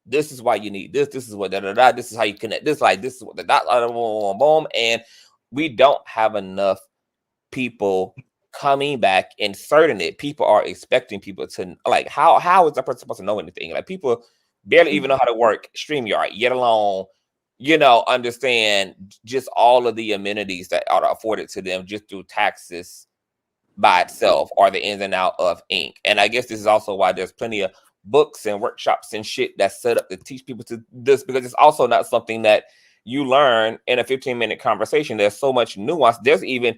this is why you need this is what this is how you connect this, like this is what the boom. And we don't have enough people coming back, inserting it. People are expecting people to, like, how is that person supposed to know anything? Like people barely even know how to work StreamYard, yet alone, you know, understand just all of the amenities that are afforded to them just through taxes by itself, or the ins and out of ink. And I guess this is also why there's plenty of books and workshops and shit that's set up to teach people to this, because it's also not something that you learn in a 15-minute conversation. There's so much nuance. There's even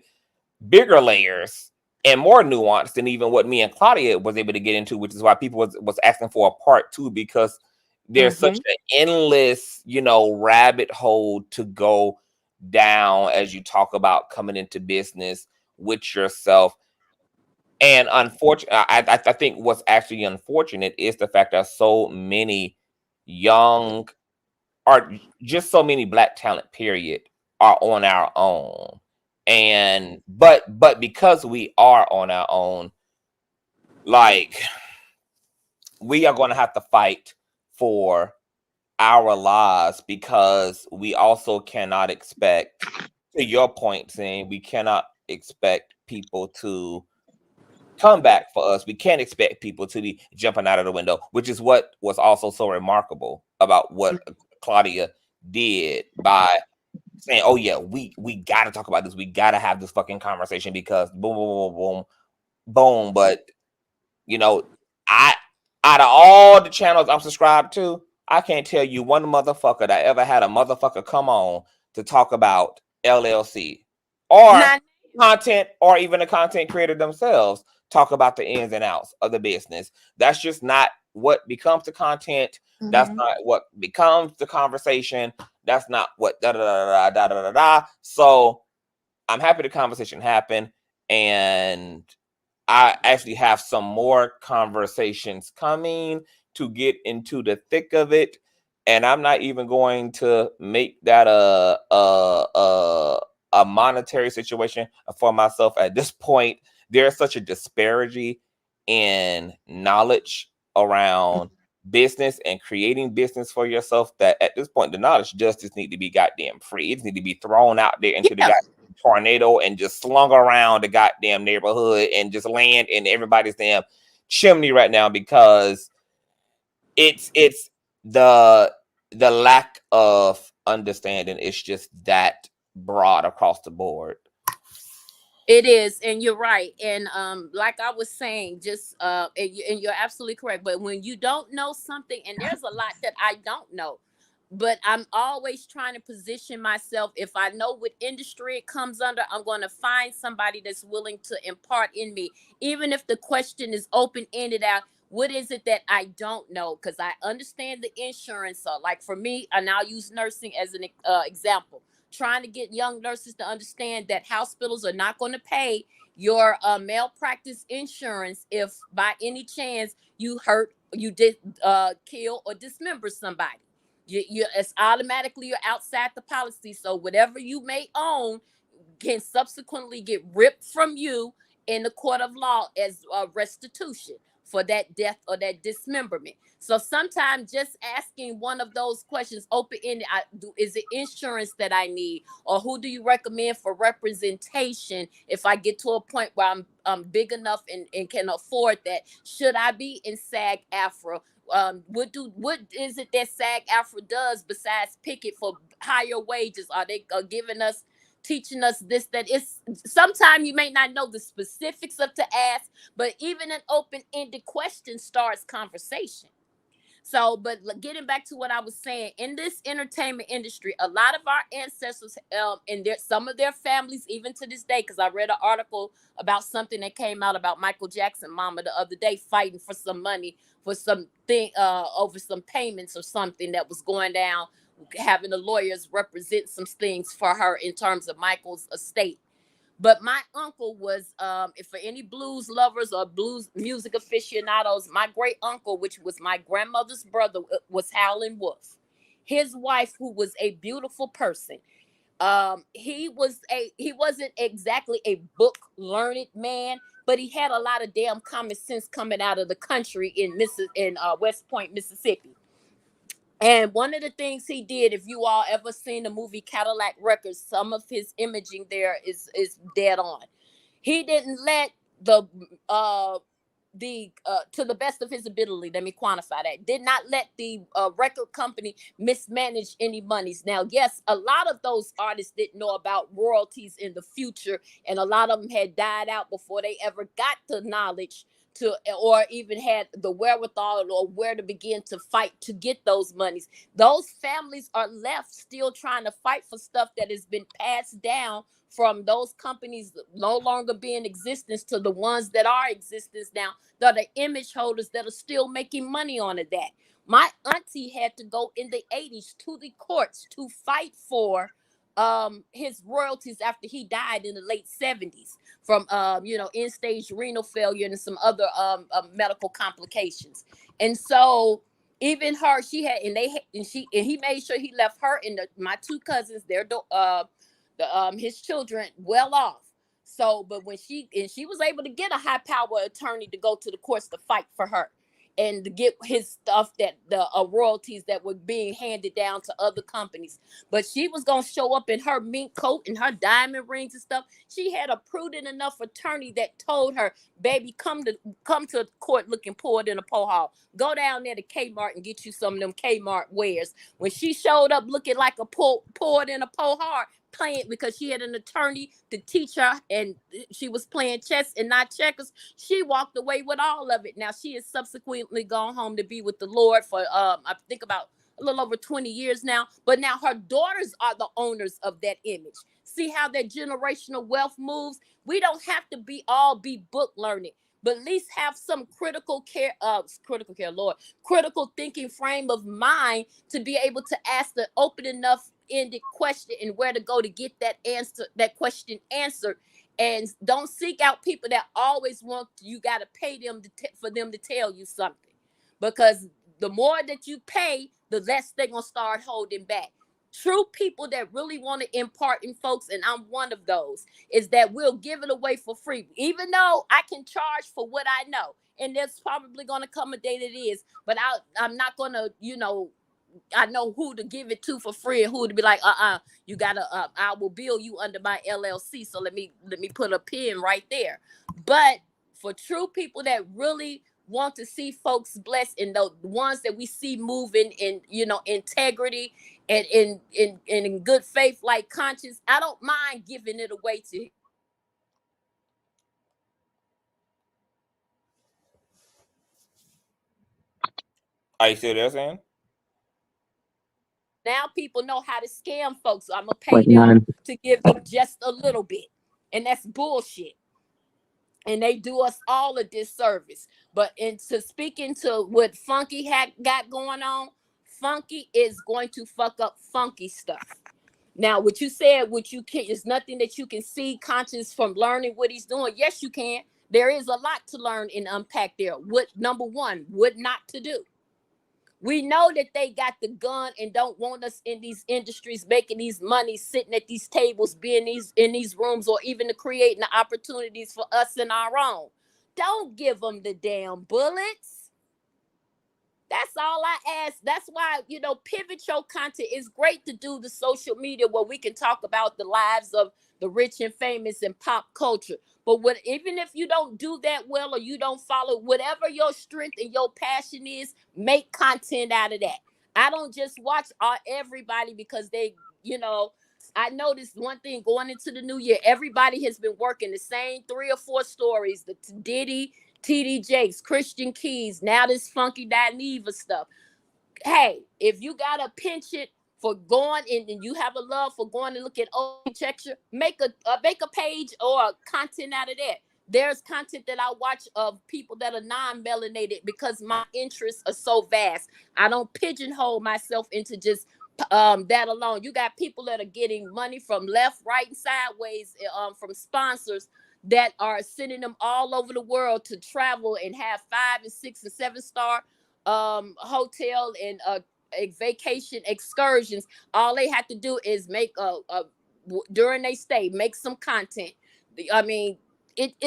bigger layers and more nuance than even what me and Claudia was able to get into, which is why people was asking for a part 2, because there's such an endless, you know, rabbit hole to go down as you talk about coming into business with yourself. And unfortunately, I think what's actually unfortunate is the fact that so many young, or just so many Black talent, period, are on our own. And but because we are on our own, like, we are going to have to fight for our lives, because we also cannot expect, to your point, saying we cannot expect people to come back for us. We can't expect people to be jumping out of the window, which is what was also so remarkable about what Claudia did by saying, oh yeah, we got to talk about this. We got to have this fucking conversation, because boom, boom, boom, boom, boom. But, you know, out of all the channels I'm subscribed to, I can't tell you one motherfucker that ever had a motherfucker come on to talk about LLC or content, or even the content creator themselves talk about the ins and outs of the business. That's just not what becomes the content. That's not what becomes the conversation. That's not what da da da da da da da. So I'm happy the conversation happened, and I actually have some more conversations coming to get into the thick of it. And I'm not even going to make that a monetary situation for myself at this point. There's such a disparity in knowledge around business and creating business for yourself that at this point the knowledge just need to be goddamn free. It needs to be thrown out there into the goddamn tornado and just slung around the goddamn neighborhood and just land in everybody's damn chimney right now, because it's the lack of understanding. It's just that broad across the board. It is, and you're right. And like I was saying, just and you're absolutely correct. But when you don't know something, and there's a lot that I don't know, but I'm always trying to position myself. If I know what industry it comes under, I'm going to find somebody that's willing to impart in me, even if the question is open-ended out. What is it that I don't know? Because I understand the insurance. So like for me, and I'll use nursing as an example. Trying to get young nurses to understand that hospitals are not going to pay your malpractice insurance if by any chance you hurt, you did kill or dismember somebody. It's automatically you're outside the policy. So whatever you may own can subsequently get ripped from you in the court of law as restitution for that death or that dismemberment. So sometimes just asking one of those questions, open-ended, is it insurance that I need, or who do you recommend for representation if I get to a point where I'm big enough and can afford that? Should I be in SAG-AFTRA? What is it that SAG-AFTRA does besides picket for higher wages? Are they giving us, teaching us this, that? It's sometimes you may not know the specifics of to ask, but even an open-ended question starts conversation. So, but getting back to what I was saying, in this entertainment industry, a lot of our ancestors and some of their families, even to this day, because I read an article about something that came out about Michael Jackson mama the other day fighting for some money for something over some payments or something that was going down, having the lawyers represent some things for her in terms of Michael's estate. But my uncle was, if for any blues lovers or blues music aficionados, my great uncle, which was my grandmother's brother, was Howlin' Wolf. His wife, who was a beautiful person, he wasn't exactly a book learned man, but he had a lot of damn common sense coming out of the country in West Point, Mississippi. And one of the things he did, if you all ever seen the movie Cadillac Records, some of his imaging there is dead on. He didn't let to the best of his ability, let me quantify that, did not let the record company mismanage any monies. Now, yes, a lot of those artists didn't know about royalties in the future, and a lot of them had died out before they ever got the knowledge to, or even had the wherewithal or where to begin to fight to get those monies. Those families are left still trying to fight for stuff that has been passed down from those companies no longer being in existence to the ones that are existence now, that are image holders that are still making money on it. That my auntie had to go in the 80s to the courts to fight for his royalties after he died in the late 70s from end-stage renal failure and some other medical complications. And so even her, she had, and he made sure he left her and my two cousins, his children, well off. So, but when she was able to get a high power attorney to go to the courts to fight for her and to get his stuff, that the royalties that were being handed down to other companies. But she was going to show up in her mink coat and her diamond rings and stuff. She had a prudent enough attorney that told her, baby, come to court looking poured in a pohawk. Go down there to Kmart and get you some of them Kmart wares. When she showed up looking like a poured in a pohawk, playing, because she had an attorney to teach her and she was playing chess and not checkers, she walked away with all of it. Now she has subsequently gone home to be with the Lord for I think about a little over 20 years now, but now her daughters are the owners of that image. See how that generational wealth moves? We don't have to be book learning, but at least have some critical thinking frame of mind to be able to ask the open enough ended question and where to go to get that question answered. And don't seek out people that always want, you got to pay them for them to tell you something, because the more that you pay, the less they're going to start holding back. True people that really want to impart in folks, and I'm one of those, is that we'll give it away for free, even though I can charge for what I know. And there's probably going to come a day that it is, but I'm not going to, I know who to give it to for free and who to be like, you gotta, I will bill you under my LLC. So let me put a pin right there. But for true people that really want to see folks blessed, and the ones that we see moving in, integrity and in good faith, like Conscious, I don't mind giving it away to him. Are you still there, Sam? Now people know how to scam folks. So I'm gonna pay them to give them just a little bit, and that's bullshit. And they do us all a disservice. But into speaking to what Funky got going on, Funky is going to fuck up funky stuff. Now, what you said, what you can, is nothing that you can see conscious from learning what he's doing. Yes, you can. There is a lot to learn and unpack there. What, number one, what not to do. We know that they got the gun and don't want us in these industries making these money, sitting at these tables, being in these rooms, or even to creating the opportunities for us in our own. Don't give them the damn bullets. That's all I ask. That's why, you know, pivot your content. It's great to do the social media where we can talk about the lives of the rich and famous and pop culture. But what, even if you don't do that well, or you don't follow whatever your strength and your passion is, make content out of that. I don't just watch everybody because they, you know, I noticed one thing going into the new year, everybody has been working the same 3 or 4 stories, the Diddy, TD Jakes, Christian Keys, now this Funky Dineva stuff. Hey, if you got a penchant for going and you have a love for going to look at architecture, make a page or content out of that. There's content that I watch of people that are non-melanated because my interests are so vast. I don't pigeonhole myself into just that alone. You got people that are getting money from left, right, and sideways from sponsors that are sending them all over the world to travel and have 5 and 6 and 7 star hotel and vacation excursions. All they have to do is make during their stay, make some content. I mean,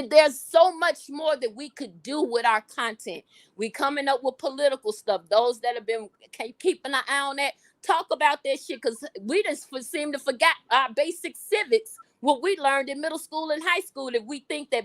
there's so much more that we could do with our content. We coming up with political stuff. Those that have been keeping an eye on that, talk about that shit, because we just seem to forget our basic civics, what we learned in middle school and high school. If we think that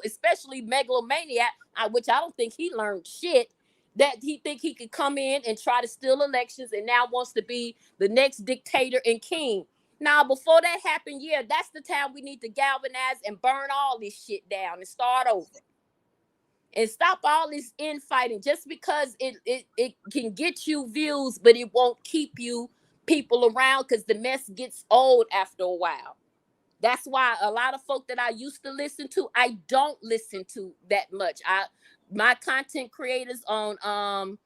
especially megalomaniac, which I don't think he learned shit, that he think he could come in and try to steal elections and now wants to be the next dictator and king. Now, before that happened, yeah, that's the time we need to galvanize and burn all this shit down and start over. And stop all this infighting just because it can get you views, but it won't keep you people around, because the mess gets old after a while. That's why a lot of folk that I used to listen to, I don't listen to that much. My content creators on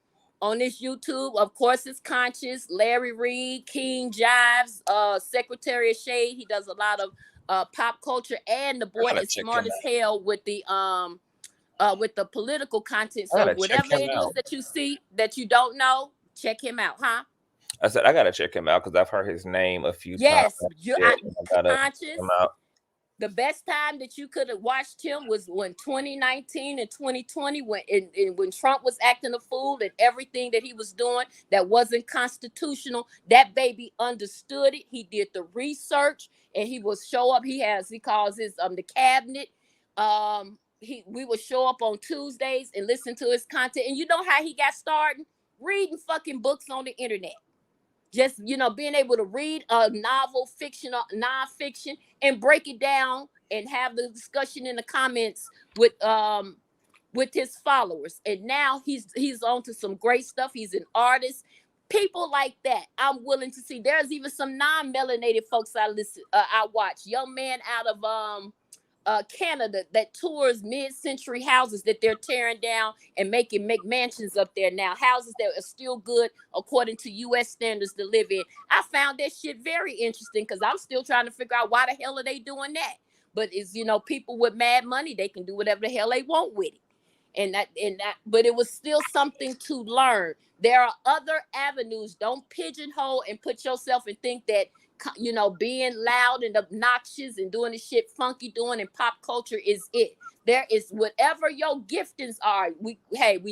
this YouTube, of course, it's Conscious, Larry Reed, King Jives, Secretary of Shade. He does a lot of pop culture, and the boy is smart as hell with the political content. So whatever it is that you see that you don't know, check him out, huh? I said I gotta check him out because I've heard his name a few times. Yes, Conscious. The best time that you could have watched him was when 2019 and 2020, when Trump was acting a fool and everything that he was doing that wasn't constitutional. That baby understood it. He did the research, and he will show up. He calls his the cabinet. We would show up on Tuesdays and listen to his content. And you know how he got started? Reading fucking books on the internet. Just, you know, being able to read a novel, fiction, or nonfiction, and break it down and have the discussion in the comments with his followers. And now he's on to some great stuff. He's an artist. People like that, I'm willing to see. There's even some non-melanated folks I watch. Young man out of Canada that tours mid-century houses that they're tearing down and make mansions up there now, houses that are still good according to U.S. standards to live in. I found that shit very interesting, because I'm still trying to figure out why the hell are they doing that. But it's, you know, people with mad money, they can do whatever the hell they want with it. But it was still something to learn. There are other avenues. Don't pigeonhole and put yourself and think that, you know, being loud and obnoxious and doing the shit funky doing in pop culture is it. There is whatever your giftings are. We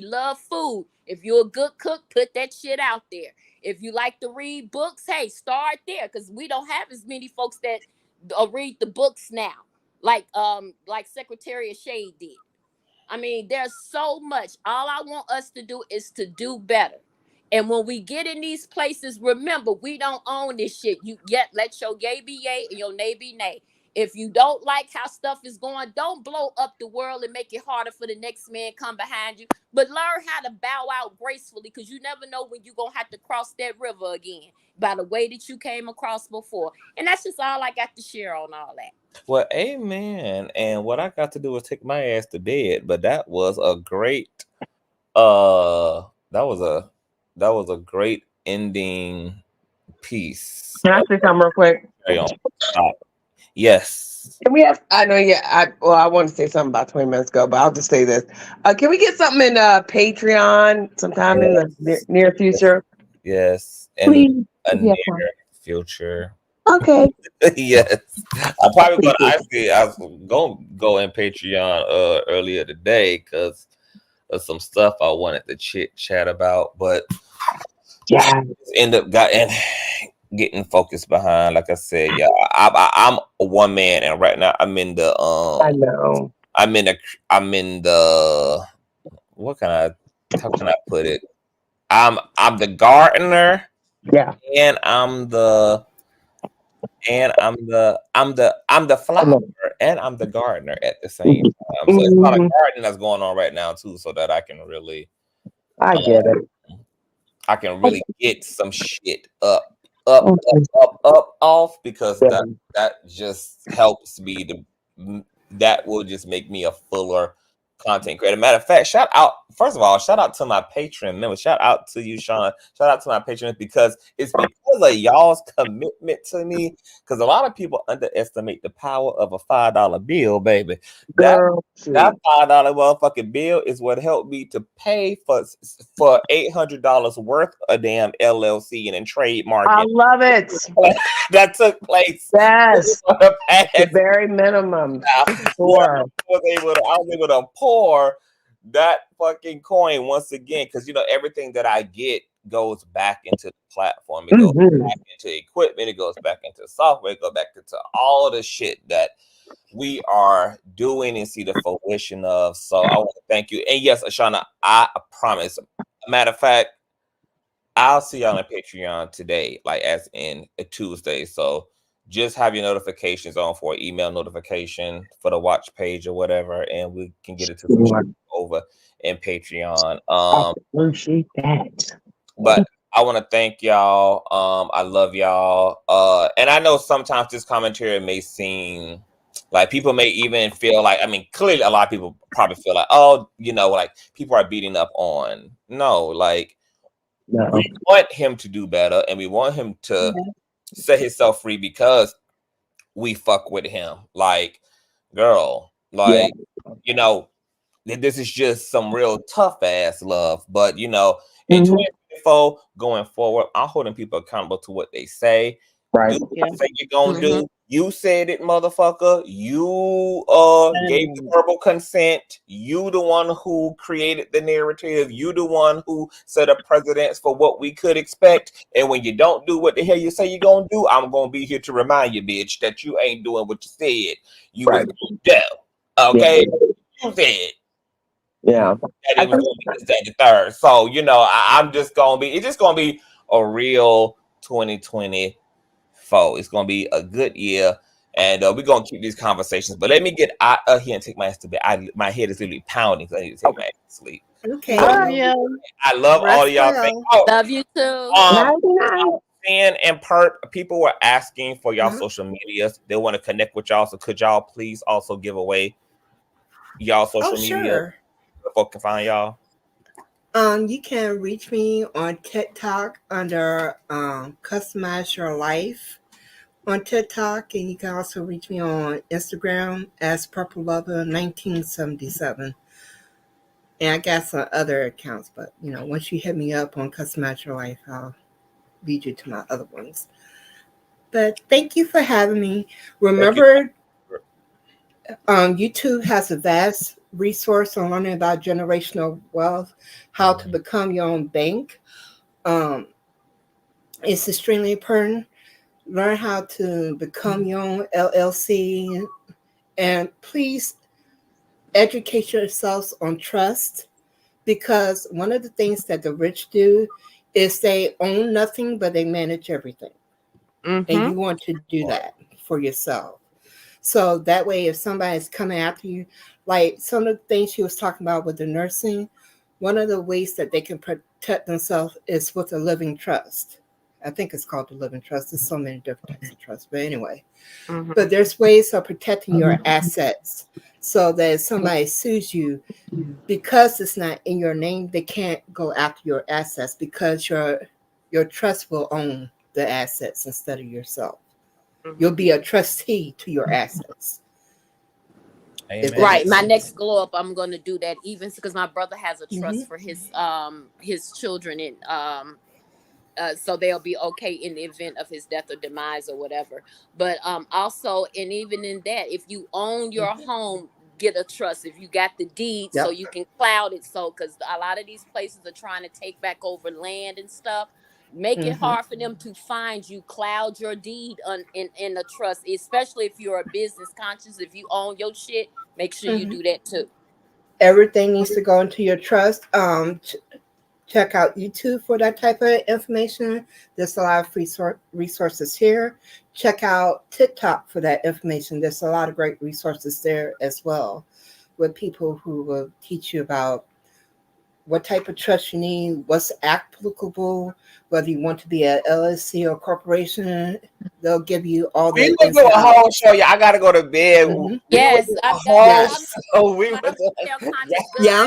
love food. If you're a good cook, put that shit out there. If you like to read books, hey, start there, because we don't have as many folks that read the books now, like Secretary of Shade did. I mean, there's so much. All I want us to do is to do better. And when we get in these places, remember, we don't own this shit. Let your yay be yay and your nay be nay. If you don't like how stuff is going, don't blow up the world and make it harder for the next man come behind you. But learn how to bow out gracefully, because you never know when you're going to have to cross that river again by the way that you came across before. And that's just all I got to share on all that. Well, amen. And what I got to do was take my ass to bed. But that was a great, that was a great ending Peace. Can I say something real quick? Carry on. Yes. Can we have? I know. Yeah. I want to say something about 20 minutes ago, but I'll just say this. Can we get something in Patreon sometime in the near future? Yes. And Please. a near future. Okay. Yes. I'm probably gonna I was gonna go in Patreon earlier today because of some stuff I wanted to chit chat about, but end up getting focused behind. Like I said, yeah, I'm a one man, and right now I'm in the I know. I'm in the how can I put it? I'm the gardener. Yeah. And I'm the flower and I'm the gardener at the same time. So it's a lot of gardening that's going on right now too, so that I can really I get it. I can really get some shit up off, because that just helps me that will just make me a fuller content creator. Matter of fact, shout out to my Patreon members. Shout out to you, Sean. Shout out to my patrons, because it's because of y'all's commitment to me. Because a lot of people underestimate the power of a $5 bill, baby. That $5 motherfucking bill is what helped me to pay for $800 worth of damn LLC and in trademark. I love it. That took place. Yes. The very minimum. Sure. I was able to pour that fucking coin once again, because everything that I get goes back into the platform. It goes back into equipment. It goes back into software. It goes back into all the shit that we are doing and see the fruition of. So I want to thank you. And yes, Ashana, I promise. Matter of fact, I'll see y'all on Patreon today, like as in a Tuesday. So just have your notifications on for email notification for the watch page or whatever, and we can get it to some shit over in Patreon. I appreciate that. But I want to thank y'all. I love y'all. And I know sometimes this commentary may seem like people may even feel like, clearly a lot of people probably feel like, oh, like people are beating up on. No, like we want him to do better, and we want him to set himself free, because we fuck with him. Like, girl, like, this is just some real tough ass love. But in 2024 going forward, I'm holding people accountable to what they say. Right. Do what you say you're gonna do. You said it, motherfucker. You gave the verbal consent. You the one who created the narrative. You the one who set up precedents for what we could expect. And when you don't do what the hell you say you're gonna do, I'm gonna be here to remind you, bitch, that you ain't doing what you said you was gonna do. Okay? You said. Yeah. That it was gonna be the second, third. So I'm just gonna be. It's just gonna be a real 2024. It's gonna be a good year, and we're gonna keep these conversations. But let me get out of here and take my ass to bed. My head is literally pounding, so I need to take my ass to sleep. Okay. So, I love all of y'all. Love you too. Fan and Perp, people were asking for y'all social medias. They want to connect with y'all. So could y'all please also give away y'all social media? Where folk can find y'all. You can reach me on TikTok under Customize Your Life on TikTok, and you can also reach me on Instagram as Purple Lover 1977. And I got some other accounts, but once you hit me up on Customize Your Life, I'll lead you to my other ones. But thank you for having me. Remember, YouTube has a vast resource on learning about generational wealth, how to become your own bank. It's extremely important. Learn how to become your own LLC, and please educate yourselves on trust, because one of the things that the rich do is they own nothing, but they manage everything. And you want to do that for yourself. So that way, if somebody's coming after you, like some of the things she was talking about with the nursing, one of the ways that they can protect themselves is with a living trust. I think it's called the living trust. There's so many different types of trust, but anyway. But there's ways of protecting your assets, so that if somebody sues you, because it's not in your name, they can't go after your assets, because your trust will own the assets instead of yourself. You'll be a trustee to your assets. Right. My next glow up, I'm going to do that, even because my brother has a trust for his children, and so they'll be okay in the event of his death or demise or whatever. But also, and even in that, if you own your home, get a trust. If you got the deed, so you can cloud it, so because a lot of these places are trying to take back over land and stuff. Make it hard for them to find you. Cloud your deed in a trust, especially if you're a business conscious. If you own your shit, make sure you do that too. Everything needs to go into your trust. Check out YouTube for that type of information. There's a lot of free resources here. Check out TikTok for that information. There's a lot of great resources there as well, with people who will teach you about what type of trust you need, what's applicable, whether you want to be an LLC or corporation. They'll give you all the. We would do a whole show. Yeah, I gotta go to bed. Yes, I'm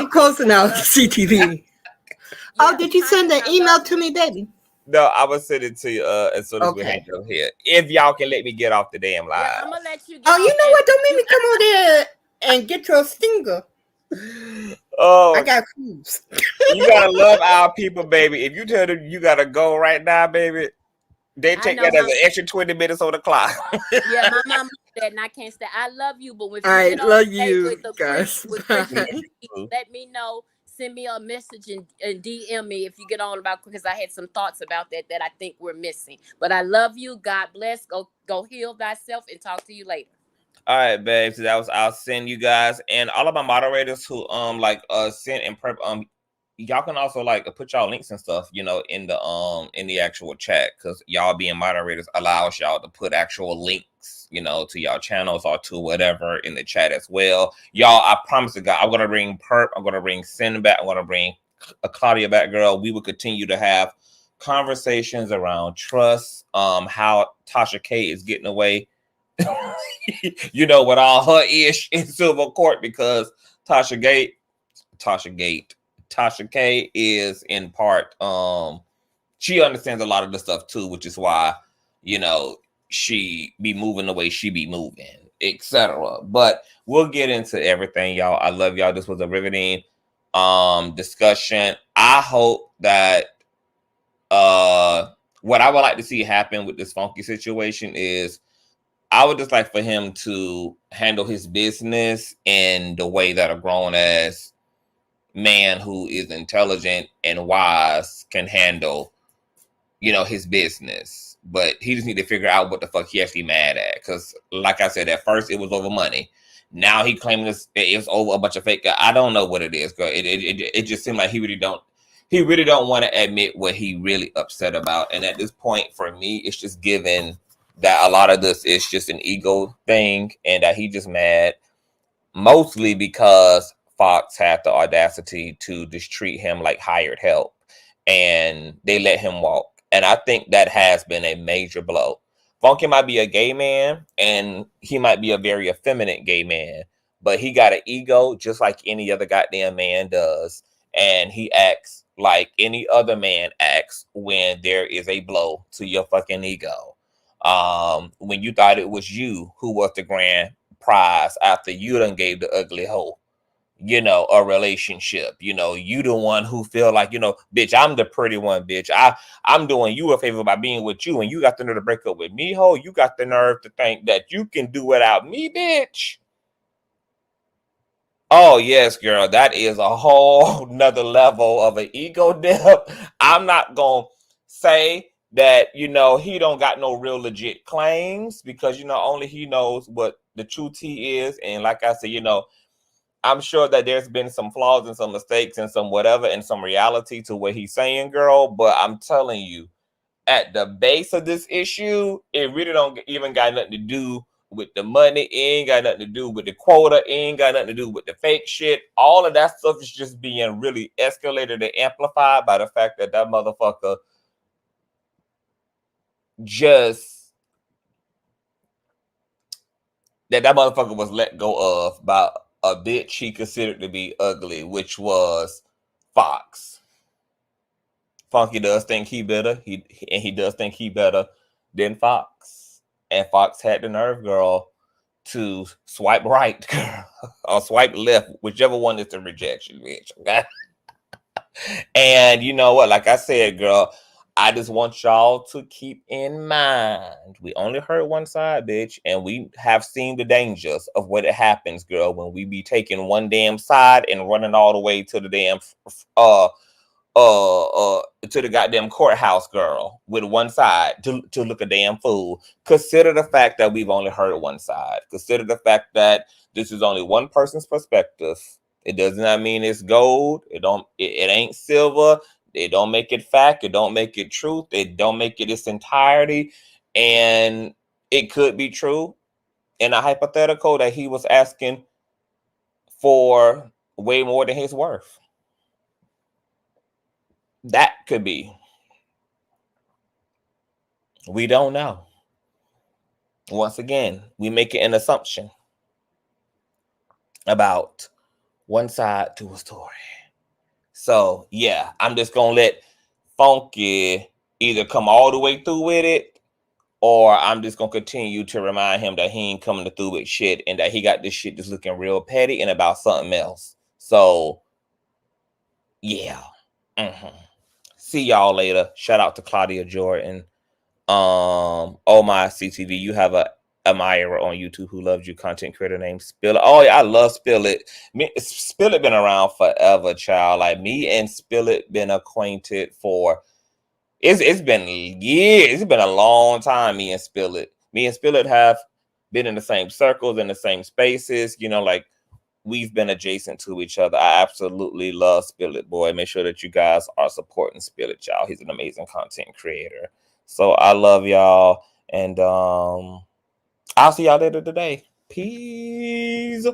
closing out CTV. Oh, did you send an email to me, baby? No, I will send it to you as soon as we hang up here. If y'all can let me get off the damn live. I'm gonna let you. Oh, you know what? Don't make me come over there and get your stinger. Oh, I got clues. You gotta love our people, baby. If you tell them you gotta go right now, baby, they take that as an extra 20 minutes on the clock. Yeah, my mom did that, and I can't stay. I love you, but if I you get love on you with the guys. let me know. Send me a message and DM me if you get on about, because I had some thoughts about that I think we're missing. But I love you. God bless. Go heal thyself, and talk to you later. All right, babe. So I'll send you guys and all of my moderators who send and prep y'all can also put y'all links and stuff, in the actual chat, because y'all being moderators allows y'all to put actual links, to y'all channels or to whatever in the chat as well. Y'all, I promise to God, I'm gonna bring Perp, I'm gonna bring Sin back, I'm gonna bring Claudia back, girl. We will continue to have conversations around trust, how Tasha K is getting away with all her ish in civil court, because Tasha K is in part, she understands a lot of the stuff too, which is why, she be moving the way she be moving, etc. But we'll get into everything, y'all. I love y'all. This was a riveting discussion. I hope that what I would like to see happen with this Funky situation is, I would just like for him to handle his business in the way that a grown-ass man who is intelligent and wise can handle, his business. But he just need to figure out what the fuck he actually mad at. Because, like I said, at first it was over money. Now he claiming it's over a bunch of fake. I don't know what it is, girl. It just seemed like he really don't want to admit what he really upset about. And at this point, for me, it's just given that a lot of this is just an ego thing, and that he just mad mostly because Fox had the audacity to just treat him like hired help, and they let him walk. And I think that has been a major blow. Funky might be a gay man, and he might be a very effeminate gay man, but he got an ego just like any other goddamn man does, and he acts like any other man acts when there is a blow to your fucking ego. When you thought it was you who was the grand prize after you done gave the ugly hoe, a relationship, you the one who feel like, bitch, I'm the pretty one, bitch. I'm doing you a favor by being with you, and you got the nerve to break up with me, ho. You got the nerve to think that you can do without me, bitch. Oh yes, girl, that is a whole nother level of an ego dip. I'm not gonna say that, he don't got no real legit claims, because, only he knows what the truth he is. And like I said, I'm sure that there's been some flaws and some mistakes and some whatever and some reality to what he's saying, girl. But I'm telling you, at the base of this issue, it really don't even got nothing to do with the money. It ain't got nothing to do with the quota. It ain't got nothing to do with the fake shit. All of that stuff is just being really escalated and amplified by the fact that that motherfucker was let go of by a bitch he considered to be ugly, which was Fox. Funky does think he better. He does think he better than Fox. And Fox had the nerve, girl, to swipe right, girl, or swipe left, whichever one is the rejection, bitch. Okay. And you know what? Like I said, girl, I just want y'all to keep in mind we only heard one side, bitch, and we have seen the dangers of what it happens, girl, when we be taking one damn side and running all the way to the damn to the goddamn courthouse, girl, with one side to look a damn fool. Consider the fact that we've only heard one side. Consider the fact that this is only one person's perspective. It does not mean it's gold. It ain't silver. They don't make it fact. It don't make it truth. They don't make it its entirety. And it could be true in a hypothetical that he was asking for way more than his worth. That could be. We don't know. Once again, we make an assumption about one side to a story. So, yeah, I'm just going to let Funky either come all the way through with it, or I'm just going to continue to remind him that he ain't coming through with shit and that he got this shit just looking real petty and about something else. So, yeah. See y'all later. Shout out to Claudia Jordan. Oh my CTV, you have a admirer on YouTube who loves you, content creator named Spill It. Oh yeah, I love Spill It. Spill It been around forever, child. Like me and Spill It been acquainted for it's been years. It's been a long time. Me and Spill It have been in the same circles, in the same spaces, you know, like we've been adjacent to each other. I absolutely love Spill It, boy. Make sure that you guys are supporting Spill It, y'all. He's an amazing content creator. So I love y'all, and I'll see y'all later today. Peace.